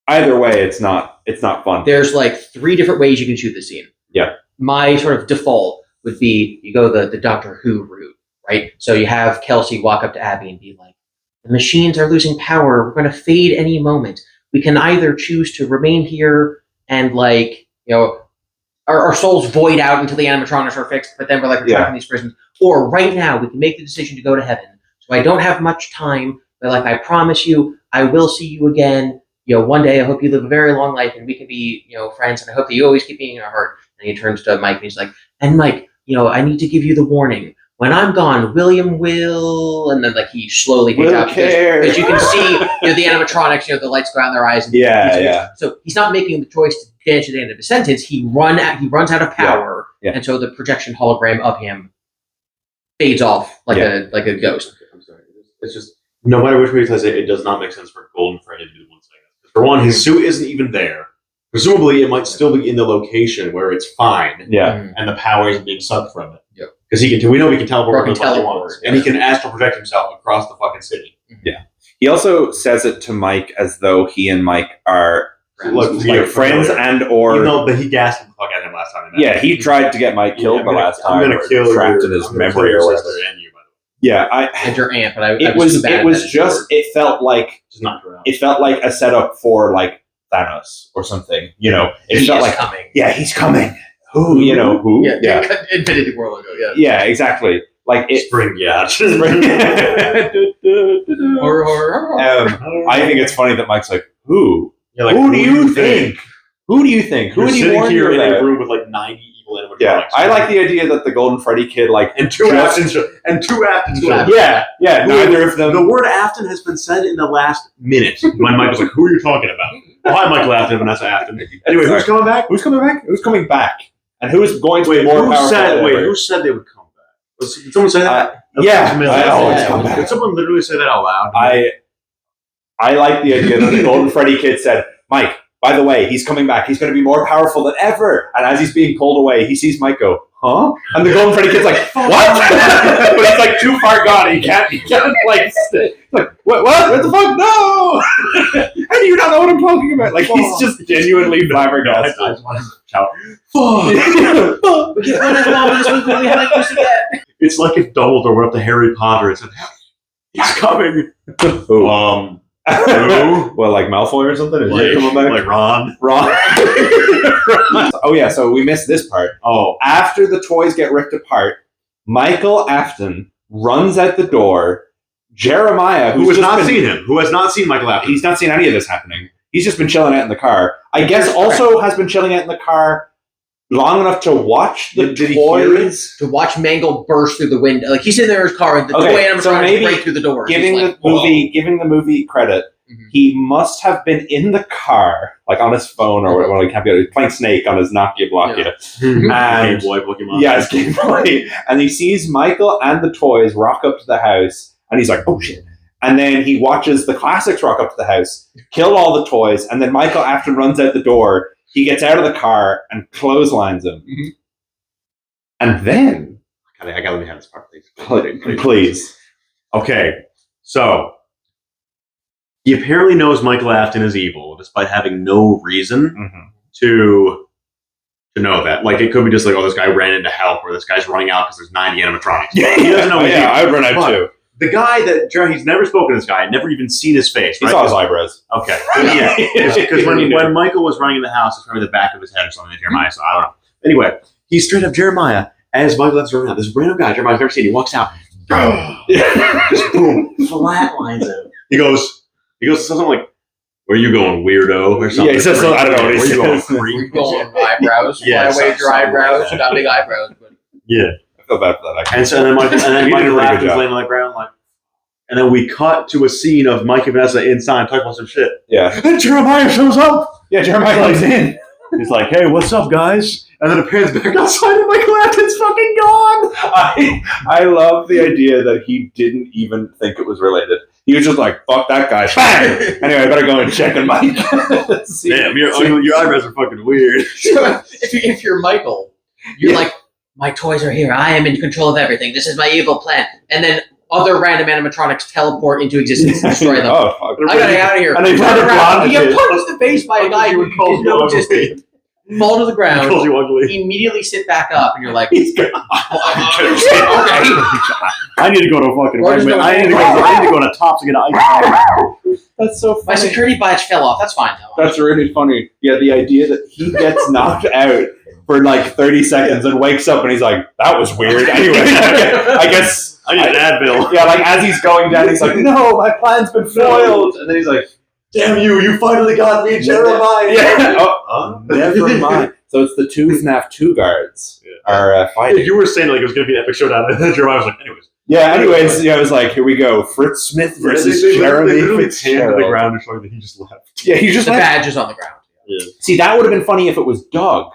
[SPEAKER 2] Either way, it's not fun.
[SPEAKER 1] There's like 3 different ways you can shoot this scene.
[SPEAKER 2] Yeah.
[SPEAKER 1] My sort of default would be you go the Doctor Who route, right? So you have Kelsey walk up to Abby and be like, the machines are losing power. We're going to fade any moment. We can either choose to remain here and our souls void out until the animatronics are fixed, but then we're trapped in these prisons. Or right now, we can make the decision to go to heaven. so I don't have much time, but like I promise you, I will see you again. One day. I hope you live a very long life, and we can be, friends. And I hope that you always keep me in your heart." And he turns to Mike, and he's like, "And Mike, I need to give you the warning. When I'm gone, William will," and then like he slowly gets out because you can see the animatronics, the lights go out in their eyes. And So he's not making the choice to dance to the end of his sentence. He runs out of power, and so the projection hologram of him fades off like a ghost.
[SPEAKER 3] I'm sorry. It's just no matter which way he says it, it does not make sense for Golden Freddy to do one second. For one, his suit isn't even there. Presumably, it might still be in the location where it's fine.
[SPEAKER 2] Yeah.
[SPEAKER 3] And the power isn't being sucked from it.
[SPEAKER 1] Yep.
[SPEAKER 3] Because we know he can teleport and he can astral project himself across the fucking city.
[SPEAKER 2] Yeah. He also says it to Mike as though he and Mike are friends and or.
[SPEAKER 3] But he gassed the fuck at him last time.
[SPEAKER 2] Yeah, he tried to get Mike killed the last time.
[SPEAKER 3] I'm gonna kill
[SPEAKER 2] trapped in his memory or whatever. Yeah,
[SPEAKER 1] and your aunt, but
[SPEAKER 2] it felt like a setup for like Thanos or something. It felt like
[SPEAKER 1] coming.
[SPEAKER 2] Yeah, he's coming. Who? Yeah.
[SPEAKER 1] Infinity War logo. Yeah.
[SPEAKER 2] Yeah, exactly. Like it.
[SPEAKER 3] Spring, yeah.
[SPEAKER 2] I think it's funny that Mike's like, who?
[SPEAKER 3] Like,
[SPEAKER 2] who do you think? Who do you think? Who do you
[SPEAKER 3] sitting here in
[SPEAKER 2] about?
[SPEAKER 3] a room with like 90 evil animatronics?
[SPEAKER 2] Yeah, I like the idea that the Golden Freddy kid
[SPEAKER 3] and two Aftons.
[SPEAKER 2] Yeah, neither of them.
[SPEAKER 3] The word Afton has been said in the last minute. When Mike was like, "Who are you talking about?" Oh, hi, Michael Afton, Vanessa Afton. Anyway, who's coming back?
[SPEAKER 2] Who's coming back? Who's coming back? And who's going to be more powerful?
[SPEAKER 3] Who said they would come back? Did someone say that? Did someone literally say that out loud?
[SPEAKER 2] I like the idea that the Golden Freddy kid said, "Mike, by the way, he's coming back. He's going to be more powerful than ever." And as he's being pulled away, he sees Mike go, "Huh?" And the Golden Freddy kid's like, "What?" But he's like too far gone. He can't like what? What the fuck? No! How do you not know what I'm talking about? Like he's just genuinely flabbergasted.
[SPEAKER 3] I just want to shout, "Fuck!" It's like if Dumbledore went up to Harry Potter and said, "He's coming."
[SPEAKER 2] Well, like Malfoy or something? Is he coming back?
[SPEAKER 3] Like Ron.
[SPEAKER 2] Oh, yeah, so we missed this part. Oh, after the toys get ripped apart, Michael Afton runs out the door. Jeremiah,
[SPEAKER 3] who has not seen Michael Afton.
[SPEAKER 2] He's not seen any of this happening. He's just been chilling out in the car. I guess also has been chilling out in the car long enough to watch the toys.
[SPEAKER 1] To watch Mangle burst through the window. Like he's in there in his car and the toy animatronics break through the door.
[SPEAKER 2] Giving the movie credit, he must have been in the car, like on his phone or whatever. He can't be playing Snake on his Nokia Blokia.
[SPEAKER 3] And Game Boy Pokemon.
[SPEAKER 2] Yeah, it's Game Boy. And he sees Michael and the toys rock up to the house, and he's like, "Oh shit." And then he watches the classics rock up to the house, kill all the toys, and then Michael Afton runs out the door. He gets out of the car and clotheslines him. Mm-hmm. And then...
[SPEAKER 3] I gotta let me have this part, please.
[SPEAKER 2] Please.
[SPEAKER 3] Okay, so... He apparently knows Michael Afton is evil, despite having no reason to know that. Like, it could be just like, oh, this guy ran into help, or this guy's running out because there's 90 animatronics. He doesn't know
[SPEAKER 2] yeah, I would run out too.
[SPEAKER 3] The guy he's never spoken to this guy, never even seen his face.
[SPEAKER 2] He saw his eyebrows.
[SPEAKER 3] Okay. Yeah. Because when Michael was running in the house, it's probably the back of his head or something, Jeremiah, so I don't know. Anyway, he's straight up Jeremiah as Michael Afton's running out. This random guy Jeremiah's never seen. He walks out. Just boom. Flatlines him. He goes something like, "Where you going, weirdo?" or something.
[SPEAKER 2] Yeah, he says something. I don't know what he says.
[SPEAKER 1] Where you going, eyebrows?
[SPEAKER 3] Yeah.
[SPEAKER 1] Fly away with your eyebrows. You got big eyebrows. But...
[SPEAKER 3] Yeah.
[SPEAKER 2] I feel bad for that, actually.
[SPEAKER 3] And then Michael Afton's laying on the ground like, and then we cut to a scene of Mike and Vanessa inside talking about some shit.
[SPEAKER 2] Yeah.
[SPEAKER 3] And Jeremiah shows up.
[SPEAKER 2] Yeah, Jeremiah comes in.
[SPEAKER 3] He's like, "Hey, what's up, guys?" And then it pans back outside and Michael Afton's fucking gone.
[SPEAKER 2] I love the idea that he didn't even think it was related. He was just like, "Fuck that guy." Bang! Anyway, I better go and check on Mike.
[SPEAKER 3] Damn, your eyebrows are fucking weird.
[SPEAKER 1] So if you're Michael, you're like, "My toys are here. I am in control of everything. This is my evil plan." And then other random animatronics teleport into existence and destroy them.
[SPEAKER 2] Oh, fuck.
[SPEAKER 1] I gotta get out of here.
[SPEAKER 2] And they turn around.
[SPEAKER 1] You get punched in the face by a guy who didn't know existed. Fall to the ground.
[SPEAKER 3] Calls you ugly.
[SPEAKER 1] Immediately sit back up, and you're like,
[SPEAKER 3] "Okay, I need to go to a fucking apartment. I need to go to Tops and get an ice.
[SPEAKER 2] That's so funny.
[SPEAKER 1] My security badge fell off. That's fine, though.
[SPEAKER 2] That's really funny. Yeah, the idea that he gets knocked out for like 30 seconds and wakes up and he's like, "That was weird." Anyway, I guess
[SPEAKER 3] I need an Advil.
[SPEAKER 2] Yeah, like as he's going down, he's like, "No, my plan's been foiled," and then he's like,
[SPEAKER 3] Damn you! You finally got me, Jeremiah.
[SPEAKER 2] "Yeah, never mind." So it's the two FNAF 2 guards are fighting.
[SPEAKER 3] You were saying like it was going to be an epic showdown, and then Jeremiah was like, "Anyways."
[SPEAKER 2] Yeah. Anyways, I was like, "Here we go, Fritz Smith versus Jeremy
[SPEAKER 3] literally hand to the
[SPEAKER 2] Fitzgerald."
[SPEAKER 3] ground and showing that he just left.
[SPEAKER 2] Yeah, he just
[SPEAKER 1] The
[SPEAKER 2] left.
[SPEAKER 1] badge is on the ground.
[SPEAKER 3] Yeah.
[SPEAKER 2] See, that would have been funny if it was Doug.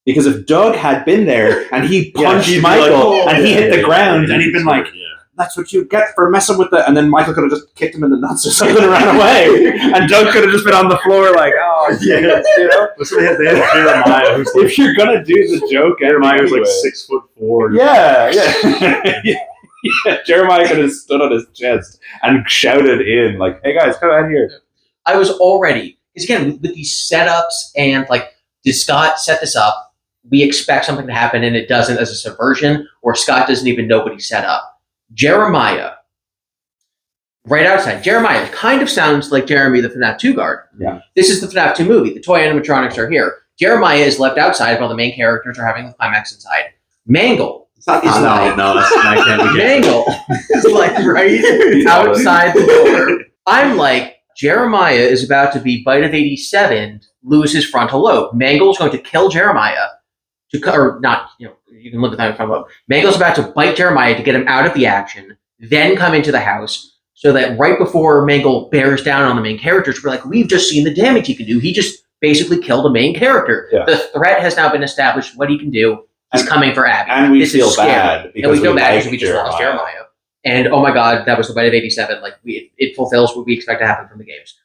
[SPEAKER 2] Because if Doug had been there and he punched
[SPEAKER 3] he'd be
[SPEAKER 2] Michael
[SPEAKER 3] like, "Oh,
[SPEAKER 2] and he hit the ground and he'd been like,
[SPEAKER 3] yeah.
[SPEAKER 2] "That's what you get for messing with the," and then Michael could have just kicked him in the nuts or something and ran away. And Doug could have just been on the floor like, "Oh,
[SPEAKER 3] Yeah.
[SPEAKER 2] you know."
[SPEAKER 3] So they had Jeremiah, who's like,
[SPEAKER 2] If you're gonna do the joke,
[SPEAKER 3] Jeremiah was like
[SPEAKER 2] anyway.
[SPEAKER 3] 6'4".
[SPEAKER 2] Yeah. Yeah. Jeremiah could have stood on his chest and shouted in like, "Hey guys, come out here."
[SPEAKER 1] I was already, because again, with these setups and like, did Scott set this up? We expect something to happen and it doesn't as a subversion, or Scott doesn't even know what he set up. Jeremiah, right outside. Jeremiah kind of sounds like Jeremy, the FNAF 2 guard.
[SPEAKER 2] Yeah.
[SPEAKER 1] This is the FNAF 2 movie. The toy animatronics are here. Jeremiah is left outside while the main characters are having the climax inside. Mangle is like
[SPEAKER 3] I can't be
[SPEAKER 1] Mangle is like right outside the door. I'm like, Jeremiah is about to be bite of 87, lose his frontal lobe. Mangle's going to kill Jeremiah. Or not, you can live with that frontal lobe. Mangle's about to bite Jeremiah to get him out of the action, then come into the house, so that right before Mangle bears down on the main characters, we're like, we've just seen the damage he can do. He just basically killed a main character.
[SPEAKER 2] Yeah.
[SPEAKER 1] The threat has now been established, what he can do. He's coming for Abby.
[SPEAKER 2] And we
[SPEAKER 1] This
[SPEAKER 2] feel
[SPEAKER 1] is scary.
[SPEAKER 2] bad because
[SPEAKER 1] we feel bad
[SPEAKER 2] like
[SPEAKER 1] because we just lost Jeremiah. And oh my god, that was the bite of 87. Like, it fulfills what we expect to happen from the games.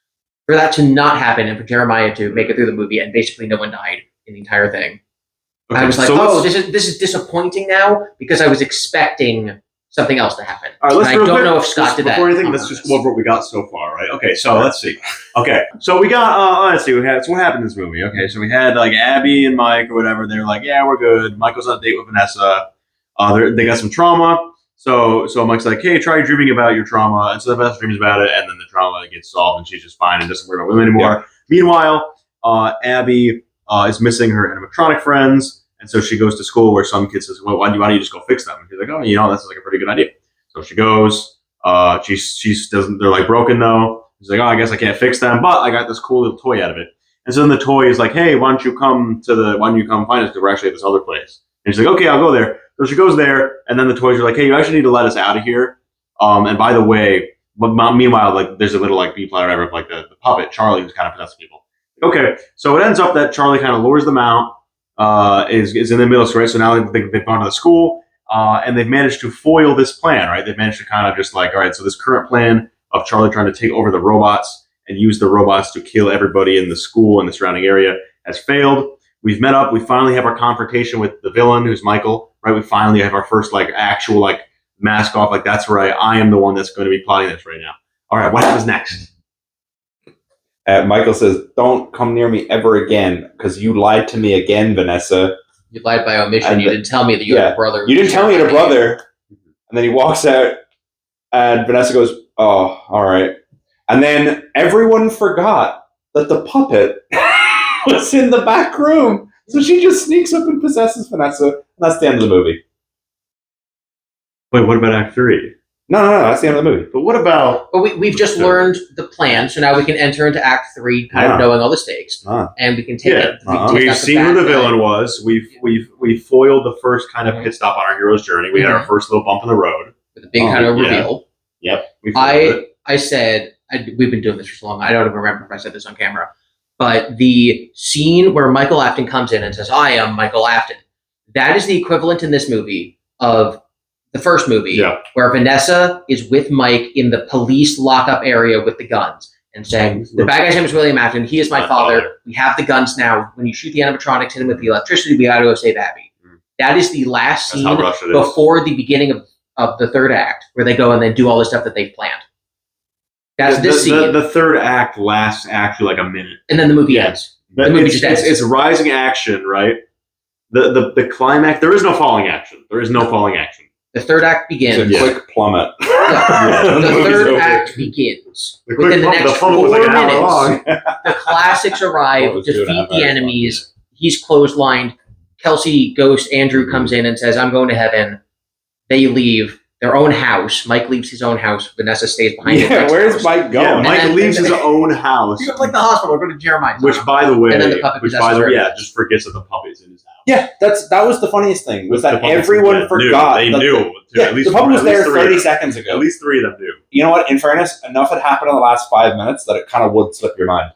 [SPEAKER 1] For that to not happen and for Jeremiah to make it through the movie and basically no one died in the entire thing.
[SPEAKER 3] Okay,
[SPEAKER 1] I was like,
[SPEAKER 3] so
[SPEAKER 1] this is disappointing now because I was expecting something else to happen.
[SPEAKER 3] All right, let's
[SPEAKER 1] and I don't know if Scott did that.
[SPEAKER 3] Before anything, let's just go over what we got so far, right? Okay, so let's see. Okay, so we got, let's see, so what happened in this movie? Okay, so we had like Abby and Mike or whatever. They're like, yeah, we're good. Michael's on a date with Vanessa. They got some trauma. So Mike's like, hey, try dreaming about your trauma. And so Vanessa dreams about it, and then the trauma gets solved, and she's just fine and doesn't worry about women anymore. Yeah. Meanwhile, Abby is missing her animatronic friends. And so she goes to school where some kid says, well, why don't you just go fix them? And she's like, oh, this is like a pretty good idea. So she goes, she doesn't, they're like broken though. She's like, oh, I guess I can't fix them, but I got this cool little toy out of it. And so then the toy is like, hey, why don't you come find us? Because we're actually at this other place. And she's like, okay, I'll go there. So she goes there, and then the toys are like, hey, you actually need to let us out of here. And by the way, but meanwhile, like there's a little like B plot or whatever, like the puppet, Charlie, who's kind of possessing people. Okay, so it ends up that Charlie kind of lures them out. Is in the middle of story. So now they've gone to the school and they've managed to foil this plan, right? They've managed to kind of just like, all right, so this current plan of Charlie trying to take over the robots and use the robots to kill everybody in the school and the surrounding area has failed. We've met up. We finally have our confrontation with the villain, who's Michael, right? We finally have our first like actual like mask off. Like, that's right. I am the one that's going to be plotting this right now. All right, what happens next?
[SPEAKER 2] Michael says, don't come near me ever again, because you lied to me again, Vanessa.
[SPEAKER 1] You lied by omission. You didn't tell me that you had a brother.
[SPEAKER 2] You didn't tell me you had a brother. And then he walks out, and Vanessa goes, oh, all right. And then everyone forgot that the puppet was in the back room. So she just sneaks up and possesses Vanessa, and that's the end of the movie.
[SPEAKER 3] Wait, what about Act 3?
[SPEAKER 2] No, that's the end of the movie.
[SPEAKER 3] But what about...
[SPEAKER 1] Well, we've just learned the plan, so now we can enter into Act 3 kind of knowing all the stakes. And we can take it.
[SPEAKER 3] We've seen who the villain was. We've foiled the first kind of pit stop on our hero's journey. We had our first little bump in the road.
[SPEAKER 1] With a big kind of reveal.
[SPEAKER 3] Yep.
[SPEAKER 1] I said, we've been doing this for so long, I don't even remember if I said this on camera, but the scene where Michael Afton comes in and says, I am Michael Afton, that is the equivalent in this movie of the first movie, where Vanessa is with Mike in the police lockup area with the guns and saying, the bad guy's name is William Afton. He is my father. We have the guns now. When you shoot the animatronics, hit him with the electricity, we got to go save Abby. That is the last scene before the beginning of the third act, where they go and then do all the stuff that they've planned. That's this scene.
[SPEAKER 3] The third act lasts actually like a minute.
[SPEAKER 1] And then the movie ends. The movie just ends.
[SPEAKER 3] It's rising action, right? The climax, there is no falling action. There is no falling action.
[SPEAKER 1] The third act begins.
[SPEAKER 2] It's a quick plummet.
[SPEAKER 1] The third act begins. Within the next 4 minutes, the classics arrive, defeat the enemies. He's clotheslined. Kelsey, Ghost, Andrew comes in and says, I'm going to heaven. They leave. their own house. Mike leaves his own house. Vanessa stays behind.
[SPEAKER 2] Yeah, where's Mike going?
[SPEAKER 3] Yeah, Mike
[SPEAKER 1] then-
[SPEAKER 3] leaves
[SPEAKER 1] and
[SPEAKER 3] his
[SPEAKER 1] then-
[SPEAKER 3] own house.
[SPEAKER 1] You go like the hospital. Go to Jeremiah's.
[SPEAKER 3] Which, by the way,
[SPEAKER 1] And then the puppet possesses her.
[SPEAKER 3] just forgets that the puppet's in his house.
[SPEAKER 2] Yeah, that was the funniest thing, was
[SPEAKER 3] The
[SPEAKER 2] that
[SPEAKER 3] puppets
[SPEAKER 2] everyone forgot.
[SPEAKER 3] They
[SPEAKER 2] that
[SPEAKER 3] knew.
[SPEAKER 2] the- Yeah,
[SPEAKER 3] At least
[SPEAKER 2] the puppet was
[SPEAKER 3] at least
[SPEAKER 2] there
[SPEAKER 3] three
[SPEAKER 2] 30
[SPEAKER 3] of them.
[SPEAKER 2] seconds ago.
[SPEAKER 3] At least 3 of them knew.
[SPEAKER 2] You know what? In fairness, enough had happened in the last 5 minutes that it kind of would slip your mind.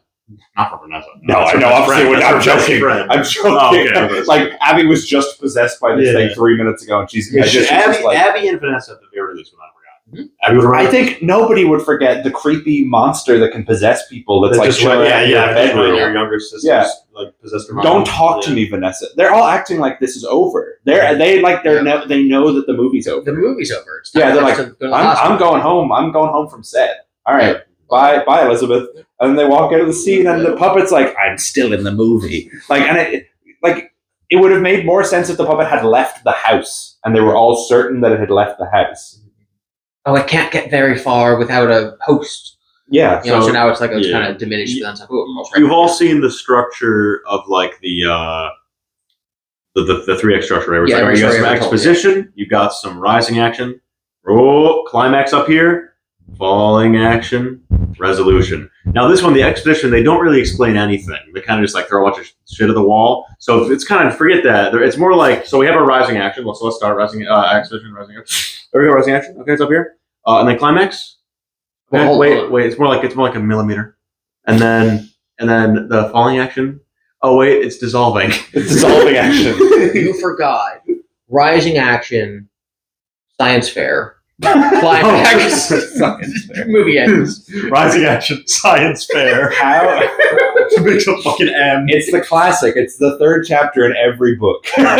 [SPEAKER 3] Not for Vanessa.
[SPEAKER 2] No,
[SPEAKER 3] That's
[SPEAKER 2] I
[SPEAKER 3] her
[SPEAKER 2] know.
[SPEAKER 3] best
[SPEAKER 2] Obviously,
[SPEAKER 3] friend.
[SPEAKER 2] I'm
[SPEAKER 3] That's her best
[SPEAKER 2] joking.
[SPEAKER 3] friend.
[SPEAKER 2] I'm joking.
[SPEAKER 3] Oh, okay.
[SPEAKER 2] Like, Abby was just possessed by this
[SPEAKER 3] Yeah.
[SPEAKER 2] thing 3 minutes ago, and she's
[SPEAKER 3] Yeah,
[SPEAKER 2] just
[SPEAKER 3] Abby,
[SPEAKER 2] like,
[SPEAKER 3] Abby and Vanessa at the very least would not forgot. Abby would
[SPEAKER 2] I
[SPEAKER 3] remember.
[SPEAKER 2] think nobody would forget the creepy monster that can possess people. That's like
[SPEAKER 3] just
[SPEAKER 2] chilling
[SPEAKER 3] went,
[SPEAKER 2] in your bedroom.
[SPEAKER 3] your younger sister's
[SPEAKER 2] Yeah.
[SPEAKER 3] like possessed her mom.
[SPEAKER 2] Don't talk to me, Vanessa. They're all acting like this is over. They know that the movie's over.
[SPEAKER 1] The movie's over. It's
[SPEAKER 2] Yeah,
[SPEAKER 1] time
[SPEAKER 2] they're
[SPEAKER 1] for
[SPEAKER 2] like,
[SPEAKER 1] us to go to the
[SPEAKER 2] I'm
[SPEAKER 1] hospital.
[SPEAKER 2] going home. I'm going home from set. All right, bye, Elizabeth. And then they walk out of the scene, and the puppet's like, I'm still in the movie. Like, and it would have made more sense if the puppet had left the house, and they were all certain that it had left the house.
[SPEAKER 1] Oh, it can't get very far without a host.
[SPEAKER 2] Yeah.
[SPEAKER 1] You know, so now it's like it's
[SPEAKER 3] yeah.
[SPEAKER 1] kind of diminished. Then it's like, oh,
[SPEAKER 3] You've all seen the structure of like the 3X structure, right? Where it's
[SPEAKER 1] Yeah,
[SPEAKER 3] like, you got some
[SPEAKER 1] sorry, I told you.
[SPEAKER 3] exposition, you got some rising action, climax up here, falling action, resolution. Now this one, the exposition, they don't really explain anything. They kind of just like throw a bunch of shit at the wall. So it's kind of, forget that. It's more like, so we have our rising action. So let's start rising exposition, rising action. There we go, rising action. Okay, it's up here. And then climax. Okay,
[SPEAKER 1] Well, hold on.
[SPEAKER 3] wait. It's more like a millimeter. And then the falling action. Oh wait, it's dissolving.
[SPEAKER 2] It's dissolving action.
[SPEAKER 1] You forgot. Rising action, science fair, climax, movie ends.
[SPEAKER 3] Rising action science fair.
[SPEAKER 2] How?
[SPEAKER 3] It's a big fucking M.
[SPEAKER 2] It's the classic. It's the third chapter in every book about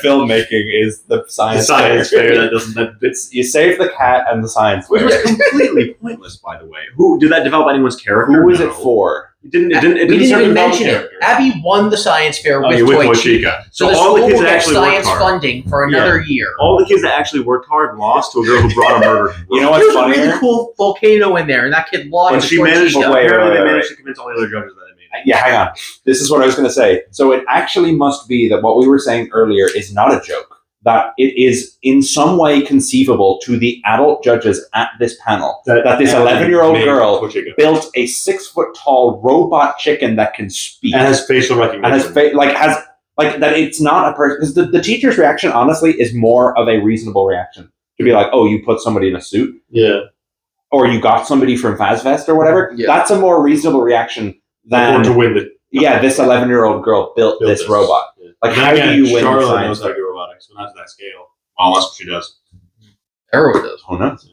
[SPEAKER 2] filmmaking is the science
[SPEAKER 3] fair that doesn't.
[SPEAKER 2] It's you save the cat and the science
[SPEAKER 3] Which
[SPEAKER 2] fair.
[SPEAKER 3] was completely pointless, by the way. Who did that develop anyone's character?
[SPEAKER 2] Who was
[SPEAKER 3] No.
[SPEAKER 2] it for?
[SPEAKER 3] It didn't. It
[SPEAKER 1] We
[SPEAKER 3] didn't
[SPEAKER 1] didn't
[SPEAKER 3] serve to
[SPEAKER 1] even
[SPEAKER 3] develop
[SPEAKER 1] mention
[SPEAKER 3] a
[SPEAKER 1] it.
[SPEAKER 3] character.
[SPEAKER 1] Abby won the science fair
[SPEAKER 3] Oh,
[SPEAKER 1] with
[SPEAKER 3] yeah, with
[SPEAKER 1] Toy
[SPEAKER 3] Toy
[SPEAKER 1] Chica.
[SPEAKER 3] Chica.
[SPEAKER 1] So
[SPEAKER 3] So
[SPEAKER 1] the
[SPEAKER 3] all the
[SPEAKER 1] school
[SPEAKER 3] kids
[SPEAKER 1] will
[SPEAKER 3] that
[SPEAKER 1] get
[SPEAKER 3] actually worked
[SPEAKER 1] science
[SPEAKER 3] hard.
[SPEAKER 1] funding for another year.
[SPEAKER 3] All the kids that actually worked hard lost to a girl who brought a murder.
[SPEAKER 2] You know what's
[SPEAKER 1] There's a
[SPEAKER 2] funnier?
[SPEAKER 1] really cool volcano in there, and that kid lost.
[SPEAKER 3] When
[SPEAKER 1] to
[SPEAKER 3] she
[SPEAKER 1] Toy
[SPEAKER 3] managed,
[SPEAKER 1] Chica.
[SPEAKER 2] Wait,
[SPEAKER 3] apparently
[SPEAKER 2] wait,
[SPEAKER 3] they
[SPEAKER 2] wait.
[SPEAKER 3] managed to convince all the other judges that they made it.
[SPEAKER 2] Yeah, hang on. This is what I was going to say. So it actually must be that what we were saying earlier is not a joke. That it is in some way conceivable to the adult judges at this panel that this 11-year-old girl
[SPEAKER 3] Toy Chica.
[SPEAKER 2] built a 6-foot-tall robot chicken that can speak
[SPEAKER 3] And has facial recognition.
[SPEAKER 2] and has that it's not a person. Because the teacher's reaction, honestly, is more of a reasonable reaction to be like, "Oh, you put somebody in a suit,
[SPEAKER 3] yeah.
[SPEAKER 2] or you got somebody from Fazfest, or whatever."
[SPEAKER 1] Yeah.
[SPEAKER 2] That's a more reasonable reaction than
[SPEAKER 3] Or to win the.
[SPEAKER 2] this 11-year-old girl built this robot.
[SPEAKER 3] Yeah.
[SPEAKER 2] Like,
[SPEAKER 3] Then
[SPEAKER 2] how
[SPEAKER 3] again,
[SPEAKER 2] do you win
[SPEAKER 3] Charlotte
[SPEAKER 2] science
[SPEAKER 3] knows how to
[SPEAKER 2] fair?
[SPEAKER 3] do robotics, but not to that scale. Well, that's what she does.
[SPEAKER 1] Everyone does.
[SPEAKER 2] Who knows?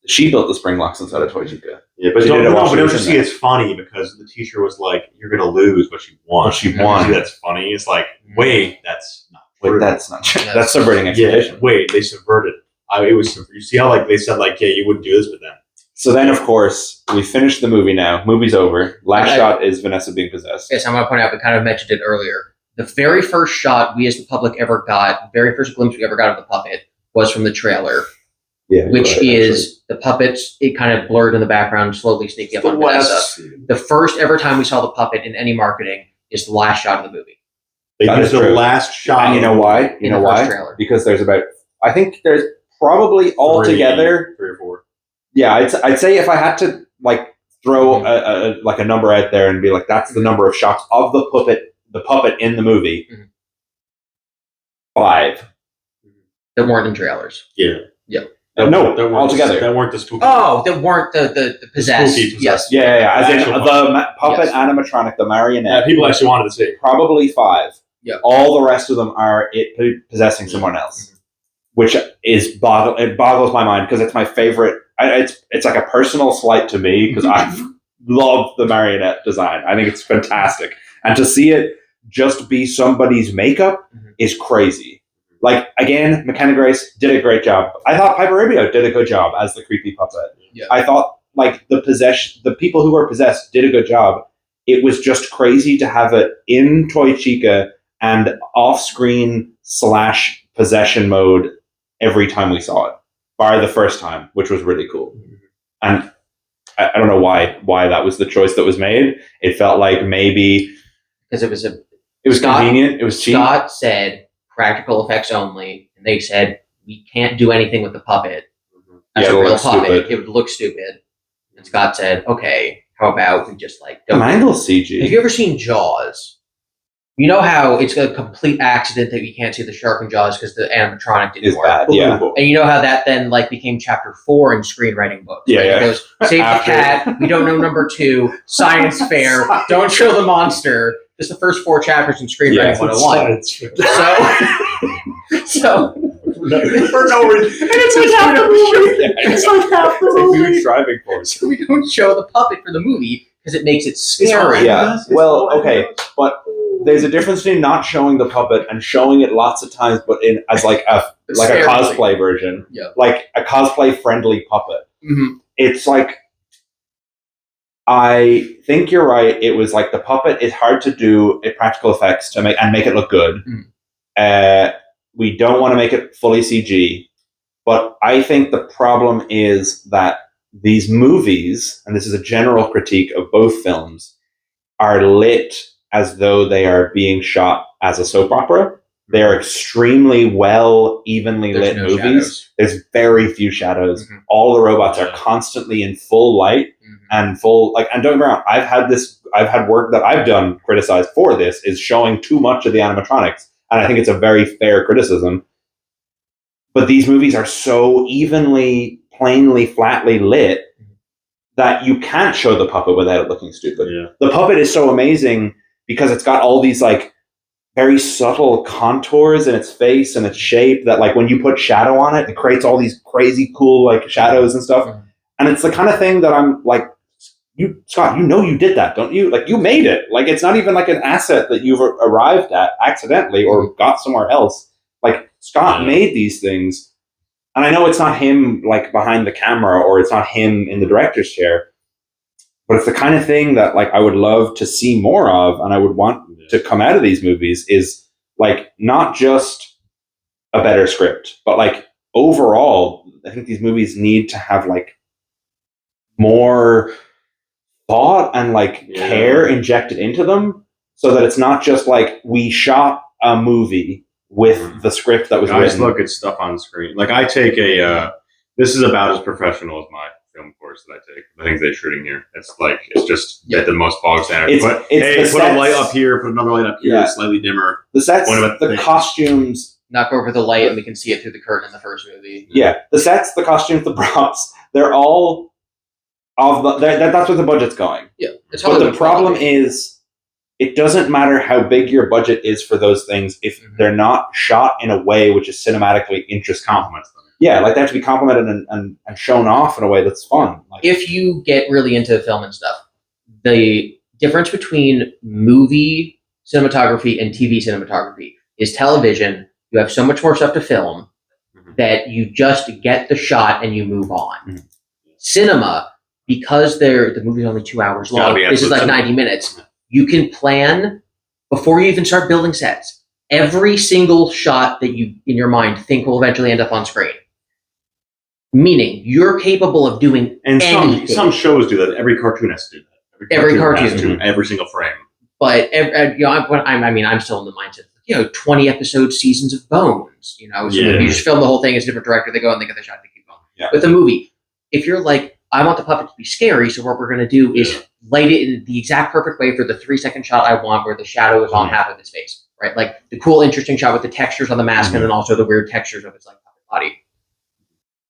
[SPEAKER 2] She built the spring locks inside of Toy Chica.
[SPEAKER 3] Yeah, but
[SPEAKER 2] She did it while she
[SPEAKER 3] don't
[SPEAKER 2] was
[SPEAKER 3] you
[SPEAKER 2] in
[SPEAKER 3] see
[SPEAKER 2] there.
[SPEAKER 3] it's funny because the teacher was like, "You're gonna lose," but she won.
[SPEAKER 2] But she
[SPEAKER 3] You
[SPEAKER 2] won.
[SPEAKER 3] see that's funny. It's like, wait, that's not
[SPEAKER 2] Wait,
[SPEAKER 3] true.
[SPEAKER 2] that's not true.
[SPEAKER 1] Yeah.
[SPEAKER 2] That's subverting
[SPEAKER 3] Yeah,
[SPEAKER 2] expectation.
[SPEAKER 3] wait, they subverted. It was. You see how like they said like, yeah, you wouldn't do this, but then
[SPEAKER 2] So then, of course, we finished the movie now. Movie's over. Last
[SPEAKER 1] Okay.
[SPEAKER 2] shot is Vanessa being possessed.
[SPEAKER 1] Yes, I'm going to point out, we kind of mentioned it earlier. The very first shot we as the public ever got, the very first glimpse we ever got of the puppet was from the trailer,
[SPEAKER 2] Yeah,
[SPEAKER 1] which
[SPEAKER 2] you're right,
[SPEAKER 1] is the puppets, it kind of blurred in the background, slowly sneaking up on Vanessa. The first ever time we saw the puppet in any marketing is the last shot of the movie.
[SPEAKER 3] they
[SPEAKER 2] That
[SPEAKER 3] used
[SPEAKER 2] is
[SPEAKER 3] the
[SPEAKER 2] true.
[SPEAKER 3] last shot.
[SPEAKER 2] And you know why? You
[SPEAKER 1] In
[SPEAKER 2] know
[SPEAKER 1] the first
[SPEAKER 2] why?
[SPEAKER 1] trailer.
[SPEAKER 2] Because there's about, I think there's probably altogether,
[SPEAKER 3] 3 or 4.
[SPEAKER 2] yeah, I'd say if I had to like throw a number out there and be like, that's the number of shots of the puppet in the movie,
[SPEAKER 1] Mhm.
[SPEAKER 2] 5.
[SPEAKER 1] That weren't in trailers.
[SPEAKER 3] Yeah.
[SPEAKER 2] No,
[SPEAKER 3] that weren't
[SPEAKER 2] altogether.
[SPEAKER 3] That weren't the spooky.
[SPEAKER 1] Oh, that weren't the possessed.
[SPEAKER 3] Spooky possessed.
[SPEAKER 1] Yes.
[SPEAKER 2] Yeah. As in
[SPEAKER 3] Actual
[SPEAKER 2] the puppet
[SPEAKER 1] Yes.
[SPEAKER 2] animatronic, the
[SPEAKER 3] Yeah,
[SPEAKER 2] marionette.
[SPEAKER 3] people actually wanted to see.
[SPEAKER 2] Probably 5.
[SPEAKER 1] Yeah.
[SPEAKER 2] All the rest of them are it possessing someone else, which is it boggles my mind because it's my favorite. It's like a personal slight to me because I love the marionette design. I think it's fantastic, and to see it just be somebody's makeup is crazy. Like again, McKenna Grace did a great job. I thought Piper Rubio did a good job as the creepy puppet.
[SPEAKER 1] Yeah.
[SPEAKER 2] I thought like the people who were possessed did a good job. It was just crazy to have it in Toy Chica and off-screen / possession mode every time we saw it, bar the first time, which was really cool. And I don't know why that was the choice that was made. It felt like maybe
[SPEAKER 1] Because it was Scott-
[SPEAKER 2] convenient. It was cheap.
[SPEAKER 1] Scott said practical effects only, and they said we can't do anything with the puppet. as
[SPEAKER 2] Yeah,
[SPEAKER 1] a
[SPEAKER 2] it'll
[SPEAKER 1] real
[SPEAKER 2] look
[SPEAKER 1] puppet,
[SPEAKER 2] stupid.
[SPEAKER 1] it would look stupid. And Scott said, okay, how about we just like
[SPEAKER 2] The
[SPEAKER 1] don't.
[SPEAKER 2] mangle CG.
[SPEAKER 1] Have you ever seen Jaws? You know how it's a complete accident that you can't see the shark in Jaws because the animatronic didn't
[SPEAKER 2] Is
[SPEAKER 1] work.
[SPEAKER 2] bad, yeah.
[SPEAKER 1] And you know how that then like became chapter 4 in screenwriting books.
[SPEAKER 2] Yeah,
[SPEAKER 1] Like,
[SPEAKER 2] yeah.
[SPEAKER 1] It goes, save the
[SPEAKER 2] After.
[SPEAKER 1] cat, we don't know number 2, science fair, don't show the monster. Just the first 4 chapters in screenwriting 101. So
[SPEAKER 3] for no reason. And it's like half the movie. It's like half the
[SPEAKER 2] It's a
[SPEAKER 3] movie.
[SPEAKER 2] huge driving force.
[SPEAKER 1] so we don't show the puppet for the movie because it makes it scary.
[SPEAKER 2] Yeah. Well, okay, but there's a difference between not showing the puppet and showing it lots of times, but in as like a
[SPEAKER 1] Scary.
[SPEAKER 2] cosplay version,
[SPEAKER 1] Yeah.
[SPEAKER 2] like a cosplay friendly puppet.
[SPEAKER 1] Mm-hmm.
[SPEAKER 2] It's like, I think you're right. It was like the puppet is hard to do practical effects to make it look good. We don't want to make it fully CG, but I think the problem is that these movies, and this is a general critique of both films, are lit as though they are being shot as a soap opera. They are extremely well, evenly
[SPEAKER 1] There's
[SPEAKER 2] lit
[SPEAKER 1] no
[SPEAKER 2] movies.
[SPEAKER 1] shadows.
[SPEAKER 2] There's very few shadows.
[SPEAKER 1] Mhm.
[SPEAKER 2] All the robots are constantly in full light and full, like, and don't get me wrong, I've had work that I've done criticized for this is showing too much of the animatronics. And I think it's a very fair criticism. But these movies are so evenly, plainly, flatly lit that you can't show the puppet without it looking stupid.
[SPEAKER 3] Yeah.
[SPEAKER 2] The puppet is so amazing because it's got all these like very subtle contours in its face and its shape that like when you put shadow on it, it creates all these crazy cool like shadows and stuff. And it's the kind of thing that I'm like, Scott, you did that, don't you? Like you made it. Like it's not even like an asset that you've arrived at accidentally or got somewhere else. Like Scott made these things. And I know it's not him like behind the camera or it's not him in the director's chair, but it's the kind of thing that like I would love to see more of and I would want to come out of these movies is like not just a better script, but like overall, I think these movies need to have like more thought and like care injected into them so that it's not just like we shot a movie with the script that was
[SPEAKER 3] I just
[SPEAKER 2] written.
[SPEAKER 3] look at stuff on screen. Like I take this is about as professional as my film course that I take. The things they're shooting here. It's just at the most bog standard. Put a light up here, put another light up here, slightly dimmer.
[SPEAKER 2] The sets, the costumes.
[SPEAKER 1] Knock over the light and we can see it through the curtain in the first movie.
[SPEAKER 2] Yeah, the sets, the costumes, the props, they're all that's where the budget's going.
[SPEAKER 1] Yeah. It's
[SPEAKER 2] but the problem is it doesn't matter how big your budget is for those things if they're not shot in a way which is cinematically interesting.
[SPEAKER 3] Complements them.
[SPEAKER 2] Yeah, like they have to be complimented and shown off in a way that's fun. Like,
[SPEAKER 1] if you get really into film and stuff, the difference between movie cinematography and TV cinematography is television. You have so much more stuff to film that you just get the shot and you move on. Cinema, because the movie's only 2 hours long, this is like 90 minutes. You can plan before you even start building sets. Every single shot that you, in your mind, think will eventually end up on screen. Meaning, you're capable of doing anything.
[SPEAKER 3] Some shows do that. Every cartoon has to do that.
[SPEAKER 1] Every cartoon.
[SPEAKER 3] Has to, every single frame.
[SPEAKER 1] But I'm still in the mindset. 20 episode seasons of Bones. So you just film the whole thing as a different director. They go and they get the shot. They keep going.
[SPEAKER 2] Yeah.
[SPEAKER 1] With a movie, if you're like, I want the puppet to be scary, so what we're going to do is light it in the exact perfect way for the 3-second shot I want, where the shadow is on half of his face, right? Like the cool, interesting shot with the textures on the mask, and then also the weird textures of its like body.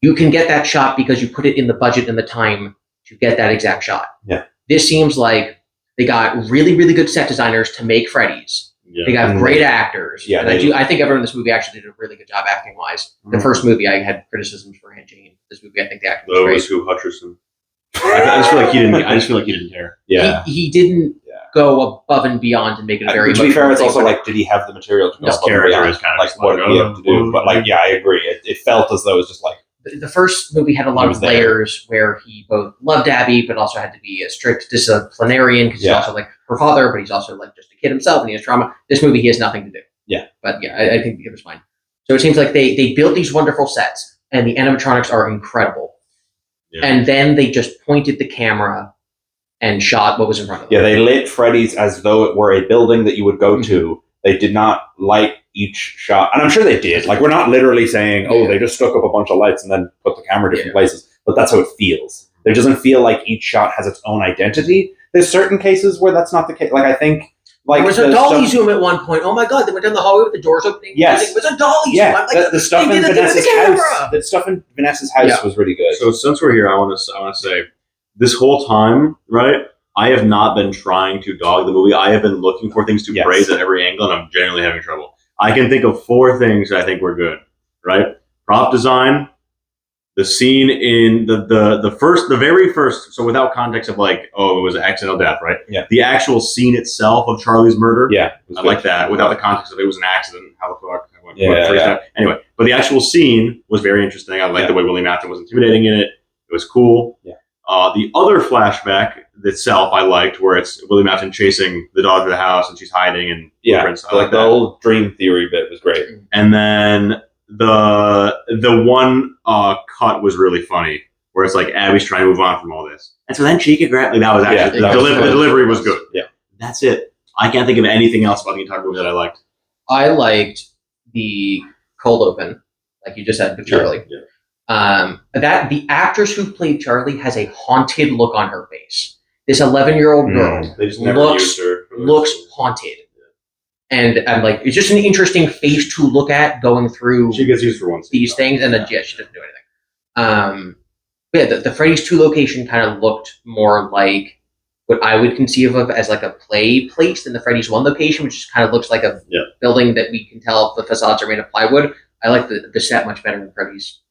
[SPEAKER 1] You can get that shot because you put it in the budget and the time to get that exact shot.
[SPEAKER 2] Yeah.
[SPEAKER 1] This seems like they got really, really good set designers to make Freddy's. Yeah. They got great actors.
[SPEAKER 2] Yeah,
[SPEAKER 1] and I think everyone in this movie actually did a really good job acting wise. The first movie I had criticisms for Aunt Jane. This movie I think the acting was great.
[SPEAKER 3] Who Hutcherson. I just feel like he didn't care.
[SPEAKER 2] Yeah.
[SPEAKER 1] He didn't go above and beyond and make it a very.
[SPEAKER 2] To be fair, it's also like, did he have the material to go above and beyond?
[SPEAKER 3] Is kind of
[SPEAKER 2] like what did he have to do? But like, yeah, I agree. It felt as though it was just like
[SPEAKER 1] the first movie had a lot of layers where he both loved Abby, but also had to be a strict disciplinarian because he's also like her father, but he's also like just a kid himself and he has trauma. This movie, he has nothing to do.
[SPEAKER 2] Yeah.
[SPEAKER 1] But yeah, I think it was fine. So it seems like they built these wonderful sets and the animatronics are incredible. Yeah. And then they just pointed the camera and shot what was in front of them.
[SPEAKER 2] Yeah, they lit Freddy's as though it were a building that you would go to. They did not light each shot. And I'm sure they did. Like, we're not literally saying, they just stuck up a bunch of lights and then put the camera different places. But that's how it feels. It doesn't feel like each shot has its own identity. There's certain cases where that's not the case. Like, I think... Like,
[SPEAKER 1] there was a dolly zoom at one point. Oh my god, they went down the hallway with the doors opening.
[SPEAKER 2] Yes.
[SPEAKER 1] It was a dolly
[SPEAKER 2] zoom.
[SPEAKER 1] I'm like,
[SPEAKER 2] the stuff in Vanessa's house. The stuff in Vanessa's house was really good.
[SPEAKER 3] So since we're here, I want to say, this whole time, right, I have not been trying to dog the movie. I have been looking for things to praise at every angle, and I'm genuinely having trouble. I can think of 4 things that I think were good, right? Prop design, the scene in the very first, so without context of like, it was an accidental death, right?
[SPEAKER 2] Yeah.
[SPEAKER 3] The actual scene itself of Charlie's murder.
[SPEAKER 2] Yeah.
[SPEAKER 3] I like that. Without the context of it was an accident. How the fuck?
[SPEAKER 2] Yeah.
[SPEAKER 3] Anyway, but the actual scene was very interesting. I liked the way William Afton was intimidating in it. It was cool.
[SPEAKER 2] Yeah.
[SPEAKER 3] The other flashback itself I liked, where it's William Afton chasing the dog to the house and she's hiding and blueprints. I like
[SPEAKER 2] the
[SPEAKER 3] that.
[SPEAKER 2] whole dream theory bit was great.
[SPEAKER 3] And then the one cut was really funny, where it's like Abby's trying to move on from all this, and so then Chica grabbed. Like, that was actually the delivery was good.
[SPEAKER 2] Yeah,
[SPEAKER 3] that's it. I can't think of anything else about the entire movie that I liked.
[SPEAKER 1] I liked the cold open, like you just said, with Charlie. That the actress who played Charlie has a haunted look on her face. This 11-year-old girl
[SPEAKER 3] they just never used her
[SPEAKER 1] looks haunted. And I'm like, it's just an interesting face to look at going through.
[SPEAKER 3] She gets used for once
[SPEAKER 1] these things, and then she doesn't do anything. But yeah, the Freddy's 2 location kind of looked more like what I would conceive of as like a play place than the Freddy's 1 location, which just kind of looks like a building that we can tell the facades are made of plywood. I like the set much better than Freddy's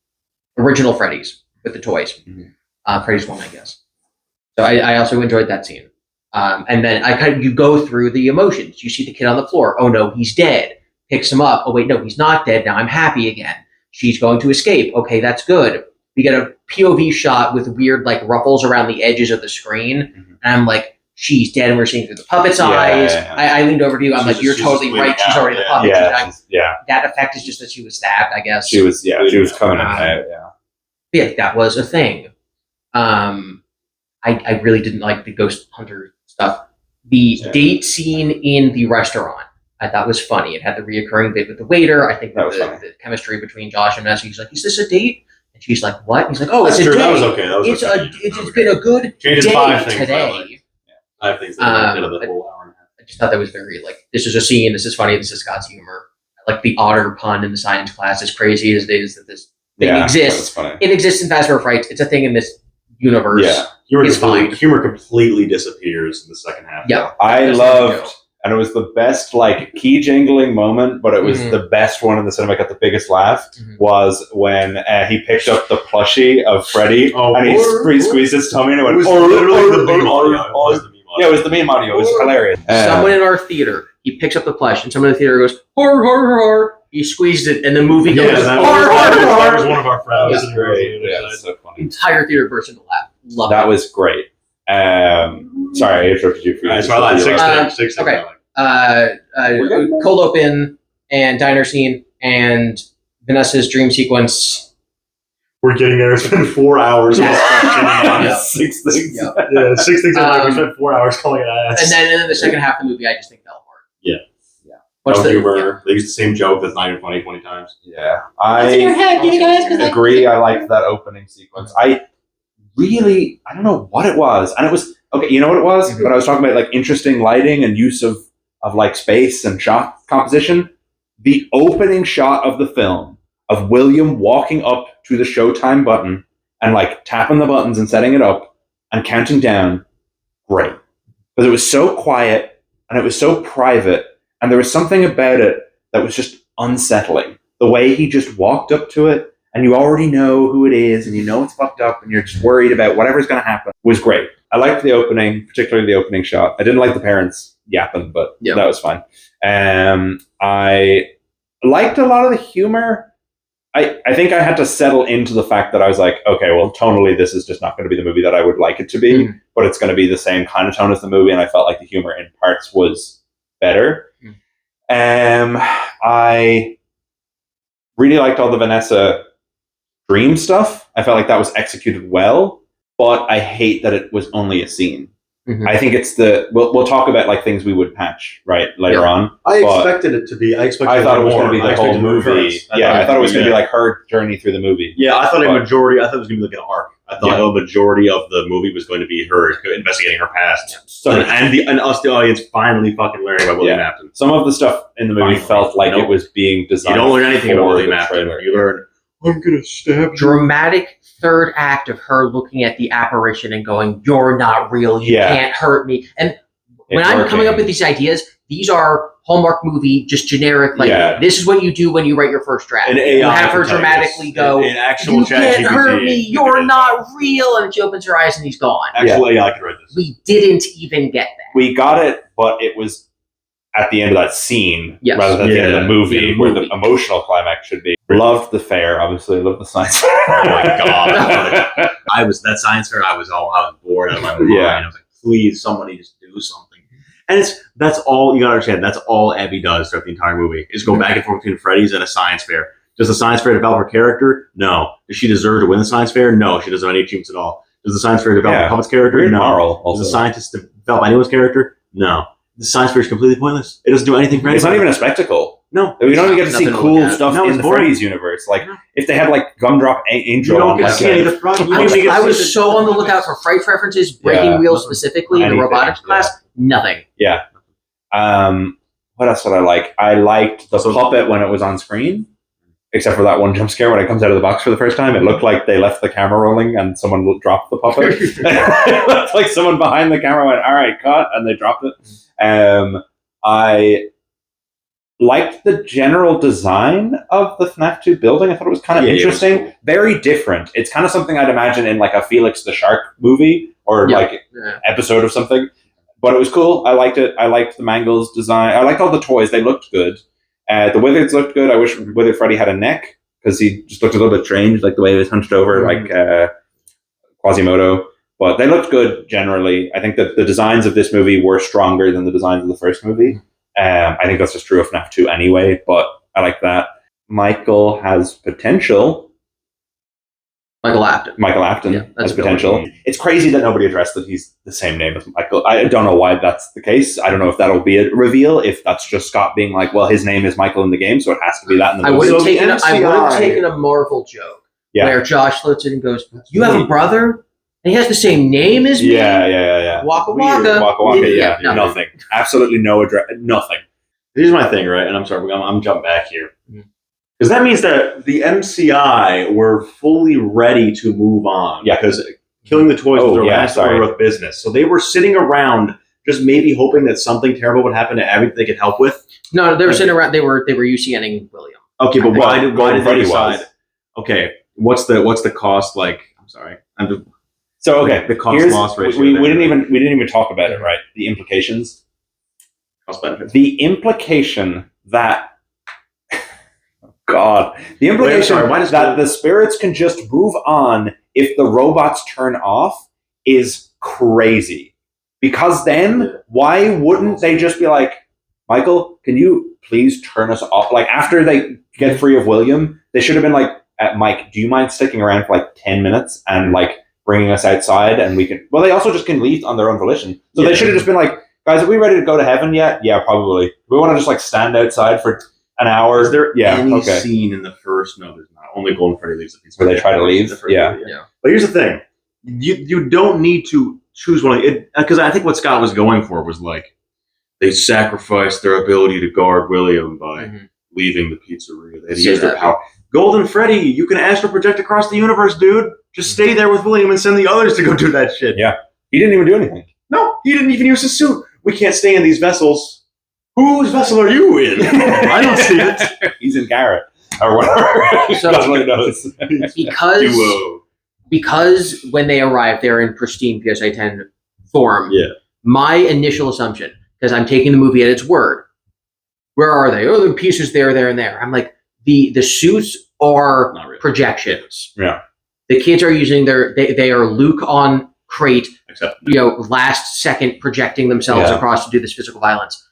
[SPEAKER 1] original Freddy's with the toys. Freddy's 1, I guess. So I also enjoyed that scene. And then you go through the emotions. You see the kid on the floor. Oh no, he's dead. Picks him up. Oh wait, no, he's not dead. Now I'm happy again. She's going to escape. Okay, that's good. We get a POV shot with weird like ruffles around the edges of the screen. And I'm like, she's dead, and we're seeing through the puppet's eyes. I leaned over to you. I'm like, you're totally right. She's already the puppet. That effect is just that she was stabbed, I guess.
[SPEAKER 2] She was coming out.
[SPEAKER 1] Yeah, that was a thing. I really didn't like the ghost hunter stuff. The date scene in the restaurant, I thought was funny. It had the reoccurring bit with the waiter. I think that was the chemistry between Josh and Vanessa. He's like, "Is this a date?" And she's like, "What?" He's like, "Oh, it's a date.
[SPEAKER 3] That was okay.
[SPEAKER 1] It's been a good day today."
[SPEAKER 3] 5 things that did the whole hour and a half.
[SPEAKER 1] I just thought that was very like, this is a scene. This is funny. This is Scott's humor. I like the otter pun in the science class. As crazy as it is that this thing exists, it exists in Fazbear Frights. It's a thing in this universe.
[SPEAKER 3] Yeah. Humor completely disappears in the second half.
[SPEAKER 1] Yeah.
[SPEAKER 2] I loved, and it was the best like key jingling moment, but it was the best one in the cinema. Got the biggest laugh was when he picked up the plushie of Freddy and he squeezed his tummy and it went.
[SPEAKER 3] Literally the meme audio.
[SPEAKER 2] Yeah, it was the meme audio. It was hilarious.
[SPEAKER 1] Someone in our theater, he picks up the plush, and someone in the theater goes, "Horror, horror, horror." He squeezed it, and the movie goes,
[SPEAKER 3] that was one of our friends.
[SPEAKER 2] That was great. Yeah, that's so funny.
[SPEAKER 1] Entire theater burst into laugh. Love
[SPEAKER 2] that. Was great. Sorry, I interrupted you.
[SPEAKER 3] Six things.
[SPEAKER 1] Okay. Cold open and diner scene and Vanessa's dream sequence.
[SPEAKER 3] We're getting there. It's been 4 hours.
[SPEAKER 2] 6 things.
[SPEAKER 3] 6 things. We spent 4 hours calling it ass.
[SPEAKER 1] And then the second half of the movie, I just think fell apart.
[SPEAKER 3] Yeah.
[SPEAKER 1] What's the
[SPEAKER 3] humor? They use the same joke that's not even funny 20 times.
[SPEAKER 2] Yeah. I agree. I liked that opening sequence. I don't know what it was. And it was, okay, you know what it was? But I was talking about like interesting lighting and use of like space and shot composition. The opening shot of the film of William walking up to the Showtime button and like tapping the buttons and setting it up and counting down, great. Because it was so quiet and it was so private and there was something about it that was just unsettling. The way he just walked up to it and you already know who it is and you know it's fucked up and you're just worried about whatever's going to happen was great. I liked the opening, particularly the opening shot. I didn't like the parents yapping, but that was fine. I liked a lot of the humor. I think I had to settle into the fact that I was like, okay, well, tonally, this is just not going to be the movie that I would like it to be, but it's going to be the same kind of tone as the movie, and I felt like the humor in parts was better. I really liked all the Vanessa dream stuff. I felt like that was executed well, but I hate that it was only a scene. I think it's we'll talk about like things we would patch later on.
[SPEAKER 3] I expected it to be. I
[SPEAKER 2] thought it was going to be the whole movie. I thought it was going to be like her journey through the movie.
[SPEAKER 3] Yeah, I thought I thought it was going to be like an arc. I thought a majority of the movie was going to be her investigating her past, and us, the audience, finally fucking learning about William Afton.
[SPEAKER 2] Some of the stuff in the movie felt like it was being designed.
[SPEAKER 3] You don't learn anything about William Afton. You learn, I'm gonna stab you.
[SPEAKER 1] Dramatic third act of her looking at the apparition and going, "You're not real. You can't hurt me." And when I'm coming up with these ideas, these are Hallmark movie, just generic. Like this is what you do when you write your first draft. You have her dramatically go,
[SPEAKER 3] "In actual
[SPEAKER 1] you can't hurt me. You're not real," and she opens her eyes and he's gone.
[SPEAKER 3] Actual AI could write this.
[SPEAKER 1] We didn't even get that.
[SPEAKER 2] We got it, but it was at the end of that scene rather than at the end of the movie, where the emotional climax should be. Loved the fair, obviously. Loved the science fair.
[SPEAKER 3] Oh my god! That science fair. I was bored out of my mind. I was like, please, somebody just do something. And that's all you gotta understand. That's all Abby does throughout the entire movie is go back and forth between Freddy's and a science fair. Does the science fair develop her character? No. Does she deserve to win the science fair? No. She doesn't have any achievements at all. Does the science fair develop the puppet's character? No. Does the scientist develop anyone's character? No. The science fair is completely pointless. It doesn't do anything for anyone.
[SPEAKER 2] It's not even a spectacle.
[SPEAKER 3] No.
[SPEAKER 2] We don't even get to see cool stuff in the Freddy's universe. Like, if they had, like, Gumdrop Angel on, like,
[SPEAKER 1] I was so on the lookout for Fright references, Breaking Wheel specifically, in the robotics class. Nothing.
[SPEAKER 2] Yeah. What else did I like? I liked the puppet when it was on screen, except for that one jump scare when it comes out of the box for the first time. It looked like they left the camera rolling and someone dropped the puppet. It looked like someone behind the camera went, "All right, cut," and they dropped it. I liked the general design of the FNAF 2 building. I thought it was kind of interesting. Cool. Very different. It's kind of something I'd imagine in like a Felix the Shark movie or episode of something. But it was cool. I liked it. I liked the Mangle's design. I liked all the toys. They looked good. The Wizards looked good. I wish Wizard Freddy had a neck because he just looked a little bit strange, like the way he was hunched over, like Quasimodo. But they looked good generally. I think that the designs of this movie were stronger than the designs of the first movie. I think that's just true of FNAF 2 anyway, but I like that. Michael has potential. Michael Afton has potential. It's crazy that nobody addressed that he's the same name as Michael. I don't know why that's the case. I don't know if that'll be a reveal, if that's just Scott being like, well, his name is Michael in the game, so it has to be that in the movie.
[SPEAKER 1] I would have taken a Marvel joke where Josh floats in and goes, "You have a brother? And he has the same name as me?"
[SPEAKER 2] Yeah.
[SPEAKER 1] Waka Waka.
[SPEAKER 2] Waka Waka, nothing. Absolutely no address. Nothing.
[SPEAKER 3] Here's my thing, right? And I'm sorry, I'm jumping back here. Because that means that the MCI were fully ready to move on. Yeah, because killing the toys was their last order of business. So they were sitting around just maybe hoping that something terrible would happen to Abby that they could help with.
[SPEAKER 1] No, they were sitting around. They were UCNing William.
[SPEAKER 3] Okay, but why did they decide? Okay, what's the cost like? I'm sorry. The cost loss ratio.
[SPEAKER 2] We didn't even talk about it, right? The implications.
[SPEAKER 3] Cost benefits.
[SPEAKER 2] The implication that. God. The implication that the spirits can just move on if the robots turn off is crazy. Because then, why wouldn't they just be like, "Michael, can you please turn us off?" Like, after they get free of William, they should have been like, "Mike, do you mind sticking around for like 10 minutes and like bringing us outside and we can..." Well, they also just can leave on their own volition. So they should have just been like, "Guys, are we ready to go to heaven yet?" "Yeah, probably. We want to just like stand outside for an hour."
[SPEAKER 3] Is there any scene in the first? No, there's not. Only Golden Freddy leaves the pizza.
[SPEAKER 2] Where they try to leave? Yeah.
[SPEAKER 3] But here's the thing. You don't need to choose one. Because I think what Scott was going for was like, they sacrificed their ability to guard William by leaving the pizzeria. They had to use their power. Golden Freddy, you can astral project across the universe, dude. Just stay there with William and send the others to go do that shit.
[SPEAKER 2] Yeah. He didn't even do anything.
[SPEAKER 3] No, he didn't even use his suit. We can't stay in these vessels. Whose vessel are you in? I don't see it.
[SPEAKER 2] He's in Garrett or whatever.
[SPEAKER 1] So because when they arrive, they're in pristine PSA 10 form.
[SPEAKER 3] Yeah.
[SPEAKER 1] My initial assumption, because I'm taking the movie at its word, where are they? Oh, the pieces there, and there. I'm like, the suits are projections.
[SPEAKER 2] Yeah.
[SPEAKER 1] The kids are using they are Luke on crate, last second projecting themselves across to do this physical violence.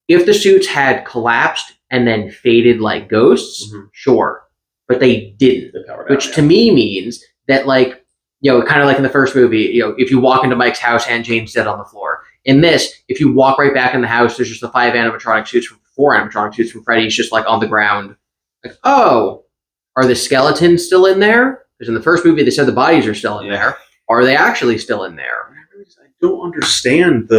[SPEAKER 1] If the suits had collapsed and then faded like ghosts, sure. But they didn't. Which to me means that, like, kind of like in the first movie, if you walk into Mike's house and Jane's dead on the floor. In this, if you walk right back in the house, there's just the 4 animatronic suits from Freddy's just like on the ground. Like, oh, are the skeletons still in there? Because in the first movie, they said the bodies are still in there. Are they actually still in there?
[SPEAKER 3] I don't understand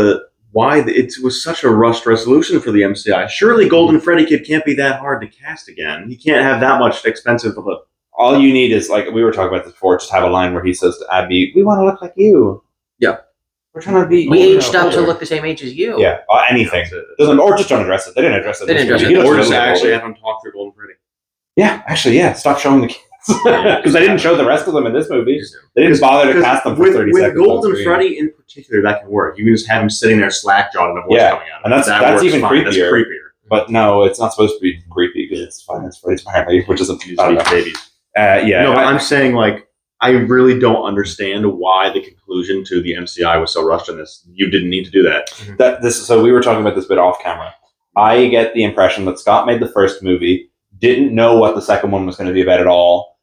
[SPEAKER 3] why it was such a rushed resolution for the MCI. Surely Golden Freddy Kid can't be that hard to cast again. He can't have that much expensive of a...
[SPEAKER 2] All you need is, like we were talking about this before, just have a line where he says to Abby, "We want to look like you."
[SPEAKER 1] Yeah.
[SPEAKER 2] We're trying to be...
[SPEAKER 1] We aged up to look the same age as you.
[SPEAKER 2] Yeah, anything. Or just don't address it. They didn't address it.
[SPEAKER 1] They didn't address it.
[SPEAKER 3] Or just actually have him talk through Golden Freddy.
[SPEAKER 2] Yeah, actually, yeah. Stop showing the kids. Because they didn't show the rest of them in this movie. They didn't bother to cast them for 30 seconds.
[SPEAKER 3] With Golden Freddy in particular, that can work. You can just have him sitting there slack-jawed and a voice coming out.
[SPEAKER 2] And that's even
[SPEAKER 3] fine.
[SPEAKER 2] creepier.
[SPEAKER 3] That's creepier.
[SPEAKER 2] But no, it's not supposed to be creepy because it's fine. It's Freddy's family, which isn't
[SPEAKER 3] babies.
[SPEAKER 2] Yeah.
[SPEAKER 3] No, but I'm saying, like, I really don't understand why the conclusion to the MCI was so rushed in this. You didn't need to do that.
[SPEAKER 2] So we were talking about this bit off camera. I get the impression that Scott made the first movie, didn't know what the second one was going to be about at all,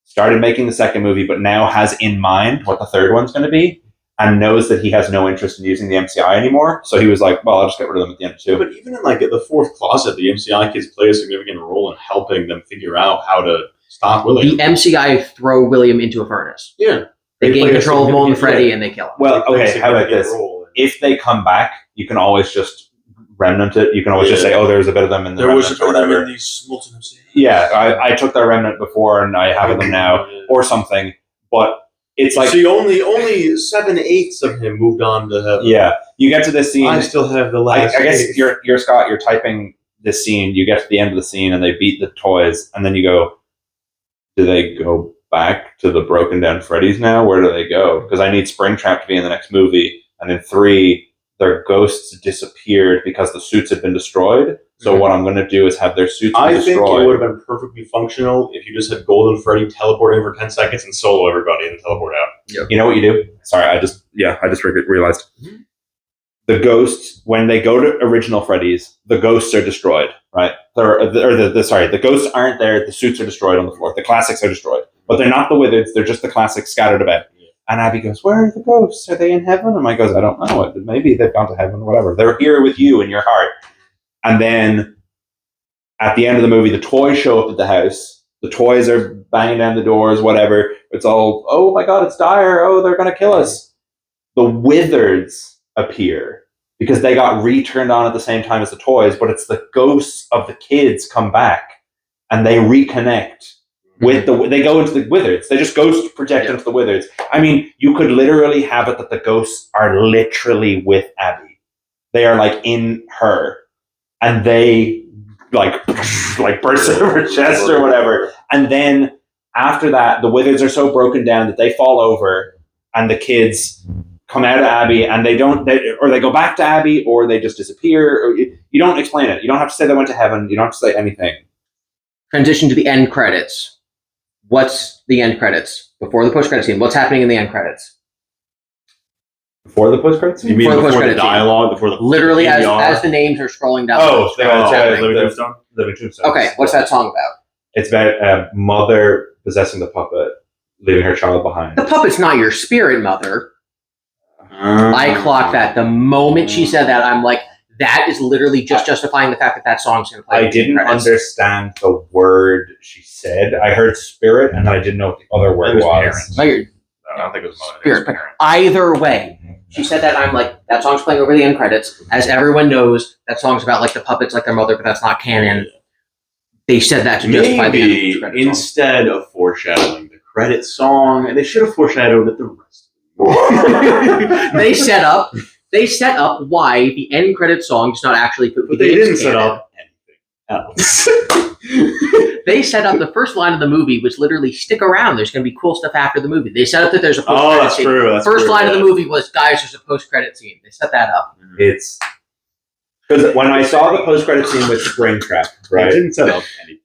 [SPEAKER 2] started making the second movie, but now has in mind what the third one's going to be, and knows that he has no interest in using the MCI anymore. So he was like, well, I'll just get rid of them at the end too.
[SPEAKER 3] But even in like the fourth closet, the MCI kids play a significant role in helping them figure out how to stop William.
[SPEAKER 1] The MCI throw William into a furnace.
[SPEAKER 3] Yeah.
[SPEAKER 1] They gain control of Molten Freddy and they kill him.
[SPEAKER 2] Well, okay, how about this? If they come back, you can always just remnant it. You can always just say, oh, there's a bit of them in the remnant or whatever.
[SPEAKER 3] These Molten MCI.
[SPEAKER 2] Yeah, I took their remnant before and I have them now or something. But it's like...
[SPEAKER 3] See, only 7/8 of him moved on to heaven.
[SPEAKER 2] Yeah, you get to this scene...
[SPEAKER 3] I still have the last...
[SPEAKER 2] I guess you're Scott, you're typing this scene, you get to the end of the scene and they beat the toys, and then you go, do they go back to the broken down Freddy's now? Where do they go? Because I need Springtrap to be in the next movie, and in 3, their ghosts disappeared because the suits had been destroyed. So what I'm going to do is have their suits destroyed.
[SPEAKER 3] I think it would have been perfectly functional if you just had Golden Freddy teleport in for 10 seconds and solo everybody and teleport out.
[SPEAKER 2] Yep. You know what you do? Sorry, I just realized. The ghosts, when they go to original Freddy's, the ghosts are destroyed, right? The ghosts aren't there. The suits are destroyed on the floor. The classics are destroyed. But they're not the Wizards. They're just the classics scattered about. And Abby goes, where are the ghosts? Are they in heaven? And Mike goes, I don't know. Maybe they've gone to heaven, whatever. They're here with you in your heart. And then at the end of the movie, the toys show up at the house. The toys are banging down the doors, whatever. It's all, oh my God, it's dire. Oh, they're going to kill us. The Wizards appear because they got returned on at the same time as the toys, but it's the ghosts of the kids come back and they reconnect. They go into the Wizards. They just ghost project into the Wizards. I mean, you could literally have it that the ghosts are literally with Abby. They are like in her, and they like burst out of her chest or whatever. And then after that, the Wizards are so broken down that they fall over, and the kids come out of Abby, and they go back to Abby, or they just disappear. Or you don't explain it. You don't have to say they went to heaven. You don't have to say anything.
[SPEAKER 1] Transition to the end credits. What's the end credits? Before the post-credit scene, what's happening in the end credits?
[SPEAKER 2] Before the post-credit scene?
[SPEAKER 3] You mean before the dialogue? Before the
[SPEAKER 1] literally as the names are scrolling down.
[SPEAKER 2] Living Tombstone.
[SPEAKER 1] Okay, what's that song about?
[SPEAKER 2] It's about a mother possessing the puppet, leaving her child behind.
[SPEAKER 1] The puppet's not your spirit mother. I clocked that. The moment she said that, I'm like, that is literally just justifying the fact that that song's going to play.
[SPEAKER 2] I didn't understand the word she said. I heard spirit, and I didn't know what the other word was.
[SPEAKER 3] I don't think it was
[SPEAKER 1] spirit. But either way, she said that, and I'm like, that song's playing over the end credits. As everyone knows, that song's about like the puppets, like their mother, but that's not canon. They said that to justify the end of the credits
[SPEAKER 3] instead of foreshadowing the credit song, and they should have foreshadowed it the rest of the
[SPEAKER 1] They set up why the end credit song does not actually put.
[SPEAKER 3] But they didn't set up anything else.
[SPEAKER 1] They set up the first line of the movie, which literally stick around. There's going to be cool stuff after the movie. They set up that there's a post-credit scene.
[SPEAKER 3] True.
[SPEAKER 1] The first line of the movie was, guys, there's a post-credit scene. They set that up.
[SPEAKER 2] It's because when I saw the post-credit scene with Springtrap, right?
[SPEAKER 3] They didn't set up anything.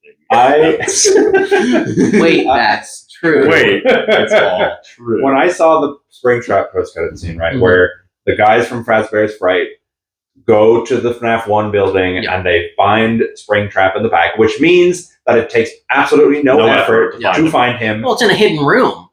[SPEAKER 1] Wait, that's true.
[SPEAKER 3] Wait, that's all true.
[SPEAKER 2] When I saw the Springtrap post-credit scene, right, where the guys from Fazbear's Fright go to the FNAF 1 building and they find Springtrap in the back, which means that it takes absolutely no effort to find him.
[SPEAKER 1] Well, it's in a hidden room.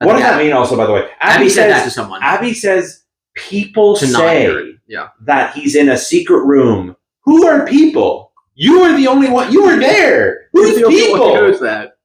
[SPEAKER 2] What does that mean also, by the way?
[SPEAKER 1] Abby said that to someone.
[SPEAKER 2] Abby says people
[SPEAKER 1] To
[SPEAKER 2] say
[SPEAKER 1] yeah.
[SPEAKER 2] that he's in a secret room. Who are people? You are the only one. You were there. Who's people?
[SPEAKER 1] Who knows that?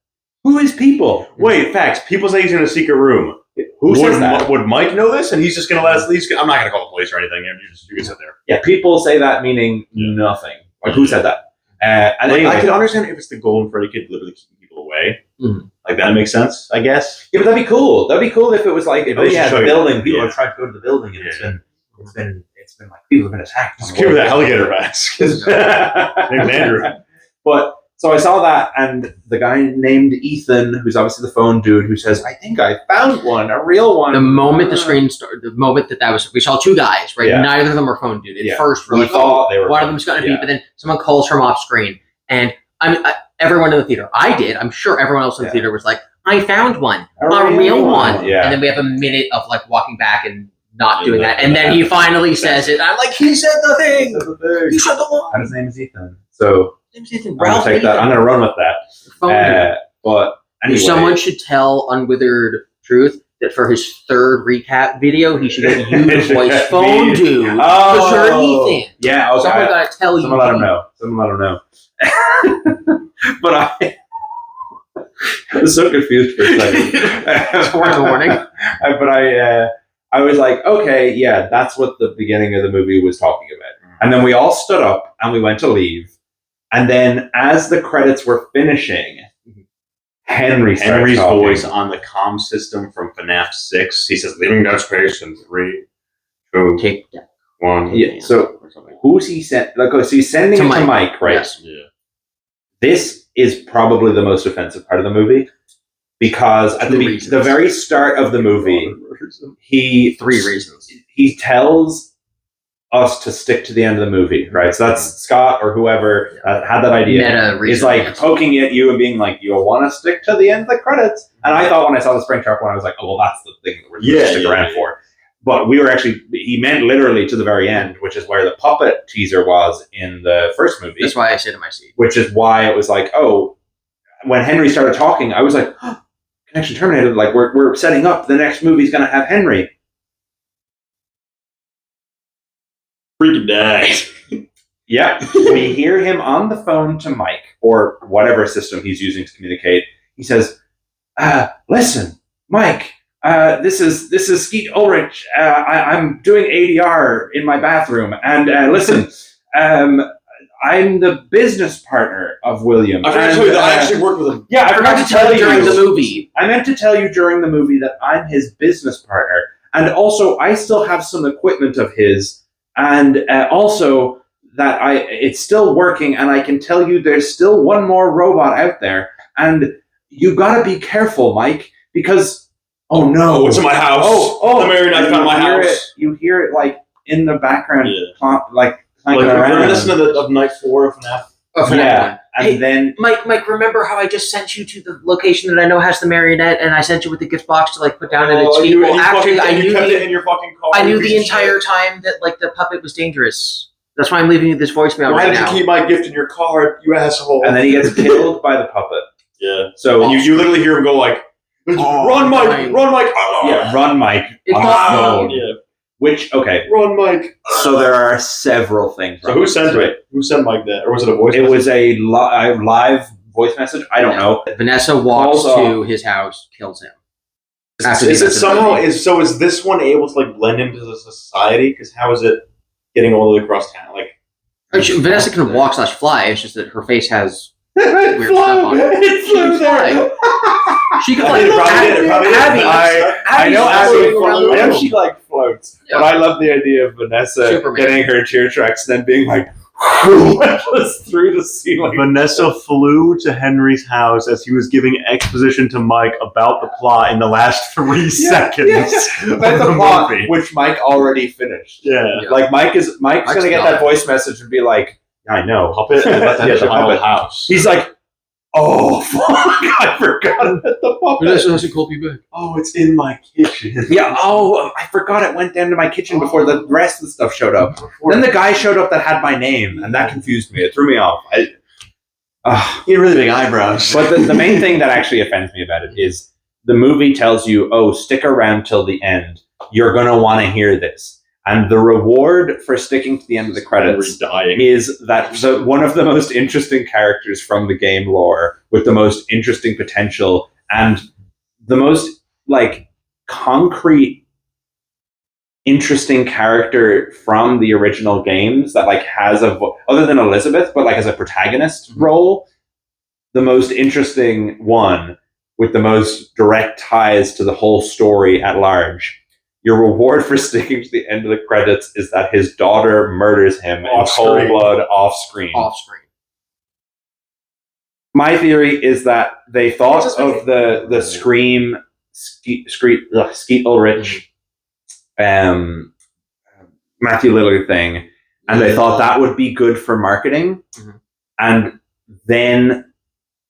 [SPEAKER 2] Who is people?
[SPEAKER 3] Wait, facts. People say he's in a secret room.
[SPEAKER 2] Who says that?
[SPEAKER 3] Would Mike know this? And he's just going to let us leave? I'm not going to call the police or anything. You can sit there.
[SPEAKER 2] Yeah, people say that meaning nothing. Like, who said that? Anyway.
[SPEAKER 3] I could understand if it's the goal and Freddy kid literally keeping people away. Mm-hmm. Like, that makes sense, I guess.
[SPEAKER 2] Yeah, but that'd be cool. That'd be cool if it was like, the building. People have tried to go to the building, and it's been like people have been attacked.
[SPEAKER 3] Just give her that alligator mask. Named Andrew.
[SPEAKER 2] But so I saw that, and the guy named Ethan, who's obviously the phone dude, who says, "I think I found one, a real one."
[SPEAKER 1] The moment the screen started, the moment that was, we saw two guys, right?
[SPEAKER 2] Yeah.
[SPEAKER 1] Neither of them were phone dude. At first, we're
[SPEAKER 2] we
[SPEAKER 1] like,
[SPEAKER 2] thought they were
[SPEAKER 1] one of them's going to be, but then someone calls from off screen, and everyone in the theater, I did. I'm sure everyone else in the theater was like, "I found one, a real one."
[SPEAKER 2] Yeah.
[SPEAKER 1] And then we have a minute of like walking back and not doing that, and then he finally says it. I'm like, he said the thing. He said the one.
[SPEAKER 2] And his name is Ethan. So
[SPEAKER 1] His name is Ethan.
[SPEAKER 2] I'm gonna take that. I'm gonna run with that. But anyway,
[SPEAKER 1] someone should tell Unwithered Truth that for his third recap video, he should get you to voice phone dude. Because you're Ethan.
[SPEAKER 2] Yeah, okay.
[SPEAKER 1] Someone gotta tell you.
[SPEAKER 2] Someone let him know. But I was so confused for a second.
[SPEAKER 1] It's 4 in the morning.
[SPEAKER 2] But I was like, okay, yeah, that's what the beginning of the movie was talking about. And then we all stood up and we went to leave. And then as the credits were finishing, Henry's
[SPEAKER 3] voice on the comm system from FNAF 6. He says, "Leaving no space in 3, 2, 1."
[SPEAKER 2] Yeah. So who's he sent? Like, so he's sending it to Mike, right?
[SPEAKER 1] Yes.
[SPEAKER 3] Yeah.
[SPEAKER 2] This is probably the most offensive part of the movie because at the very start of the movie,
[SPEAKER 1] three reasons.
[SPEAKER 2] He tells us to stick to the end of the movie, right? So that's Scott or whoever had that idea. He's like poking at you and being like, "You want to stick to the end of the credits?" And I thought when I saw the Springtrap one, I was like, "Oh, well, that's the thing that we're going to stick around for." But we were actually, he meant literally to the very end, which is where the puppet teaser was in the first movie.
[SPEAKER 1] That's why I sit in my seat.
[SPEAKER 2] Which is why it was like, oh, when Henry started talking, I was like, oh, connection terminated. Like, we're setting up the next movie's going to have Henry.
[SPEAKER 3] Freaking died.
[SPEAKER 2] Yeah. We hear him on the phone to Mike, or whatever system he's using to communicate. He says, listen, Mike, this is Skeet Ulrich. I'm doing ADR in my bathroom. And listen, I'm the business partner of William.
[SPEAKER 3] I actually worked with him.
[SPEAKER 2] Yeah, I forgot to tell you
[SPEAKER 1] during the movie.
[SPEAKER 2] I meant to tell you during the movie that I'm his business partner. And also, I still have some equipment of his. And also that it's still working, and I can tell you there's still one more robot out there, and you gotta be careful, Mike, because oh no,
[SPEAKER 3] it's in my house. The marionette found my house.
[SPEAKER 2] You hear it like in the background, like
[SPEAKER 3] reminiscent of night 4 of FNAF.
[SPEAKER 2] Yeah, and then
[SPEAKER 1] Mike, remember how I just sent you to the location that I know has the marionette, and I sent you with the gift box to like put down at its feet. Well, actually, I knew
[SPEAKER 3] it in your fucking car.
[SPEAKER 1] I knew the entire time that like the puppet was dangerous. That's why I'm leaving you this voicemail
[SPEAKER 3] right now.
[SPEAKER 1] Why
[SPEAKER 3] did you keep my gift in your car, you asshole?
[SPEAKER 2] And then he gets killed by the puppet.
[SPEAKER 3] Yeah. So you literally hear him go like, "Run, Mike! Run, Mike!"
[SPEAKER 2] Yeah, run, Mike.
[SPEAKER 3] Yeah.
[SPEAKER 2] Which, okay.
[SPEAKER 3] Run, Mike.
[SPEAKER 2] So there are several things.
[SPEAKER 3] So who sent it? Who sent Mike that? Or was it a voice message?
[SPEAKER 2] It was a live voice message. I don't know.
[SPEAKER 1] Vanessa walks to his house, kills him.
[SPEAKER 3] Is it somehow, is this one able to like blend into the society? Because how is it getting all the way across town? Like,
[SPEAKER 1] Vanessa can walk / fly. It's just that her face has weird stuff on it. She can fly. She can fly.
[SPEAKER 2] I know Abby. I know she like floats, but I love the idea of Vanessa getting her tear tracks, then being like through the ceiling.
[SPEAKER 3] Vanessa flew to Henry's house as he was giving exposition to Mike about the plot in the last 3 seconds of the
[SPEAKER 2] plot,
[SPEAKER 3] movie,
[SPEAKER 2] which Mike already finished.
[SPEAKER 3] Yeah.
[SPEAKER 2] Like Mike's gonna get that voice message and be like, "I know,
[SPEAKER 3] puppet, the house."
[SPEAKER 2] He's like, "Oh fuck, I forgot about the puppet."
[SPEAKER 1] Vanessa doesn't call me back.
[SPEAKER 3] Oh, it's in my kitchen.
[SPEAKER 2] Yeah. Oh, I forgot it went down to my kitchen before the rest of the stuff showed up. Then the guy showed up that had my name, and that confused me. It threw me off.
[SPEAKER 3] You had really big eyebrows.
[SPEAKER 2] But the main thing that actually offends me about it is the movie tells you, oh, stick around till the end. You're going to want to hear this. And the reward for sticking to the end of the credits is that one of the most interesting characters from the game lore with the most interesting potential and the most like concrete interesting character from the original games that like has other than Elizabeth, but like as a protagonist role, the most interesting one with the most direct ties to the whole story at large. Your reward for sticking to the end of the credits is that his daughter murders him in cold blood off screen. My theory is that they thought of the Scream Skeet Ulrich Matthew Lillard thing, and they thought that would be good for marketing, and then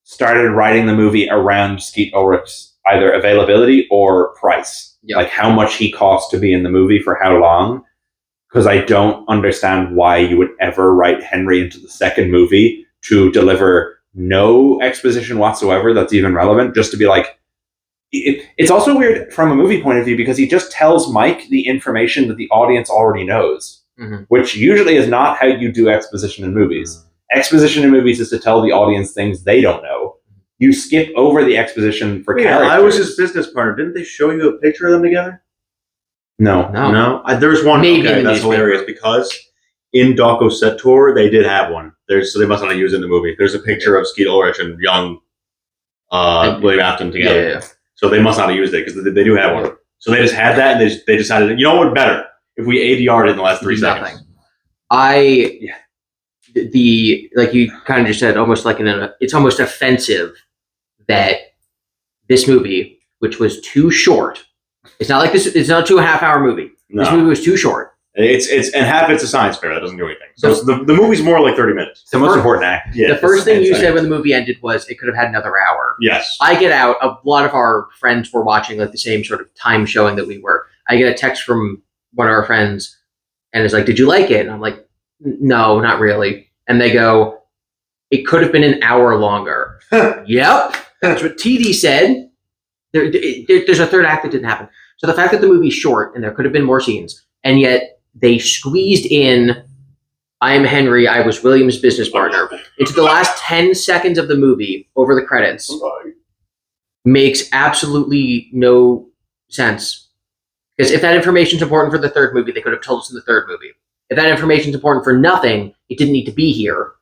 [SPEAKER 2] started writing the movie around Skeet Ulrich's either availability or price. Like how much he cost to be in the movie for how long, because I don't understand why you would ever write Henry into the second movie to deliver no exposition whatsoever that's even relevant, just to be like, it's also weird from a movie point of view because he just tells Mike the information that the audience already knows, which usually is not how you do exposition in movies. Exposition in movies is to tell the audience things they don't know. You skip over the exposition for characters.
[SPEAKER 3] I was his business partner. Didn't they show you a picture of them together?
[SPEAKER 2] No.
[SPEAKER 3] There's one.
[SPEAKER 1] Maybe
[SPEAKER 3] okay, that's hilarious because in Dawko's set tour they did have one. So they must not have used it in the movie. There's a picture of Skeet Ulrich and young William Afton together.
[SPEAKER 1] Yeah.
[SPEAKER 3] So they must not have used it because they do have one. So they just had that and they decided, you know what, better if we ADR'd it in the last 3 seconds.
[SPEAKER 1] Like you kind of just said, almost like it's almost offensive that this movie, which was too short, it's not like this. It's not a 2.5-hour movie. No. This movie was too short.
[SPEAKER 3] It's half. It's a science fair that doesn't do anything. So the movie's more like 30 minutes.
[SPEAKER 2] The most important act.
[SPEAKER 1] Yeah, the first thing you said when the movie ended was it could have had another hour.
[SPEAKER 3] Yes.
[SPEAKER 1] I get out. A lot of our friends were watching like the same sort of time showing that we were. I get a text from one of our friends, and it's like, "Did you like it?" And I'm like, "No, not really." And they go, "It could have been an hour longer." Yep, that's what TD said. There's a third act that didn't happen. So the fact that the movie's short and there could have been more scenes, and yet they squeezed in "I am Henry, I was William's business partner" into the last 10 seconds of the movie over the credits makes absolutely no sense. Because if that information is important for the third movie, they could have told us in the third movie. If that information is important for nothing, it didn't need to be here.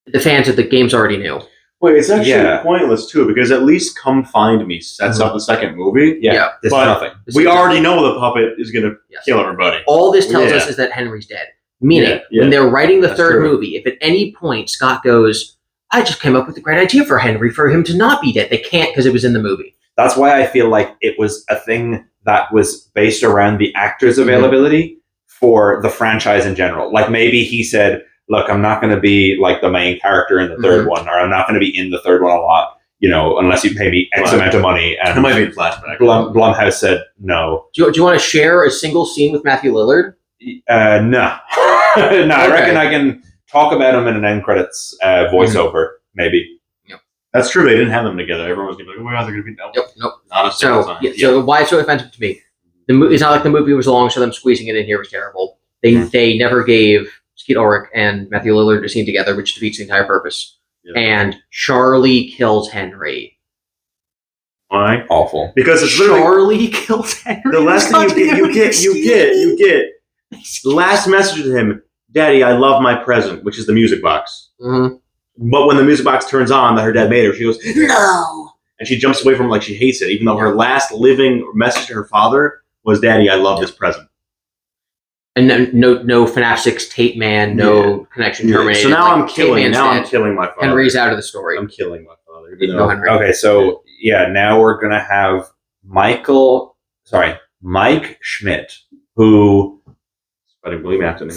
[SPEAKER 1] The fans of the games already knew.
[SPEAKER 3] Wait, it's actually pointless too, because at least Come Find Me sets up the second movie.
[SPEAKER 2] Yeah.
[SPEAKER 3] But
[SPEAKER 2] nothing.
[SPEAKER 3] We already know the puppet is going to kill everybody.
[SPEAKER 1] All this tells us is that Henry's dead. Meaning, when they're writing the third movie, if at any point Scott goes, "I just came up with a great idea for Henry, for him to not be dead," they can't because it was in the movie.
[SPEAKER 2] That's why I feel like it was a thing that was based around the actor's availability for the franchise in general. Like maybe he said, "Look, I'm not going to be like the main character in the third one, or I'm not going to be in the third one a lot, unless you pay me X amount of money." And
[SPEAKER 3] it might be in flashback.
[SPEAKER 2] Blumhouse said no.
[SPEAKER 1] Do you want to share a single scene with Matthew Lillard?
[SPEAKER 2] No. No, okay. I reckon I can talk about him in an end credits voiceover, maybe.
[SPEAKER 1] Yep.
[SPEAKER 3] That's true. They didn't have them together. Everyone was going to be like, "Oh my God, they're going to be..."
[SPEAKER 1] Nope.
[SPEAKER 3] Not a single time.
[SPEAKER 1] So why it's so offensive to me? It's not like the movie was long, so them squeezing it in here was terrible. They never gave Skeet Ulrich and Matthew Lillard a scene together, which defeats the entire purpose. Yeah. And Charlie kills Henry.
[SPEAKER 3] Why?
[SPEAKER 2] Awful.
[SPEAKER 3] Because it's
[SPEAKER 1] Charlie kills Henry.
[SPEAKER 3] The last thing you get. The last message to him, "Daddy, I love my present," which is the music box.
[SPEAKER 1] Mm-hmm.
[SPEAKER 3] But when the music box turns on that her dad made her, she goes, "No!" And she jumps away from it like she hates it, even though her last living message to her father was, "Daddy, I love this present."
[SPEAKER 1] And no FNAF 6 tape man, no connection terminated.
[SPEAKER 3] So now I'm killing my father.
[SPEAKER 1] Henry's out of the story.
[SPEAKER 3] I'm killing my father.
[SPEAKER 1] No Henry.
[SPEAKER 2] Okay, so now we're gonna have Mike Schmidt, who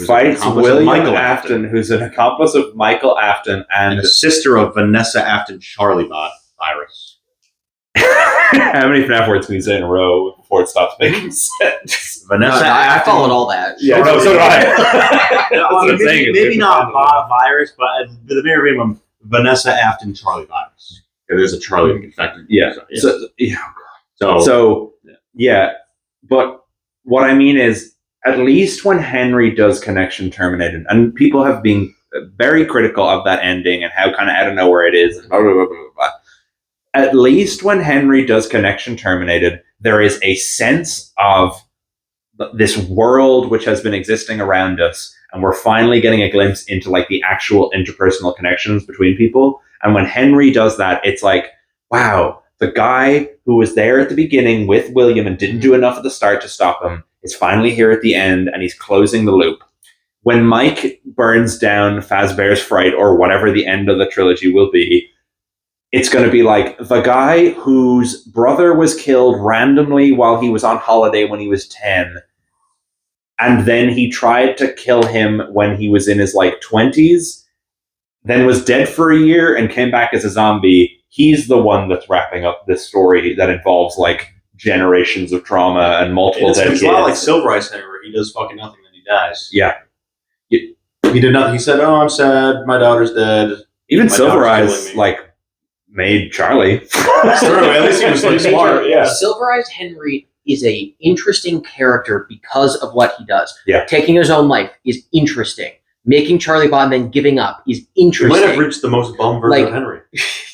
[SPEAKER 2] fights William Afton, who's an accomplice of Michael Afton and
[SPEAKER 3] a sister of Vanessa Afton, Charlie virus.
[SPEAKER 2] How many FNAF words can you say in a row before it stops making sense?
[SPEAKER 3] Vanessa
[SPEAKER 1] I followed all that.
[SPEAKER 2] Yeah, so did I.
[SPEAKER 3] Maybe not virus, but the very name of Vanessa Afton, Charlie virus. there's a Charlie infected.
[SPEAKER 2] Yeah.
[SPEAKER 3] So,
[SPEAKER 2] but what I mean is, at least when Henry does Connection Terminated, and people have been very critical of that ending and how kind of out of nowhere it is, and blah, blah, blah, blah, blah. At least when Henry does Connection Terminated, there is a sense of this world which has been existing around us, and we're finally getting a glimpse into like the actual interpersonal connections between people. And when Henry does that, it's like, wow, the guy who was there at the beginning with William and didn't do enough at the start to stop him is finally here at the end, and he's closing the loop. When Mike burns down Fazbear's Fright, or whatever the end of the trilogy will be, it's going to be like the guy whose brother was killed randomly while he was on holiday when he was 10, and then he tried to kill him when he was in his like 20s, then was dead for a year and came back as a zombie. He's the one that's wrapping up this story that involves like generations of trauma and multiple dead kids.
[SPEAKER 3] It's a lot like Silver Eyes Henry, where he does fucking nothing, then he dies.
[SPEAKER 2] Yeah.
[SPEAKER 3] He did nothing. He said, "Oh, I'm sad. My daughter's dead."
[SPEAKER 2] Even Silver Eyes like made Charlie.
[SPEAKER 3] At least he was like smart. Yeah.
[SPEAKER 1] Silver Eyes Henry is a interesting character because of what he does.
[SPEAKER 2] Yeah.
[SPEAKER 1] Taking his own life is interesting. Making Charlie Bond then giving up is
[SPEAKER 3] He
[SPEAKER 1] interesting.
[SPEAKER 3] might have reached the most bum version of Henry.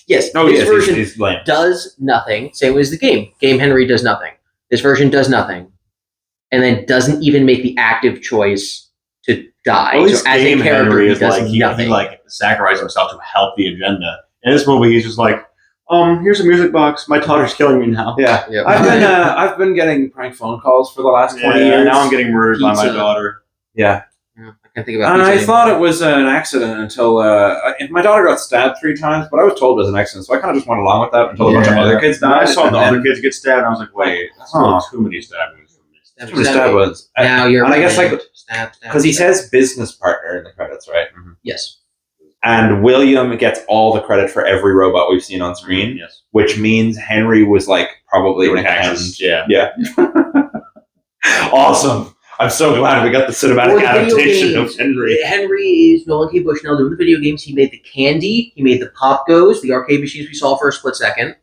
[SPEAKER 1] Yes, this version does nothing. Same as the game. Game Henry does nothing. This version does nothing, and then doesn't even make the active choice to die.
[SPEAKER 3] Well,
[SPEAKER 1] so as a character,
[SPEAKER 3] Henry
[SPEAKER 1] he
[SPEAKER 3] is
[SPEAKER 1] does
[SPEAKER 3] like he
[SPEAKER 1] nothing.
[SPEAKER 3] like sacrificed himself to help the agenda. In this movie, he's just like, here's a music box. My daughter's killing me now.
[SPEAKER 2] Yeah.
[SPEAKER 1] Yep.
[SPEAKER 2] I've been getting prank phone calls for the last 20 years.
[SPEAKER 3] Now I'm getting murdered by my
[SPEAKER 1] Pizza.
[SPEAKER 3] daughter.
[SPEAKER 2] Yeah.
[SPEAKER 1] I can't think about.
[SPEAKER 2] And I
[SPEAKER 1] pizza
[SPEAKER 2] thought
[SPEAKER 1] anymore.
[SPEAKER 2] it was an accident until my daughter got stabbed 3 times, but I was told it was an accident, so I kind of just went along with that until a bunch of other kids died.
[SPEAKER 3] I saw
[SPEAKER 2] and
[SPEAKER 3] the
[SPEAKER 2] then-
[SPEAKER 3] other kids get stabbed, and I was like, wait, that's not too many stabbings.
[SPEAKER 2] Too many stab wounds.
[SPEAKER 1] Now you're.
[SPEAKER 2] And I guess like
[SPEAKER 1] stab,
[SPEAKER 2] because he says business partner in the credits, right?
[SPEAKER 1] yes.
[SPEAKER 2] And William gets all the credit for every robot we've seen on screen,
[SPEAKER 3] Yes.
[SPEAKER 2] which means Henry was like probably
[SPEAKER 3] Doing
[SPEAKER 2] an hand.
[SPEAKER 3] actions. Yeah.
[SPEAKER 2] Yeah. Awesome. I'm so glad we got the cinematic
[SPEAKER 1] Or the video
[SPEAKER 2] adaptation of
[SPEAKER 1] games.
[SPEAKER 2] Henry.
[SPEAKER 1] Henry is Nolan K. Bushnell doing the video games. He made the Candy. He made the Pop Goes, the arcade machines we saw for a split second.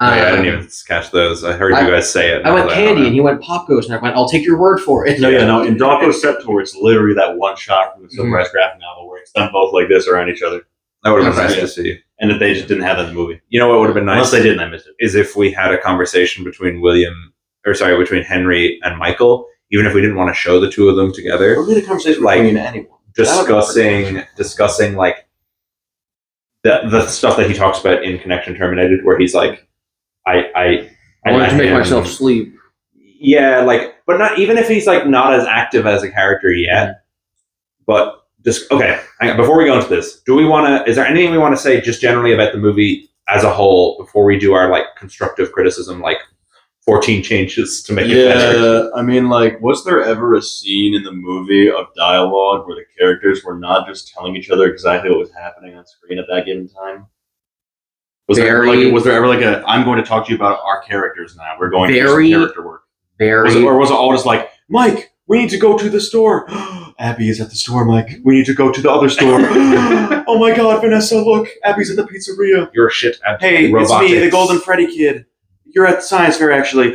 [SPEAKER 2] I didn't even catch those. I heard you guys say it.
[SPEAKER 1] I went Candy, and he went Pop Goes, and I went, I'll take your word for it.
[SPEAKER 3] No, in Doggo Set Tour, it's literally that one shot from the Silver Eyes graphic novel where it's done both like this around each other.
[SPEAKER 2] That would have been
[SPEAKER 1] Okay.
[SPEAKER 2] nice to see.
[SPEAKER 3] And that they just didn't have that in the movie.
[SPEAKER 2] You know what would have been nice?
[SPEAKER 3] Unless they did and I missed it.
[SPEAKER 2] Is if we had a conversation between between Henry and Michael, even if we didn't want to show the two of them together,
[SPEAKER 3] Or really a conversation
[SPEAKER 2] Like,
[SPEAKER 3] between anyone.
[SPEAKER 2] discussing like the stuff that he talks about in Connection Terminated, where he's like, I
[SPEAKER 1] I wanted to make
[SPEAKER 2] him-
[SPEAKER 1] myself sleep.
[SPEAKER 2] Yeah, like, but not even if he's like not as active as a character yet. But just okay. Hang on, before we go into this, is there anything we want to say just generally about the movie as a whole before we do our like constructive criticism, like 14 changes to make it better?
[SPEAKER 3] Yeah, I mean, like, was there ever a scene in the movie of dialogue where the characters were not just telling each other exactly what was happening on screen at that given time? Was there ever like a, I'm going to talk to you about our characters now. We're going to do some character work. Or was it all just like, Mike, we need to go to the store. Abby is at the store, Mike. We need to go to the other store. Oh my God, Vanessa, look. Abby's at the pizzeria.
[SPEAKER 2] Your shit.
[SPEAKER 3] Hey,
[SPEAKER 2] robotics.
[SPEAKER 3] it's me, the Golden Freddy kid. You're at the science fair, actually.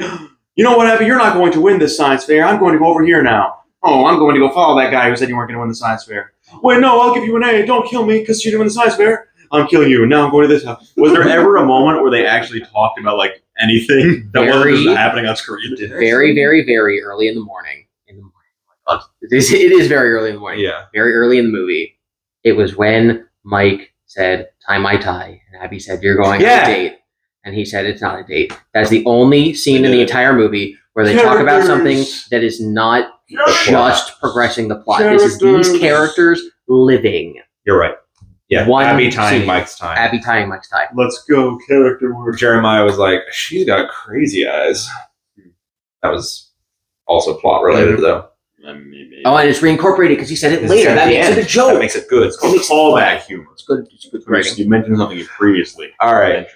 [SPEAKER 3] You know what, Abby? You're not going to win this science fair. I'm going to go over here now. Oh, I'm going to go follow that guy who said you weren't going to win the science fair. Wait, no, I'll give you an A. Don't kill me because you didn't win the science fair. I'm killing you. Now I'm going to this house. Was there ever a moment where they actually talked about, like, anything that wasn't just happening on screen?
[SPEAKER 1] Very, very, very early in the morning. Oh my God. It is very early in the morning.
[SPEAKER 2] Yeah.
[SPEAKER 1] Very early in the movie. It was when Mike said, tie my tie. And Abby said, you're going on a date. And he said, it's not a date. That's the only scene in the entire movie where they talk about something that is not just progressing the plot. This is these characters living.
[SPEAKER 2] You're right. Yeah.
[SPEAKER 1] One
[SPEAKER 2] Abby tying
[SPEAKER 1] scene.
[SPEAKER 2] Mike's tie.
[SPEAKER 1] Abby tying Mike's tie.
[SPEAKER 3] Let's go, character work.
[SPEAKER 2] Jeremiah was like, she's got crazy eyes. That was also plot related, though.
[SPEAKER 3] Maybe.
[SPEAKER 1] Oh, and it's reincorporated because he said it later. That makes it a joke.
[SPEAKER 2] That makes it good.
[SPEAKER 3] It's called callback humor.
[SPEAKER 1] It's good. It's good writing.
[SPEAKER 3] You mentioned something you previously.
[SPEAKER 2] All right.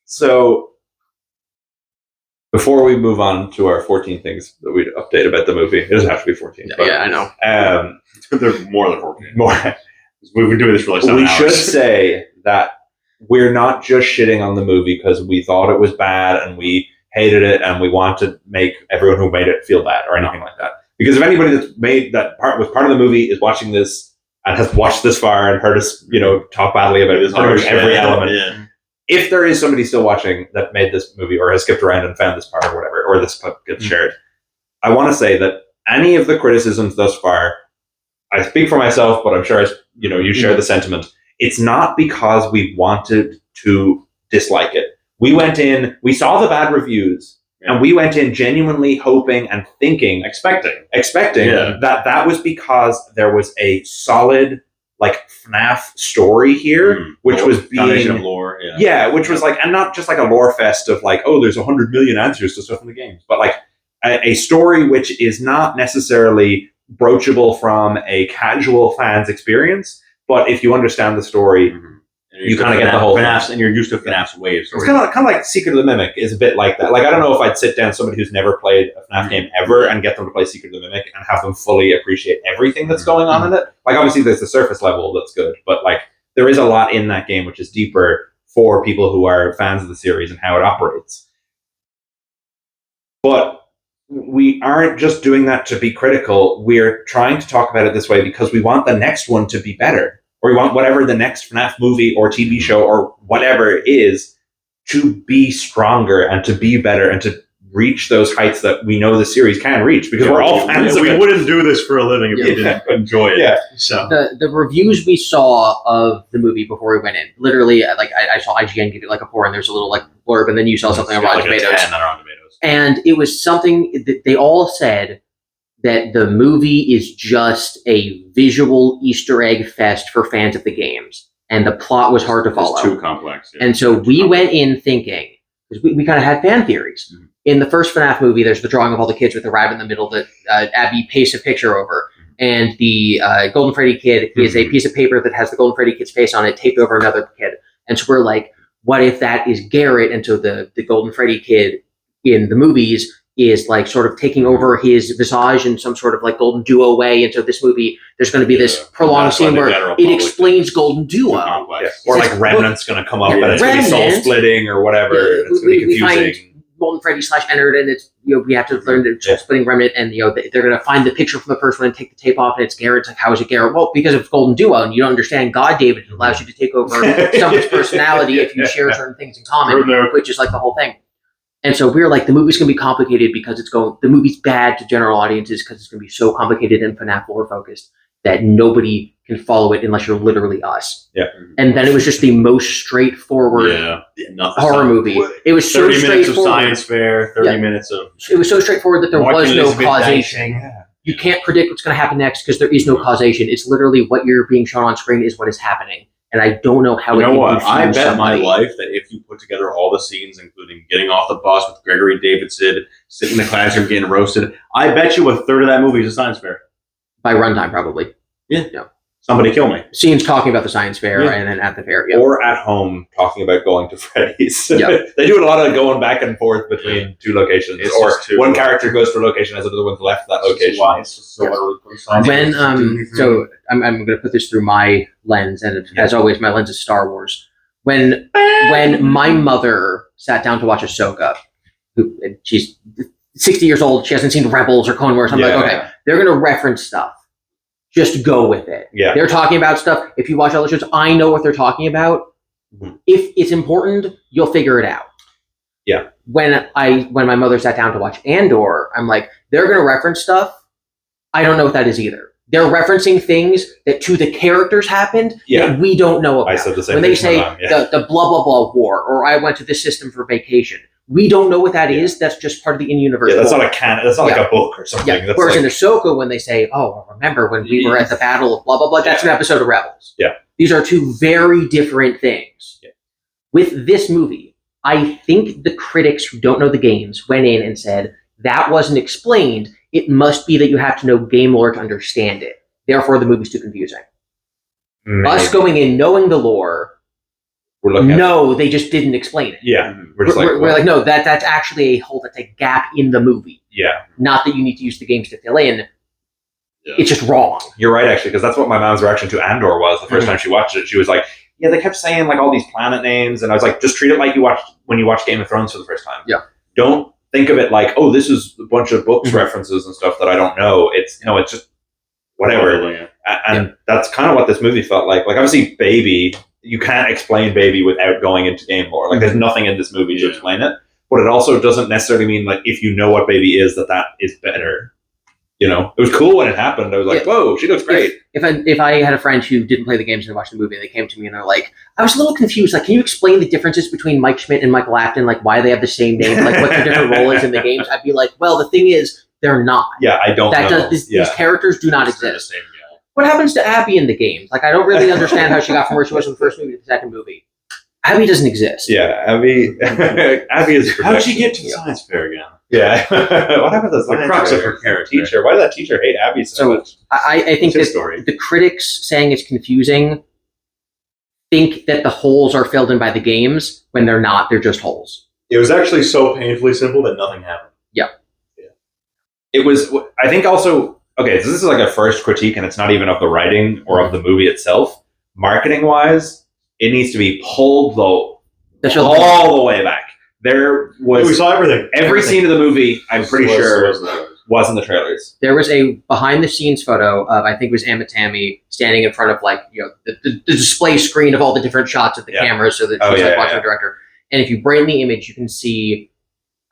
[SPEAKER 2] So before we move on to our 14 things that we'd update about the movie, it doesn't have to be 14.
[SPEAKER 1] Yeah,
[SPEAKER 2] but,
[SPEAKER 1] I know.
[SPEAKER 3] It's good there's more than 14.
[SPEAKER 2] More.
[SPEAKER 3] We've been doing this for like 7
[SPEAKER 2] We
[SPEAKER 3] hours.
[SPEAKER 2] should say that we're not just shitting on the movie because we thought it was bad and we hated it and we want to make everyone who made it feel bad or anything like that. Because if anybody that's made that part was part of the movie is watching this and has watched this far and heard us, talk badly about it, every element.
[SPEAKER 3] Yeah.
[SPEAKER 2] If there is somebody still watching that made this movie or has skipped around and found this part or whatever, or this clip gets shared, I want to say that any of the criticisms thus far, I speak for myself, but I'm sure you share the sentiment. It's not because we wanted to dislike it. We went in, we saw the bad reviews, and we went in genuinely hoping and thinking, expecting that was because there was a solid FNAF story here, which was
[SPEAKER 3] foundation of lore,
[SPEAKER 2] which was and not just a lore fest of there's 100 million answers to stuff in the games, but a story which is not necessarily broachable from a casual fan's experience, but if you understand the story, you kind of get the whole
[SPEAKER 3] FNAF's, and you're used to FNAF's waves.
[SPEAKER 2] It's kind of like Secret of the Mimic is a bit like that. I don't know if I'd sit down somebody who's never played a FNAF game ever and get them to play Secret of the Mimic and have them fully appreciate everything that's going on in it. Obviously there's the surface level that's good, but there is a lot in that game which is deeper for people who are fans of the series and how it operates. But we aren't just doing that to be critical. We're trying to talk about it this way because we want the next one to be better. Or we want whatever the next FNAF movie or TV show or whatever it is to be stronger and to be better and to reach those heights that we know the series can reach because we're all fans of it.
[SPEAKER 3] We wouldn't do this for a living if we didn't enjoy it.
[SPEAKER 2] Yeah.
[SPEAKER 3] So
[SPEAKER 1] the reviews we saw of the movie before we went in, literally, I saw IGN give it a 4, and there's a little blurb, and then you saw something on Rotten Tomatoes.
[SPEAKER 3] A 10 on Rotten Tomatoes.
[SPEAKER 1] And it was something that they all said that the movie is just a visual Easter egg fest for fans of the games. And the plot was hard to follow.
[SPEAKER 3] It's too complex. Yeah.
[SPEAKER 1] And so we went in thinking, because we kind of had fan theories. Mm-hmm. In the first FNAF movie, there's the drawing of all the kids with the rabbit in the middle that Abby pastes a picture over. And the Golden Freddy kid is a piece of paper that has the Golden Freddy kid's face on it taped over another kid. And so we're like, what if that is Garrett? And so the Golden Freddy kid in the movies is sort of taking over his visage in some sort of golden duo way. And so this movie, there's going to be this prolonged scene where it explains golden duo.
[SPEAKER 2] Or Remnant's going to come up and it's going to be soul splitting or whatever. It's going to be confusing.
[SPEAKER 1] We find Golden Freddy / Ennard, and it's we have to learn the soul splitting Remnant, and they're going to find the picture from the first one and take the tape off, and it's Garrett. It's how is it Garrett? Well, because of golden duo, and you don't understand God, David. It allows you to take over someone's personality if you share certain things in common, which is the whole thing. And so we're the movie's going to be complicated because the movie's bad to general audiences because it's going to be so complicated and FNAF lore focused that nobody can follow it unless you're literally us.
[SPEAKER 2] Yeah.
[SPEAKER 1] And then it was just the most straightforward horror movie. It was so
[SPEAKER 3] 30 minutes of
[SPEAKER 1] straightforward.
[SPEAKER 3] science fair, 30 minutes of...
[SPEAKER 1] It was so straightforward that there was no causation.
[SPEAKER 3] Yeah.
[SPEAKER 1] You can't predict what's going to happen next because there is no causation. It's literally what you're being shown on screen is what is happening. And I don't know how
[SPEAKER 3] you know what? I bet my life that if you put together all the scenes, including getting off the bus with Gregory Davidson, sitting in the classroom getting roasted, I bet you a third of that movie is a science fair.
[SPEAKER 1] By runtime, probably.
[SPEAKER 3] Yeah. No. Somebody kill me.
[SPEAKER 1] Scenes talking about the science fair and then at the fair. Yeah.
[SPEAKER 2] Or at home talking about going to Freddy's. They do a lot of going back and forth between two locations. Or one character goes to a location as another one's left that location.
[SPEAKER 1] So I'm going to put this through my lens, and as always, my lens is Star Wars. When my mother sat down to watch Ahsoka, she's 60 years old, she hasn't seen Rebels or Clone Wars. I'm like, okay, they're going to reference stuff. Just go with it.
[SPEAKER 2] Yeah.
[SPEAKER 1] They're talking about stuff. If you watch other shows, I know what they're talking about. Mm-hmm. If it's important, you'll figure it out.
[SPEAKER 2] Yeah.
[SPEAKER 1] When my mother sat down to watch Andor, I'm like, they're going to reference stuff. I don't know what that is either. They're referencing things that to the characters happened that we don't know about.
[SPEAKER 2] I said the same
[SPEAKER 1] when they say the blah, blah, blah war, or I went to this system for vacation. We don't know what that is. That's just part of the in-universe.
[SPEAKER 2] Yeah, that's not a canon. That's not like a book or something.
[SPEAKER 1] Yeah. Whereas in Ahsoka, when they say, "Oh, remember when we were at the Battle of blah blah blah," that's an episode of Rebels.
[SPEAKER 2] Yeah,
[SPEAKER 1] these are two very different things. Yeah. With this movie, I think the critics who don't know the games went in and said that wasn't explained. It must be that you have to know game lore to understand it. Therefore, the movie's too confusing. Maybe. Us going in knowing the lore. They just didn't explain it.
[SPEAKER 2] Yeah,
[SPEAKER 1] we're like, no, that's actually a hole. That's a gap in the movie.
[SPEAKER 2] Yeah,
[SPEAKER 1] not that you need to use the games to fill in. Yeah. It's just wrong.
[SPEAKER 2] You're right, actually, because that's what my mom's reaction to Andor was the first time she watched it. She was like, yeah, they kept saying like all these planet names, and I was like, just treat it like when you watch Game of Thrones for the first time.
[SPEAKER 1] Yeah.
[SPEAKER 2] Don't think of it like, oh, this is a bunch of books references and stuff that I don't know. It's just whatever. And that's kind of what this movie felt like. Like, obviously, Baby, you can't explain Baby without going into game lore. Like, there's nothing in this movie to explain it. But it also doesn't necessarily mean, like, if you know what Baby is, that is better. You know? It was cool when it happened. I was like, whoa, she looks great.
[SPEAKER 1] If I had a friend who didn't play the games and watched the movie, and they came to me and they're like, I was a little confused. Like, can you explain the differences between Mike Schmidt and Michael Afton? Like, why they have the same name? Like, what their different role is in the games? I'd be like, well, the thing is, they're not.
[SPEAKER 2] Yeah, I don't know.
[SPEAKER 1] These characters do not exist. What happens to Abby in the games? Like, I don't really understand how she got from where she was in the first movie to the second movie. Abby doesn't exist.
[SPEAKER 2] Yeah, Abby is.
[SPEAKER 3] How did she get to the science fair again?
[SPEAKER 2] Yeah, what happened to the
[SPEAKER 3] The crux of her character.
[SPEAKER 2] teacher? Why did that teacher hate Abby so much?
[SPEAKER 1] I think that the critics saying it's confusing think that the holes are filled in by the games when they're not. They're just holes.
[SPEAKER 3] It was actually so painfully simple that nothing happened.
[SPEAKER 1] Yeah.
[SPEAKER 2] It was. I think also. Okay, so this is like a first critique, and it's not even of the writing or of the movie itself. Marketing-wise, it needs to be pulled all the way back. There was
[SPEAKER 3] we saw everything.
[SPEAKER 2] Every scene of the movie, I'm pretty sure, was in the trailers.
[SPEAKER 1] There was a behind-the-scenes photo of, I think it was Emma Tammy standing in front of, like, you know, the display screen of all the different shots of the cameras, so that she's watching the director. And if you brighten the image, you can see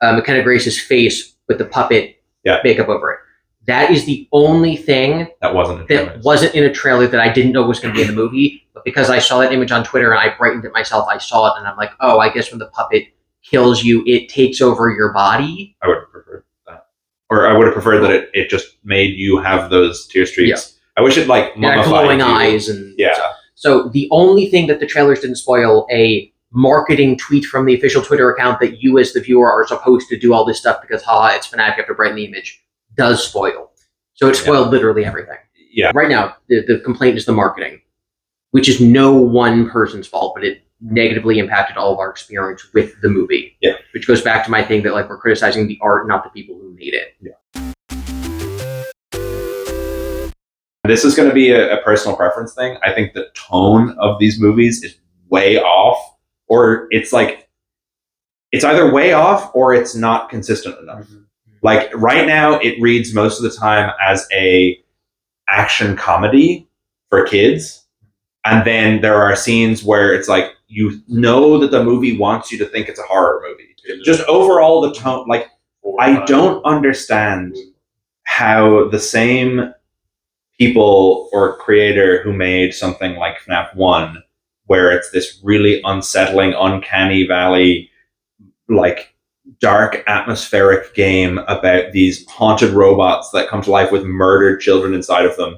[SPEAKER 1] McKenna Grace's face with the puppet makeup over it. That is the only thing that wasn't in a trailer that I didn't know was going to be in the movie. But because I saw that image on Twitter and I brightened it myself, I saw it and I'm like, oh, I guess when the puppet kills you, it takes over your body.
[SPEAKER 2] I would have preferred that. Or I would have preferred that it just made you have those tear streaks. Yeah. I wish it like mummified
[SPEAKER 1] glowing eyes and stuff. So the only thing that the trailers didn't spoil, a marketing tweet from the official Twitter account that you as the viewer are supposed to do all this stuff because it's FNAF, you have to brighten the image, does spoil. So it spoiled literally everything.
[SPEAKER 2] Yeah.
[SPEAKER 1] Right now, the complaint is the marketing, which is no one person's fault, but it negatively impacted all of our experience with the movie.
[SPEAKER 2] Yeah.
[SPEAKER 1] Which goes back to my thing that, like, we're criticizing the art, not the people who made it.
[SPEAKER 2] Yeah. This is going to be a personal preference thing. I think the tone of these movies is way off, or it's like, it's either way off or it's not consistent enough. Mm-hmm. Like, right now, it reads most of the time as a action comedy for kids. And then there are scenes where it's like, you know that the movie wants you to think it's a horror movie. Just overall, the tone, like, I don't understand how the same people or creator who made something like FNAF 1, where it's this really unsettling, uncanny valley, like, dark atmospheric game about these haunted robots that come to life with murdered children inside of them,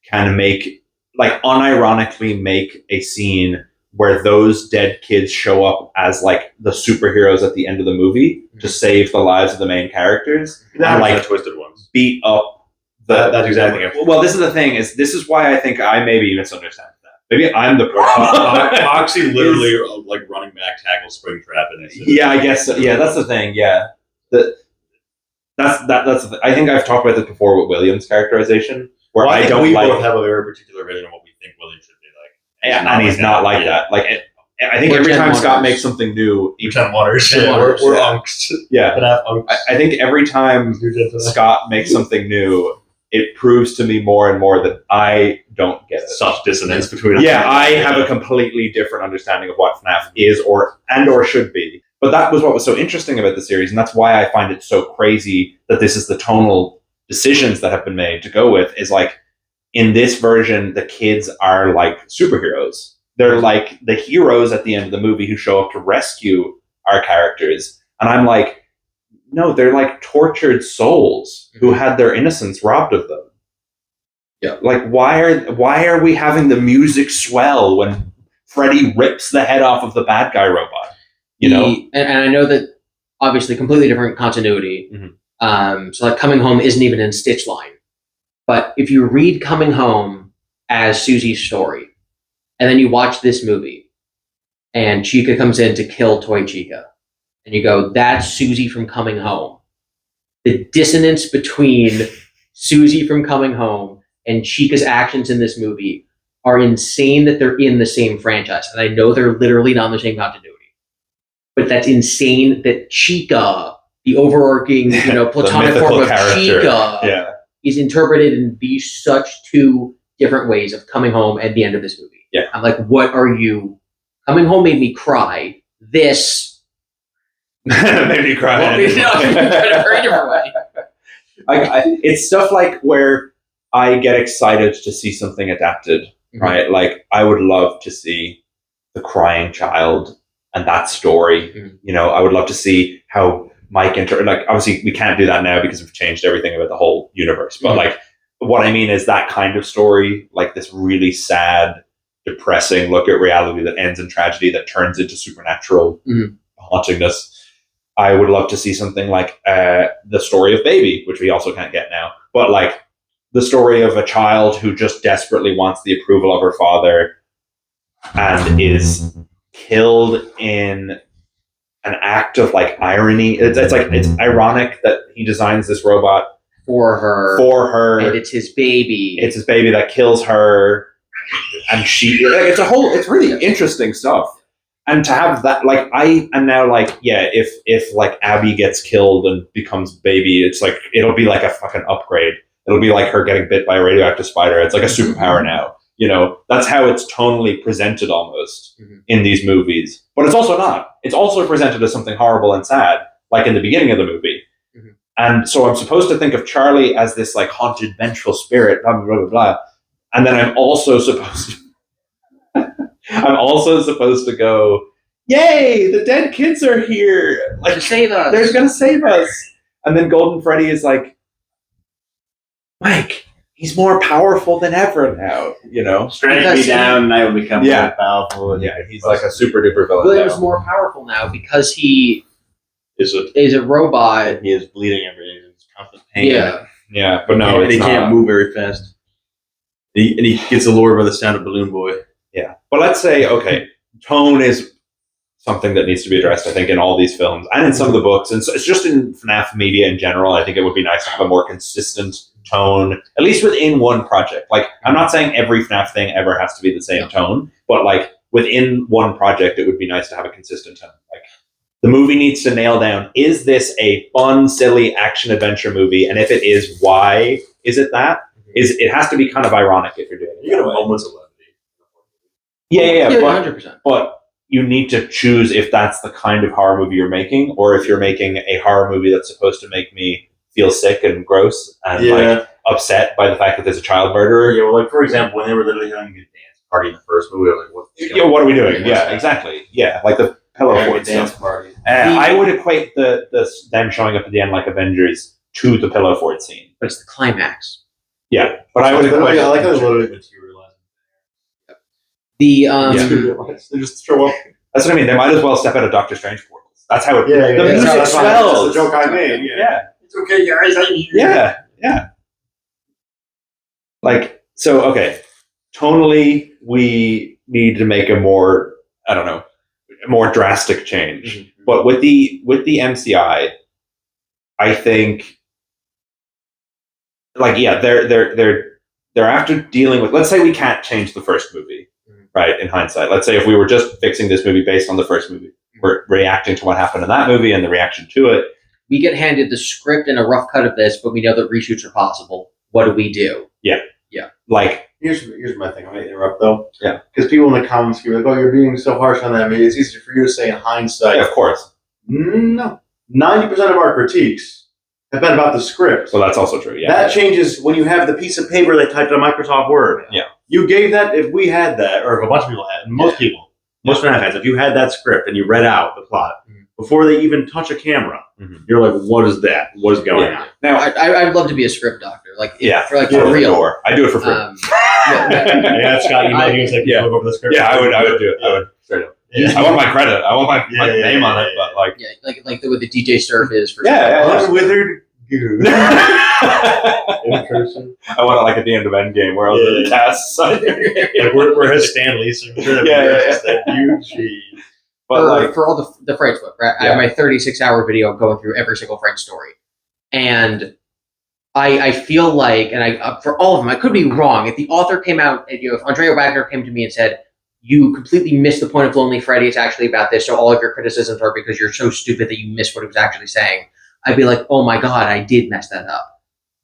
[SPEAKER 2] can make, like, unironically make a scene where those dead kids show up as, like, the superheroes at the end of the movie to save the lives of the main characters, and, like,
[SPEAKER 3] twisted ones
[SPEAKER 2] beat up
[SPEAKER 3] that's exactly it.
[SPEAKER 2] Well, this is the thing, this is why I think I maybe misunderstand that. Maybe I'm the person.
[SPEAKER 3] Foxy literally, like, running back tackle Springtrap in it.
[SPEAKER 2] Yeah, I guess so. Yeah, that's the thing. Yeah, that's I think I've talked about this before with William's characterization, where I don't
[SPEAKER 3] we
[SPEAKER 2] like.
[SPEAKER 3] both have a very particular vision of what we think William should be like.
[SPEAKER 2] And he's not like that. Like, I think every time Scott makes something new,
[SPEAKER 3] we're unks.
[SPEAKER 2] Yeah, I think every time Scott makes something new, it proves to me more and more that I don't get it.
[SPEAKER 3] Such dissonance between us.
[SPEAKER 2] Yeah, I have a completely different understanding of what FNAF is or should be. But that was what was so interesting about the series, and that's why I find it so crazy that this is the tonal decisions that have been made to go with, is like, in this version, the kids are like superheroes. They're like the heroes at the end of the movie who show up to rescue our characters. And I'm like, no, they're like tortured souls who had their innocence robbed of them.
[SPEAKER 1] Yeah.
[SPEAKER 2] Like, why are we having the music swell when Freddy rips the head off of the bad guy robot? You know?
[SPEAKER 1] And I know that, obviously, completely different continuity. Mm-hmm. So, like, Coming Home isn't even in Stitch line. But if you read Coming Home as Susie's story, and then you watch this movie, and Chica comes in to kill Toy Chica, and you go, that's Susie from Coming Home. The dissonance between Susie from Coming Home and Chica's actions in this movie are insane that they're in the same franchise. And I know they're literally not in the same continuity. But that's insane that Chica, the overarching, platonic form of Chica, is interpreted in these such two different ways of coming home at the end of this movie.
[SPEAKER 2] Yeah.
[SPEAKER 1] I'm like, what are you? Coming home made me cry. This
[SPEAKER 2] made me cry.
[SPEAKER 1] In a very different way.
[SPEAKER 2] It's stuff like where I get excited to see something adapted, right? Like, I would love to see the crying child and that story. I would love to see how Mike obviously we can't do that now because we've changed everything about the whole universe. But like, what I mean is that kind of story, like this really sad, depressing look at reality that ends in tragedy that turns into supernatural hauntingness. I would love to see something like the story of Baby, which we also can't get now. But like the story of a child who just desperately wants the approval of her father and is killed in an act of like irony. It's ironic that he designs this robot for her,
[SPEAKER 1] and it's his baby.
[SPEAKER 2] It's his baby that kills her, and it's really interesting stuff. And to have that, like, I am now like, if like Abby gets killed and becomes Baby, it's like it'll be like a fucking upgrade. It'll be like her getting bit by a radioactive spider. It's like a superpower now. That's how it's tonally presented almost in these movies. But it's also not. It's also presented as something horrible and sad, like in the beginning of the movie. And so I'm supposed to think of Charlie as this like haunted, vengeful spirit, blah, blah, blah, blah. And then I'm also supposed to go, yay, the dead kids are here. Like,
[SPEAKER 1] to save us.
[SPEAKER 2] They're going to save us. And then Golden Freddy is like, Mike, he's more powerful than ever now,
[SPEAKER 3] Strike me down and I will become more powerful.
[SPEAKER 2] Yeah, he's like a super duper villain.
[SPEAKER 1] William's more powerful now because he is a robot.
[SPEAKER 3] He is bleeding every day. He's constant pain.
[SPEAKER 2] Yeah, but no,
[SPEAKER 3] and he can't move very fast. And he gets allured by the sound of Balloon Boy.
[SPEAKER 2] Yeah, but let's say, okay, tone is something that needs to be addressed, I think, in all these films and in some of the books. And so it's just in FNAF media in general. I think it would be nice to have a more consistent tone, at least within one project. Like, I'm not saying every FNAF thing ever has to be the same tone, but like within one project, it would be nice to have a consistent tone. Like, the movie needs to nail down, is this a fun, silly action adventure movie? And if it is, why is it that? It has to be kind of ironic if you're doing it.
[SPEAKER 3] You get moments of levity.
[SPEAKER 2] Yeah,
[SPEAKER 1] 100%.
[SPEAKER 2] But you need to choose if that's the kind of horror movie you're making, or if you're making a horror movie that's supposed to make me feel sick and gross and like upset by the fact that there's a child murderer.
[SPEAKER 3] Yeah, well, like, for example, when they were literally having a dance party in the first movie, I was like,
[SPEAKER 2] what are we doing? Yeah, exactly. Yeah, like the pillow fort
[SPEAKER 3] dance
[SPEAKER 2] stuff.
[SPEAKER 3] party.
[SPEAKER 2] I would equate them showing up at the end like Avengers to the pillow fort scene.
[SPEAKER 1] But it's the climax.
[SPEAKER 2] Yeah, but I would equate.
[SPEAKER 3] I like how they literally materialize.
[SPEAKER 1] The
[SPEAKER 3] They just show up.
[SPEAKER 2] That's what I mean. They might as well step out of Doctor Strange portals. That's how it.
[SPEAKER 3] The
[SPEAKER 2] music
[SPEAKER 3] that's
[SPEAKER 2] swells.
[SPEAKER 3] the joke I made.
[SPEAKER 2] Yeah.
[SPEAKER 3] It's okay, guys. I'm here.
[SPEAKER 2] Yeah. Like, so, okay. Tonally, we need to make a more drastic change. But with the MCI, I think, like, they're after dealing with. Let's say we can't change the first movie, right? In hindsight, let's say if we were just fixing this movie based on the first movie, we're reacting to what happened in that movie and the reaction to it.
[SPEAKER 1] We get handed the script and a rough cut of this, but we know that reshoots are possible. What do we do?
[SPEAKER 2] Yeah. Like,
[SPEAKER 3] here's my thing. I'm gonna interrupt though.
[SPEAKER 2] Yeah.
[SPEAKER 3] Because people in the comments are like, "Oh, you're being so harsh on that." I mean, it's easy for you to say in hindsight.
[SPEAKER 2] yeah, of course.
[SPEAKER 3] No, 90% of our critiques have been about the script.
[SPEAKER 2] So that's also true. Yeah.
[SPEAKER 3] That changes when you have the piece of paper they typed on Microsoft Word.
[SPEAKER 2] Yeah.
[SPEAKER 3] You gave that, if we had that, or if a bunch of people had, most FNAF heads, if you had that script and you read out the plot before they even touch a camera, you're like, what is that? What is going on?
[SPEAKER 1] Now, I'd love to be a script doctor. Like, for real.
[SPEAKER 2] I do it for free.
[SPEAKER 3] Yeah, Scott, you might use like look over the script.
[SPEAKER 2] Yeah, I would do it. I would straight up. Yeah. I want my credit. I want my name on it, but like
[SPEAKER 1] like the way the DJ Surf is for
[SPEAKER 3] Unwithered goo. In person.
[SPEAKER 2] I want it like at the end of Endgame where all the tasks.
[SPEAKER 3] Like we're his Stanley, so that huge.
[SPEAKER 2] But
[SPEAKER 1] for all the French book, right? I have my 36-hour video going through every single French story, and I feel like, and for all of them, I could be wrong. If the author came out, if Andrea Wagner came to me and said, you completely missed the point of Lonely Freddy, it's actually about this, so all of your criticisms are because you're so stupid that you missed what it was actually saying, I'd be like, oh my God, I did mess that up.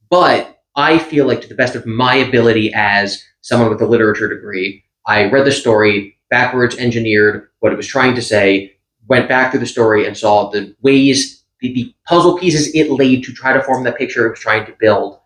[SPEAKER 1] But I feel like, to the best of my ability as someone with a literature degree, I read the story, backwards engineered what it was trying to say, went back through the story and saw the ways, the puzzle pieces it laid to try to form the picture it was trying to build,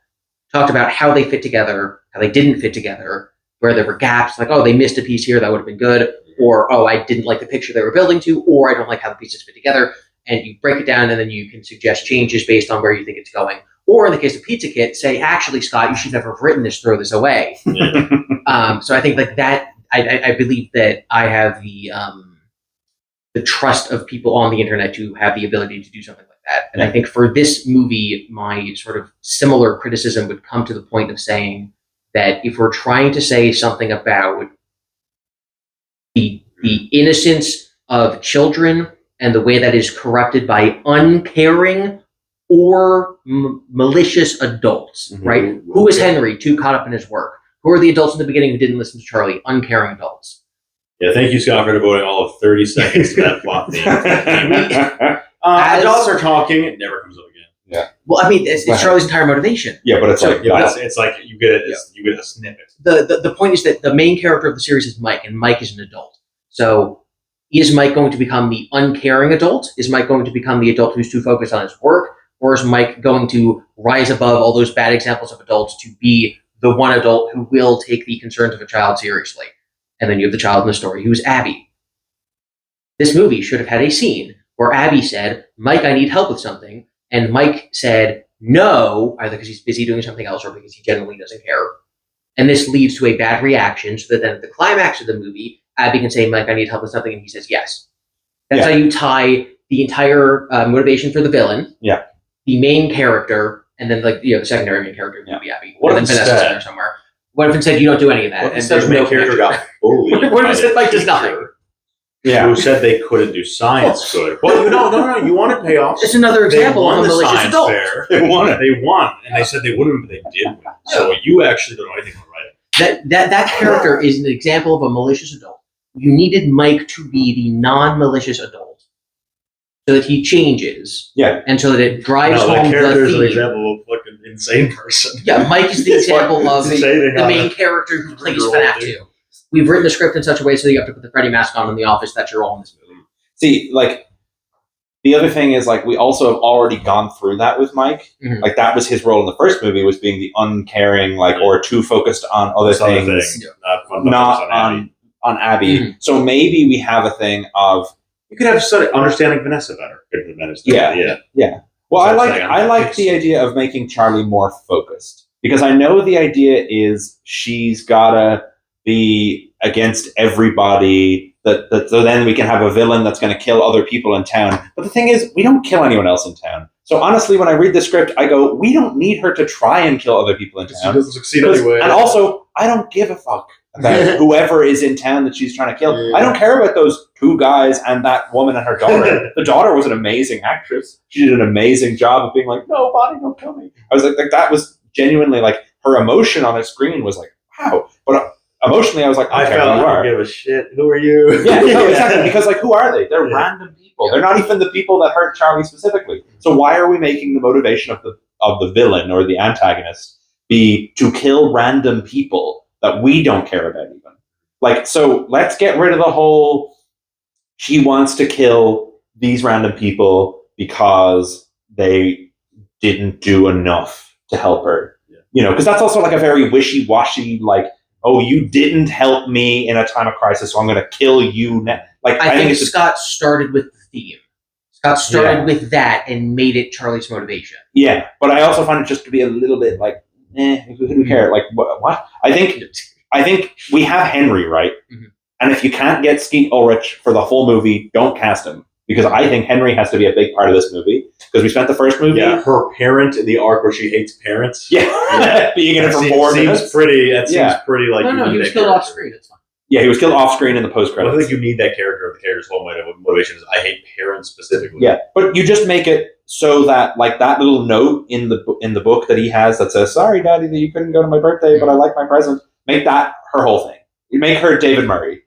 [SPEAKER 1] talked about how they fit together, how they didn't fit together, where there were gaps, like, oh, they missed a piece here, that would have been good, or, oh, I didn't like the picture they were building to, or I don't like how the pieces fit together, and you break it down, and then you can suggest changes based on where you think it's going. Or in the case of Pizza Kit, say, actually, Scott, you should never have written this, throw this away. So I think like that, I believe that I have the trust of people on the internet to have the ability to do something like that. And I think for this movie, my sort of similar criticism would come to the point of saying that if we're trying to say something about the innocence of children and the way that is corrupted by uncaring or malicious adults, right? Who is Henry, too caught up in his work? Who are the adults in the beginning who didn't listen to Charlie? Uncaring adults.
[SPEAKER 3] Yeah, thank you, Scott, for devoting all of 30 seconds to that plot theme. Adults are talking, it never comes up again.
[SPEAKER 2] Yeah.
[SPEAKER 1] Well, I mean, it's Charlie's entire motivation.
[SPEAKER 2] Yeah, but it's like
[SPEAKER 3] it's like you get a snippet.
[SPEAKER 1] The point is that the main character of the series is Mike, and Mike is an adult. So is Mike going to become the uncaring adult? Is Mike going to become the adult who's too focused on his work? Or is Mike going to rise above all those bad examples of adults to be the one adult who will take the concerns of a child seriously? And then you have the child in the story who's Abby. This movie should have had a scene where Abby said, Mike, I need help with something. And Mike said no, either because he's busy doing something else or because he genuinely doesn't care. And this leads to a bad reaction so that then at the climax of the movie, Abby can say, Mike, I need help with something. And he says yes. That's how you tie the entire motivation for the villain.
[SPEAKER 2] Yeah.
[SPEAKER 1] The main character, and then the secondary main character would be Abby.
[SPEAKER 3] What
[SPEAKER 1] and then Vanessa's in there somewhere. What if instead you don't do any of that?
[SPEAKER 3] What if the main character got bullied?
[SPEAKER 1] What if instead Mike does nothing?
[SPEAKER 2] Yeah.
[SPEAKER 3] Who said they couldn't do science good? Well, no, you wanted payoffs.
[SPEAKER 1] It's another example of a malicious adult.
[SPEAKER 3] Fair. They won, and they said they wouldn't, but they did win. So you actually don't know anything about writing.
[SPEAKER 1] That character is an example of a malicious adult. You needed Mike to be the non-malicious adult, so that he changes.
[SPEAKER 2] Yeah.
[SPEAKER 1] And so that it drives home
[SPEAKER 3] the character is
[SPEAKER 1] theme.
[SPEAKER 3] an example of fucking insane person.
[SPEAKER 1] Yeah, Mike is the example of the main character who plays FNAF 2. We've written the script in such a way so that you have to put the Freddy mask on in the office. That's your role in this movie.
[SPEAKER 2] See, like, the other thing is, like, we also have already gone through that with Mike.
[SPEAKER 1] Mm-hmm.
[SPEAKER 2] Like, that was his role in the first movie, was being the uncaring, like, or too focused on other things. Not on Abby. Mm-hmm. So maybe we have a thing of...
[SPEAKER 3] You could have started understanding Vanessa better.
[SPEAKER 2] Yeah. Well, I like the idea of making Charlie more focused. Because I know the idea is she's gotta be against everybody, so then we can have a villain that's going to kill other people in town. But the thing is, we don't kill anyone else in town. So honestly, when I read the script, I go, we don't need her to try and kill other people in town.
[SPEAKER 3] She doesn't succeed anyway.
[SPEAKER 2] And also, I don't give a fuck about whoever is in town that she's trying to kill. Yeah. I don't care about those two guys and that woman and her daughter. The daughter was an amazing actress. She did an amazing job of being like, no, Bonnie, don't kill me. I was like that was genuinely, like, her emotion on the screen was like, wow. But emotionally, I was like, okay,
[SPEAKER 3] I don't give a shit. Who are you?
[SPEAKER 2] Yeah, no, exactly. Because, like, who are they? They're random people. They're not even the people that hurt Charlie specifically. So why are we making the motivation of the villain or the antagonist be to kill random people that we don't care about even? Like, so let's get rid of the whole, she wants to kill these random people because they didn't do enough to help her. Yeah. You know, because that's also like a very wishy-washy, like, oh, you didn't help me in a time of crisis, so I'm going to kill you now. Like,
[SPEAKER 1] I think Scott started with the theme. Scott started with that and made it Charlie's motivation.
[SPEAKER 2] Yeah, but I also find it just to be a little bit like, who do we care? Like, what? I think we have Henry, right? Mm-hmm. And if you can't get Skeet Ulrich for the whole movie, don't cast him. Because I think Henry has to be a big part of this movie. Because we spent the first movie...
[SPEAKER 3] Yeah, her parent in the arc where she hates parents.
[SPEAKER 2] Yeah. Being in it for 4 minutes.
[SPEAKER 3] That seems pretty like...
[SPEAKER 1] No, he was killed off screen. It's fine.
[SPEAKER 2] Yeah, he was killed off screen in the post
[SPEAKER 3] I don't
[SPEAKER 2] credits.
[SPEAKER 3] think you need that character. If the character's whole motivation is I hate parents specifically.
[SPEAKER 2] Yeah, but you just make it so that like that little note in the book that he has that says, "Sorry, Daddy, that you couldn't go to my birthday, but I like my present." Make that her whole thing. You make her David Murray.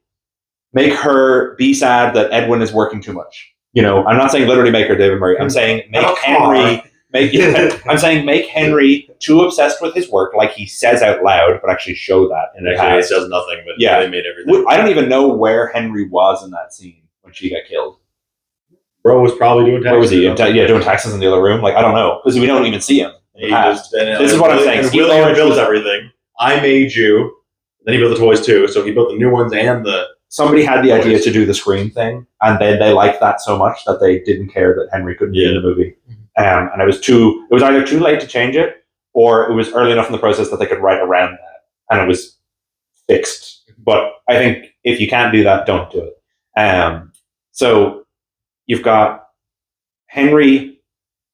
[SPEAKER 2] Make her be sad that Edwin is working too much. I'm not saying literally make her David Murray. I'm saying make Henry. I'm saying make Henry too obsessed with his work, like he says out loud, but actually show that.
[SPEAKER 3] And actually, it says nothing, but they made everything.
[SPEAKER 2] I don't even know where Henry was in that scene when she got killed.
[SPEAKER 3] Bro was probably doing taxes.
[SPEAKER 2] Where was he? Doing taxes in the other room. Like I don't know because we don't even see him. This is what I'm saying.
[SPEAKER 3] He builds everything. I made you. Then he built the toys too. So he built the new ones and the.
[SPEAKER 2] Somebody had the idea to do the Scream thing, and they liked that so much that they didn't care that Henry couldn't be in the movie. And it was either too late to change it, or it was early enough in the process that they could write around that, and it was fixed. But I think if you can't do that, don't do it. So you've got Henry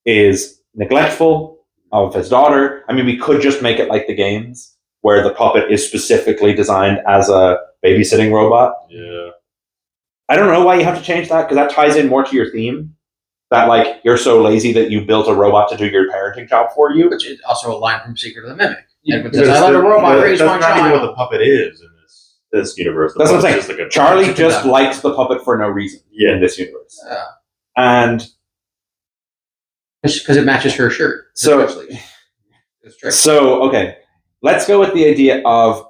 [SPEAKER 2] is neglectful of his daughter. I mean, we could just make it like the games, where the puppet is specifically designed as a babysitting robot.
[SPEAKER 3] Yeah.
[SPEAKER 2] I don't know why you have to change that, because that ties in more to your theme. That, like, you're so lazy that you built a robot to do your parenting job for you.
[SPEAKER 1] Which is also a line from Secret of the Mimic.
[SPEAKER 3] Edwin says, I let a robot raise my child. That's not even what the puppet is in this universe.
[SPEAKER 2] That's what I'm saying. Charlie just likes the puppet for no reason in this universe.
[SPEAKER 1] Yeah.
[SPEAKER 2] And...
[SPEAKER 1] because it matches her shirt.
[SPEAKER 2] So, okay. Let's go with the idea of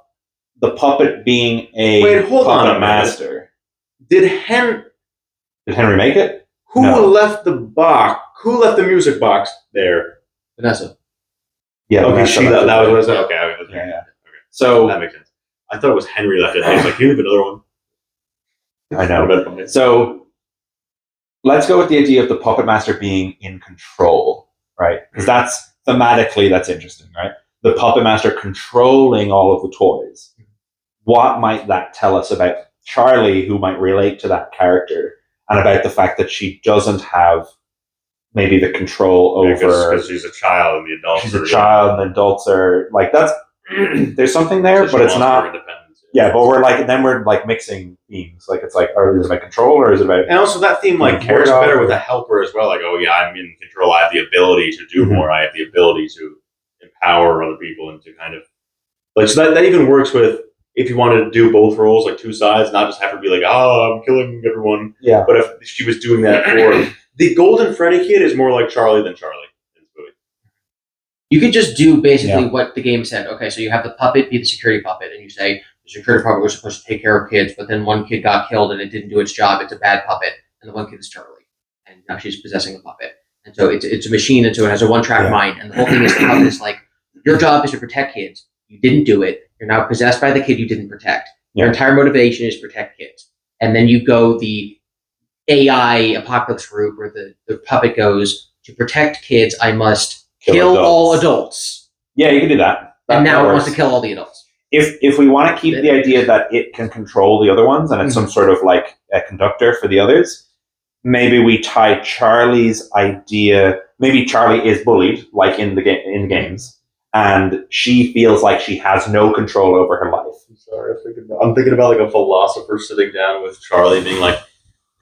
[SPEAKER 2] the puppet being a puppet master.
[SPEAKER 3] Did Henry
[SPEAKER 2] make it?
[SPEAKER 3] Who left the box? Who left the music box there?
[SPEAKER 1] Vanessa.
[SPEAKER 2] Yeah.
[SPEAKER 3] Okay,
[SPEAKER 2] Vanessa
[SPEAKER 3] that was okay.
[SPEAKER 2] Okay. So
[SPEAKER 3] that makes sense. I thought it was Henry left it. I was like, you leave another one.
[SPEAKER 2] I know. So let's go with the idea of the puppet master being in control, right? Because that's thematically that's interesting, right? The puppet master controlling all of the toys. What might that tell us about Charlie, who might relate to that character, and about the fact that she doesn't have maybe the control over...
[SPEAKER 3] Because she's a child and the adults
[SPEAKER 2] She's a child and the adults are... Like, that's... there's something there, but it's not... Yeah, but we're mixing themes. Like, it's like, is it about control or is it about...
[SPEAKER 3] And also that theme, like, works better with a helper as well. Like, oh yeah, I'm in control. I have the ability to do more. I have the ability to empower other people and to kind of... Like, so that even works with... If you wanted to do both roles, like two sides, not just have her be like, oh, I'm killing everyone.
[SPEAKER 2] Yeah.
[SPEAKER 3] But if she was doing that for... The Golden Freddy kid is more like Charlie than Charlie in this movie.
[SPEAKER 1] You could just do basically what the game said. Okay, so you have the puppet be the security puppet, and you say, the security puppet was supposed to take care of kids, but then one kid got killed and it didn't do its job. It's a bad puppet. And the one kid is Charlie. And now she's possessing a puppet. And so it's a machine, and so it has a one-track mind. And the whole thing is the puppet is like, your job is to protect kids. You didn't do it. You're now possessed by the kid you didn't protect. Your entire motivation is to protect kids. And then you go the AI apocalypse route where the puppet goes, to protect kids, I must kill all adults.
[SPEAKER 2] Yeah, you can do that.
[SPEAKER 1] And now it wants to kill all the adults.
[SPEAKER 2] If we want to keep the idea that it can control the other ones and it's some sort of like a conductor for the others, maybe we tie Charlie's idea. Maybe Charlie is bullied, like in the games, and she feels like she has no control over her life.
[SPEAKER 3] I'm sorry, I'm thinking about like a philosopher sitting down with Charlie, being like,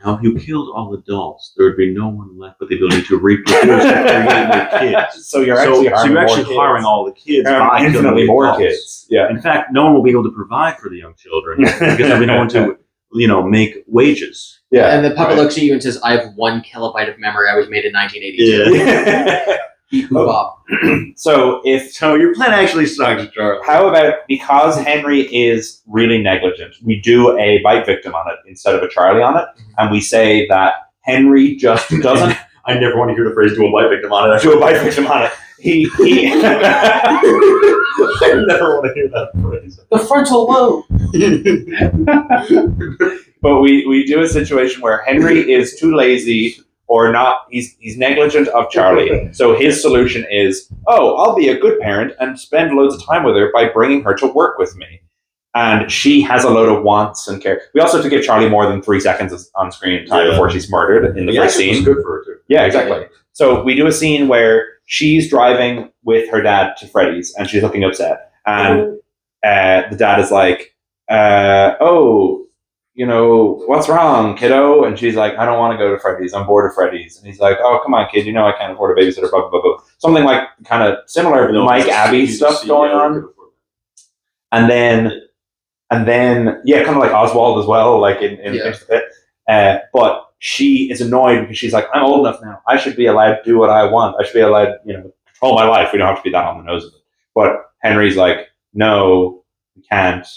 [SPEAKER 3] "Now, if you killed all adults, there would be no one left with the ability to reproduce and create new kids.
[SPEAKER 2] So you're actually
[SPEAKER 3] harming all the kids by
[SPEAKER 2] infinitely more kids. Yeah.
[SPEAKER 3] In fact, no one will be able to provide for the young children because there'll be no one to, make wages."
[SPEAKER 2] Yeah.
[SPEAKER 1] And the puppet looks at you and says, "I have 1 kilobyte of memory. I was made in 1982."
[SPEAKER 2] Yeah. So
[SPEAKER 3] your plan actually sucks, Charlie.
[SPEAKER 2] How about, because Henry is really negligent, we do a bite victim on it instead of a Charlie on it, and we say that Henry just doesn't...
[SPEAKER 3] I never want to hear the phrase "do a bite victim on it."
[SPEAKER 2] Do a bite victim on it. He
[SPEAKER 3] I never want to hear that phrase.
[SPEAKER 1] The frontal lobe.
[SPEAKER 2] But we do a situation where Henry is too lazy or not, he's negligent of Charlie. So his solution is, I'll be a good parent and spend loads of time with her by bringing her to work with me. And she has a load of wants and care. We also have to give Charlie more than 3 seconds on screen time before she's murdered in the first scene.
[SPEAKER 3] Good for her too.
[SPEAKER 2] Yeah, exactly. So we do a scene where she's driving with her dad to Freddy's and she's looking upset. And the dad is like, oh, what's wrong, kiddo? And she's like, I don't want to go to Freddy's. I'm bored of Freddy's. And he's like, oh, come on, kid. I can't afford a babysitter. Blah, blah, blah. Something like kind of similar Mike Abby stuff going on. And then, yeah, kind of like Oswald as well, like in the Pit. But she is annoyed because she's like, I'm old enough now. I should be allowed to do what I want. I should be allowed, control my life. We don't have to be that on the nose of it. But Henry's like, no, we can't.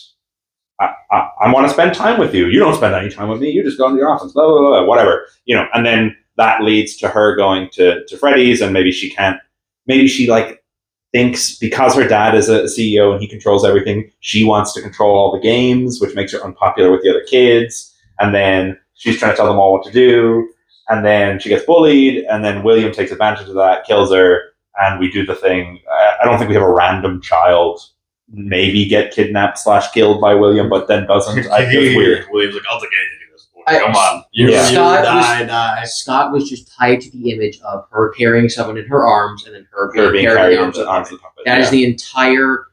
[SPEAKER 2] I want to spend time with you. You don't spend any time with me. You just go into your office, blah, blah, blah, whatever. And then that leads to her going to Freddy's, and maybe she thinks because her dad is a CEO and he controls everything, she wants to control all the games, which makes her unpopular with the other kids. And then she's trying to tell them all what to do. And then she gets bullied, and then William takes advantage of that, kills her, and we do the thing. I don't think we have a random child maybe get kidnapped / killed by William, but then doesn't. I feel weird.
[SPEAKER 3] William's like, I'll take anything at this point. Come on. Die.
[SPEAKER 1] Scott was just tied to the image of her carrying someone in her arms and then her being carried in the arms of the puppet. That is the entire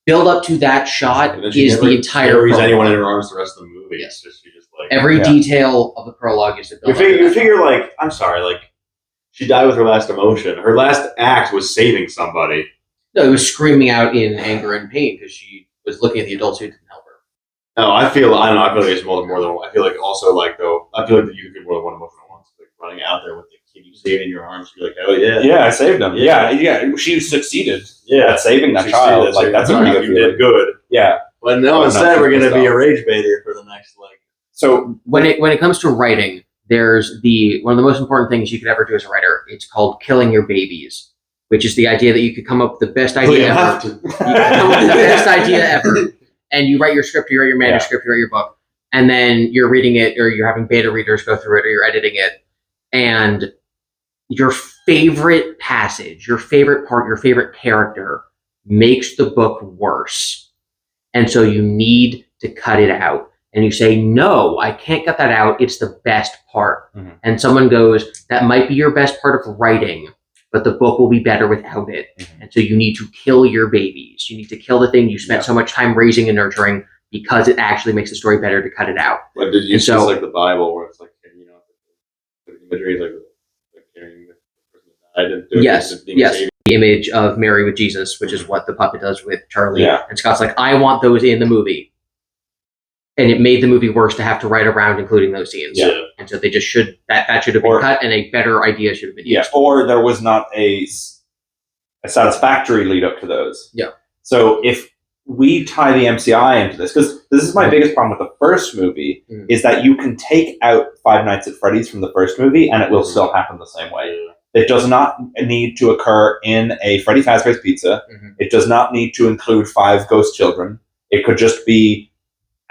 [SPEAKER 1] build up to that shot is the entire
[SPEAKER 3] carries anyone in her arms the rest of the movie.
[SPEAKER 1] Yes.
[SPEAKER 3] It's just like
[SPEAKER 1] every detail of the prologue is the build
[SPEAKER 3] You figure like, I'm sorry, like she died with her last emotion. Her last act was saving somebody.
[SPEAKER 1] No, it was screaming out in anger and pain because she was looking at the adults who didn't help her.
[SPEAKER 3] No, I feel like it's more than one. I feel like also like though, I feel like that you can more than one emotion at once. Like running out there with the kid you saved in your arms, you're like, hell yeah.
[SPEAKER 2] Yeah, I saved him. Yeah. She succeeded at saving that child. Like that's a pretty good feeling.
[SPEAKER 3] You did good.
[SPEAKER 2] Yeah.
[SPEAKER 3] But no, instead we're gonna be a rage baiter for the next like.
[SPEAKER 1] So when it comes to writing, there's one of the most important things you could ever do as a writer. It's called killing your babies, which is the idea that you could come up with the best idea ever. You could come up with the best idea ever, and you write your script, you write your manuscript, you write your book, and then you're reading it, or you're having beta readers go through it, or you're editing it, and your favorite passage, your favorite part, your favorite character makes the book worse, and so you need to cut it out. And you say, no, I can't cut that out. It's the best part. Mm-hmm. And someone goes, that might be your best part of writing, but the book will be better without it. Mm-hmm. And so you need to kill your babies. You need to kill the thing you spent so much time raising and nurturing because it actually makes the story better to cut it out.
[SPEAKER 3] But did you just like the Bible where it's like, the imagery is like carrying the person that died and doing
[SPEAKER 1] yes. The image of Mary with Jesus, which is what the puppet does with Charlie. Yeah. And Scott's like, I want those in the movie. And it made the movie worse to have to write around including those scenes. Yeah. And so they just that should have been cut, and a better idea should have been used.
[SPEAKER 2] Yeah, or there was not a satisfactory lead up to those.
[SPEAKER 1] Yeah.
[SPEAKER 2] So if we tie the MCI into this, because this is my biggest problem with the first movie, is that you can take out Five Nights at Freddy's from the first movie, and it will still happen the same way. It does not need to occur in a Freddy Fazbear's Pizza. Mm-hmm. It does not need to include 5 ghost children. It could just be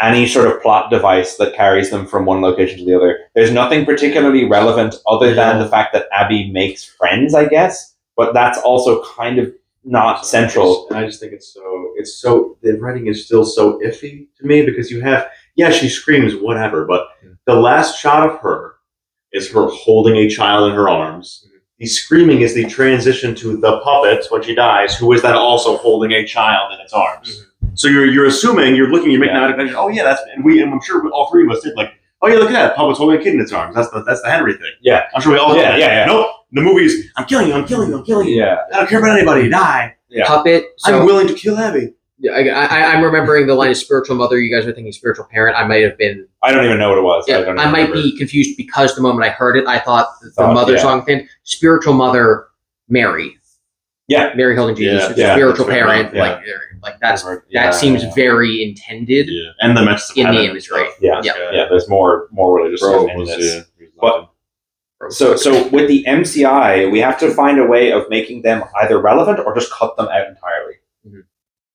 [SPEAKER 2] any sort of plot device that carries them from one location to the other. There's nothing particularly relevant other than the fact that Abby makes friends, I guess, but that's also kind of not central.
[SPEAKER 3] I just think it's so the writing is still so iffy to me because you have, she screams, whatever, but the last shot of her is her holding a child in her arms. The screaming is the transition to the puppet when she dies, who is then also holding a child in its arms. So you're assuming, you're looking, you're making that connection. Oh yeah, and I'm sure all 3 of us did. Like, oh yeah, look at that, puppet's holding a kid in its arms. That's the Henry thing.
[SPEAKER 2] Yeah,
[SPEAKER 3] I'm sure we all did that. Yeah. Nope. The movie's, I'm killing you. Yeah. I don't care about anybody. Die.
[SPEAKER 1] Yeah. Puppet.
[SPEAKER 3] So, I'm willing to kill Abby.
[SPEAKER 1] I'm remembering the line of spiritual mother. You guys were thinking spiritual parent. I might have been.
[SPEAKER 2] I don't even know what it was.
[SPEAKER 1] Yeah, I might be confused because the moment I heard it, I thought the mother song thing. Spiritual mother, Mary.
[SPEAKER 2] Yeah,
[SPEAKER 1] Mary holding Jesus, spiritual parent, like that seems very intended.
[SPEAKER 3] Yeah, and the message
[SPEAKER 1] in the imagery.
[SPEAKER 2] Yeah. There's more religious stuff in this. But so with the MCI, we have to find a way of making them either relevant or just cut them out entirely,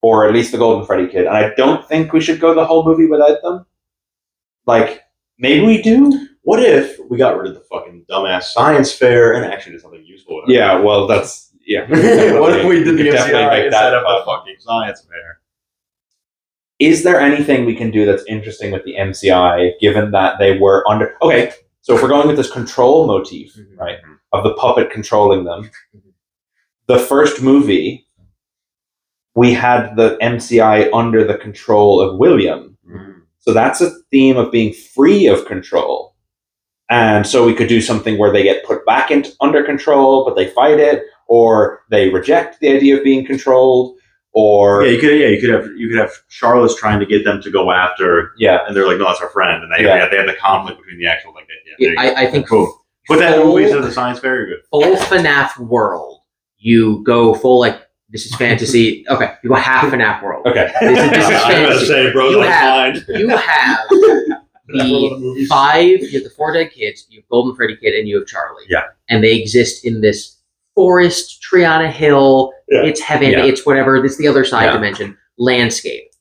[SPEAKER 2] or at least the Golden Freddy kid. And I don't think we should go the whole movie without them. Like maybe we do.
[SPEAKER 3] What if we got rid of the fucking dumbass science fair and actually did something useful?
[SPEAKER 2] Yeah, well that's. Yeah.
[SPEAKER 3] What if we did the MCI instead of the fucking science fair?
[SPEAKER 2] Is there anything we can do that's interesting with the MCI, given that they were under... Okay, so if we're going with this control motif, right, of the puppet controlling them, the first movie, we had the MCI under the control of William, So that's a theme of being free of control. And so we could do something where they get put back under control, but they fight it, or they reject the idea of being controlled, or
[SPEAKER 3] you could have Charlotte's trying to get them to go after, and they're like, no, that's our friend, and they have the conflict between the actual
[SPEAKER 1] I think
[SPEAKER 3] cool. Put that in movies as a science fair, good.
[SPEAKER 1] Full FNAF world. You go full this is fantasy. Okay, you go half FNAF world.
[SPEAKER 2] Okay,
[SPEAKER 1] this is
[SPEAKER 3] I gotta say, bro,
[SPEAKER 1] you
[SPEAKER 3] that's
[SPEAKER 1] have the 5. You have the 4 dead kids. You have Golden Freddy Kid, and you have Charlie.
[SPEAKER 2] Yeah,
[SPEAKER 1] and they exist in this forest, tree on a hill. Yeah. It's heaven. Yeah. It's whatever. This is the other side dimension landscape.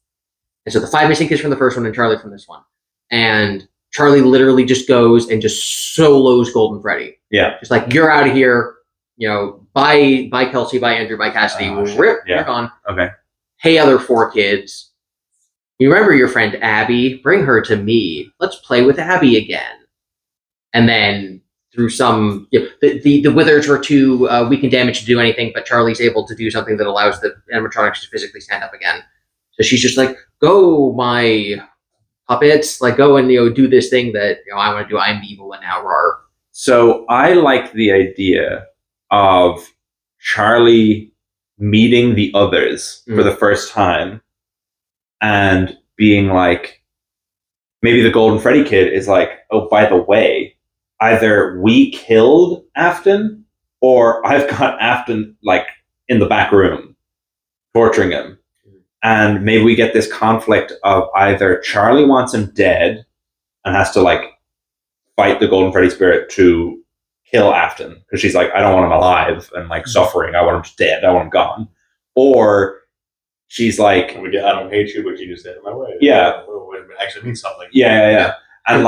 [SPEAKER 1] And so the 5 missing kids from the first one, and Charlie from this one, and Charlie literally just goes and just solos Golden Freddy.
[SPEAKER 2] Yeah,
[SPEAKER 1] just like, you're out of here. Bye Kelsey, bye Andrew, bye Cassidy. Rip, you're gone.
[SPEAKER 2] Okay.
[SPEAKER 1] Hey, other 4 kids. You remember your friend Abby? Bring her to me. Let's play with Abby again. And then through some, the withers were too weak and damaged to do anything, but Charlie's able to do something that allows the animatronics to physically stand up again. So she's just like, go, my puppets, go and do this thing that I want to do. I'm evil and now roar.
[SPEAKER 2] So I like the idea of Charlie meeting the others for the first time and being like, maybe the Golden Freddy Kid is like, oh, by the way, either we killed Afton or I've got Afton in the back room torturing him. And maybe we get this conflict of either Charlie wants him dead and has to fight the Golden Freddy spirit to kill Afton because she's like, I don't want him alive and suffering. I want him dead. I want him gone. Or she's like,
[SPEAKER 3] I don't hate you, but you just said it my way.
[SPEAKER 2] Yeah.
[SPEAKER 3] It actually means something.
[SPEAKER 2] Yeah. And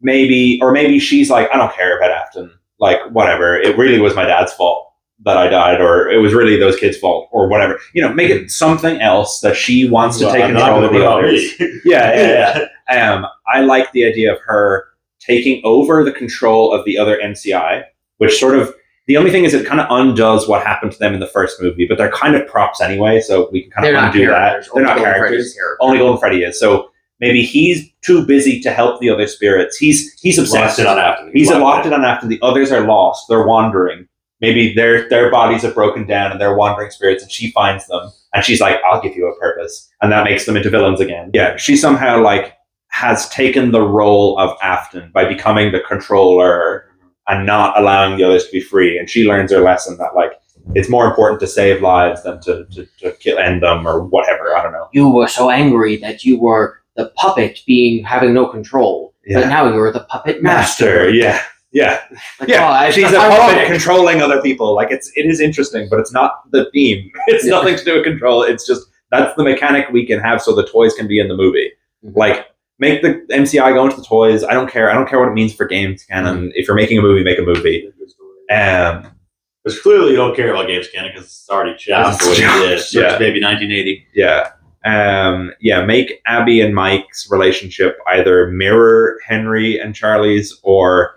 [SPEAKER 2] maybe she's like, I don't care about Afton. Whatever. It really was my dad's fault that I died, or it was really those kids' fault, or whatever. Make it something else that she wants to take control of the others. Yeah. I like the idea of her taking over the control of the other MCI, which sort of, the only thing is it kind of undoes what happened to them in the first movie, but they're kind of props anyway, so we can kind of undo that. They're not characters. Only Golden Freddy is. So maybe he's too busy to help the other spirits. He's obsessed on Afton. He's locked in on Afton. The others are lost. They're wandering. Maybe their bodies have broken down and they're wandering spirits, and she finds them and she's like, I'll give you a purpose. And that makes them into villains again. Yeah, she somehow has taken the role of Afton by becoming the controller and not allowing the others to be free. And she learns her lesson that it's more important to save lives than to end them or whatever. I don't know.
[SPEAKER 1] You were so angry that you were the puppet having no control. Yeah. But now you're the puppet master.
[SPEAKER 2] Yeah. She's a puppet controlling other people. It is interesting, but it's not the theme. It's nothing to do with control. It's just, that's the mechanic we can have so the toys can be in the movie. Mm-hmm. Make the MCI go into the toys. I don't care. I don't care what it means for games canon. Mm-hmm. If you're making a movie, make a movie.
[SPEAKER 3] Because clearly you don't care about games canon because it's already chopped the way it is. It's maybe 1980.
[SPEAKER 2] Yeah. Make Abby and Mike's relationship either mirror Henry and Charlie's or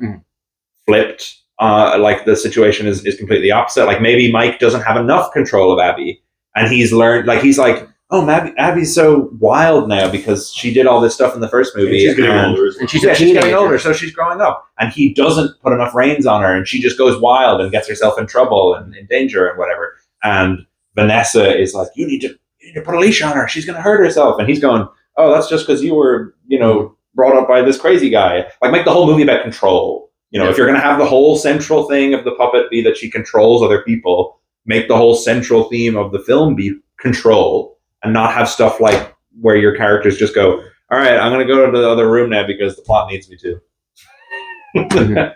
[SPEAKER 2] flipped. The situation is completely opposite. Maybe Mike doesn't have enough control of Abby, and he's learned. He's like, oh, Abby's so wild now because she did all this stuff in the first movie.
[SPEAKER 3] And she's getting older.
[SPEAKER 2] And she's getting older, so she's growing up. And he doesn't put enough reins on her, and she just goes wild and gets herself in trouble and in danger and whatever. And Vanessa is like, you need to put a leash on her. She's going to hurt herself. And he's going, oh, that's just because you were, brought up by this crazy guy. Make the whole movie about control. If you're going to have the whole central thing of the puppet be that she controls other people, make the whole central theme of the film be control. And not have stuff where your characters just go, all right, I'm going to go to the other room now because the plot needs me to. We can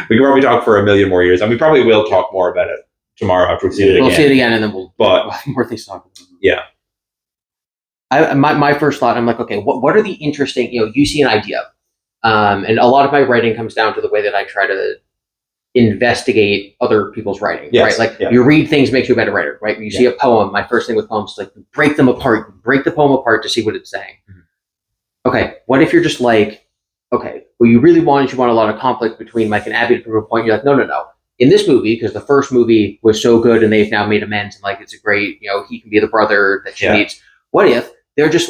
[SPEAKER 2] probably talk for a million more years. And we probably will talk more about it tomorrow after we see it again.
[SPEAKER 1] We'll see it again and then we'll have more things to talk about.
[SPEAKER 2] Yeah.
[SPEAKER 1] My first thought, I'm like, okay, what are the interesting, you see an idea. And a lot of my writing comes down to the way that I try to investigate other people's writing, right? You read things, makes you a better writer, right? You see a poem. My first thing with poems is break them apart, break the poem apart to see what it's saying. Mm-hmm. Okay, what if you're just okay, well, you want a lot of conflict between Mike and Abby to prove a point. You're like, no. In this movie, because the first movie was so good and they've now made amends and it's a great, he can be the brother that she needs. What if they're just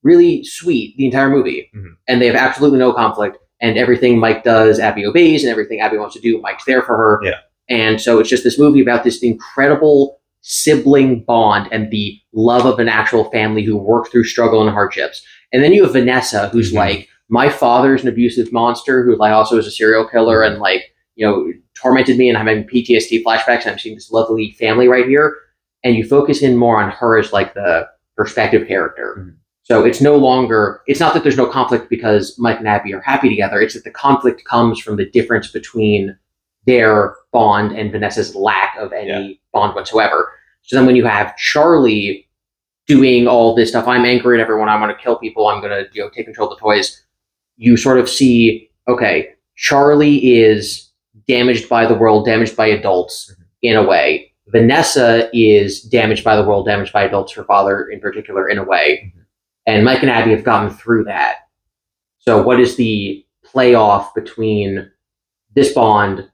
[SPEAKER 1] really sweet the entire movie, and they have absolutely no conflict. And everything Mike does, Abby obeys, and everything Abby wants to do, Mike's there for her.
[SPEAKER 2] Yeah.
[SPEAKER 1] And so it's just this movie about this incredible sibling bond and the love of an actual family who work through struggle and hardships. And then you have Vanessa, who's like, my father's an abusive monster who like also is a serial killer and like, you know, tormented me, and I'm having PTSD flashbacks, and I'm seeing this lovely family right here. And you focus in more on her as like the perspective character. So it's no longer, it's not that there's no conflict because Mike and Abby are happy together. It's that the conflict comes from the difference between their bond and Vanessa's lack of any bond whatsoever. So then when you have Charlie doing all this stuff, I'm angry at everyone, I want to kill people, I'm going to, you know, take control of the toys, you sort of see, okay, Charlie is damaged by the world, damaged by adults in a way. Vanessa is damaged by the world, damaged by adults, her father in particular, in a way. And Mike and Abby have gotten through that. So what is the playoff between this bond,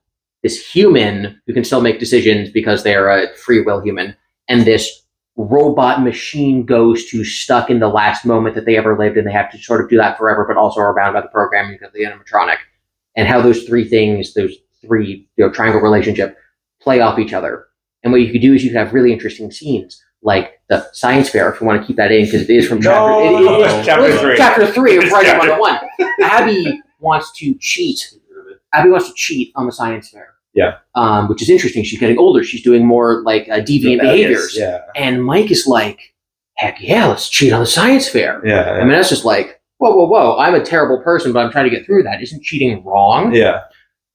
[SPEAKER 1] this human who can still make decisions because they're a free will human, and this robot machine ghost who's stuck in the last moment that they ever lived, and they have to sort of do that forever, but also are bound by the programming of the animatronic, and how those three things, those three, you know, triangle relationship play off each other. And what you could do is you could have really interesting scenes, like the science fair, if you want to keep that in, because it is from chapter 3 of Writing 101. Abby wants to cheat. Abby wants to cheat on the science fair.
[SPEAKER 2] Yeah.
[SPEAKER 1] Which is interesting. She's getting older. She's doing more like deviant behaviors.
[SPEAKER 2] Yeah.
[SPEAKER 1] And Mike is like, heck yeah, let's cheat on the science fair.
[SPEAKER 2] Yeah.
[SPEAKER 1] I mean, that's just like, whoa. I'm a terrible person, but I'm trying to get through that. Isn't cheating wrong?
[SPEAKER 2] Yeah.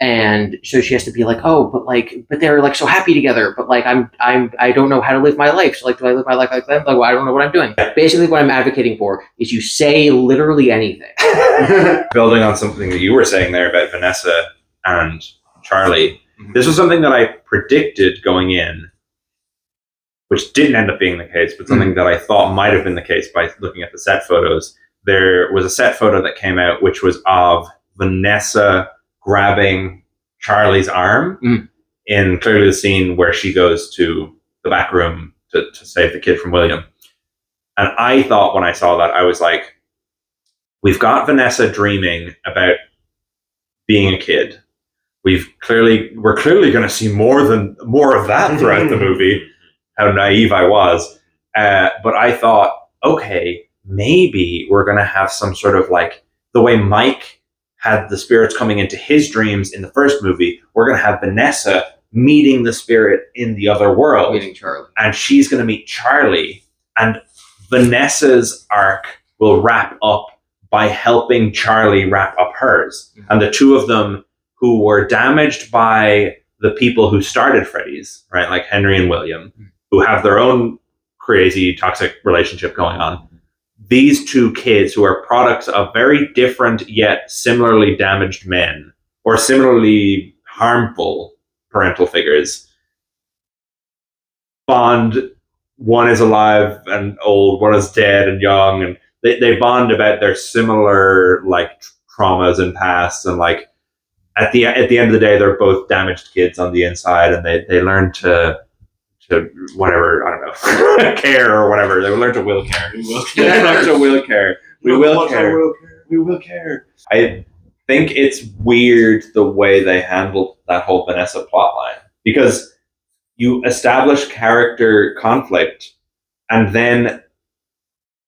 [SPEAKER 1] And so she has to be like, but they're like so happy together, but like I don't know how to live my life. So like, do I live my life like them? Like, well, I don't know what I'm doing. Basically, what I'm advocating for is you say literally anything.
[SPEAKER 2] Building on something that you were saying there about Vanessa and Charlie, this was something that I predicted going in, which didn't end up being the case, but something that I thought might have been the case by looking at the set photos. There was a set photo that came out, which was of Vanessa grabbing Charlie's arm in clearly the scene where she goes to the back room to save the kid from William. And I thought when I saw that, I was like, we've got Vanessa dreaming about being a kid. We're clearly going to see more of that throughout the movie. How naive I was. But I thought, okay, maybe we're going to have some sort of like the way Mike had the spirits coming into his dreams in the first movie, we're going to have Vanessa meeting the spirit in the other world.
[SPEAKER 1] Meeting Charlie.
[SPEAKER 2] And she's going to meet Charlie. And Vanessa's arc will wrap up by helping Charlie wrap up hers. And the two of them who were damaged by the people who started Freddy's, right, like Henry and William, who have their own crazy toxic relationship going on. These two kids who are products of very different yet similarly damaged men or similarly harmful parental figures bond. One is alive and old, one is dead and young, and they bond about their similar like traumas and pasts, and like at the end of the day they're both damaged kids on the inside, and they learn to whatever, I don't know, care or whatever. They will learn to will care. We will care. We will care. I think it's weird the way they handled that whole Vanessa plotline, because you establish character conflict, and then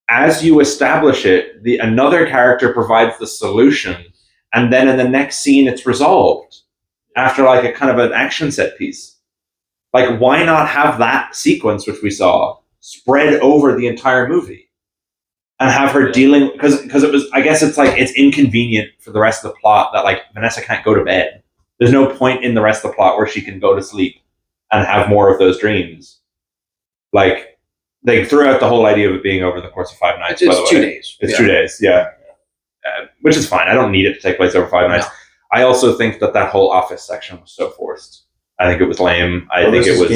[SPEAKER 2] as you establish it, another character provides the solution, and then in the next scene it's resolved after like a kind of an action set piece. Like, why not have that sequence, which we saw, spread over the entire movie? And have her dealing, because it was, I guess it's like, it's inconvenient for the rest of the plot that like Vanessa can't go to bed. There's no point in the rest of the plot where she can go to sleep and have more of those dreams. Like, they threw out the whole idea of it being over the course of 5 nights, by the way.
[SPEAKER 1] 2 days.
[SPEAKER 2] It's 2 days, yeah. Which is fine. I don't need it to take place over 5 nights. No. I also think that whole office section was so forced. I think it was lame. I think it was...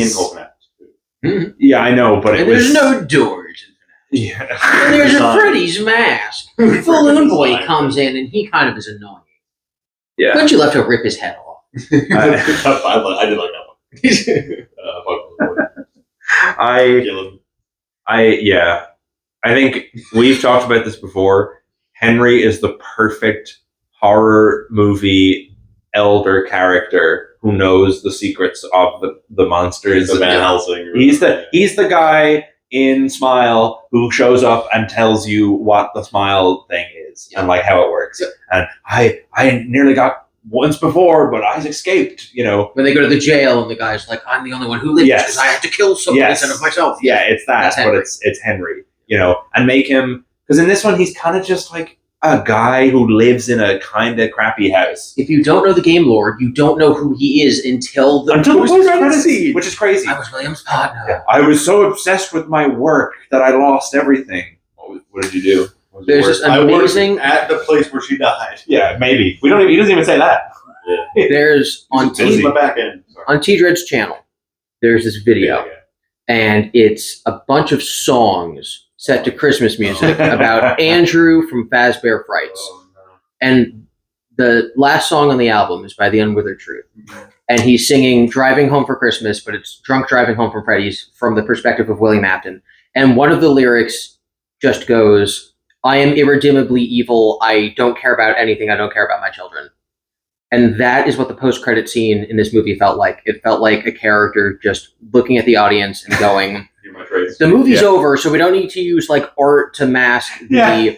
[SPEAKER 2] Yeah, I know, but it was...
[SPEAKER 1] There's no doors.
[SPEAKER 2] Yeah.
[SPEAKER 1] And there's a Freddy's mask. Balloon Boy comes in, and he kind of is annoying.
[SPEAKER 2] Yeah.
[SPEAKER 1] But you left to rip his head off.
[SPEAKER 3] I did like that one.
[SPEAKER 2] I I think we've talked about this before. Henry is the perfect horror movie elder character who knows the secrets of the monsters.
[SPEAKER 3] He's the Van Helsing.
[SPEAKER 2] He's the guy in Smile who shows up and tells you what the Smile thing is and like how it works. And I nearly got once before, but I escaped. You know,
[SPEAKER 1] when they go to the jail and the guy's like, "I'm the only one who lives because I had to kill someone instead of myself."
[SPEAKER 2] Yeah, it's that, but it's Henry. You know, and make him, because in this one he's kind of just like a guy who lives in a kind of crappy house.
[SPEAKER 1] If you don't know the game lore, you don't know who he is until the
[SPEAKER 2] post-credits scene, which is crazy.
[SPEAKER 1] I was William's partner.
[SPEAKER 2] Yeah. I was so obsessed with my work that I lost everything. What did you do?
[SPEAKER 1] There's this amazing
[SPEAKER 3] at the place where she died.
[SPEAKER 2] Yeah, maybe we don't. He doesn't even say that.
[SPEAKER 3] Yeah.
[SPEAKER 1] There's on TDreads channel. There's this video, and it's a bunch of songs set to Christmas music about Andrew from Fazbear Frights.
[SPEAKER 3] Oh, no.
[SPEAKER 1] And the last song on the album is by The Unwithered Truth. And he's singing Driving Home for Christmas, but it's Drunk Driving Home from Freddy's from the perspective of William Afton. And one of the lyrics just goes, "I am irredeemably evil. I don't care about anything. I don't care about my children." And that is what the post-credit scene in this movie felt like. It felt like a character just looking at the audience and going, the movie's over, so we don't need to use like art to mask the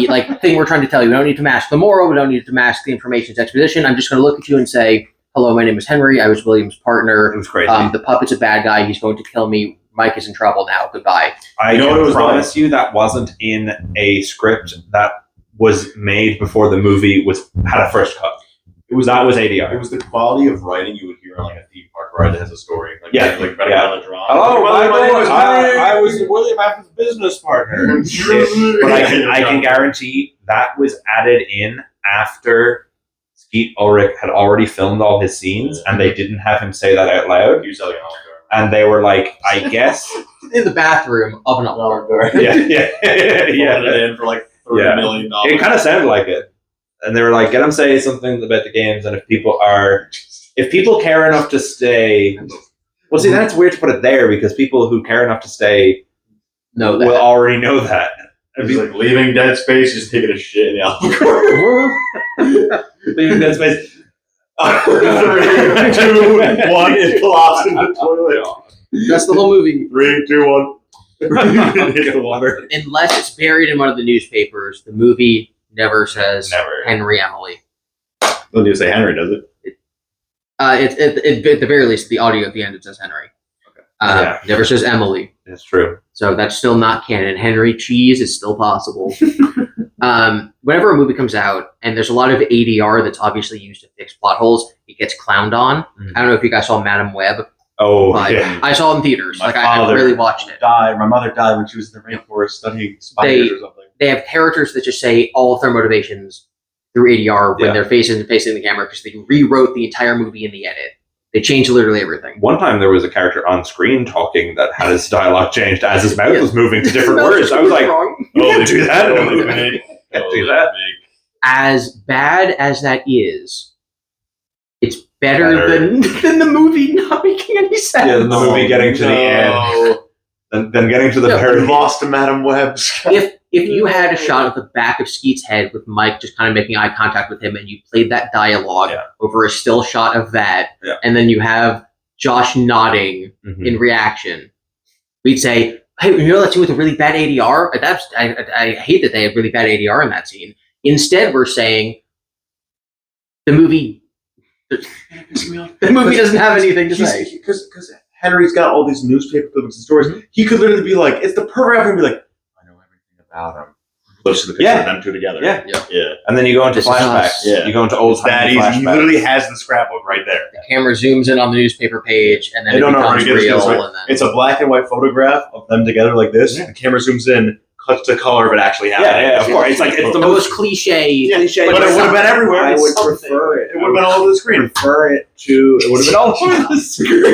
[SPEAKER 1] like thing we're trying to tell you. We don't need to mask the moral. We don't need to mask the information's exposition. I'm just going to look at you and say, "Hello, my name is Henry. I was William's partner.
[SPEAKER 2] It was crazy.
[SPEAKER 1] The puppet's a bad guy. He's going to kill me. Mike is in trouble now. Goodbye."
[SPEAKER 2] I promise you that wasn't in a script that was made before the movie had a first cut. That was ADR.
[SPEAKER 3] It was the quality of writing you would hear on like a theme park ride that has a story. Like,
[SPEAKER 2] on
[SPEAKER 3] a drama.
[SPEAKER 2] Hello, my name is Henry. I was William Afton's business partner. But I can guarantee that was added in after Skeet Ulrich had already filmed all his scenes, and they didn't have him say that out loud. And they were like, I guess
[SPEAKER 1] in the bathroom of an Oliver.
[SPEAKER 2] Yeah.
[SPEAKER 3] It in for like $30 million.
[SPEAKER 2] It kind of sounded like it. And they were like, get him say something about the games, and if people care enough to stay, well, see, that's weird to put it there because people who care enough to stay will already know that.
[SPEAKER 3] It's like leaving Dead Space, just taking a shit in the alcohol.
[SPEAKER 2] Leaving Dead Space.
[SPEAKER 3] 3, 2, 1, it flops in the toilet.
[SPEAKER 1] That's the whole movie.
[SPEAKER 3] 3, 2, 1. Hit the water.
[SPEAKER 1] Unless it's buried in one of the newspapers, the movie never says Henry Emily.
[SPEAKER 3] Doesn't even say Henry, does it?
[SPEAKER 1] At the very least, the audio at the end it says Henry. Okay. Never says Emily.
[SPEAKER 2] That's true.
[SPEAKER 1] So that's still not canon. Henry Cheese is still possible. Whenever a movie comes out and there's a lot of ADR that's obviously used to fix plot holes, it gets clowned on. I don't know if you guys saw Madam Web.
[SPEAKER 2] Oh,
[SPEAKER 1] I saw it in theaters. I really watched it.
[SPEAKER 3] My mother died when she was in the rainforest studying spiders or something.
[SPEAKER 1] They have characters that just say all of their motivations through ADR when they're facing the camera because they rewrote the entire movie in the edit. They changed literally everything.
[SPEAKER 2] One time there was a character on screen talking that had his dialogue changed as his mouth was moving to different words. I was like, don't do that. Can't do that.
[SPEAKER 1] As bad as that is, it's better than the movie not making any sense.
[SPEAKER 2] Yeah, than the movie getting to the end. Than getting to the very
[SPEAKER 3] lost to Madam Web.
[SPEAKER 1] If you had a shot of the back of Skeet's head with Mike just kind of making eye contact with him and you played that dialogue over a still shot of that, and then you have Josh nodding in reaction, we'd say, hey, you know that scene with a really bad ADR? I hate that they had really bad ADR in that scene. Instead, we're saying the movie doesn't have anything to say.
[SPEAKER 3] Because Henry's got all these newspaper clippings and stories. He could literally be like, it's the perfect opportunity to be like, I know everything about him. Close to the picture of them two together.
[SPEAKER 2] Yeah. And then you go into flashbacks. You go into old flashbacks.
[SPEAKER 3] He literally has the scrapbook right there.
[SPEAKER 1] The camera zooms in on the newspaper page, and then it becomes real. And then...
[SPEAKER 3] It's a black and white photograph of them together like this. The camera zooms in, cuts to color of it actually happening.
[SPEAKER 2] Yeah, of course. It's like it's the most
[SPEAKER 1] cliche.
[SPEAKER 3] But it would have been everywhere.
[SPEAKER 2] I would prefer it.
[SPEAKER 3] It would have been all over the screen.
[SPEAKER 2] It would have been all over the screen.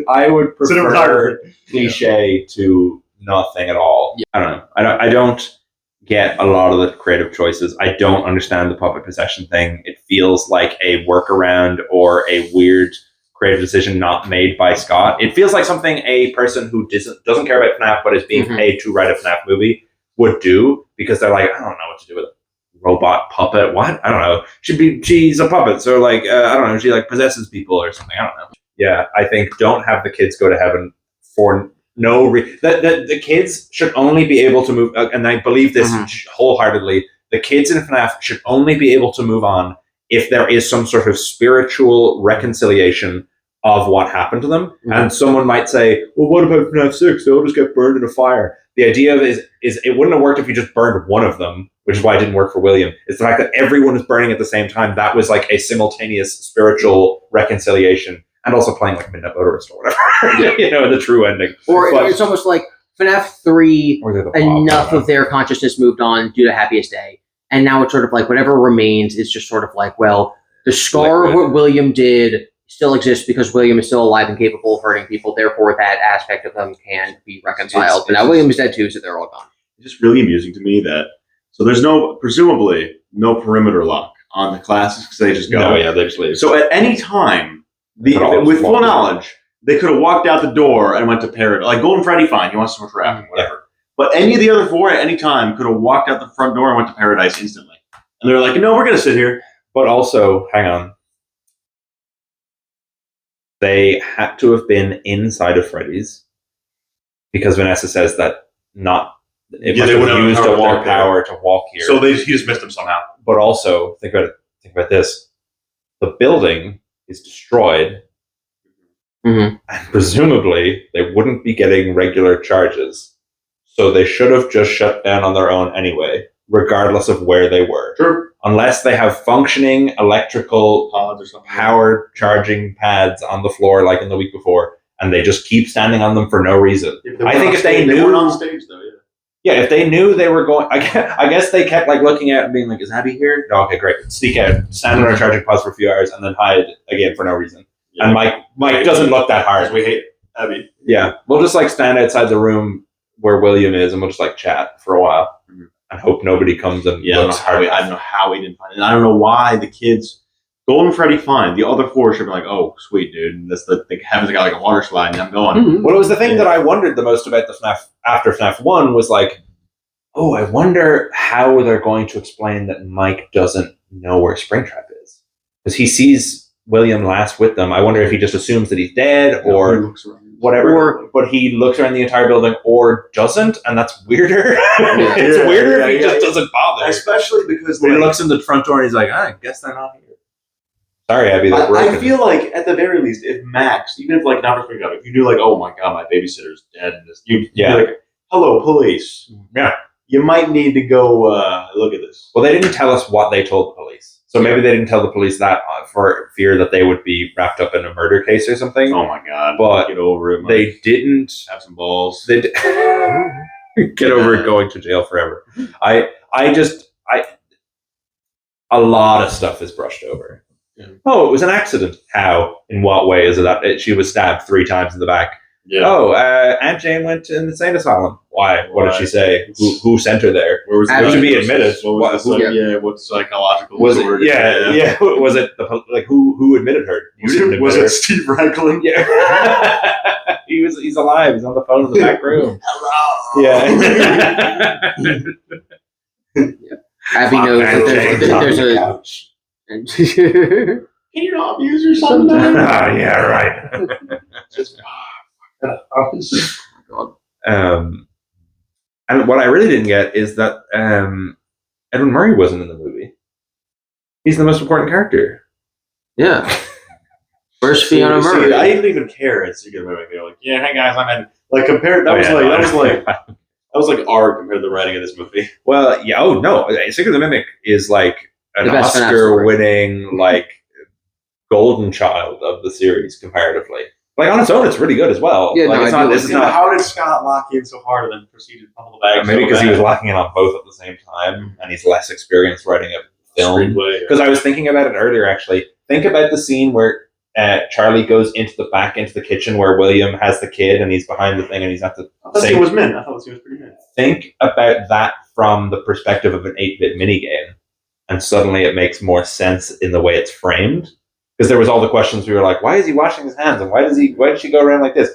[SPEAKER 2] I would prefer cliche to nothing at all. I don't know. I don't get a lot of the creative choices. I don't understand the puppet possession thing. It feels like a workaround or a weird creative decision not made by Scott. It feels like something a person who doesn't care about FNAF but is being paid to write a FNAF movie would do, because they're like, I don't know what to do with a robot puppet. What? I don't know. She's a puppet, so like I don't know. She like possesses people or something. I don't know. Yeah, I think don't have the kids go to heaven for no reason. The kids should only be able to move, and I believe this wholeheartedly. The kids in FNAF should only be able to move on if there is some sort of spiritual reconciliation of what happened to them. And someone might say, well, what about FNAF 6? They'll just get burned in a fire. The idea of is it wouldn't have worked if you just burned one of them, which is why it didn't work for William. It's the fact that everyone is burning at the same time. That was like a simultaneous spiritual reconciliation, and also playing like Midnight Motorist or whatever, the true ending.
[SPEAKER 1] Or it's almost like FNAF 3, enough of their consciousness moved on due to Happiest Day. And now it's sort of like whatever remains is just sort of like, well, the scar of what William did still exists because William is still alive and capable of hurting people. Therefore, that aspect of them can be reconciled. But now William is dead too, so they're all gone.
[SPEAKER 3] It's just really amusing to me that there's presumably no perimeter lock on the classes because they just go.
[SPEAKER 2] No, yeah, they just leave.
[SPEAKER 3] So at any time, with full knowledge, they could have walked out the door and went to Paradise. Like Golden Freddy, fine, he wants to interact, whatever. But any of the other four at any time could have walked out the front door and went to Paradise instantly. And they're like, no, we're going to sit here.
[SPEAKER 2] But also, hang on. They had to have been inside of Freddy's because Vanessa says that they must have used a walk power to walk here.
[SPEAKER 3] So he just missed them somehow.
[SPEAKER 2] But also, think about this. The building is destroyed. And presumably, they wouldn't be getting regular charges. So they should have just shut down on their own anyway, regardless of where they were.
[SPEAKER 3] Sure.
[SPEAKER 2] Unless they have functioning electrical
[SPEAKER 3] pods or something,
[SPEAKER 2] power charging pads on the floor like in the week before, and they just keep standing on them for no reason. I think if they knew...
[SPEAKER 3] They weren't on stage, though,
[SPEAKER 2] Yeah, if they knew they were going... I guess they kept like looking at and being like, is Abby here? Oh, okay, great. Sneak out, stand on our charging pods for a few hours, and then hide again for no reason. Yeah. And Mike doesn't look that hard.
[SPEAKER 3] We hate Abby.
[SPEAKER 2] Yeah, we'll just like stand outside the room where William is, and we'll just like chat for a while and hope nobody comes and looks hard.
[SPEAKER 3] I don't know how he didn't find it. And I don't know why the kids, Golden Freddy, fine. The other four should be like, oh, sweet, dude. And that's the heavens got like a water slide, and I'm going.
[SPEAKER 2] Well, it was the thing that I wondered the most about the FNAF after FNAF 1 was like, oh, I wonder how they're going to explain that Mike doesn't know where Springtrap is. Because he sees William last with them. I wonder if he just assumes that he's dead or whatever. But he looks around the entire building or doesn't, and that's weirder. It's weirder if he just doesn't bother.
[SPEAKER 3] Especially because
[SPEAKER 2] he looks in the front door and he's like, I guess they're not here. Sorry, Abby.
[SPEAKER 3] I feel like at the very least, if Max, even if like not for Springtrap, if you do like, oh my god, my babysitter's dead, you'd be like, hello, police.
[SPEAKER 2] Yeah.
[SPEAKER 3] You might need to go look at this.
[SPEAKER 2] Well, they didn't tell us what they told the police. So maybe they didn't tell the police that for fear that they would be wrapped up in a murder case or something.
[SPEAKER 3] Oh my god.
[SPEAKER 2] But
[SPEAKER 3] get over it, Mike.
[SPEAKER 2] They didn't
[SPEAKER 3] have some balls.
[SPEAKER 2] They get over it going to jail forever. A lot of stuff is brushed over. Yeah. Oh, it was an accident. How? In what way is it that she was stabbed 3 times in the back? Yeah. Oh, Aunt Jane went to an insane asylum. Why? What did she say? Who sent her there?
[SPEAKER 3] Where was
[SPEAKER 2] it to be admitted?
[SPEAKER 3] What psychological
[SPEAKER 2] was it? Yeah. Was it who admitted her?
[SPEAKER 3] Was it Steve Franklin?
[SPEAKER 2] Yeah. He's alive. He's on the phone in the back room.
[SPEAKER 3] Hello.
[SPEAKER 2] Yeah.
[SPEAKER 1] Abby knows that there's a
[SPEAKER 3] couch. Can you not abuse your son?
[SPEAKER 2] Yeah, right. And what I really didn't get is that Edwin Murray wasn't in the movie. He's the most important character.
[SPEAKER 1] Yeah. Where's Fiona Murray?
[SPEAKER 3] I didn't even care at Secret of the Mimic. They were like, yeah, hey guys, I'm in. Like compared, that was like art compared to the writing of this movie.
[SPEAKER 2] Well, yeah. Oh no, Secret of the Mimic is like an Oscar-winning, like golden child of the series comparatively. Like on its own, it's really good as well.
[SPEAKER 1] Yeah,
[SPEAKER 2] like,
[SPEAKER 3] how did Scott lock in so hard and then proceed to pummel the bag?
[SPEAKER 2] Maybe because he was locking in on both at the same time, and he's less experienced writing a film. Because I was thinking about it earlier, actually. Think about the scene where Charlie goes into the kitchen where William has the kid, and he's behind the thing, and he's at the.
[SPEAKER 3] I thought he was Min. I thought he was pretty Min.
[SPEAKER 2] Think about that from the perspective of an 8-bit minigame, and suddenly it makes more sense in the way it's framed. Because there was all the questions we were like, why is he washing his hands? And why did she go around like this?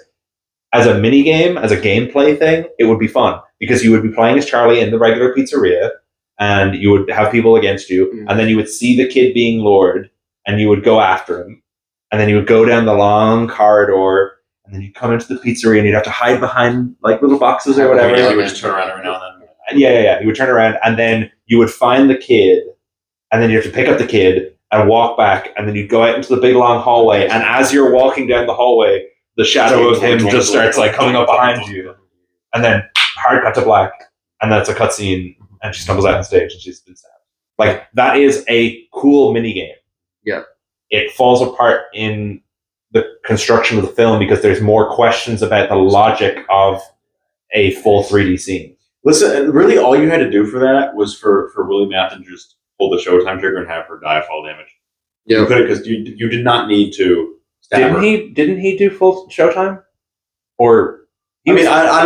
[SPEAKER 2] As a mini game, as a gameplay thing, it would be fun because you would be playing as Charlie in the regular pizzeria and you would have people against you and then you would see the kid being lured and you would go after him and then you would go down the long corridor and then you'd come into the pizzeria and you'd have to hide behind like little boxes or whatever.
[SPEAKER 3] You would just turn around every now and then.
[SPEAKER 2] Yeah. You would turn around and then you would find the kid and then you have to pick up the kid and walk back and then you'd go out into the big long hallway and as you're walking down the hallway, the shadow of him just starts like coming up behind you. And then hard cut to black and then it's a cutscene and she stumbles out on stage and she's been stabbed. Like that is a cool minigame.
[SPEAKER 1] Yeah.
[SPEAKER 2] It falls apart in the construction of the film because there's more questions about the logic of a full 3D scene.
[SPEAKER 3] Listen, and really all you had to do for that was for Willie Mathew to just pull the Showtime trigger and have her die of fall damage.
[SPEAKER 1] Yeah.
[SPEAKER 3] You could because you did not need to stab her.
[SPEAKER 2] Didn't he do full Showtime? Or
[SPEAKER 3] I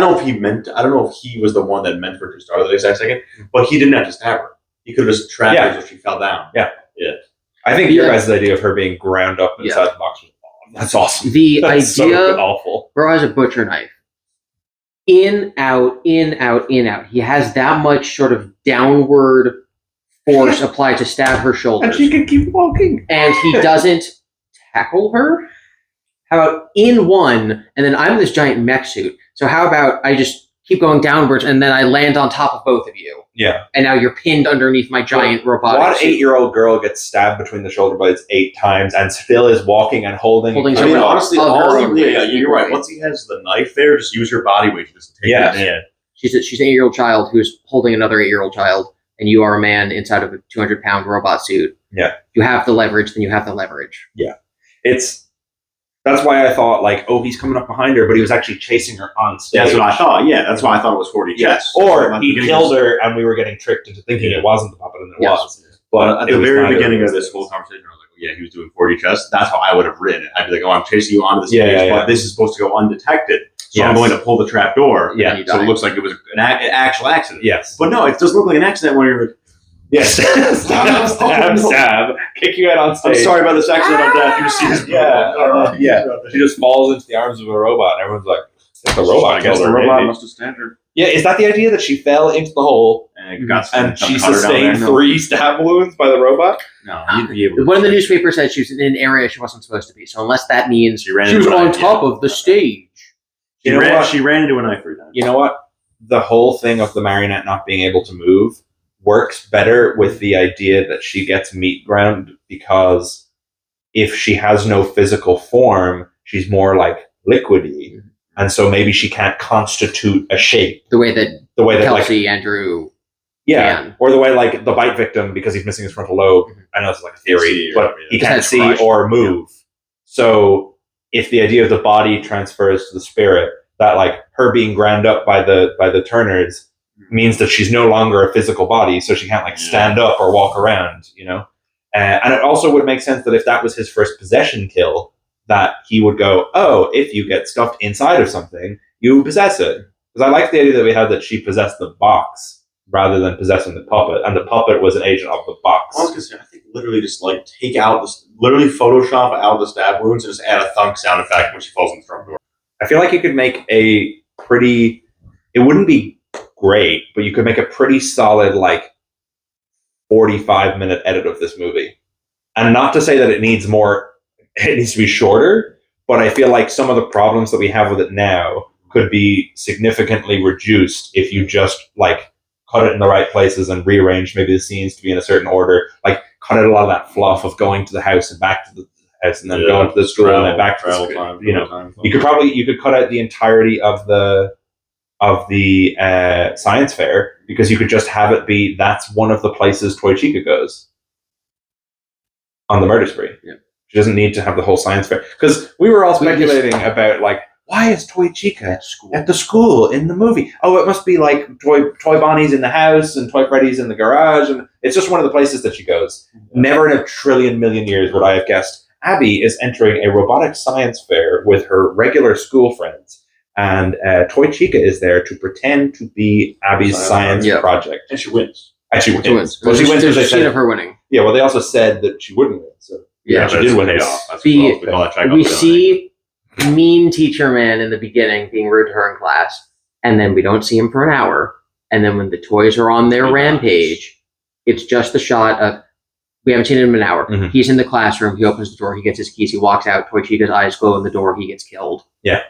[SPEAKER 3] don't know if he was the one that meant for her to start at the exact second, but he didn't have to stab her. He could have just trapped her so she fell down.
[SPEAKER 2] Yeah. I think your guys' idea of her being ground up inside the box was that's awesome.
[SPEAKER 1] The
[SPEAKER 2] that's
[SPEAKER 1] idea,
[SPEAKER 2] so awful.
[SPEAKER 1] bro has a butcher knife. In, out, in, out, in, out. He has that much sort of downward force applied to stab her shoulders.
[SPEAKER 2] And she can keep walking.
[SPEAKER 1] And he doesn't tackle her? How about in one, and then I'm this giant mech suit. So how about I just keep going downwards, and then I land on top of both of you?
[SPEAKER 2] Yeah.
[SPEAKER 1] And now you're pinned underneath my giant robotic
[SPEAKER 2] What
[SPEAKER 1] suit.
[SPEAKER 2] 8-year-old girl gets stabbed between the shoulder blades 8 times and still is walking and holding
[SPEAKER 3] honestly,
[SPEAKER 1] yeah,
[SPEAKER 3] you're right. Once he has the knife there, just use her body weight to just take it in.
[SPEAKER 1] She's an 8-year-old child who's holding another 8-year-old child, and you are a man inside of a 200-pound robot suit.
[SPEAKER 2] Yeah.
[SPEAKER 1] You have the leverage, then you have the leverage.
[SPEAKER 2] Yeah. That's why I thought, like, oh, he's coming up behind her, but he was actually chasing her on stage.
[SPEAKER 3] That's what I thought. Yeah, that's why I thought it was 40 chests.
[SPEAKER 2] Or he killed her, and we were getting tricked into thinking it wasn't the puppet, and it was.
[SPEAKER 3] But at the very beginning of this whole conversation, I was like, oh, yeah, he was doing 40 chests. That's how I would have written it. I'd be like, oh, I'm chasing you onto the stage, but this is supposed to go undetected. So I'm going to pull the trap door.
[SPEAKER 2] Yeah.
[SPEAKER 3] So it looks like it was an actual accident.
[SPEAKER 2] Yes.
[SPEAKER 3] But no, it doesn't look like an accident when you're like,
[SPEAKER 2] yes. Stab. Kick you out on stage.
[SPEAKER 3] I'm sorry about this accident on death. You see his
[SPEAKER 2] She just falls into the arms of a robot, and everyone's like, "That's the robot."
[SPEAKER 3] I guess the robot must have stabbed her.
[SPEAKER 2] Yeah, is that the idea that she fell into the hole and she sustained 3 stab wounds by the robot?
[SPEAKER 3] No, you'd be able to.
[SPEAKER 1] One of the newspapers said she was in an area she wasn't supposed to be. So unless that means she was on top of the stage.
[SPEAKER 3] She ran into a knife 3 times.
[SPEAKER 2] You know what? The whole thing of the marionette not being able to move works better with the idea that she gets meat ground, because if she has no physical form, she's more like liquidy, and so maybe she can't constitute a shape
[SPEAKER 1] the way that Kelsey,
[SPEAKER 2] like,
[SPEAKER 1] Andrew,
[SPEAKER 2] can. Or the way like the bite victim, because he's missing his frontal lobe. I know this is like a theory, but he can't see or move. So if the idea of the body transfers to the spirit, that like her being ground up by the Turners means that she's no longer a physical body, so she can't like stand up or walk around, you know? And it also would make sense that if that was his first possession kill, that he would go, oh, if you get stuffed inside of something, you possess it. Because I like the idea that we had that she possessed the box rather than possessing the puppet, and the puppet was an agent of the box.
[SPEAKER 3] I was gonna say, I think literally just like take out literally Photoshop out the stab wounds and just add a thunk sound effect when she falls in the front door.
[SPEAKER 2] I feel like you could make a pretty, it wouldn't be great, but you could make a pretty solid like 45-minute edit of this movie. And not to say that it needs to be shorter, but I feel like some of the problems that we have with it now could be significantly reduced if you just like cut it in the right places and rearrange maybe the scenes to be in a certain order, like cut out a lot of that fluff of going to the house and back to the house and then going to the school and then back to the school. You know, you could cut out the entirety of the science fair, because you could just have it be that's one of the places Toy Chica goes on the murder spree. Yeah. She doesn't need to have the whole science fair, because we were all speculating about like, why is Toy Chica at the school in the movie? Oh, it must be like Toy Bonnie's in the house and Toy Freddy's in the garage, and it's just one of the places that she goes. Yeah. Never in a trillion million years would I have guessed Abby is entering a robotic science fair with her regular school friends. And Toy Chica is there to pretend to be Abby's science project.
[SPEAKER 3] And she wins.
[SPEAKER 2] And she wins.
[SPEAKER 1] Well,
[SPEAKER 2] she wins.
[SPEAKER 1] There's a scene of her winning.
[SPEAKER 2] Yeah, well, they also said that she wouldn't win. So
[SPEAKER 1] Yeah,
[SPEAKER 2] she did win it.
[SPEAKER 1] We see mean teacher man in the beginning being rude to her in class, and then we don't see him for an hour. And then when the toys are on their rampage, it's just the shot of, we haven't seen him in an hour.
[SPEAKER 2] Mhm.
[SPEAKER 1] He's in the classroom. He opens the door. He gets his keys. He walks out. Toy Chica's eyes glow in the door. He gets killed.
[SPEAKER 2] Yeah,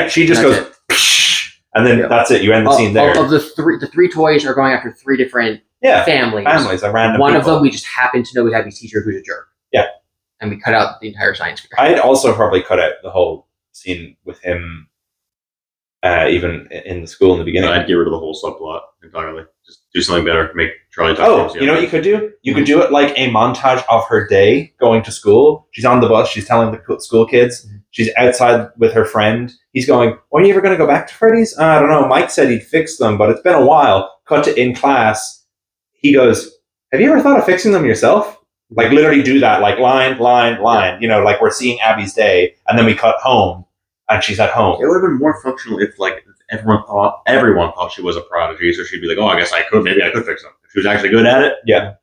[SPEAKER 2] she just
[SPEAKER 1] That's
[SPEAKER 2] goes, psh, and then that's it. You end the scene there.
[SPEAKER 1] Of the three toys are going after three different families.
[SPEAKER 2] Families, a random
[SPEAKER 1] One
[SPEAKER 2] people.
[SPEAKER 1] of them we just happen to know is Abby's teacher, who's a jerk.
[SPEAKER 2] Yeah.
[SPEAKER 1] And we cut out the entire science fair.
[SPEAKER 2] I'd also probably cut out the whole scene with him, even in the school in the beginning.
[SPEAKER 3] I'd get rid of the whole subplot entirely. Just do something better. Make Charlie talk.
[SPEAKER 2] Oh, you know what you could do? You could do it like a montage of her day going to school. She's on the bus. She's telling the school kids. She's outside with her friend. He's going, "When are you ever going to go back to Freddy's?" I don't know. Mike said he'd fix them, but it's been a while. Cut to in class. He goes, "Have you ever thought of fixing them yourself?" Like literally do that, like line. You know, like we're seeing Abby's day, and then we cut home, and she's at home.
[SPEAKER 3] It would have been more functional if like everyone thought she was a prodigy, so she'd be like, "Oh, I guess maybe I could fix them." If she was actually good at it. Yeah.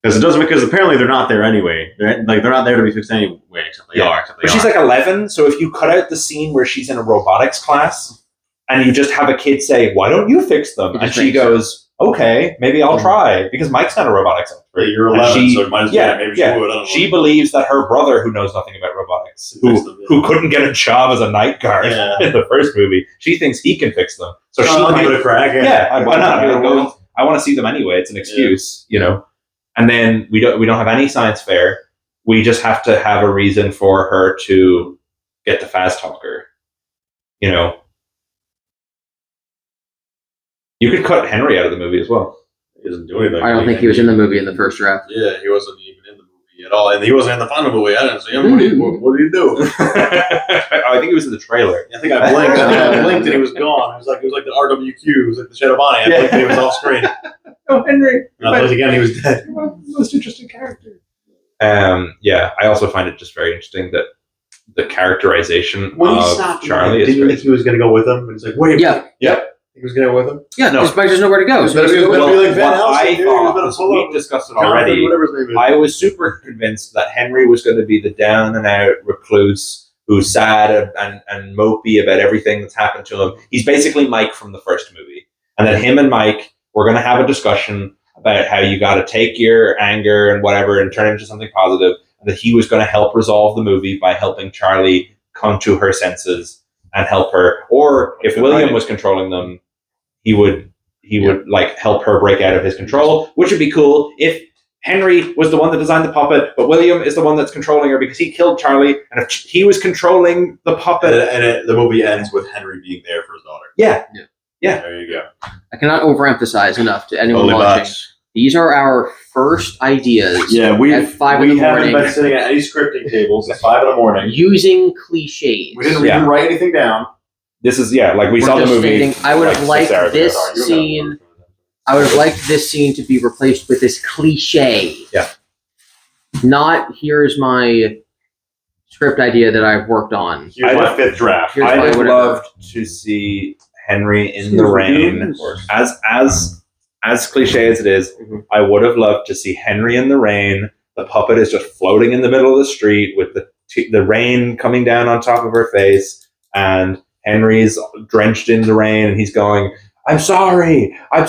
[SPEAKER 3] Because apparently they're not there anyway. They're not there to be fixed anyway. Except they are.
[SPEAKER 2] But she's like 11, so if you cut out the scene where she's in a robotics class, and you just have a kid say, "Why don't you fix them?" and she goes, "Okay, maybe I'll try," because Mike's not a robotics expert.
[SPEAKER 3] Yeah, you're 11, so might as well. Maybe she would. I don't know.
[SPEAKER 2] She believes that her brother, who knows nothing about robotics, who couldn't get a job as a night guard in the first movie, she thinks he can fix them. So she might
[SPEAKER 3] give it a crack.
[SPEAKER 2] why not? I want to see them anyway. It's an excuse, you know. And then we don't have any science fair. We just have to have a reason for her to get the Faztalker. You know. You could cut Henry out of the movie as well.
[SPEAKER 3] He doesn't do anything.
[SPEAKER 1] I don't think he was in the movie in the first draft.
[SPEAKER 3] Yeah, he wasn't even in the movie at all, and he wasn't in the final movie. I didn't see him. What did he do?
[SPEAKER 2] I think he was in the trailer.
[SPEAKER 3] I think I blinked. And he was gone. It was like the RWQ. It was like the Shadow Bonnie. I blinked and he was off screen.
[SPEAKER 2] Oh, Henry!
[SPEAKER 3] And I thought again he was dead.
[SPEAKER 2] Most interesting character. Yeah, I also find it just very interesting that the characterization of Charlie is.
[SPEAKER 3] Didn't you think he was going to go with him? And he's like, wait.
[SPEAKER 1] Yeah.
[SPEAKER 3] Yep. He was going to go with him.
[SPEAKER 1] Yeah, no. Because Mike doesn't know where to go. So
[SPEAKER 2] we discussed it already. I was super convinced that Henry was going to be the down and out recluse who's sad and mopey about everything that's happened to him. He's basically Mike from the first movie. And then him and Mike were going to have a discussion about how you got to take your anger and whatever and turn it into something positive, and that he was going to help resolve the movie by helping Charlie come to her senses and help her. Or if William was controlling them, he would like help her break out of his control, which would be cool if Henry was the one that designed the puppet, but William is the one that's controlling her because he killed Charlie, and if he was controlling the puppet,
[SPEAKER 3] and the movie ends with Henry being there for his daughter.
[SPEAKER 2] Yeah.
[SPEAKER 3] There you go.
[SPEAKER 1] I cannot overemphasize enough to anyone watching. These are our first ideas.
[SPEAKER 3] Yeah, we
[SPEAKER 1] at 5 in the morning.
[SPEAKER 3] We haven't been sitting at any scripting tables at 5 in the morning
[SPEAKER 1] Using cliches.
[SPEAKER 3] We didn't even write anything down.
[SPEAKER 2] This is like we saw the movie.
[SPEAKER 1] I would have liked this scene. I would have liked this scene to be replaced with this cliche.
[SPEAKER 2] Yeah.
[SPEAKER 1] Not here's my script idea that I've worked on.
[SPEAKER 3] Here's my fifth draft.
[SPEAKER 2] I would have loved to see Henry in the rain. As cliche as it is, I would have loved to see Henry in the rain. The puppet is just floating in the middle of the street with the rain coming down on top of her face, and Henry's drenched in the rain, and he's going, I'm sorry, I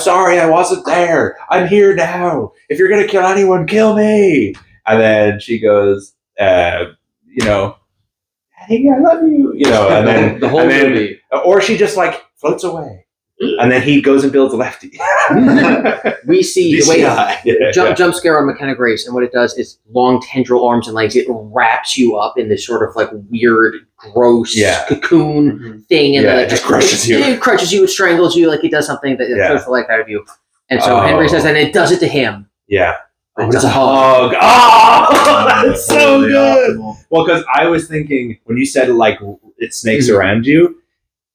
[SPEAKER 2] wasn't there. I'm here now. If you're going to kill anyone, kill me. And then she goes, hey, I love you. And then
[SPEAKER 1] the whole movie.
[SPEAKER 2] Or she just floats away. And then he goes and builds a lefty.
[SPEAKER 1] We see the way jump scare on McKenna Grace, and what it does is long tendril arms and legs. It wraps you up in this sort of weird, gross cocoon thing, and then it just crushes you. It crushes you. It strangles you. It does something that takes the life out of you. And so Henry says, and it does it to him.
[SPEAKER 2] Yeah.
[SPEAKER 1] It does a hug.
[SPEAKER 2] Oh, that's so good. Well, because I was thinking when you said it snakes around you.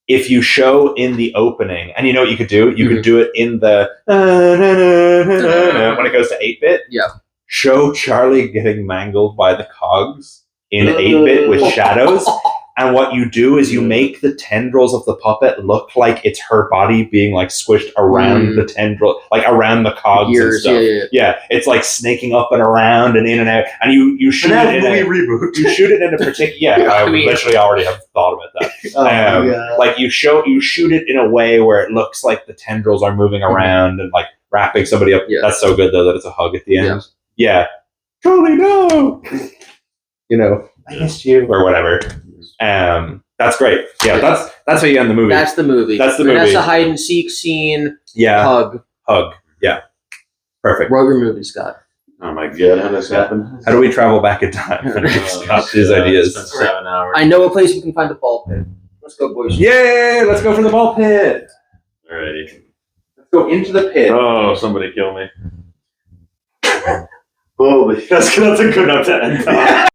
[SPEAKER 2] If you show in the opening, and you know what you could do? You could do it in the when it goes to 8-bit.
[SPEAKER 1] Yeah.
[SPEAKER 2] Show Charlie getting mangled by the cogs in 8-bit with shadows, And what you do is you make the tendrils of the puppet look like it's her body being like squished around the tendril, like around the cogs and stuff. Yeah, it's like snaking up and around and in and out. And you shoot it in a
[SPEAKER 3] reboot.
[SPEAKER 2] You shoot it in a particular. Yeah, I literally already have thought about that. Like you shoot it in a way where it looks like the tendrils are moving around and like wrapping somebody up. That's so good though that it's a hug at the end. Yeah. Totally no. You know, I missed you or whatever. That's great. Yeah, that's how you end the movie.
[SPEAKER 1] That's the movie. Vanessa hide and seek scene.
[SPEAKER 2] Yeah.
[SPEAKER 1] Hug.
[SPEAKER 2] Yeah. Perfect.
[SPEAKER 1] Wrote your movie, Scott.
[SPEAKER 3] Oh my god, how this happened?
[SPEAKER 2] How do we travel back in time? Scott, his ideas.
[SPEAKER 3] It's been 7 hours.
[SPEAKER 1] I know a place we can find the ball pit. Let's go, boys.
[SPEAKER 2] Yay! Let's go for the ball pit.
[SPEAKER 3] Alrighty.
[SPEAKER 2] Let's go into the pit.
[SPEAKER 3] Oh, somebody kill me. Holy, that's a good enough to end on.